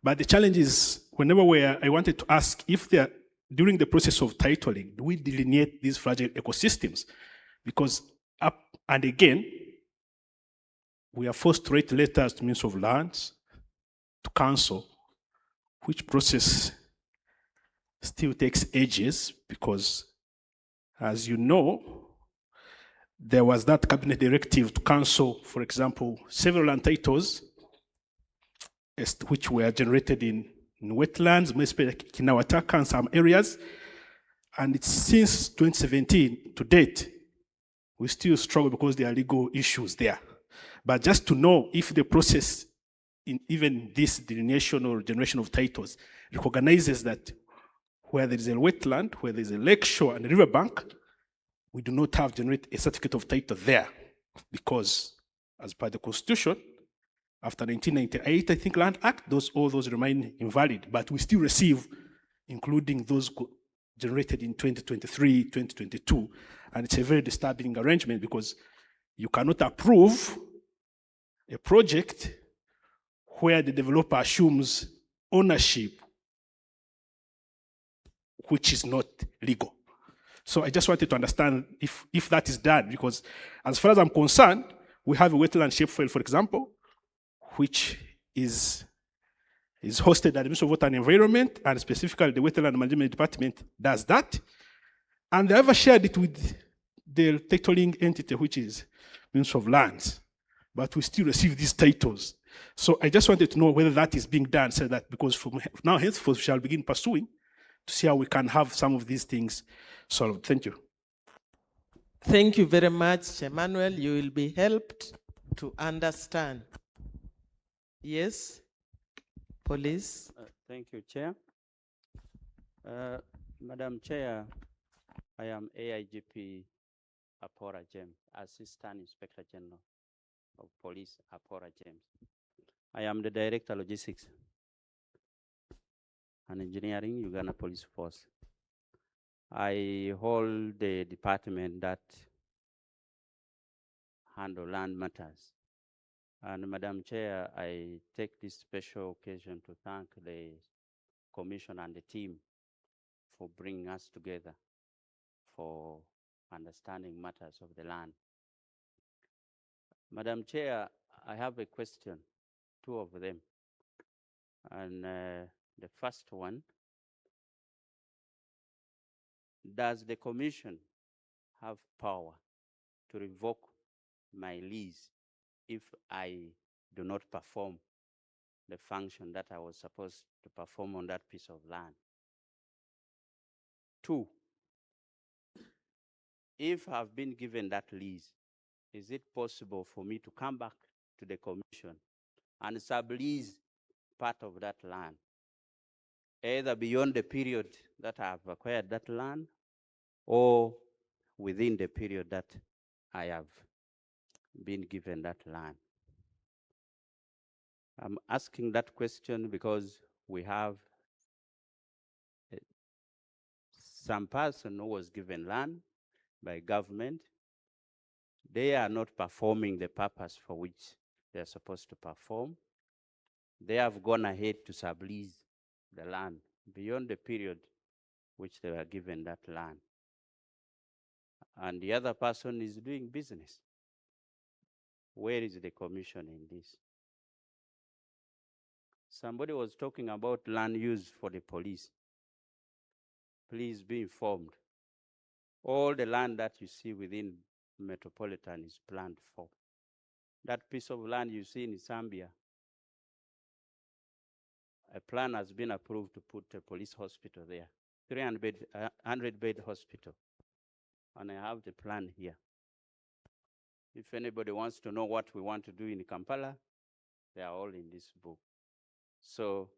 But the challenge is, whenever I wanted to ask if they are, during the process of titling, do we delineate these fragile ecosystems? Because up and again, we are forced to write letters to Minister of Lands, to Council, which process still takes ages because, as you know, there was that cabinet directive to cancel, for example, several land titles which were generated in wetlands, especially in our Kinawataka and some areas. And it's since 2017 to date, we still struggle because there are legal issues there. But just to know if the process in even this delineation or generation of titles recognizes that where there is a wetland, where there is a lake shore and a riverbank, we do not have generate a certificate of title there because as per the Constitution, after 1998, I think, Land Act, all those remain invalid, but we still receive, including those generated in 2023, 2022, and it's a very disturbing arrangement because you cannot approve a project where the developer assumes ownership, which is not legal. So I just wanted to understand if that is done, because as far as I'm concerned, we have a wetland shapefile, for example, which is hosted at the Ministry of Water and Environment, and specifically the Wetland Management Department does that. And they ever shared it with the titling entity, which is Ministry of Lands. But we still receive these titles. So I just wanted to know whether that is being done, so that because from now henceforth we shall begin pursuing to see how we can have some of these things solved. Thank you. Thank you very much, Emmanuel. You will be helped to understand. Yes, police. Thank you, Chair. Madam Chair, I am AIGP Apora James, Assistant Inspector General of Police, Apora James. I am the Director Logistics and Engineering, Uganda Police Force. I hold the department that handle land matters. And Madam Chair, I take this special occasion to thank the Commission and the team for bringing us together for understanding matters of the land. Madam Chair, I have a question, two of them. And the first one, does the Commission have power to revoke my lease if I do not perform the function that I was supposed to perform on that piece of land? Two, if I've been given that lease, is it possible for me to come back to the Commission and sublease part of that land either beyond the period that I have acquired that land or within the period that I have been given that land. I'm asking that question because we have some person who was given land by government. They are not performing the purpose for which they are supposed to perform. They have gone ahead to sublease the land beyond the period which they were given that land. And the other person is doing business. Where is the commission in this? Somebody was talking about land use for the police. Please be informed. All the land that you see within Metropolitan is planned for. That piece of land you see in Zambia, a plan has been approved to put a police hospital there, 300-bed hospital. And I have the plan here. If anybody wants to know what we want to do in Kampala, they are all in this book. So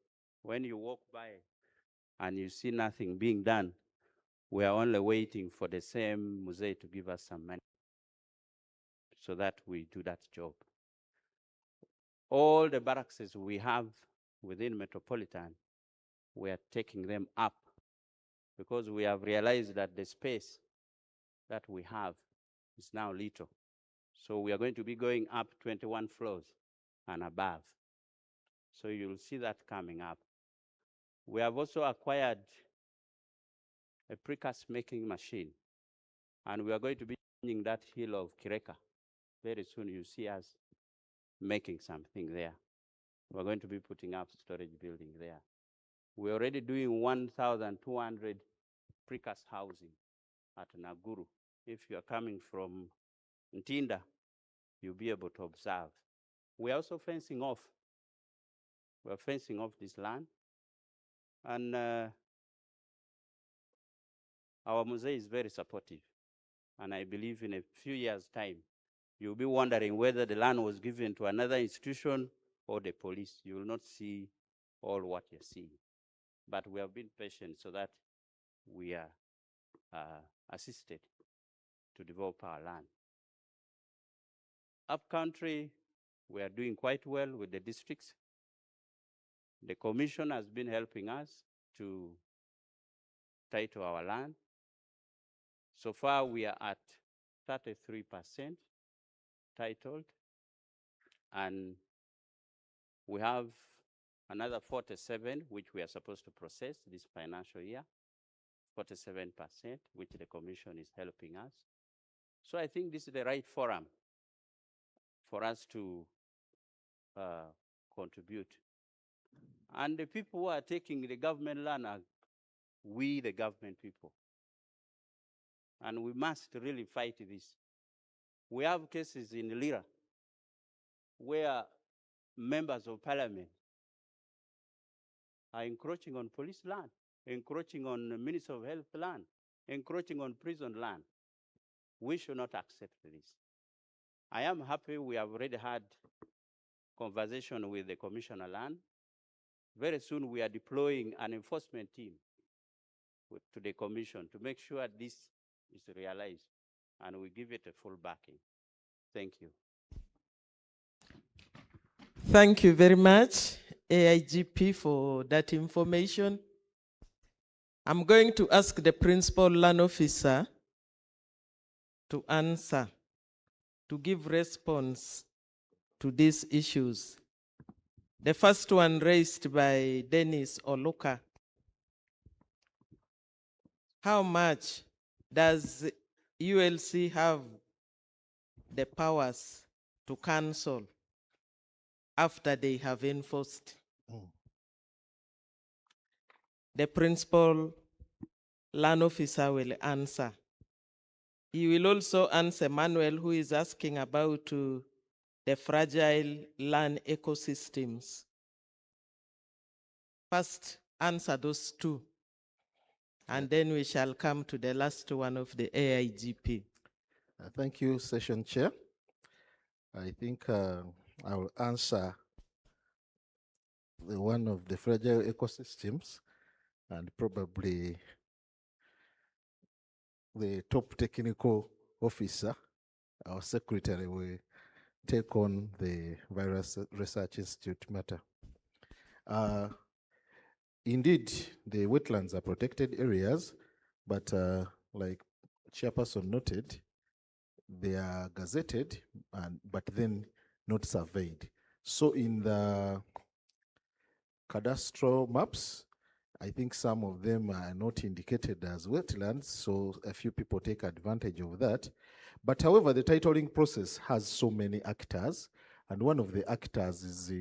when you walk by and you see nothing being done, we are only waiting for the same Musée to give us some money so that we do that job. All the barracks we have within Metropolitan, we are taking them up because we have realized that the space that we have is now little. So we are going to be going up 21 floors and above. So you'll see that coming up. We have also acquired a precast making machine, and we are going to be changing that hill of Kireka. Very soon you see us making something there. We're going to be putting up storage building there. We're already doing 1,200 precast housing at Naguru. If you are coming from Ntinda, you'll be able to observe. We're also fencing off. We're fencing off this land. And our museum is very supportive. And I believe in a few years' time, you'll be wondering whether the land was given to another institution or the police. You will not see all what you're seeing. But we have been patient so that we are assisted to develop our land. Upcountry, we are doing quite well with the districts. The commission has been helping us to title our land. So far, we are at 33% titled, and we have another 47, which we are supposed to process this financial year, 47%, which the commission is helping us. So I think this is the right forum for us to contribute. And the people who are taking the government land are we, the government people. And we must really fight this. We have cases in Lira where members of parliament are encroaching on police land, encroaching on the Minister of Health land, encroaching on prison land. We should not accept this. I am happy we have already had conversation with the Commissioner Land. Very soon we are deploying an enforcement team to the Commission to make sure this is realized, and we give it a full backing. Thank you. Thank you very much, AIGP, for that information. I'm going to ask the Principal Land Officer to answer, to give response to these issues. The first one raised by Dennis Oluka. How much does ULC have the powers to cancel after they have enforced? The Principal Land Officer will answer. He will also answer Manuel, who is asking about the fragile land ecosystems. First, answer those two, and then we shall come to the last one of the AIGP. Thank you, Session Chair. I think I will answer the one of the fragile ecosystems. and probably the top technical officer, our secretary, will take on the Virus Research Institute matter. Indeed, the wetlands are protected areas, but like Chairperson noted, they are gazetted, but then not surveyed. So in the cadastral maps, I think some of them are not indicated as wetlands, so a few people take advantage of that. But however, the titling process has so many actors, and one of the actors is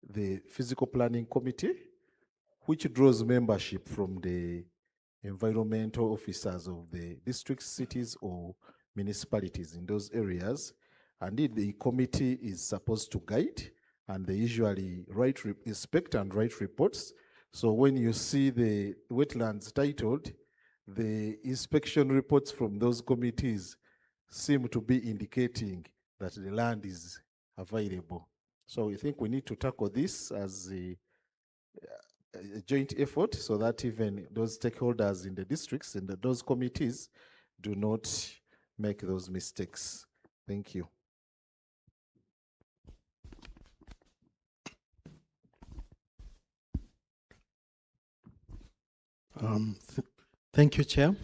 the Physical Planning Committee, which draws membership from the environmental officers of the districts, cities, or municipalities in those areas. And the committee is supposed to guide, and they usually inspect and write reports. So when you see the wetlands titled, the inspection reports from those committees seem to be indicating that the land is available. So we think we need to tackle this as a joint effort so that even those stakeholders in the districts and those committees do not make those mistakes. Thank you. Thank you, Chair.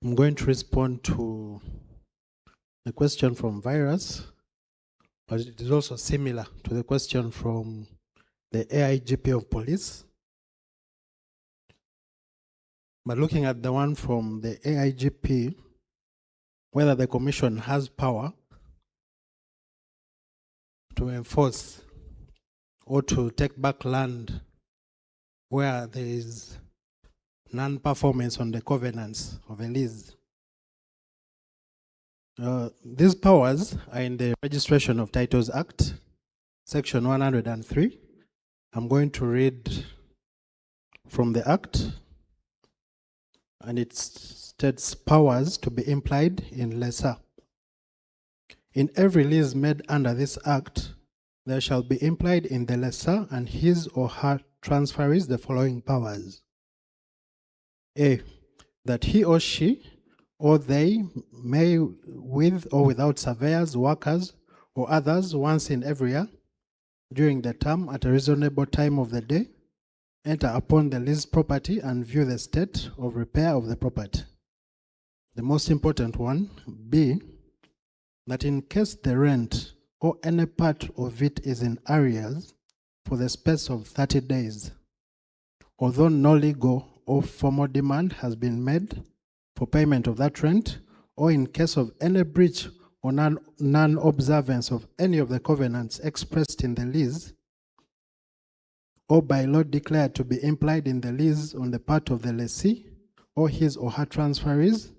I'm going to respond to the question from Virus, but it is also similar to the question from the AIGP of Police. But looking at the one from the AIGP, whether the Commission has power to enforce or to take back land where there is non-performance on the covenants of a lease. These powers are in the Registration of Titles Act, Section 103. I'm going to read from the Act, and it states powers to be implied in lesser. In every lease made under this Act, there shall be implied in the lesser and his or her transferees the following powers. A, that he or she or they may, with or without surveyors, workers, or others, once in every year, during the term at a reasonable time of the day, enter upon the leased property and view the state of repair of the property. The most important one, B, that in case the rent or any part of it is in arrears for the space of 30 days, although no legal or formal demand has been made for payment of that rent, or in case of any breach or non-observance of any of the covenants expressed in the lease, or by law declared to be implied in the lease on the part of the lessee or his or her transferees,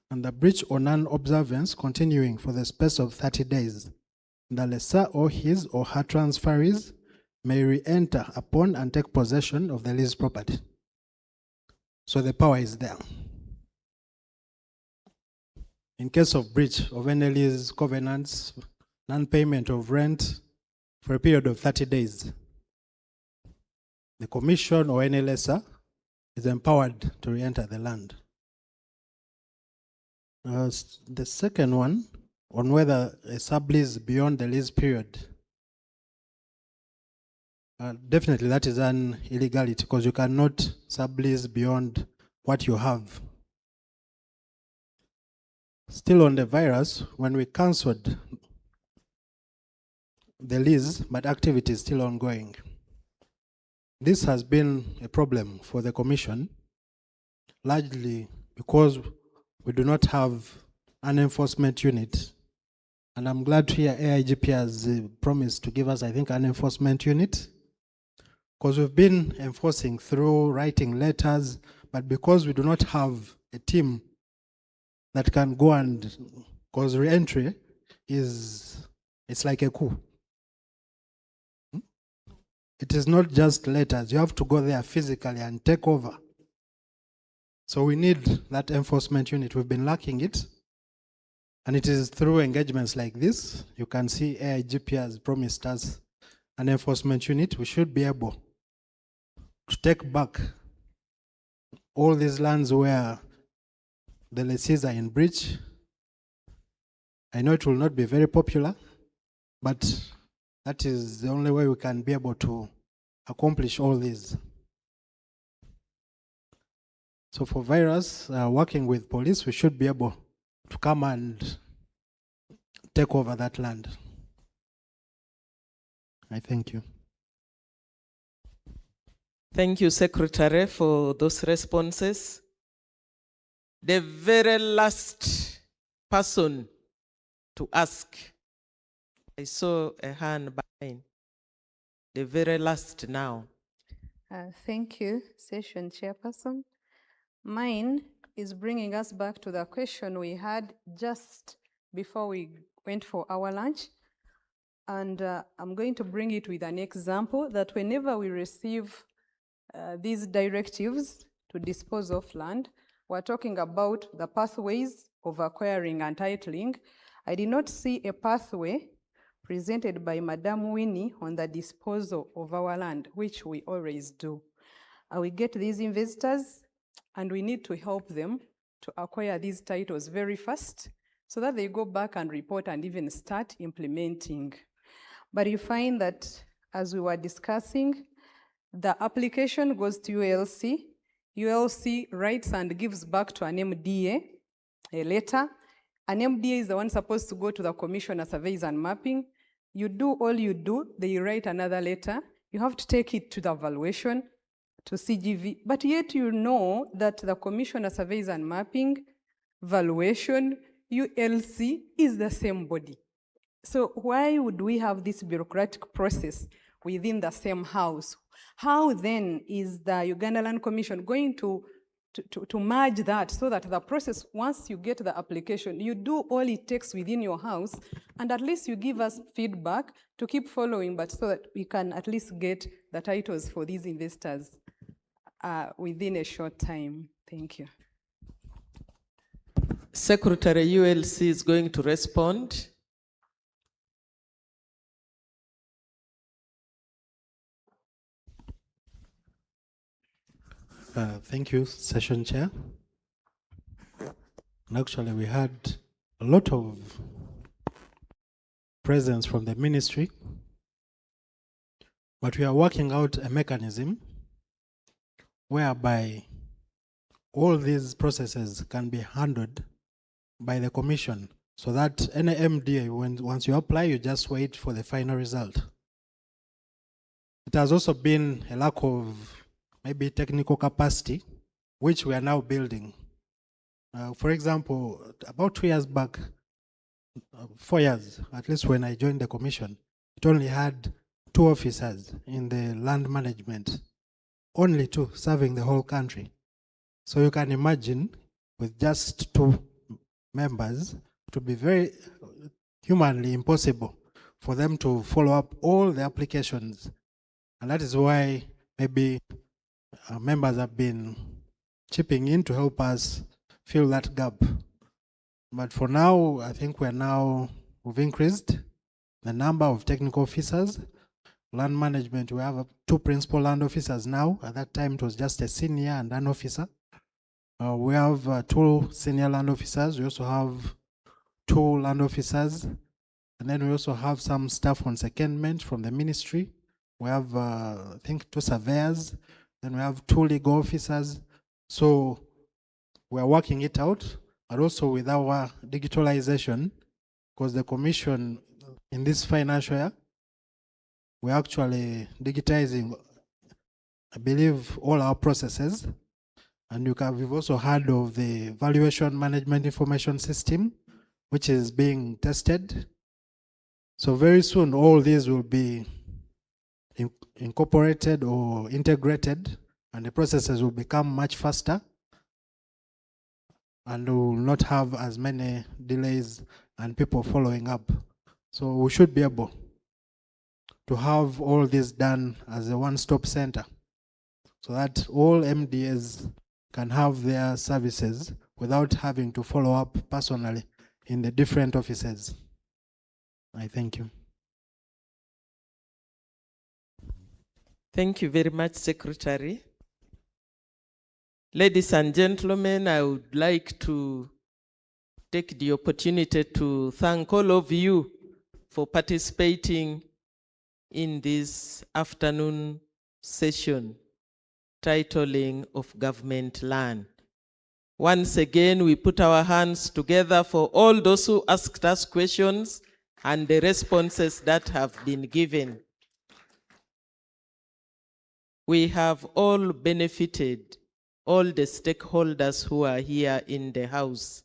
and the breach or non-observance continuing for the space of 30 days, the lessor or his or her transferees may re-enter upon and take possession of the leased property. So the power is there. In case of breach of any lease covenants, non-payment of rent for a period of 30 days, the commission or any lessor is empowered to re-enter the land. The second one, on whether a sublease beyond the lease period, definitely that is an illegality, because you cannot sublease beyond what you have. Still on the virus, when we cancelled the lease, but activity is still ongoing. This has been a problem for the Commission, largely because we do not have an enforcement unit. And I'm glad to hear AIGP has promised to give us, I think, an enforcement unit, because we've been enforcing through writing letters, but because we do not have a team that can go and, because re-entry it's like a coup. It is not just letters. You have to go there physically and take over. So we need that enforcement unit. We've been lacking it. And it is through engagements like this. You can see AIGP has promised us an enforcement unit. We should be able to take back all these lands where the lessees are in breach. I know it will not be very popular, but that is the only way we can be able to accomplish all these. So for virus, working with police, we should be able to come and take over that land. I thank you. Thank you, Secretary, for those responses. The very last person to ask, I saw a hand behind. The very last now. Thank you, Session Chairperson. Mine is bringing us back to the question we had just before we went for our lunch. And I'm going to bring it with an example that whenever we receive these directives to dispose of land, we're talking about the pathways of acquiring and titling. I did not see a pathway presented by Madam Winnie on the disposal of our land, which we always do. We get these investors and we need to help them to acquire these titles very fast so that they go back and report and even start implementing. But you find that as we were discussing, the application goes to ULC. ULC writes and gives back to an MDA a letter. An MDA is the one supposed to go to the Commission of Surveys and Mapping. You do all you do, they write another letter. You have to take it to the valuation, to CGV. But yet you know that the Commission of Surveys and Mapping, valuation, ULC is the same body. So why would we have this bureaucratic process within the same house? How then is the Uganda Land Commission going to merge that so that the process, once you get the application, you do all it takes within your house, and at least you give us feedback to keep following, but so that we can at least get the titles for these investors within a short time. Thank you. Secretary ULC is going to respond. Thank you, Session Chair. And actually, we had a lot of presence from the ministry, but we are working out a mechanism whereby all these processes can be handled by the Commission, so that any MDA, once you apply, you just wait for the final result. It has also been a lack of maybe technical capacity, which we are now building. For example, about 2 years back, 4 years, at least when I joined the Commission, it only had 2 officers in the land management, only 2 serving the whole country. So you can imagine with just 2 members, it would be very humanly impossible for them to follow up all the applications. And that is why maybe members have been chipping in to help us fill that gap. But for now, I think we've increased the number of technical officers. Land management, we have 2 principal land officers now. At that time, it was just a senior and an officer. We have 2 senior land officers. We also have 2 land officers. And then we also have some staff on secondment from the ministry. We have, I think, 2 surveyors. Then we have 2 legal officers. So we are working it out, but also with our digitalization, because the Commission in this financial year, we're actually digitizing, I believe, all our processes. And we've also heard of the Valuation Management Information System, which is being tested. So very soon, all these will be incorporated or integrated, and the processes will become much faster, and we will not have as many delays and people following up. So we should be able to have all this done as a one-stop center, so that all MDAs can have their services without having to follow up personally in the different offices. I thank you. Thank you very much, Secretary. Ladies and gentlemen, I would like to take the opportunity to thank all of you for participating in this afternoon session, titling of Government Land. Once again, we put our hands together for all those who asked us questions and the responses that have been given. We have all benefited, all the stakeholders who are here in the house.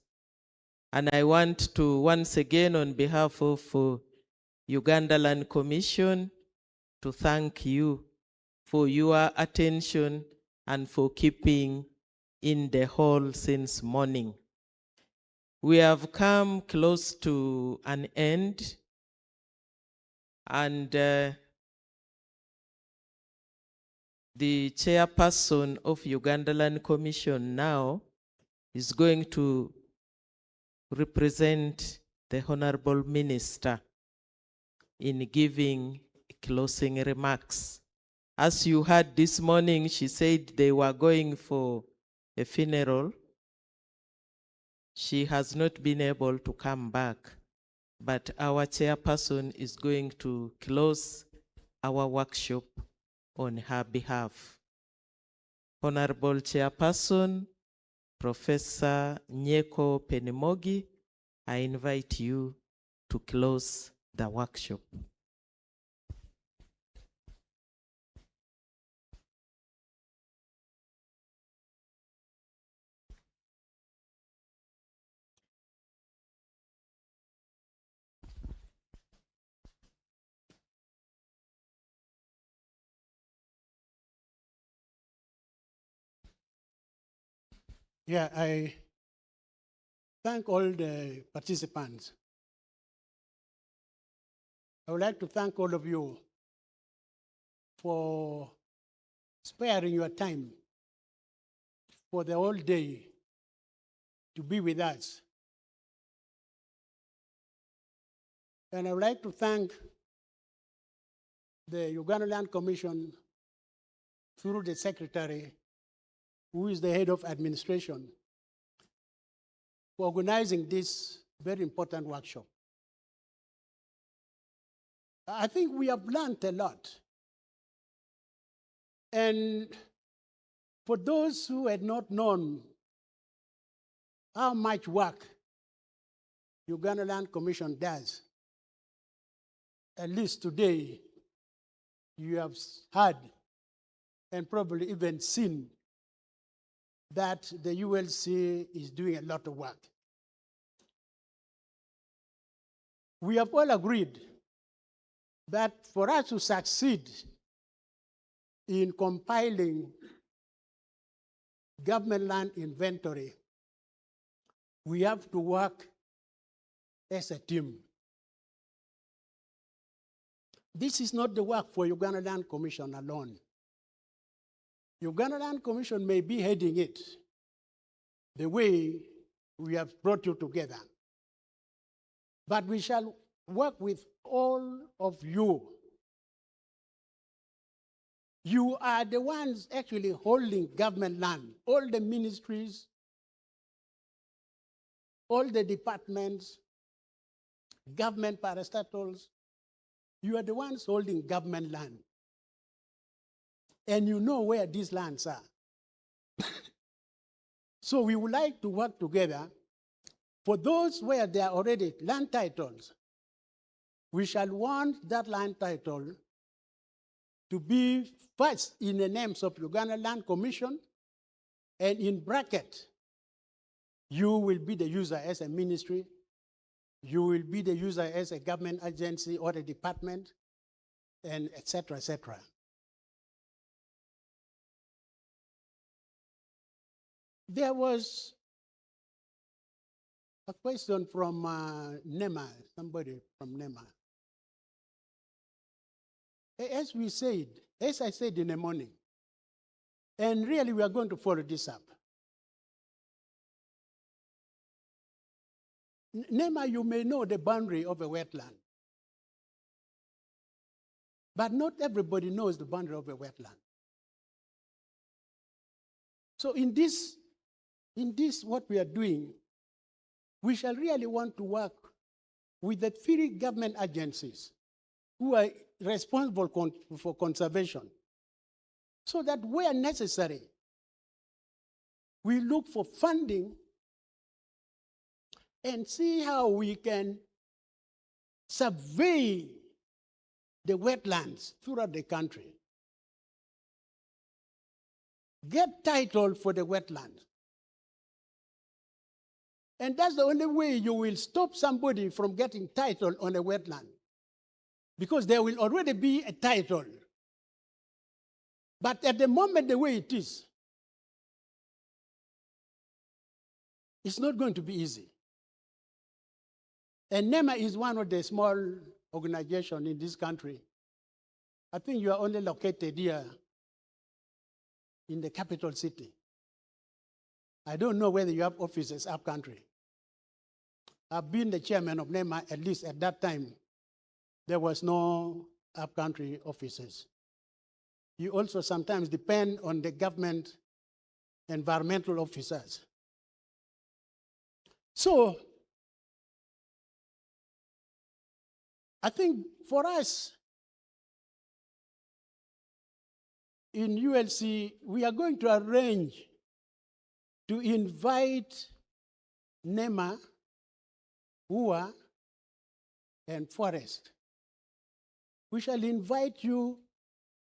And I want to once again, on behalf of Uganda Land Commission, to thank you for your attention and for keeping in the hall since morning. We have come close to an end, and the chairperson of Uganda Land Commission now is going to represent the Honorable Minister in giving closing remarks. As you heard this morning, she said they were going for a funeral. She has not been able to come back, but our chairperson is going to close our workshop on her behalf. Honorable Chairperson, Professor Nyeko Penimogi, I invite you to close the workshop. Yeah, I thank all the participants. I would like to thank all of you for sparing your time for the whole day to be with us. And I would like to thank the Uganda Land Commission through the Secretary, who is the head of administration, for organizing this very important workshop. I think we have learned a lot. And for those who had not known how much work Uganda Land Commission does, at least today, you have heard and probably even seen that the ULC is doing a lot of work. We have all agreed that for us to succeed in compiling government land inventory, we have to work as a team. This is not the work for Uganda Land Commission alone. Uganda Land Commission may be heading it the way we have brought you together. But we shall work with all of you. You are the ones actually holding government land, all the ministries, all the departments, government parastatals. You are the ones holding government land. And you know where these lands are. So we would like to work together. For those where there are already land titles, we shall want that land title to be first in the names of Uganda Land Commission, and in bracket, you will be the user as a ministry, you will be the user as a government agency or a department, and et cetera, et cetera. There was a question from NEMA, somebody from NEMA. As I said in the morning, and really we are going to follow this up. NEMA, you may know the boundary of a wetland. But not everybody knows the boundary of a wetland. So in this, what we are doing, we shall really want to work with the 3 government agencies who are responsible for conservation, so that where necessary, we look for funding and see how we can survey the wetlands throughout the country. Get title for the wetlands. And that's the only way you will stop somebody from getting title on a wetland, because there will already be a title. But at the moment, the way it is, it's not going to be easy. And NEMA is one of the small organizations in this country. I think you are only located here in the capital city. I don't know whether you have offices up country. I've been the chairman of NEMA, at least at that time, there was no up country offices. You also sometimes depend on the government environmental officers. So, I think for us in ULC, we are going to arrange to invite NEMA, UA, and Forest. We shall invite you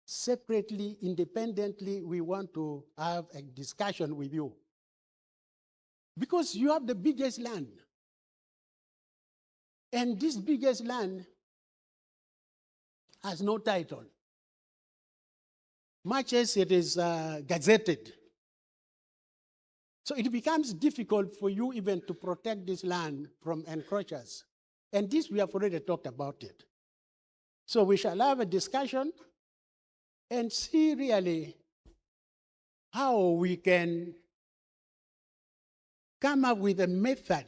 separately, independently. We want to have a discussion with you, because you have the biggest land. And this biggest land has no title, much as it is gazetted. So it becomes difficult for you even to protect this land from encroachers. And this, we have already talked about it. So we shall have a discussion and see really how we can come up with a method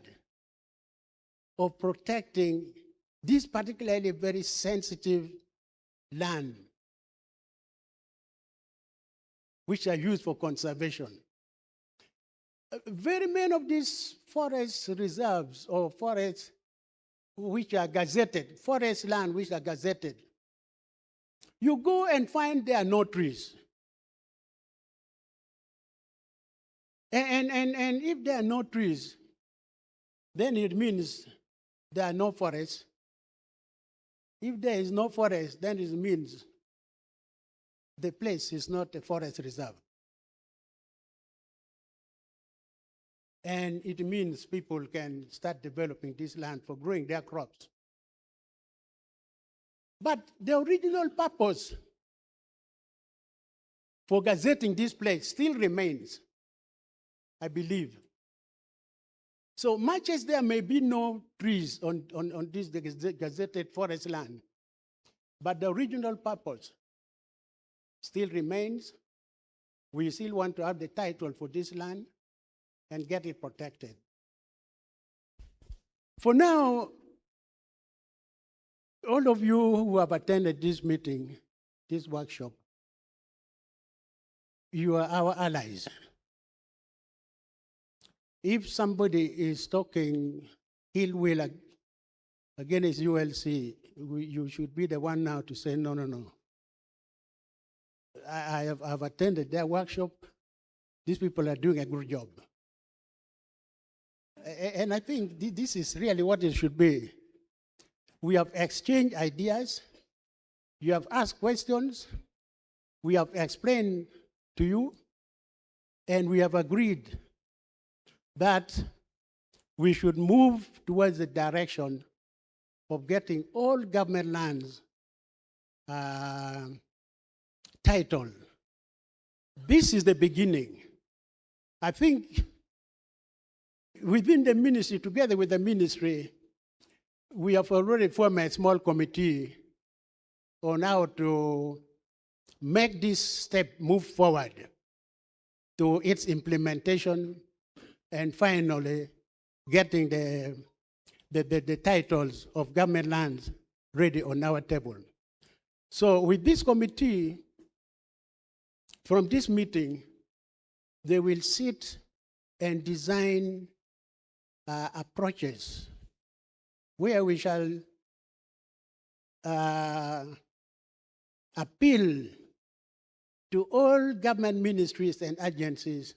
of protecting this particularly very sensitive land, which are used for conservation. Very many of these forest reserves or forests which are gazetted, forest land which are gazetted, you go and find there are no trees. And if there are no trees, then it means there are no forests. If there is no forest, then it means the place is not a forest reserve. And it means people can start developing this land for growing their crops. But the original purpose for gazetting this place still remains, I believe. So much as there may be no trees on this gazetted forest land, but the original purpose still remains. We still want to have the title for this land and get it protected. For now, all of you who have attended this meeting, this workshop, you are our allies. If somebody is talking ill will against ULC, you should be the one now to say, no, no, no. I've attended their workshop. These people are doing a good job. And I think this is really what it should be. We have exchanged ideas. You have asked questions. We have explained to you. And we have agreed that we should move towards the direction of getting all government lands titled. This is the beginning. I think within the ministry, together with the ministry, we have already formed a small committee on how to make this step move forward to its implementation and finally getting the titles of government lands ready on our table. So with this committee, from this meeting, they will sit and design approaches where we shall appeal to all government ministries and agencies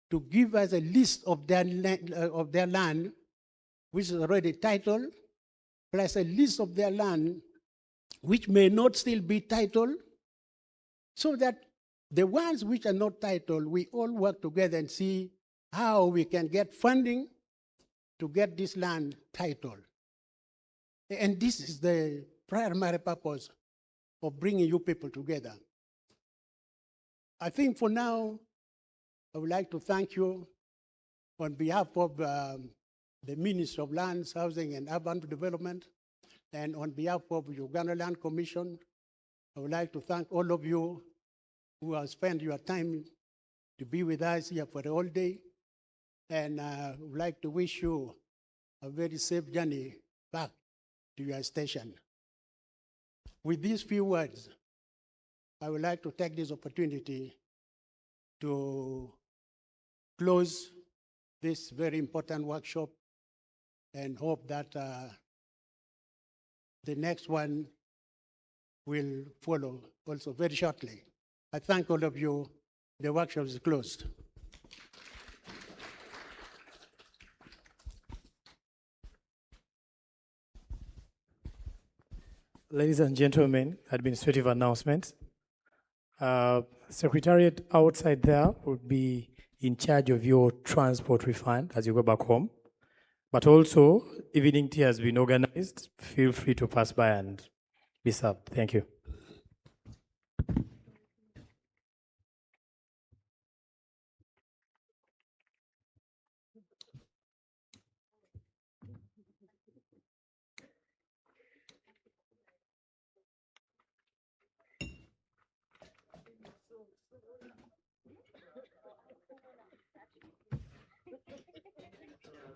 to give us a list of their land, which is already titled, plus a list of their land which may not still be titled, so that the ones which are not titled, we all work together and see how we can get funding to get this land titled. And this is the primary purpose of bringing you people together. I think for now, I would like to thank you on behalf of the Ministry of Lands, Housing and Urban Development, and on behalf of Uganda Land Commission. I would like to thank all of you who have spent your time to be with us here for the whole day. And I would like to wish you a very safe journey back to your station. With these few words, I would like to take this opportunity to close this very important workshop and hope that the next one will follow also very shortly. I thank all of you. The workshop is closed. Ladies and gentlemen, administrative announcement. Secretariat outside there will be in charge of your transport refund as you go back home. But also, evening tea has been organized. Feel free to pass by and be served. Thank you.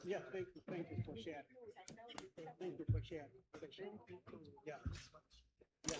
Yeah, thank you for sharing. Thank you for sharing. Yeah. Yeah.